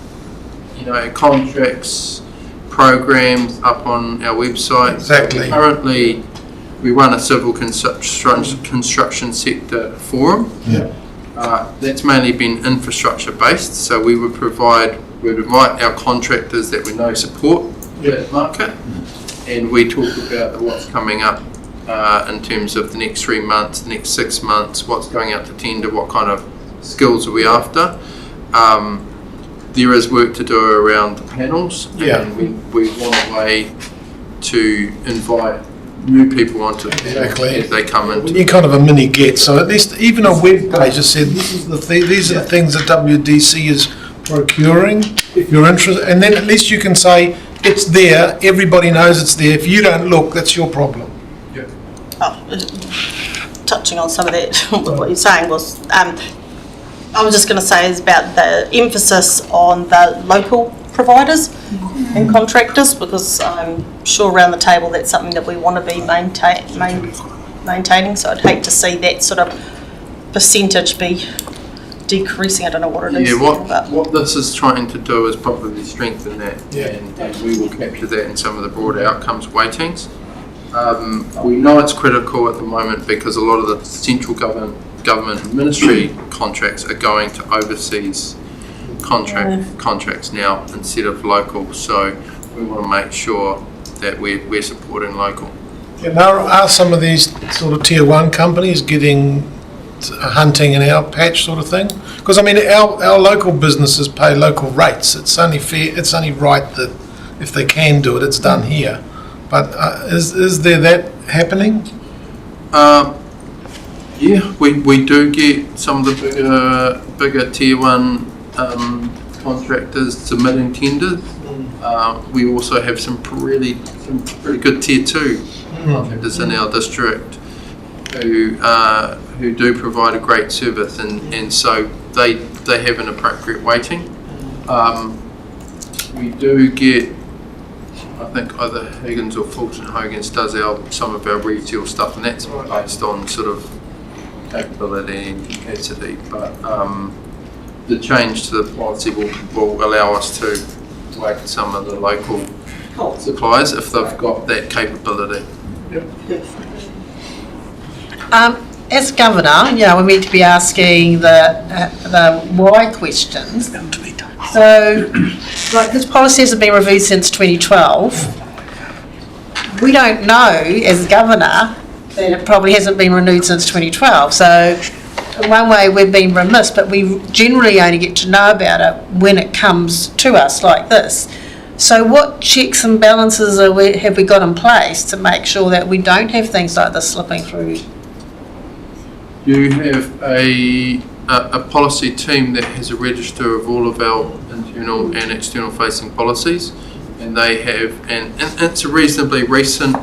you know, contracts, programs up on our website. Exactly. Currently, we run a civil construction sector forum. Yeah. That's mainly been infrastructure based, so we would invite our contractors that we know support that market, and we talk about what's coming up in terms of the next 3 months, the next 6 months, what's going out to tender, what kind of skills are we after. There is work to do around the panels, and we want a way to invite new people onto the panels as they come in. You're kind of a mini get, so at least even a web page has said these are the things that WDC is procuring. If you're interested, and then at least you can say it's there. Everybody knows it's there. If you don't look, that's your problem. Touching on some of that, what you're saying was, I was just going to say is about the emphasis on the local providers and contractors, because I'm sure around the table that's something that we want to be maintaining. So I'd hate to see that sort of percentage be decreasing. I don't know what it is. Yeah, what this is trying to do is probably strengthen that, and we will capture that in some of the broader outcomes weightings. We know it's critical at the moment because a lot of the central government ministry contracts are going to overseas contracts now instead of local, so we want to make sure that we're supporting local. And are some of these sort of tier 1 companies getting hunting in our patch sort of thing? Because I mean our local businesses pay local rates. It's only fair, it's only right that if they can do it, it's done here. But is there that happening? Yeah, we do get some of the bigger tier 1 contractors submitting tenders. We also have some pretty good tier 2 contractors in our district who do provide a great service, and so they have an appropriate weighting. We do get, I think either Higgins or Fulton Hogan's does some of our retail stuff, and that's based on sort of capability and capacity, but the change to the policy will allow us to weight some of the local suppliers if they've got that capability. As Governor, we're meant to be asking the why questions. So, like, this policy hasn't been reviewed since 2012. We don't know, as Governor, that it probably hasn't been renewed since 2012. So, in one way, we've been remiss, but we generally only get to know about it when it comes to us like this. So, what checks and balances have we got in place to make sure that we don't have things like this slipping through? You have a policy team that has a register of all of our internal and external facing policies, and they have, and it's a reasonably recent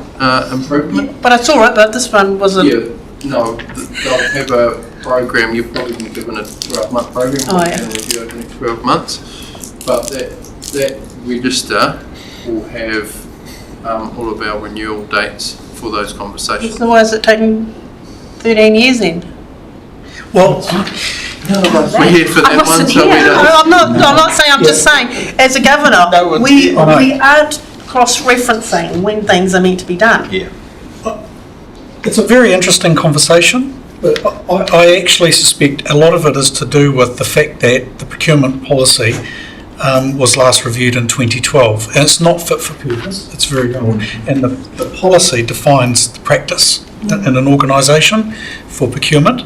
improvement. But I saw it, but this one wasn't. Yeah, no, they'll have a program. You've probably been given a 12-month program. And review over the next 12 months, but that register will have all of our renewal dates for those conversations. So why is it taking 13 years then? Well, we're here for that one, so we don't. I'm not saying. I'm just saying, as a governor, we aren't cross-referencing when things are meant to be done. Yeah. It's a very interesting conversation, but I actually suspect a lot of it is to do with the fact that the procurement policy was last reviewed in 2012, and it's not fit for purpose. It's very old, and the policy defines the practice in an organisation for procurement.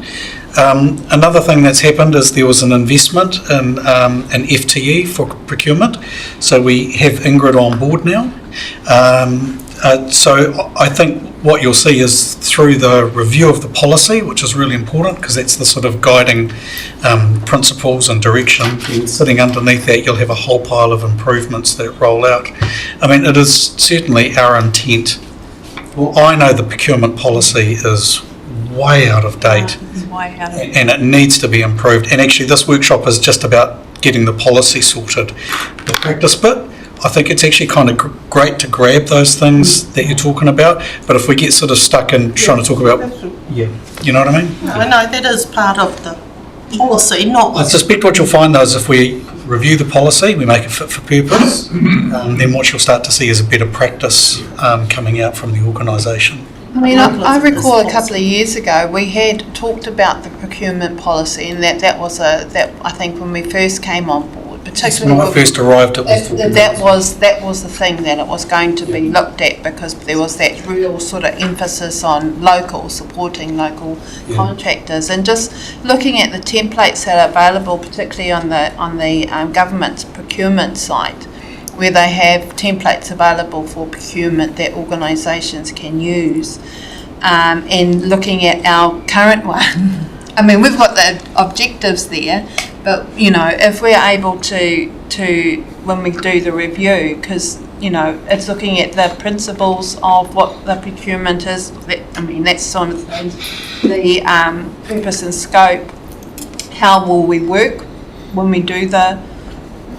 Another thing that's happened is there was an investment in an FTE for procurement, so we have Ingrid on board now. So I think what you'll see is through the review of the policy, which is really important because that's the sort of guiding principles and direction. Sitting underneath that, you'll have a whole pile of improvements that roll out. I mean, it is certainly our intent. Well, I know the procurement policy is way out of date and it needs to be improved. And actually this workshop is just about getting the policy sorted. The practice bit, I think it's actually kind of great to grab those things that you're talking about, but if we get sort of stuck in trying to talk about, you know what I mean? No, that is part of the policy, not... I suspect what you'll find though is if we review the policy, we make it fit for purpose, then what you'll start to see is a better practice coming out from the organisation. I mean, I recall a couple of years ago we had talked about the procurement policy, and that was I think when we first came on board, particularly When I first arrived, it was that was the thing, that it was going to be looked at, because there was that real sort of emphasis on local, supporting local contractors, and just looking at the templates that are available, particularly on the government's procurement site, where they have templates available for procurement that organisations can use, and looking at our current one. I mean, we've got the objectives there, but, you know, if we're able to when we do the review, because, you know, it's looking at the principles of what the procurement is. I mean, that's some of the purpose and scope. How will we work when we do the,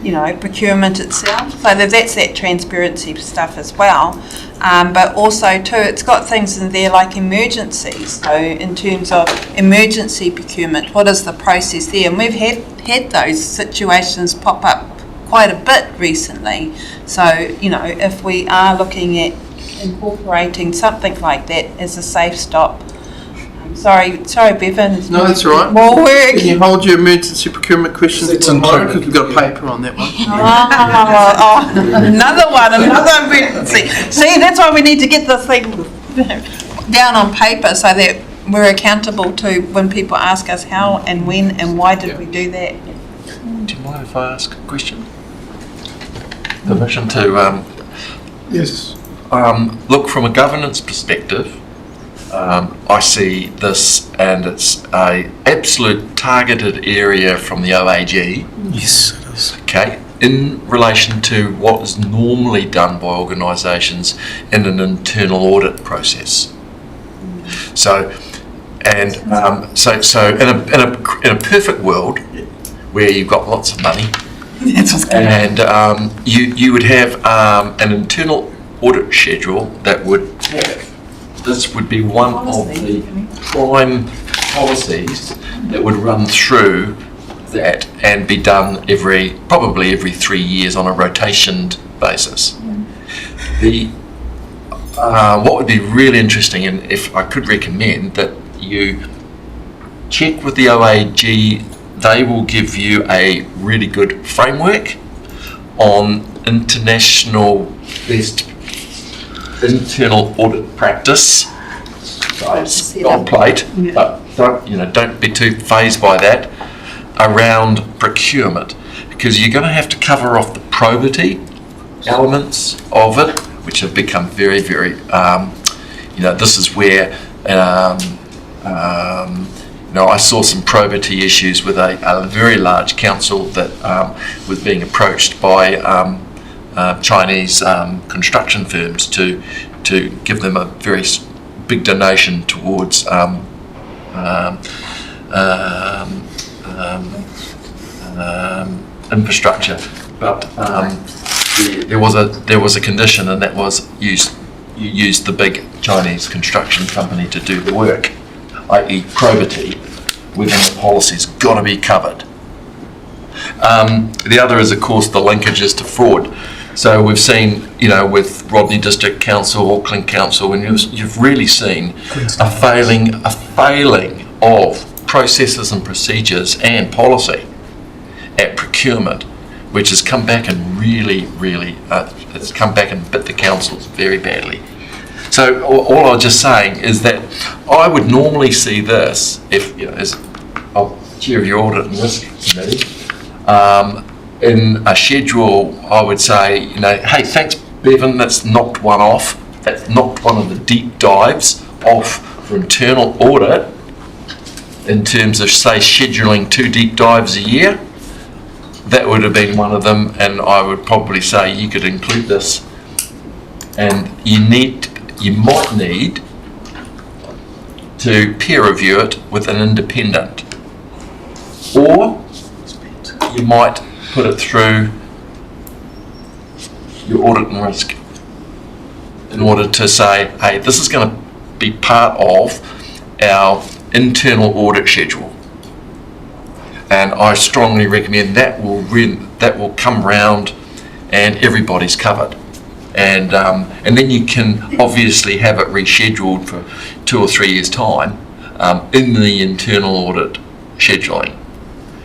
you know, procurement itself? So that's that transparency stuff as well. But also too, it's got things in there like emergencies. So in terms of emergency procurement, what is the process there? And we've had those situations pop up quite a bit recently. So, you know, if we are looking at incorporating something like that as a safe stop. Sorry, Bevan. No, that's all right. More work. Can you hold your emergency procurement questions tomorrow? Because we've got a paper on that one. Another emergency. See, that's why we need to get this thing down on paper, so that we're accountable to when people ask us how and when and why did we do that. Do you mind if I ask a question? Permission to Yes. look from a governance perspective. I see this, and it's a absolute targeted area from the OAG. Yes, it is. Okay, in relation to what is normally done by organisations in an internal audit process. So, and so in a perfect world where you've got lots of money, and you would have an internal audit schedule that would have. This would be one of the prime policies that would run through that and be done probably every 3 years on a rotationed basis. What would be really interesting, and if I could recommend that you check with the OAG, they will give you a really good framework on international best internal audit practice. It's on plate, but don't be too phased by that around procurement, because you're going to have to cover off the probity elements of it, which have become very, very. This is where I saw some probity issues with a very large council that was being approached by Chinese construction firms to give them a very big donation towards infrastructure, but there was a condition, and that was you used the big Chinese construction company to do the work, i.e. probity within the policy's got to be covered. The other is, of course, the linkages to fraud. So we've seen, with Rodney District Council, Auckland Council, and you've really seen a failing of processes and procedures and policy at procurement, which has come back and it's come back and bit the councils very badly. So all I was just saying is that I would normally see this, if as chair of your audit and risk committee, in a schedule, I would say, hey, thanks, Bevan, that's knocked one off. That's knocked one of the deep dives off for internal audit in terms of, say, scheduling 2 deep dives a year. That would have been one of them, and I would probably say you could include this. And you might need to peer review it with an independent, or you might put it through your audit and risk in order to say, hey, this is going to be part of our internal audit schedule, and I strongly recommend that will come round and everybody's covered, and then you can obviously have it rescheduled for 2 or 3 years' time in the internal audit scheduling,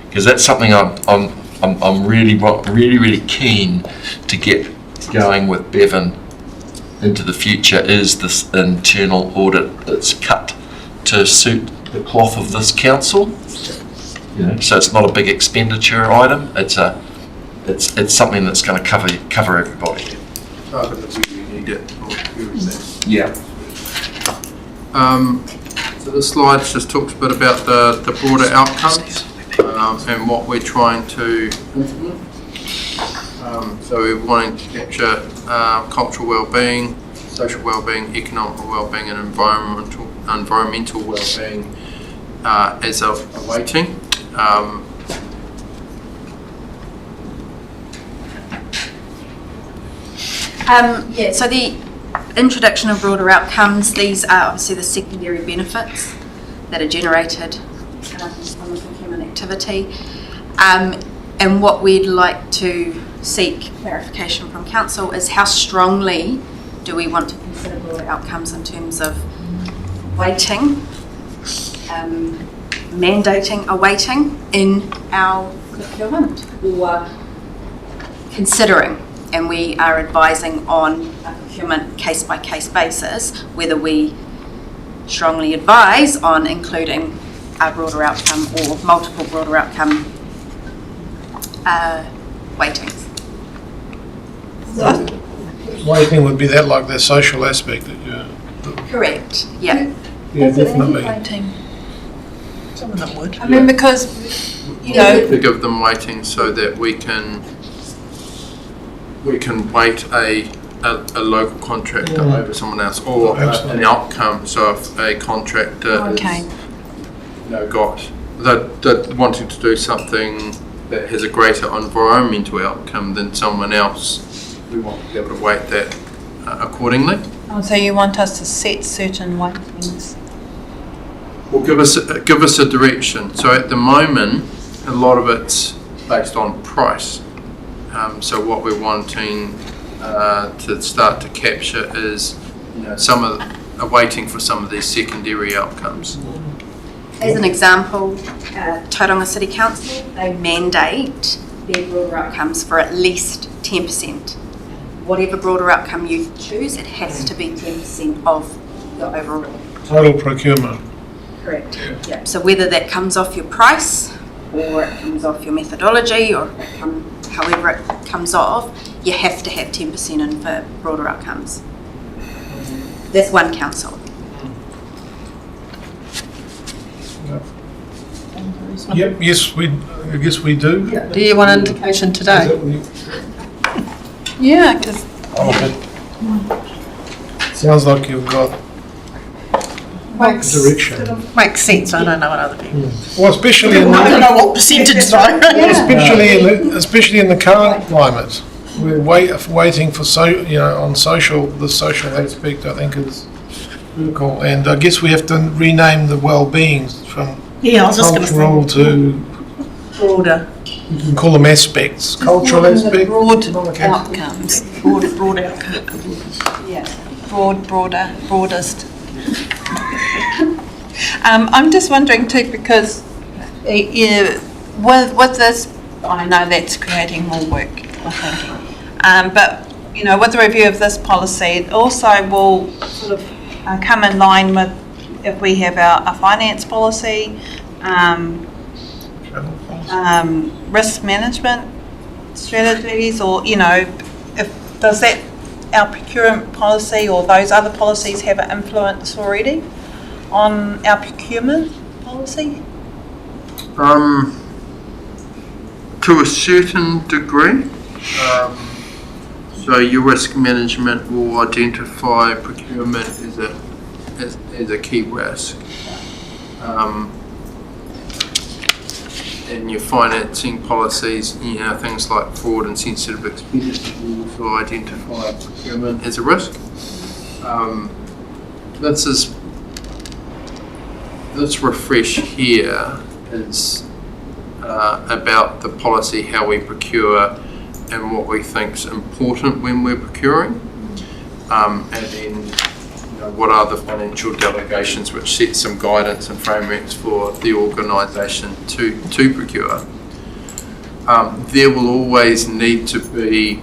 because that's something I'm I'm really keen to get going with Bevan into the future is this internal audit that's cut to suit the cloth of this council. You know, so it's not a big expenditure item. It's something that's going to cover everybody. Yeah. So the slides just talks a bit about the broader outcomes and what we're trying to implement. So we're wanting to capture cultural well-being, social well-being, economic well-being, and environmental well-being as a weighting. So the introduction of broader outcomes, these are obviously the secondary benefits that are generated from the procurement activity. And what we'd like to seek clarification from Council is how strongly do we want to consider broader outcomes in terms of weighting, mandating a weighting in our procurement, or considering, and we are advising on a procurement case-by-case basis whether we strongly advise on including a broader outcome or multiple broader outcome weightings. Weighting would be that, like the social aspect that you're... Correct, yeah. Yeah, definitely. Some of them would. I mean, because, you know... To give them weighting so that we can weight a local contractor over someone else, or an outcome. So if a contractor is, got that wanting to do something that has a greater environmental outcome than someone else, we want to be able to weight that accordingly. Oh, so you want us to set certain weightings? Well, give us a direction. So at the moment, a lot of it's based on price. So what we're wanting to start to capture is, some of a weighting for some of these secondary outcomes. As an example, Tauranga City Council, they mandate their broader outcomes for at least 10%. Whatever broader outcome you choose, it has to be 10% of your overall. Total procurement. Correct. Yeah. So whether that comes off your price, or it comes off your methodology, or however it comes off, you have to have 10% in for broader outcomes. That's one council. Yep. Yes, I guess we do. Do you want an indication today? Yeah, because sounds like you've got direction. Makes sense. I don't know what other people. Well, especially in I don't know what percentage though. especially in the current climate, we're waiting for on the social aspect. I think is critical, and I guess we have to rename the well-being from cultural to broader. You can call them aspects. Cultural aspects. Broad outcomes. Broad outcomes. Yeah. Broadest. I'm just wondering too, because with this, I know that's creating more work, I think. But with the review of this policy, it also will sort of come in line with if we have our finance policy, risk management strategies, or does that our procurement policy or those other policies have an influence already on our procurement policy? To a certain degree. So your risk management will identify procurement as a key risk. And your financing policies, things like fraud and sensitive expenditure will also identify procurement as a risk. This refresh here is about the policy, how we procure, and what we think is important when we're procuring, and then what are the financial delegations which set some guidance and frameworks for the organisation to procure. there will always need to be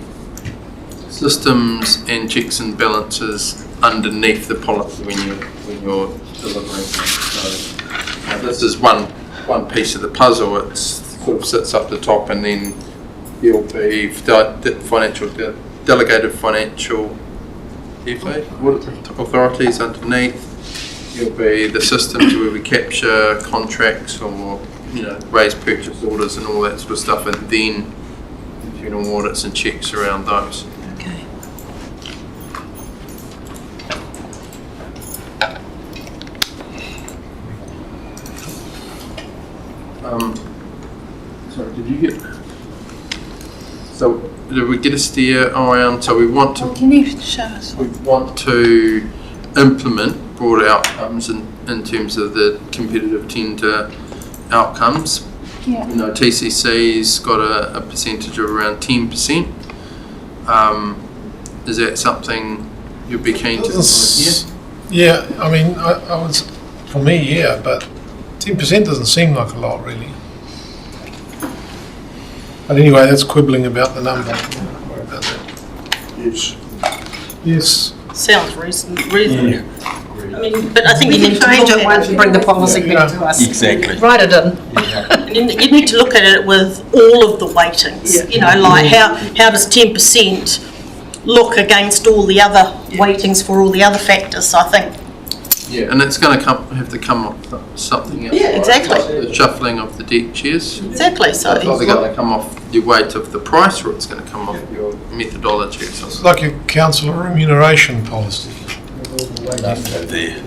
systems and checks and balances underneath the policy when you're delivering things. So this is one piece of the puzzle. It sort of sits up the top, and then there'll be delegated financial authorities underneath. There'll be the systems where we capture contracts or raise purchase orders and all that sort of stuff, and then internal audits and checks around those. Okay. Sorry, did you get? So did we get a steer around? So we want to. Can you show us? We want to implement broad outcomes in terms of the competitive tender outcomes. Yeah. TCC's got a percentage of around 10%. Is that something you'd be keen to implement? Yeah, I mean, I was, for me, yeah, but 10% doesn't seem like a lot, really. But anyway, that's quibbling about the number. Don't worry about that. Yes. Yes. Sounds reasonable. I mean, but I think you need to change look it at once you bring the policy back to us. Exactly. Write it in. And you need to look at it with all of the weightings. Like how does 10% look against all the other weightings for all the other factors? So I think. Yeah, and it's going to have to come up with something else. Yeah, exactly. Like the shuffling of the deck chairs. Exactly. So it's either going to come off the weight of the price, or it's going to come off your methodology or something. It's like your councillor remuneration policy. There.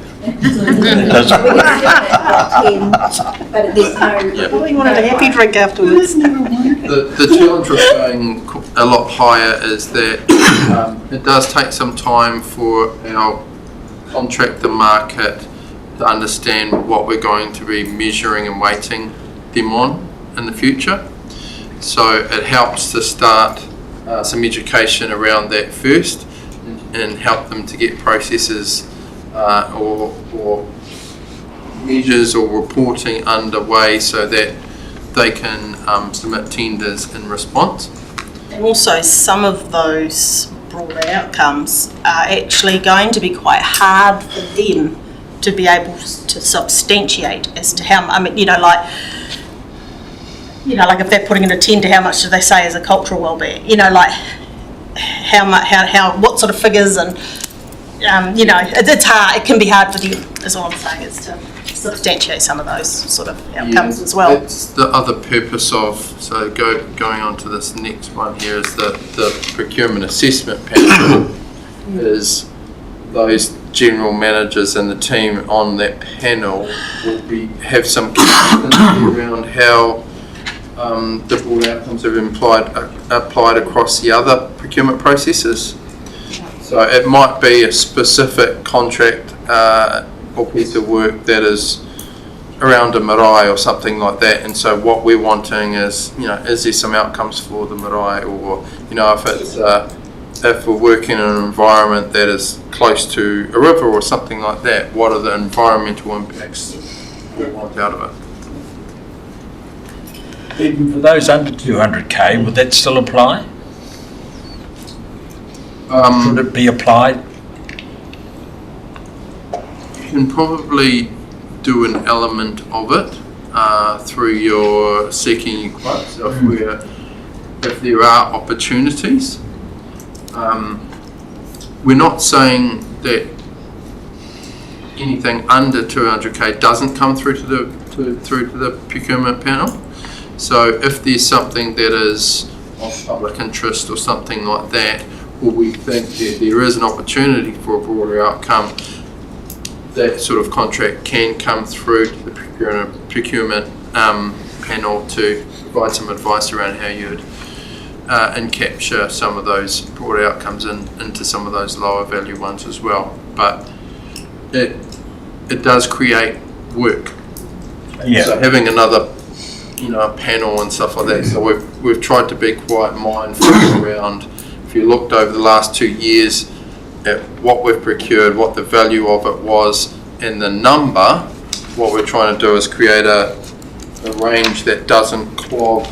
But there's no. We wanted a happy drink afterwards. The challenge with going a lot higher is that it does take some time for our contractor market to understand what we're going to be measuring and weighting them on in the future. So it helps to start some education around that first and help them to get processes or measures or reporting underway so that they can submit tenders in response. And also some of those broader outcomes are actually going to be quite hard for them to be able to substantiate as to how, like if they're putting in a tender, how much do they say is a cultural wellbeing? Like how much, what sort of figures, and it's hard. It can be hard for them. Is all I'm saying, is to substantiate some of those sort of outcomes as well. That's the other purpose of, so going on to this next one here, is the procurement assessment panel. Is those general managers and the team on that panel will have some consistency around how the broad outcomes have applied across the other procurement processes. So it might be a specific contract or piece of work that is around a marae or something like that, and so what we're wanting is, is there some outcomes for the marae, or if it's if we're working in an environment that is close to a river or something like that, what are the environmental impacts we want out of it? Even for those under 200k, would that still apply? Would it be applied? You can probably do an element of it through your seeking your quote. So if there are opportunities, we're not saying that anything under 200k doesn't come through to the procurement panel. So if there's something that is of public interest or something like that, or we think that there is an opportunity for a broader outcome, that sort of contract can come through to the procurement panel to provide some advice around how you'd and capture some of those broader outcomes into some of those lower value ones as well. But it does create work. Yeah. So having another panel and stuff like that. So we've tried to be quite mindful around, if you looked over the last 2 years at what we've procured, what the value of it was, and the number, what we're trying to do is create a range that doesn't clog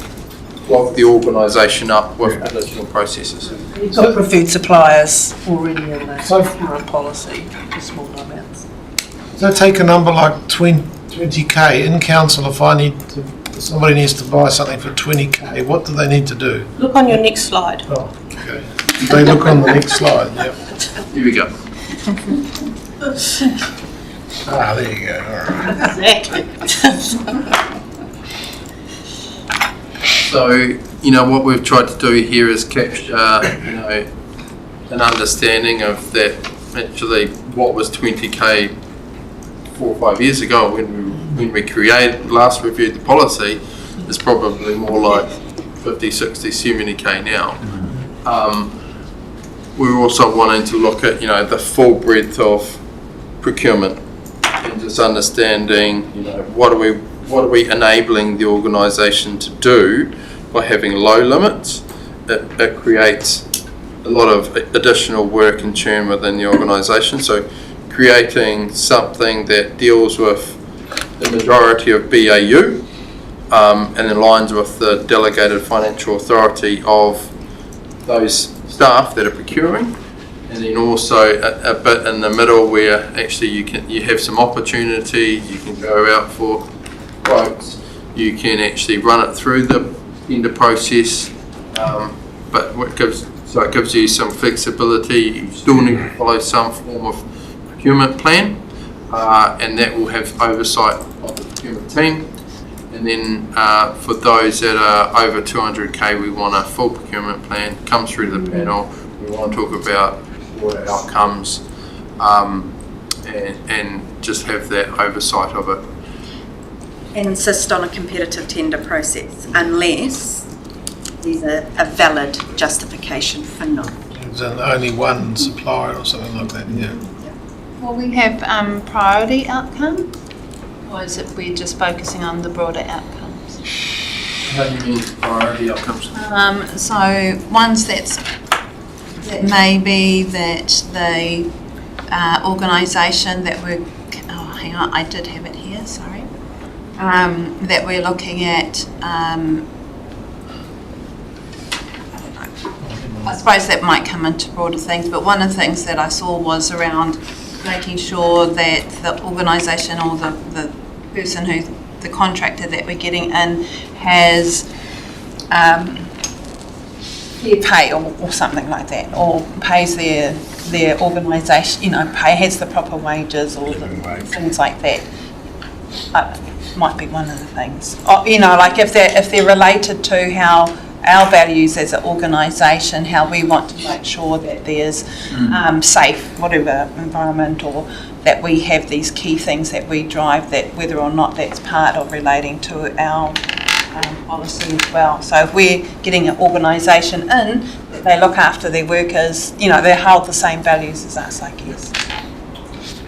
block the organisation up with additional processes. You've got preferred suppliers already in the current policy for small amounts. So take a number like 20k in council. If somebody needs to buy something for 20k, what do they need to do? Look on your next slide. Oh, okay. They look on the next slide. Yep. Here we go. There you go. All right. Exactly. So, what we've tried to do here is capture, an understanding of that, actually, what was 20k 4 or 5 years ago when we last reviewed the policy is probably more like 50, 60, 70k now. We're also wanting to look at, the full breadth of procurement and just understanding, what are we enabling the organisation to do by having low limits. It creates a lot of additional work and churn within the organisation. So creating something that deals with the majority of BAU and aligns with the delegated financial authority of those staff that are procuring, and then also a bit in the middle where actually you have some opportunity, you can go out for quotes, you can actually run it through the tender process, but it gives you some flexibility. You still need to follow some form of procurement plan, and that will have oversight of the procurement team. And then for those that are over 200k, we want a full procurement plan, come through the panel. We want to talk about water outcomes and just have that oversight of it. And insist on a competitive tender process unless there's a valid justification for not. There's only one supplier or something like that, yeah. Will we have priority outcome, or is it we're just focusing on the broader outcomes? How do you mean priority outcomes? So ones that may be that the organisation that we're, hang on, I did have it here, sorry, that we're looking at, I suppose that might come into broader things, but one of the things that I saw was around making sure that the organisation or the person the contractor that we're getting in has fair pay or something like that, or pays their organisation, has the proper wages or things like that. Might be one of the things. Or, like if they're related to how our values as an organisation, how we want to make sure that there's safe, whatever environment, or that we have these key things that we drive, that whether or not that's part of relating to our policy as well. So if we're getting an organisation in, that they look after their workers, they hold the same values as us, I guess.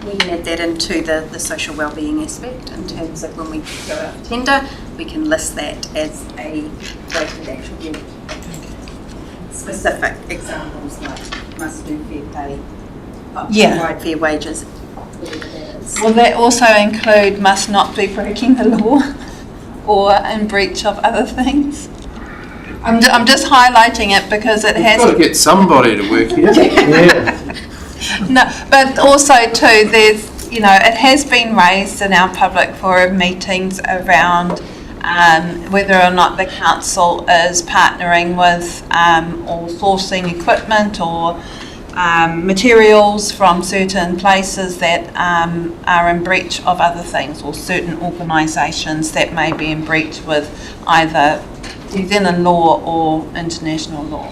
We can add that into the social wellbeing aspect in terms of when we go out for tender, we can list that as a rated attribute. Specific examples like must do fair pay, provide fair wages, whatever that is. Will that also include must not be breaking the law or in breach of other things? I'm just highlighting it because it has... You've got to get somebody to work here. Yeah. No, but also too, there's, it has been raised in our public forum meetings around whether or not the council is partnering with or sourcing equipment or materials from certain places that are in breach of other things, or certain organisations that may be in breach with either New Zealand law or international law.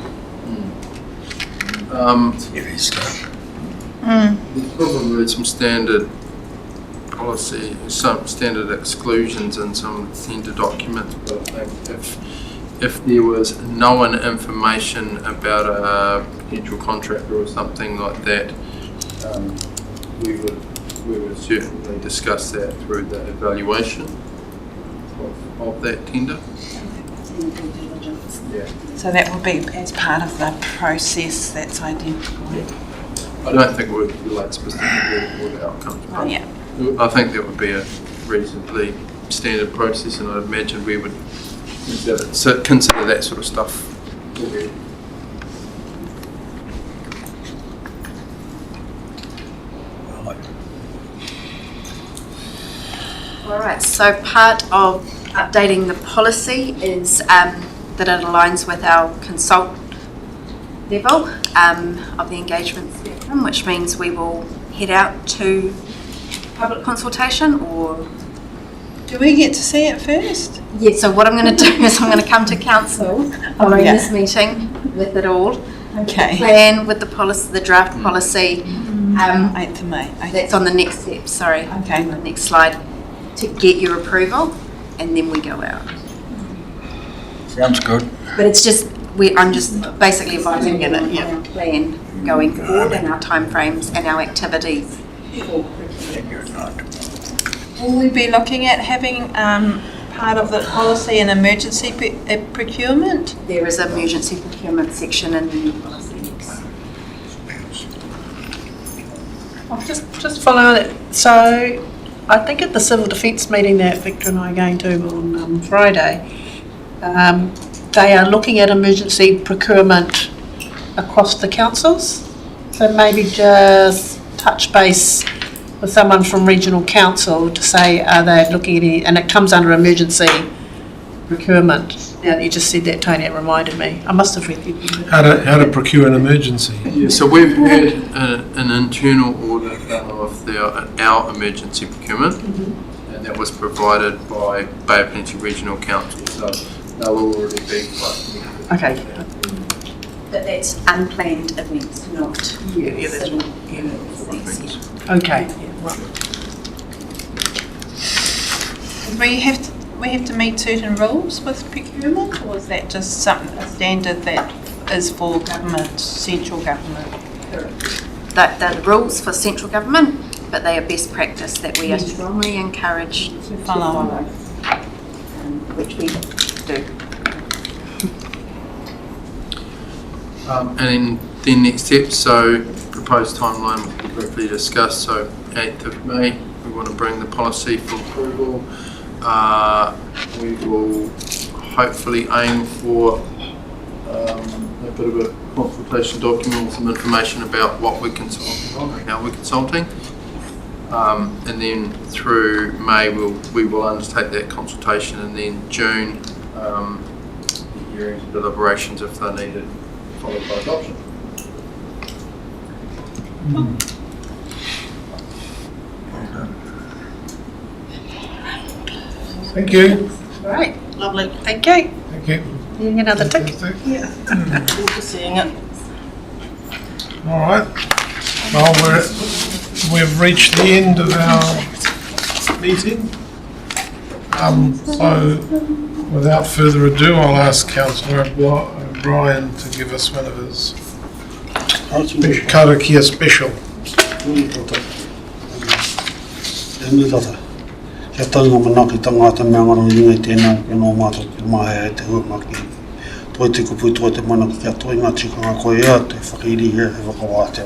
There's probably some standard policy, some standard exclusions in some tender documents, but I think if there was known information about a potential contractor or something like that, we would certainly discuss that through the evaluation of that tender. Yeah. So that would be as part of the process that's identified. I don't think it would relate specifically to the outcomes. Oh, yeah. I think that would be a reasonably standard process, and I'd imagine we would consider that sort of stuff. All right, so part of updating the policy is that it aligns with our consult level of the engagement spectrum, which means we will head out to public consultation. Or do we get to see it first? Yeah, so what I'm going to do is I'm going to come to council following this meeting with it all. Okay. Plan with the policy, the draft policy. 8th of May. That's on the next step, sorry. Okay. The next slide, to get your approval, and then we go out. Sounds good. But it's just, I'm just basically advising on our plan going forward and our timeframes and our activities. Will we be looking at having part of the policy an emergency procurement? There is an emergency procurement section in the new policy. Just follow on it. So I think at the Civil Defence meeting that Victor and I are going to on Friday, they are looking at emergency procurement across the councils. So maybe just touch base with someone from regional council to say, are they looking at any, and it comes under emergency procurement. Now that you just said that, Tony, it reminded me. I must have read you. How to procure an emergency. Yeah, so we've had an internal audit of our emergency procurement, and that was provided by Bay of Plenty Regional Council. So they'll already be quite. Okay. But that's unplanned events, not. Okay. We have to meet certain rules with procurement, or is that just a standard that is for government, central government? They're the rules for central government, but they are best practice that we are strongly encouraged to follow, which we do. And then next steps, so proposed timeline will be briefly discussed. So 8th of May, we want to bring the policy for approval. We will hopefully aim for a bit of a consultation document, some information about what we're consulting on and how we're consulting. And then through May, we will undertake that consultation, and then June, the hearings and deliberations if they're needed, followed by adoption. Thank you. Right, lovely. Thank you. Thank you. You get another tick? Yeah. We're seeing it. All right. Well, we've reached the end of our meeting. So, without further ado, I'll ask Councillor O'Brien to give us one of his karakia special. He taunga manaki tangata mea ngaro ingai tēnā ke no mātou ki mahe e te huamaki. Toi te kupu toi te manaki kia toi ngā tikanga koe ea te whakairi e whakawātea.